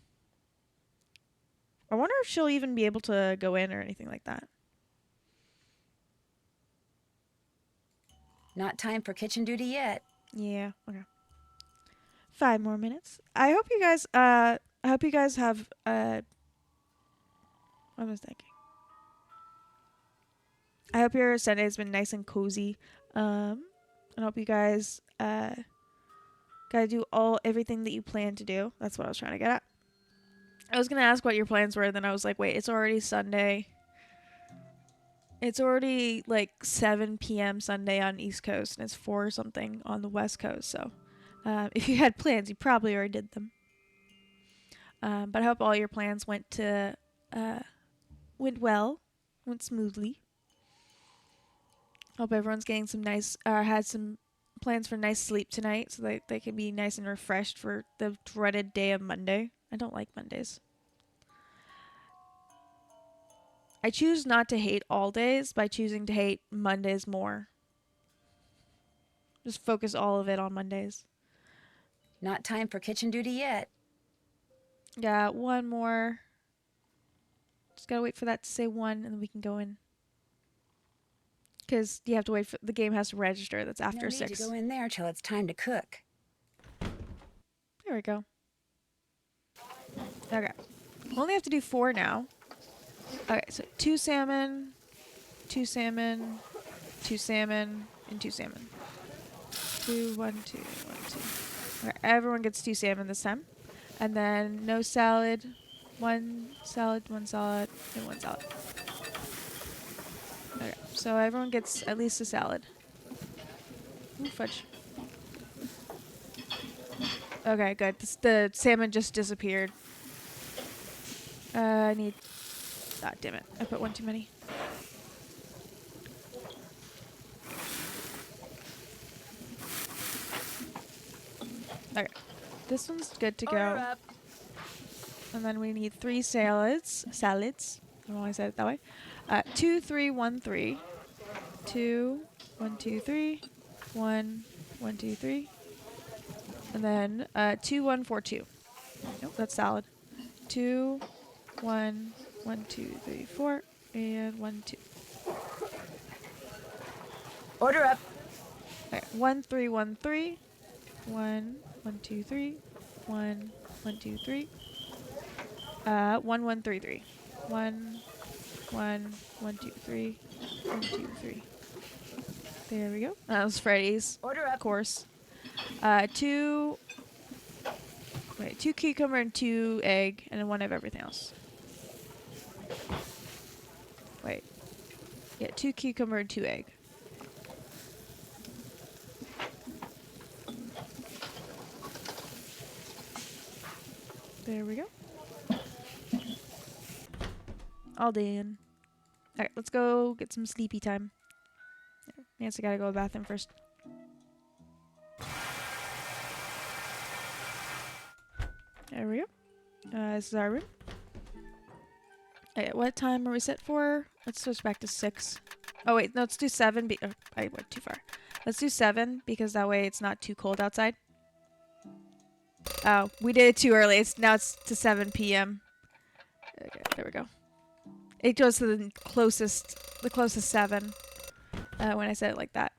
I wonder if she'll even be able to go in or anything like that. Not time for kitchen duty yet. Yeah, okay. 5 more minutes. I hope you guys have what was I thinking? I hope your Sunday's been nice and cozy. I hope you guys gotta do everything that you plan to do. That's what I was trying to get at. I was gonna ask what your plans were, then I was like, wait, it's already Sunday. It's already like 7 p.m. Sunday on East Coast, and it's 4 something on the West Coast. So, if you had plans, you probably already did them. But I hope all your plans went well, went smoothly. Hope everyone's getting some nice, had some plans for nice sleep tonight, so that they can be nice and refreshed for the dreaded day of Monday. I don't like Mondays. I choose not to hate all days by choosing to hate Mondays more. Just focus all of it on Mondays. Not time for kitchen duty yet. Yeah, 1 more. Just gotta wait for that to say 1, and then we can go in. Because you have to wait for the game has to register. That's after No need 6. to go in there till it's time to cook. There we go. Okay. We only have to do 4 now. Okay, so 2 salmon, 2 salmon, 2 salmon, and 2 salmon. 2, 1, 2, 1, 2. Okay, everyone gets 2 salmon this time. And then no salad. 1 salad, 1 salad, and 1 salad. Okay, so everyone gets at least a salad. Ooh, fudge. Okay, good. The salmon just disappeared. I need... Ah, damn it. I put 1 too many. Okay. This one's good to go. Order up. And then we need 3 salads. Salads. I don't know why I said it that way. 2, 3, 1, 3. 2, 1, 2, 3. 1, 1, 2, 3. And then 2, 1, 4, 2. Nope, that's salad. 2, 1, 1, 2, 3, 4, and 1, 2. Order up. Okay, 1, 3, 1, 3. 1, 1, 2, 3. 1, 1, 2, 3. 1, 1, 3, 3. 1, 1, 1, 2, 3. 1, 2, 3. There we go. That was Freddy's. Order up. Of course. 2 cucumber and 2 egg, and then 1 of everything else. Wait. Yeah, 2 cucumber and 2 egg. There we go. All done. Alright, let's go get some sleepy time. Nancy gotta go to the bathroom first. There we go. This is our room. Okay, what time are we set for? Let's switch back to 6. Oh wait, no, let's do 7. I went too far. Let's do 7 because that way it's not too cold outside. Oh, we did it too early. Now it's to 7 p.m. Okay, there we go. It goes to the closest 7 when I said it like that.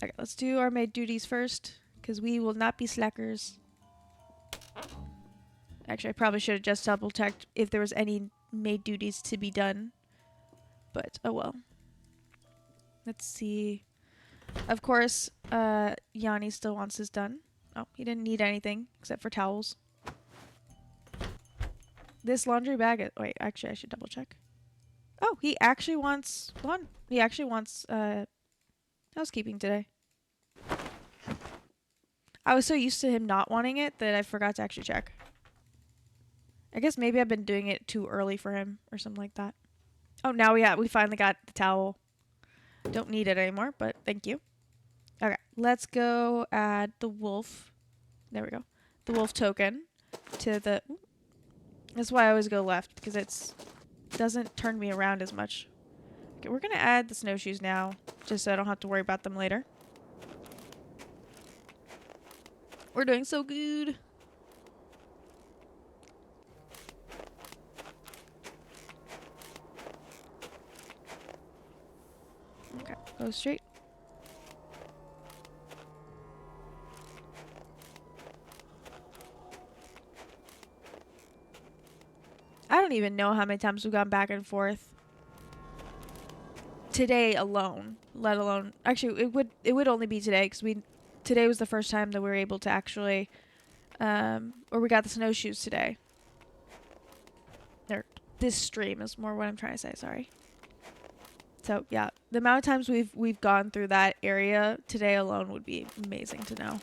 Okay, let's do our maid duties first. Because we will not be slackers. Actually, I probably should have just double checked if there was any maid duties to be done. But, oh well. Let's see. Of course, Yanni still wants this done. Oh, he didn't need anything except for towels. This laundry bag is... Wait, actually, I should double check. Oh, he actually wants... He actually wants housekeeping today. I was so used to him not wanting it that I forgot to actually check. I guess maybe I've been doing it too early for him or something like that. Oh, now we finally got the towel. Don't need it anymore, but thank you. Okay, let's go add the wolf. There we go. The wolf token to the... That's why I always go left, because it doesn't turn me around as much. Okay, we're going to add the snowshoes now, just so I don't have to worry about them later. We're doing so good. Okay, go straight. I don't even know how many times we've gone back and forth today alone, let alone... Actually, it would only be today, because today was the first time that we were able to actually... or we got the snowshoes today. Or this stream is more what I'm trying to say, sorry. So, yeah, the amount of times we've gone through that area today alone would be amazing to know.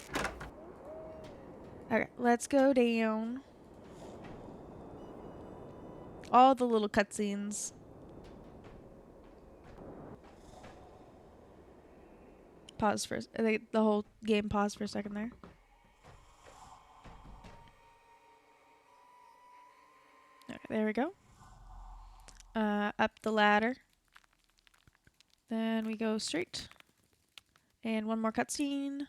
Okay, let's go down. All the little cutscenes. Pause for I think the whole game paused for a second there. Okay, there we go. Up the ladder. Then we go straight. And one more cutscene.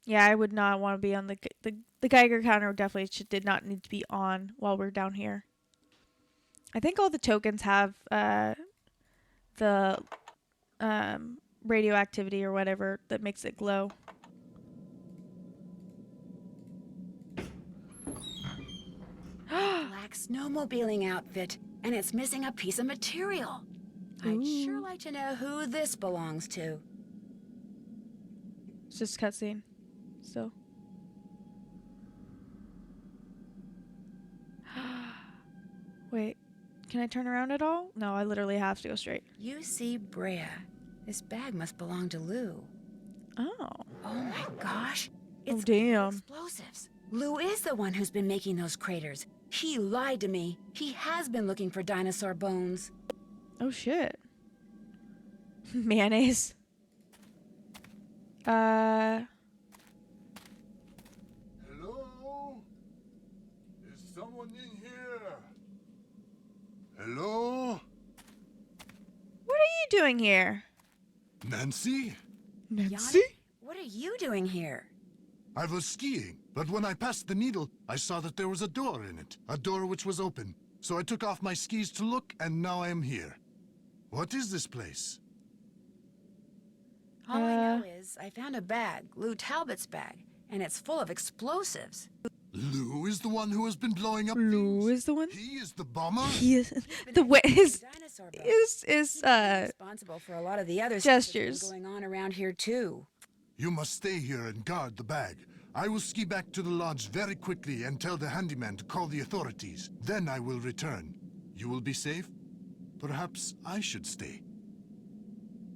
Yeah, I would not want to be on the Geiger counter. Definitely did not need to be on while we're down here. I think all the tokens have the radioactivity or whatever that makes it glow. Black snowmobiling outfit, and it's missing a piece of material. I'd sure like to know who this belongs to. It's just a cutscene. So. Wait, can I turn around at all? No, I literally have to go straight. UC Brea. This bag must belong to Lou. Oh. Oh my gosh. It's damn. explosives. Lou is the one who's been making those craters. He lied to me. He has been looking for dinosaur bones. Oh shit. Mayonnaise. Hello? Is someone in here? Hello? What are you doing here? Nancy? Nancy? What are you doing here? I was skiing, but when I passed the needle, I saw that there was a door in it. A door which was open. So I took off my skis to look, and now I am here. What is this place? All I know is I found a bag, Lou Talbot's bag, and it's full of explosives. Lou is the one who has been blowing up Lou things? is the one? He is the bomber? He is the way his Dinosaur bones. is Responsible for a lot of the other stuff that's been gestures. going on around here too. You must stay here and guard the bag. I will ski back to the lodge very quickly and tell the handyman to call the authorities. Then I will return. You will be safe? Perhaps I should stay.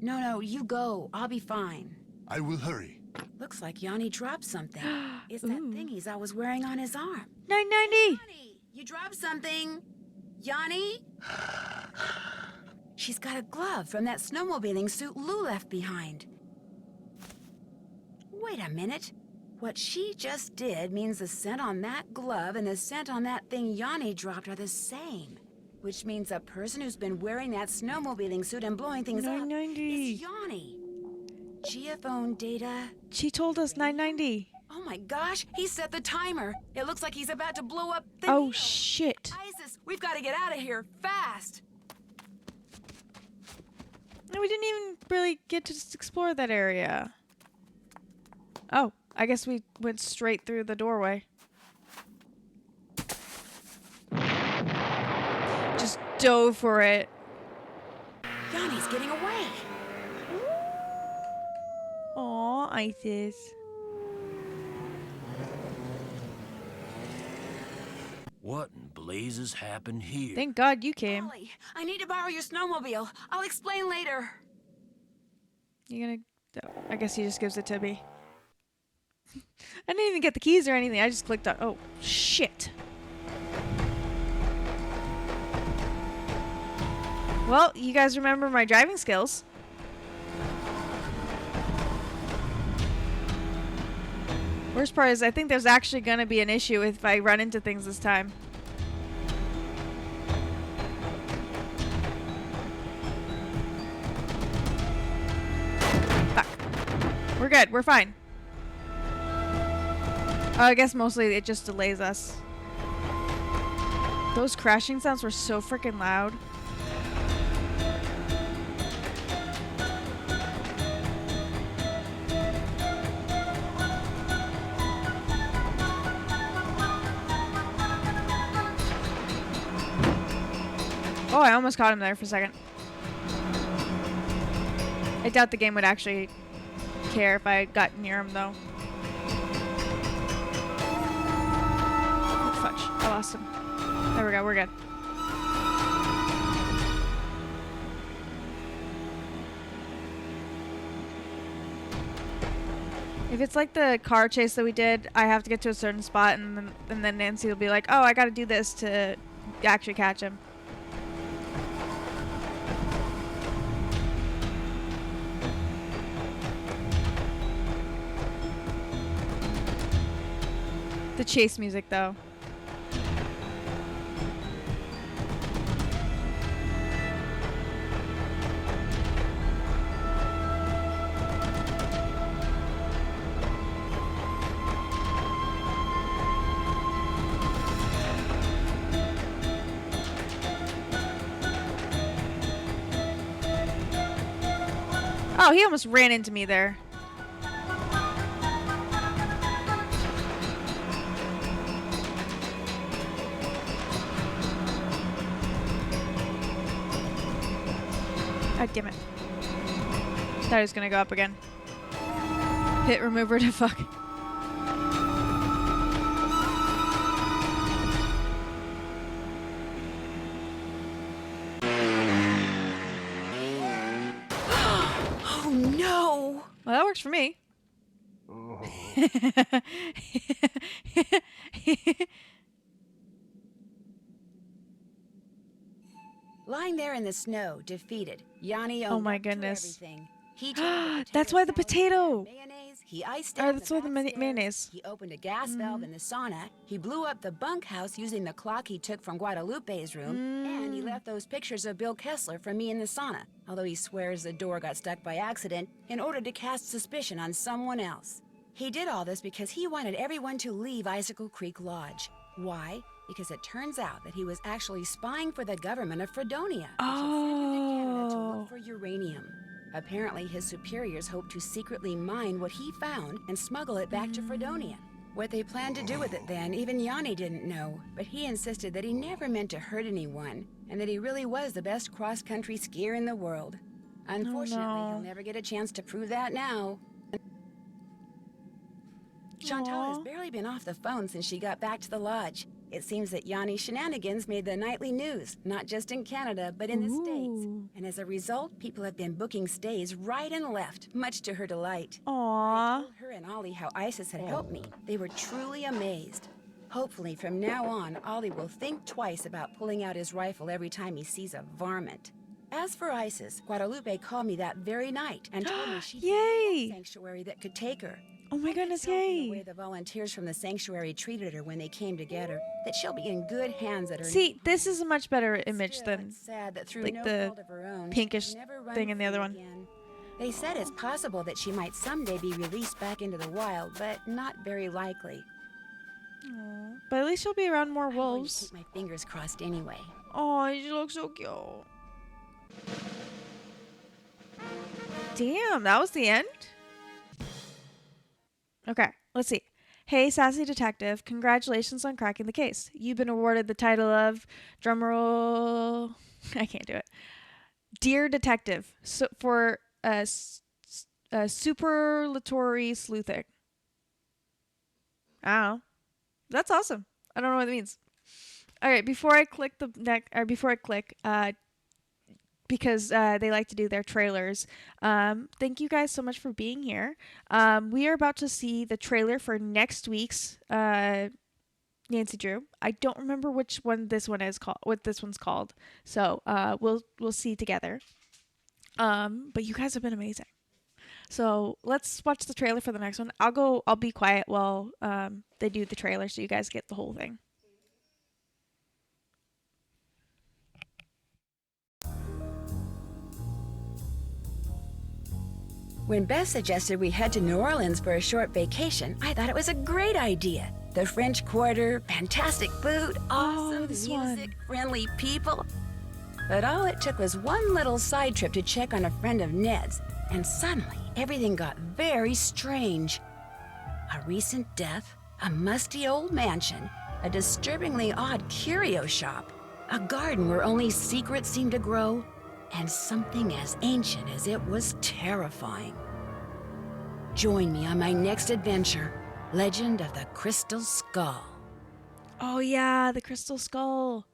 No, you go. I'll be fine. I will hurry. Looks like Yanni dropped something. It's that thing he's always wearing on his arm. 990. Yanni, you dropped something. Yanni? She's got a glove from that snowmobiling suit Lou left behind. Wait a minute. What she just did means the scent on that glove and the scent on that thing Yanni dropped are the same. Which means a person who's been wearing that snowmobiling suit and blowing things up 990. is Yanni. Geophone data. She told us 990. Oh my gosh, he set the timer. It looks like he's about to blow up the Oh needle. shit. Isis, we've got to get out of here fast. And we didn't even really get to just explore that area. Oh, I guess we went straight through the doorway. Just dove for it. Yanni's getting away. Aw, Isis. What in blazes happened here? Thank God you came. Ollie, I need to borrow your snowmobile. I'll explain later. You gonna... Oh, I guess he just gives it to me. I didn't even get the keys or anything. I just clicked on... Oh, shit. Well, you guys remember my driving skills. Worst part is I think there's actually going to be an issue if I run into things this time. Fuck. We're good. We're fine. Oh, I guess mostly it just delays us. Those crashing sounds were so freaking loud. Oh, I almost caught him there for a second. I doubt the game would actually care if I got near him, though. Oh, fudge. I lost him. There we go. We're good. If it's like the car chase that we did, I have to get to a certain spot, and then Nancy will be like, "Oh, I got to do this to actually catch him." The chase music, though. Oh, he almost ran into me there. God damn it. Thought he was gonna go up again. Pit remover to fuck. Oh no! Well, that works for me. Lying there in the snow, defeated, Yanni owned Oh my up to goodness. everything. He took the That's why the salad, potato. mayonnaise, he iced Or down that's the why the back stairs, mayonnaise. He opened a gas valve in the sauna. He blew up the bunkhouse using the clock he took from Guadalupe's room. And he left those pictures of Bill Kessler from me in the sauna, although he swears the door got stuck by accident in order to cast suspicion on someone else. He did all this because he wanted everyone to leave Icicle Creek Lodge. Why? Because it turns out that he was actually spying for the government of Fredonia, which had sent him to Canada to look for uranium. Apparently, his superiors hoped to secretly mine what he found and smuggle it back to Fredonia. What they planned to do with it then, even Yanni didn't know, but he insisted that he never meant to hurt anyone, and that he really was the best cross-country skier in the world. Unfortunately, he'll never get a chance to prove that now. Chantal has barely been off the phone since she got back to the lodge. It seems that Yanni's shenanigans made the nightly news, not just in Canada, but in the States. And as a result, people have been booking stays right and left, much to her delight. I Aww. told her and Ollie how Isis had helped me. They were truly amazed. Hopefully, from now on, Ollie will think twice about pulling out his rifle every time he sees a varmint. As for Isis, Guadalupe called me that very night and told me she found Yay! a sanctuary that could take her. Oh my goodness, Tell from the way yay. the volunteers from the sanctuary treated her when they came to get her, that she'll be in good hands at her. See, this is a much better image Still, than it's sad that through like no the fault of her own, pinkish she never run thing in the free other one. again. They said it's possible that she might someday be released back into the wild, but not very likely. But at least she'll be around more I'm going to wolves. keep my fingers crossed anyway. Oh, you look so cute. Damn, that was the end? Okay, let's see. Hey, sassy detective, congratulations on cracking the case. You've been awarded the title of, drumroll, I can't do it, Dear Detective, so for superlatory sleuthing. I don't know. That's awesome. I don't know what it means. All right, before I click, because they like to do their trailers. Thank you guys so much for being here. We are about to see the trailer for next week's Nancy Drew. I don't remember which one this one is called. What this one's called. So we'll see together. But you guys have been amazing. So let's watch the trailer for the next one. I'll be quiet while they do the trailer, so you guys get the whole thing. When Beth suggested we head to New Orleans for a short vacation, I thought it was a great idea. The French Quarter, fantastic food, awesome music, friendly people. But all it took was one little side trip to check on a friend of Ned's, and suddenly everything got very strange. A recent death, a musty old mansion, a disturbingly odd curio shop, a garden where only secrets seemed to grow, and something as ancient as it was terrifying. Join me on my next adventure, Legend of the Crystal Skull. Oh yeah, the Crystal Skull.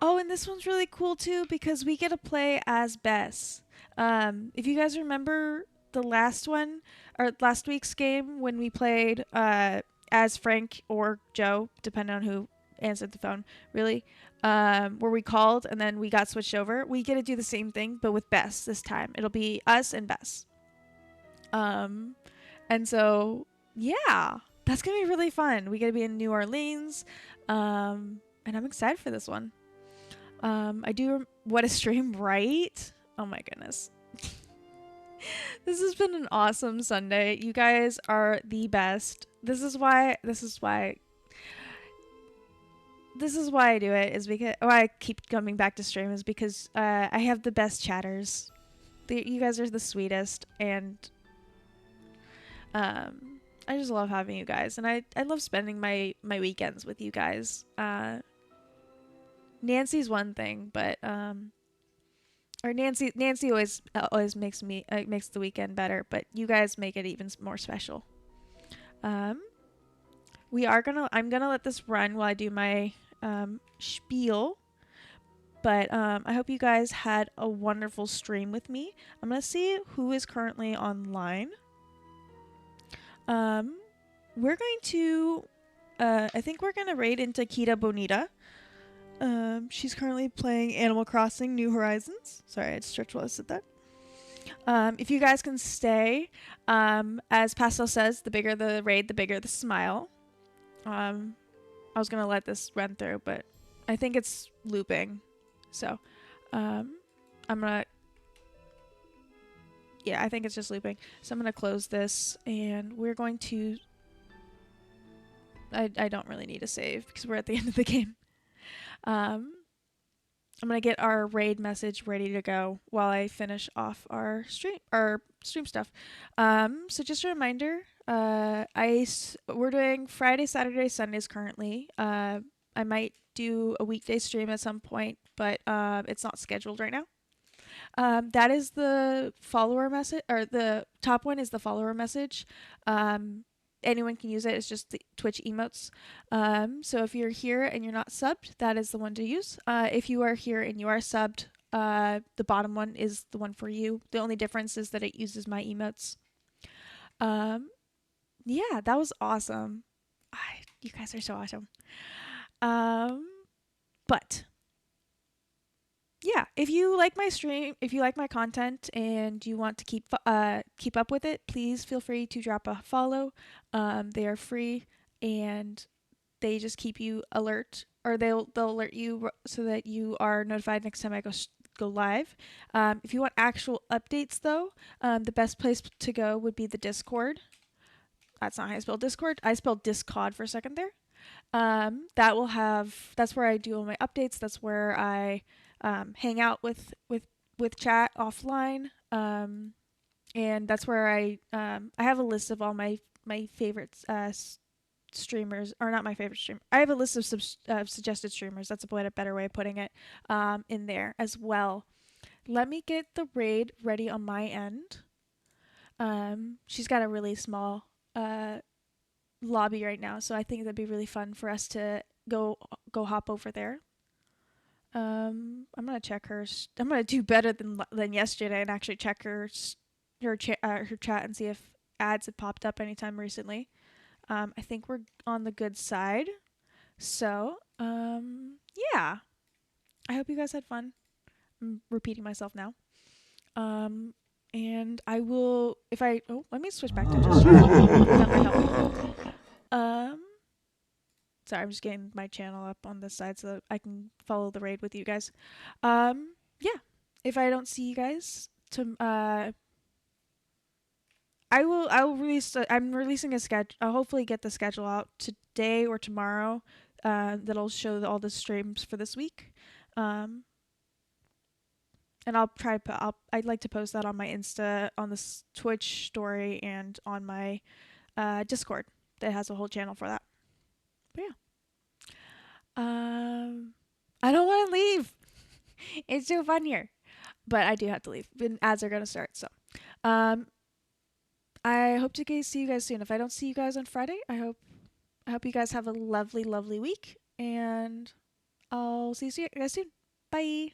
Oh, and this one's really cool too because we get to play as Bess. If you guys remember the last one, or last week's game when we played as Frank or Joe, depending on who answered the phone, really, where we called and then we got switched over, we get to do the same thing but with Bess this time. It'll be us and Bess. And so yeah, that's gonna be really fun. We get to be in New Orleans, and I'm excited for this one. I do what a stream, right? Oh my goodness. This has been an awesome Sunday. You guys are the best. This is why I do it, is because why I keep coming back to stream is because I have the best chatters. You guys are the sweetest, and I just love having you guys, and I love spending my weekends with you guys. Nancy's one thing, but or Nancy always makes the weekend better, but you guys make it even more special. I'm gonna let this run while I do my spiel, but I hope you guys had a wonderful stream with me. I'm gonna see who is currently online. We're going to I think we're gonna raid into Kita Bonita. She's currently playing Animal Crossing New Horizons. Sorry, I had to stretch while I said that. If you guys can stay, as Pastel says, the bigger the raid, the bigger the smile. I was gonna let this run through, but I think it's looping. So, I think it's just looping. So I'm gonna close this, and we're going to... I don't really need a save, because we're at the end of the game. I'm gonna get our raid message ready to go while I finish off our stream stuff. So just a reminder, we're doing Friday, Saturday, Sundays currently. I might do a weekday stream at some point, but it's not scheduled right now. That is the follower message, or the top one is the follower message. Anyone can use it. It's just the Twitch emotes. So if you're here and you're not subbed, that is the one to use. If you are here and you are subbed, the bottom one is the one for you. The only difference is that it uses my emotes. Yeah, that was awesome. You guys are so awesome. But yeah, if you like my stream, if you like my content and you want to keep up with it, please feel free to drop a follow. They are free, and they just keep you alert, or they'll alert you so that you are notified next time I go live. If you want actual updates though, the best place to go would be the Discord. That's not how I spell Discord. I spelled Discod for a second there. That's where I do all my updates. That's where I hang out with chat offline. And that's where I have a list of all my favorites streamers, or not my favorite streamer. I have a list of suggested streamers. That's a better way of putting it. In there as well. Let me get the raid ready on my end. She's got a really small lobby right now, so I think that'd be really fun for us to go hop over there. I'm gonna check her. I'm gonna do better than yesterday and actually check her chat and see if ads have popped up anytime recently. I think we're on the good side. So, yeah. I hope you guys had fun. I'm repeating myself now. And I will, let me switch back to just that might help. Sorry, I'm just getting my channel up on this side so that I can follow the raid with you guys. Yeah. If I don't see you guys I'll release. I'm releasing a sketch. I'll hopefully get the schedule out today or tomorrow. That'll show all the streams for this week. And I'll try to. I'd like to post that on my Insta, on the Twitch story, and on my Discord. That has a whole channel for that. But yeah. I don't want to leave. It's so fun here, but I do have to leave. Ads are gonna start, so. I hope to see you guys soon. If I don't see you guys on Friday, I hope you guys have a lovely, lovely week, and I'll see you guys soon. Bye.